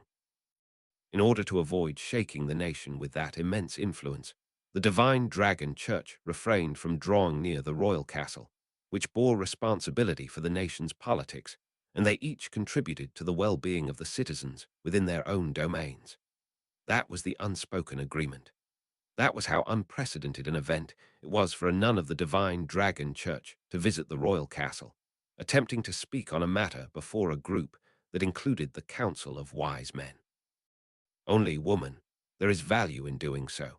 S1: In order to avoid shaking the nation with that immense influence, the divine dragon church refrained from drawing near the royal castle, which bore responsibility for the nation's politics, and they each contributed to the well-being of the citizens within their own domains. That was the unspoken agreement. That was how unprecedented an event it was for a nun of the Divine Dragon Church to visit the royal castle, attempting to speak on a matter before a group that included the Council of Wise Men. Only, woman, there is value in doing so.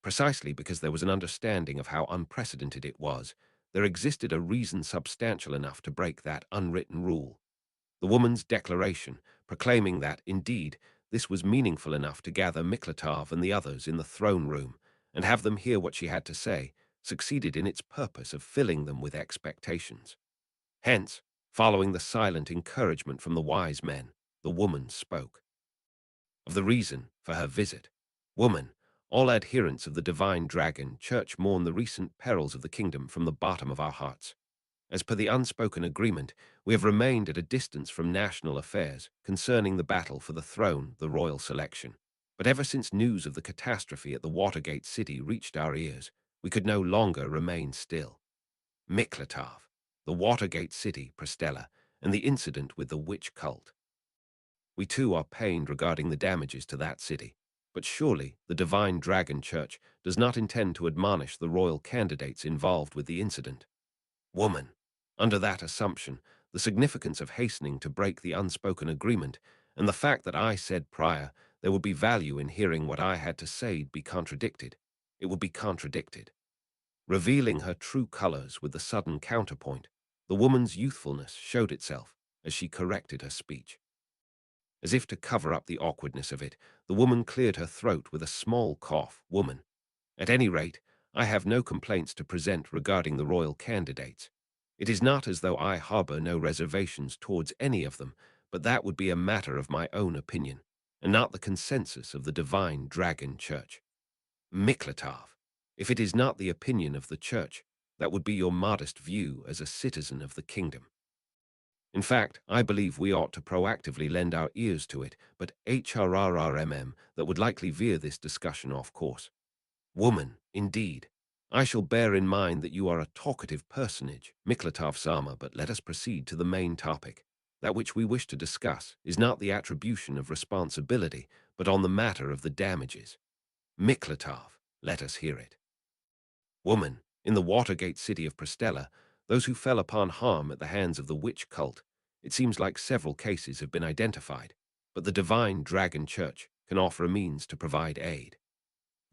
S1: Precisely because there was an understanding of how unprecedented it was, there existed a reason substantial enough to break that unwritten rule. The woman's declaration, proclaiming that, indeed, this was meaningful enough to gather Miklatov and the others in the throne room and have them hear what she had to say, succeeded in its purpose of filling them with expectations. Hence, following the silent encouragement from the wise men, the woman spoke. Of the reason for her visit. Woman, all adherents of the divine dragon church mourn the recent perils of the kingdom from the bottom of our hearts. As per the unspoken agreement, we have remained at a distance from national affairs concerning the battle for the throne, the royal selection. But ever since news of the catastrophe at the Watergate city reached our ears, we could no longer remain still. Miklatov, the Watergate city, Prestella, and the incident with the witch cult. We too are pained regarding the damages to that city. But surely the Divine Dragon Church does not intend to admonish the royal candidates involved with the incident. Woman. Under that assumption, the significance of hastening to break the unspoken agreement and the fact that I said prior there would be value in hearing what I had to say be contradicted. It would be contradicted. Revealing her true colors with the sudden counterpoint, the woman's youthfulness showed itself as she corrected her speech. As if to cover up the awkwardness of it, the woman cleared her throat with a small cough. Woman. At any rate, I have no complaints to present regarding the royal candidates. It is not as though I harbor no reservations towards any of them, but that would be a matter of my own opinion, and not the consensus of the Divine Dragon Church. Miklatov, if it is not the opinion of the Church, that would be your modest view as a citizen of the kingdom. In fact, I believe we ought to proactively lend our ears to it, but HRRRMM that would likely veer this discussion off course. Woman, indeed. I shall bear in mind that you are a talkative personage, Miklatov Sama, but let us proceed to the main topic. That which we wish to discuss is not the attribution of responsibility, but on the matter of the damages. Miklatov, let us hear it. Woman, in the Watergate city of Prestella, those who fell upon harm at the hands of the witch cult, it seems like several cases have been identified, but the Divine Dragon Church can offer a means to provide aid.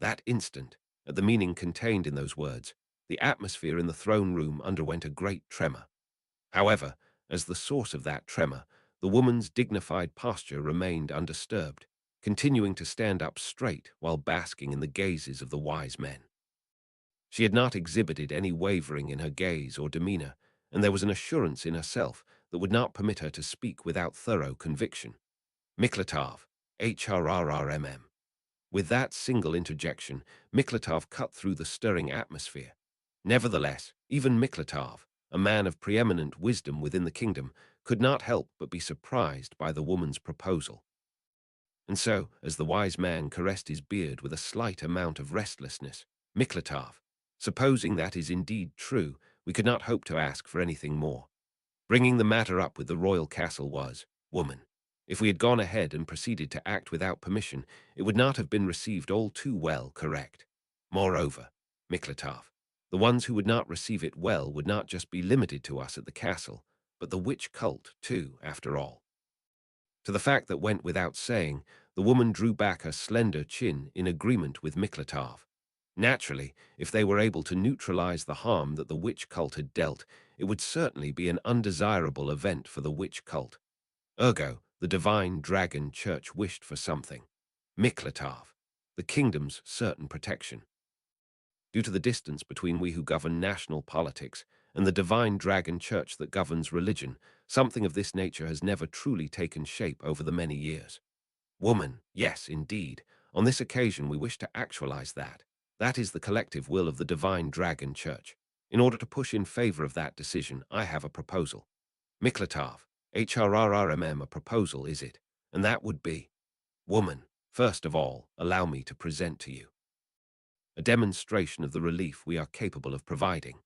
S1: That instant, at the meaning contained in those words, the atmosphere in the throne room underwent a great tremor. However, as the source of that tremor, the woman's dignified posture remained undisturbed, continuing to stand up straight while basking in the gazes of the wise men. She had not exhibited any wavering in her gaze or demeanor, and there was an assurance in herself that would not permit her to speak without thorough conviction. Miklatov, HRRRMM. With that single interjection, Miklatov cut through the stirring atmosphere. Nevertheless, even Miklatov, a man of preeminent wisdom within the kingdom, could not help but be surprised by the woman's proposal. And so, as the wise man caressed his beard with a slight amount of restlessness, Miklatov, supposing that is indeed true, we could not hope to ask for anything more. Bringing the matter up with the royal castle was, woman. If we had gone ahead and proceeded to act without permission, it would not have been received all too well, correct? Moreover, Miklatov, the ones who would not receive it well would not just be limited to us at the castle, but the witch cult, too, after all. To the fact that went without saying, the woman drew back her slender chin in agreement with Miklatov. Naturally, if they were able to neutralize the harm that the witch cult had dealt, it would certainly be an undesirable event for the witch cult. Ergo, the Divine Dragon Church wished for something. Miklatov, the kingdom's certain protection. Due to the distance between we who govern national politics and the Divine Dragon Church that governs religion, something of this nature has never truly taken shape over the many years. Woman, yes, indeed. On this occasion we wish to actualize that. That is the collective will of the Divine Dragon Church. In order to push in favor of that decision, I have a proposal. Miklatov, HRRRMM, a proposal, is it? And that would be, woman, first of all, allow me to present to you a demonstration of the relief we are capable of providing.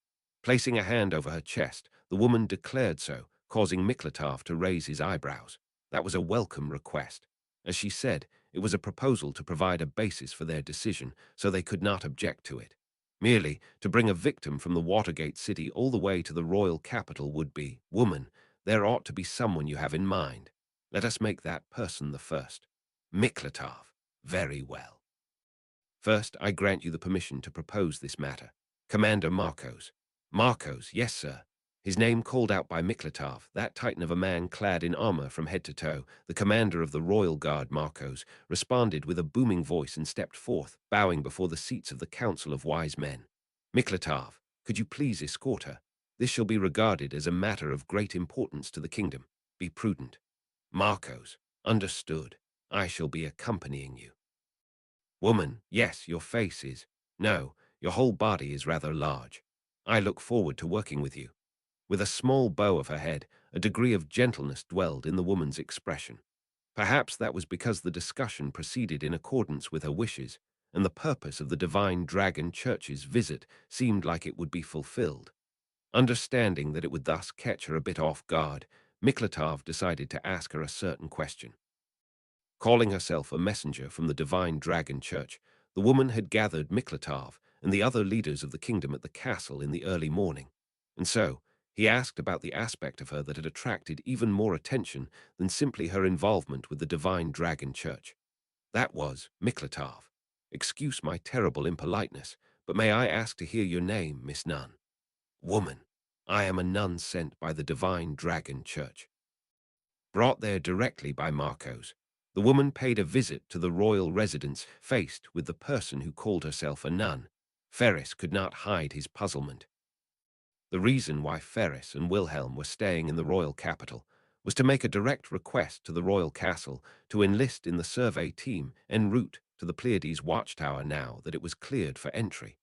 S1: Placing a hand over her chest, the woman declared so, causing Miklatov to raise his eyebrows. That was a welcome request. As she said, it was a proposal to provide a basis for their decision, so they could not object to it. Merely to bring a victim from the Watergate city all the way to the royal capital would be, woman, there ought to be someone you have in mind. Let us make that person the first. Miklatov. Very well. First, I grant you the permission to propose this matter. Commander Marcos. Marcos, yes, sir. His name called out by Miklatov, that titan of a man clad in armor from head to toe, the commander of the Royal Guard, Marcos, responded with a booming voice and stepped forth, bowing before the seats of the Council of Wise Men. Miklatov, could you please escort her? This shall be regarded as a matter of great importance to the kingdom. Be prudent. Marcos, understood. I shall be accompanying you. Woman, yes, your face is. No, your whole body is rather large. I look forward to working with you. With a small bow of her head, a degree of gentleness dwelled in the woman's expression. Perhaps that was because the discussion proceeded in accordance with her wishes, and the purpose of the Divine Dragon Church's visit seemed like it would be fulfilled. Understanding that it would thus catch her a bit off guard, Miklatov decided to ask her a certain question. Calling herself a messenger from the divine dragon church, the woman had gathered Miklatov and the other leaders of the kingdom at the castle in the early morning. And so, he asked about the aspect of her that had attracted even more attention than simply her involvement with the divine dragon church. That was Miklatov. Excuse my terrible impoliteness, but may I ask to hear your name, Miss Nun? Woman, I am a nun sent by the divine dragon church. Brought there directly by Marcos, the woman paid a visit to the royal residence faced with the person who called herself a nun. Ferris could not hide his puzzlement. The reason why Ferris and Wilhelm were staying in the royal capital was to make a direct request to the royal castle to enlist in the survey team en route to the Pleiades watchtower now that it was cleared for entry,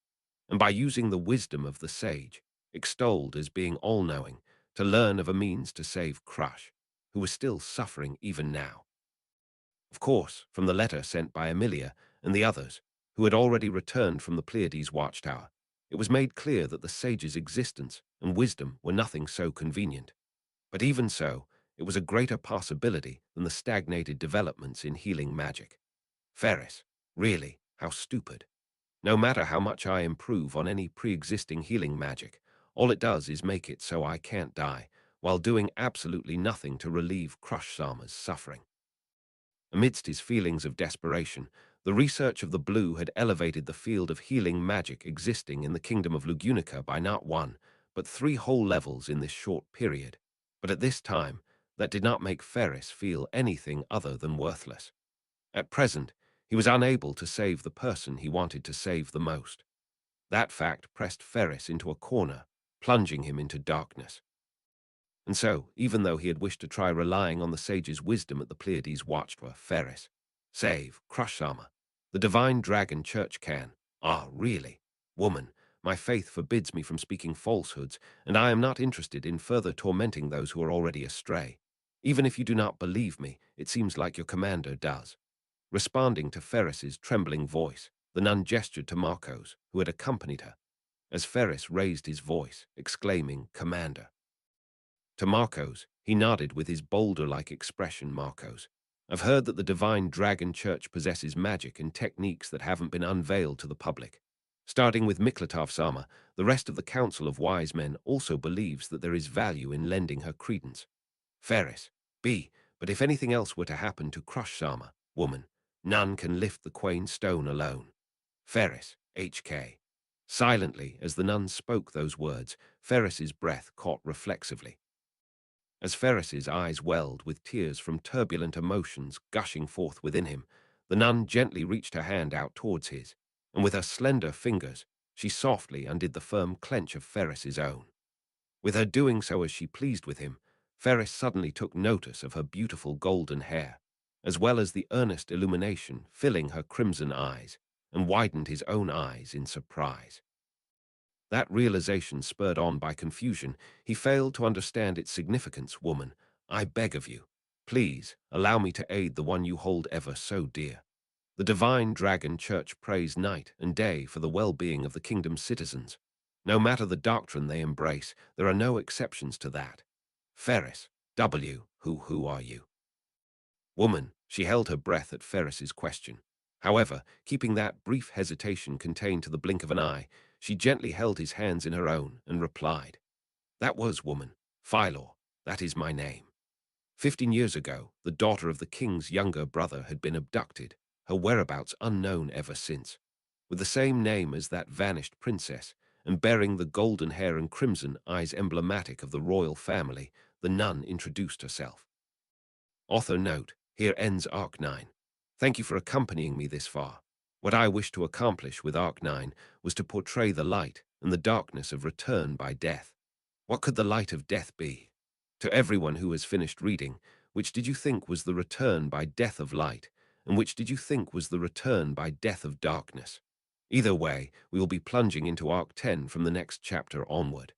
S1: and by using the wisdom of the sage, extolled as being all-knowing, to learn of a means to save Crush, who was still suffering even now. Of course, from the letter sent by Amelia and the others, who had already returned from the Pleiades watchtower, it was made clear that the sage's existence and wisdom were nothing so convenient. But even so, it was a greater possibility than the stagnated developments in healing magic. Ferris, really, how stupid. No matter how much I improve on any pre-existing healing magic, all it does is make it so I can't die, while doing absolutely nothing to relieve Crush Sama's suffering. Amidst his feelings of desperation, the research of the Blue had elevated the field of healing magic existing in the kingdom of Lugunica by not one, but 3 whole levels in this short period. But at this time, that did not make Ferris feel anything other than worthless. At present, he was unable to save the person he wanted to save the most. That fact pressed Ferris into a corner, plunging him into darkness. And so, even though he had wished to try relying on the sage's wisdom at the Pleiades watchtower, Ferris, save Crush Sama, the divine dragon church can. Ah, really? Woman, my faith forbids me from speaking falsehoods, and I am not interested in further tormenting those who are already astray. Even if you do not believe me, it seems like your commander does. Responding to Ferris's trembling voice, the nun gestured to Marcos, who had accompanied her, as Ferris raised his voice, exclaiming, "Commander." To Marcos, he nodded with his boulder-like expression. Marcos, I've heard that the Divine Dragon Church possesses magic and techniques that haven't been unveiled to the public. Starting with Miklatov Sama, the rest of the Council of Wise Men also believes that there is value in lending her credence. Ferris, B, but if anything else were to happen to Crush Sama, woman, none can lift the Quain stone alone. Ferris, HK. Silently, as the nun spoke those words, Ferris's breath caught reflexively. As Ferris's eyes welled with tears from turbulent emotions gushing forth within him, the nun gently reached her hand out towards his, and with her slender fingers, she softly undid the firm clench of Ferris's own. With her doing so as she pleased with him, Ferris suddenly took notice of her beautiful golden hair, as well as the earnest illumination filling her crimson eyes, and widened his own eyes in surprise. That realization spurred on by confusion, he failed to understand its significance. Woman, I beg of you, please allow me to aid the one you hold ever so dear. The Divine Dragon Church prays night and day for the well-being of the kingdom's citizens. No matter the doctrine they embrace, there are no exceptions to that. Ferris, W, who are you? Woman, she held her breath at Ferris's question. However, keeping that brief hesitation contained to the blink of an eye, she gently held his hands in her own and replied, That was, woman, Philor, that is my name. 15 years ago, the daughter of the king's younger brother had been abducted, her whereabouts unknown ever since. With the same name as that vanished princess, and bearing the golden hair and crimson eyes emblematic of the royal family, the nun introduced herself. Author note, here ends Arc 9. Thank you for accompanying me this far. What I wished to accomplish with Arc 9 was to portray the light and the darkness of return by death. What could the light of death be? To everyone who has finished reading, which did you think was the return by death of light, and which did you think was the return by death of darkness? Either way, we will be plunging into Arc 10 from the next chapter onward.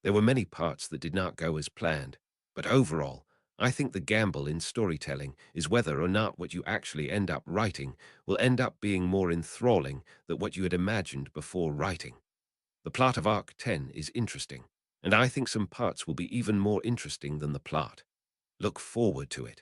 S1: There were many parts that did not go as planned, but overall, I think the gamble in storytelling is whether or not what you actually end up writing will end up being more enthralling than what you had imagined before writing. The plot of Arc 10 is interesting, and I think some parts will be even more interesting than the plot. Look forward to it.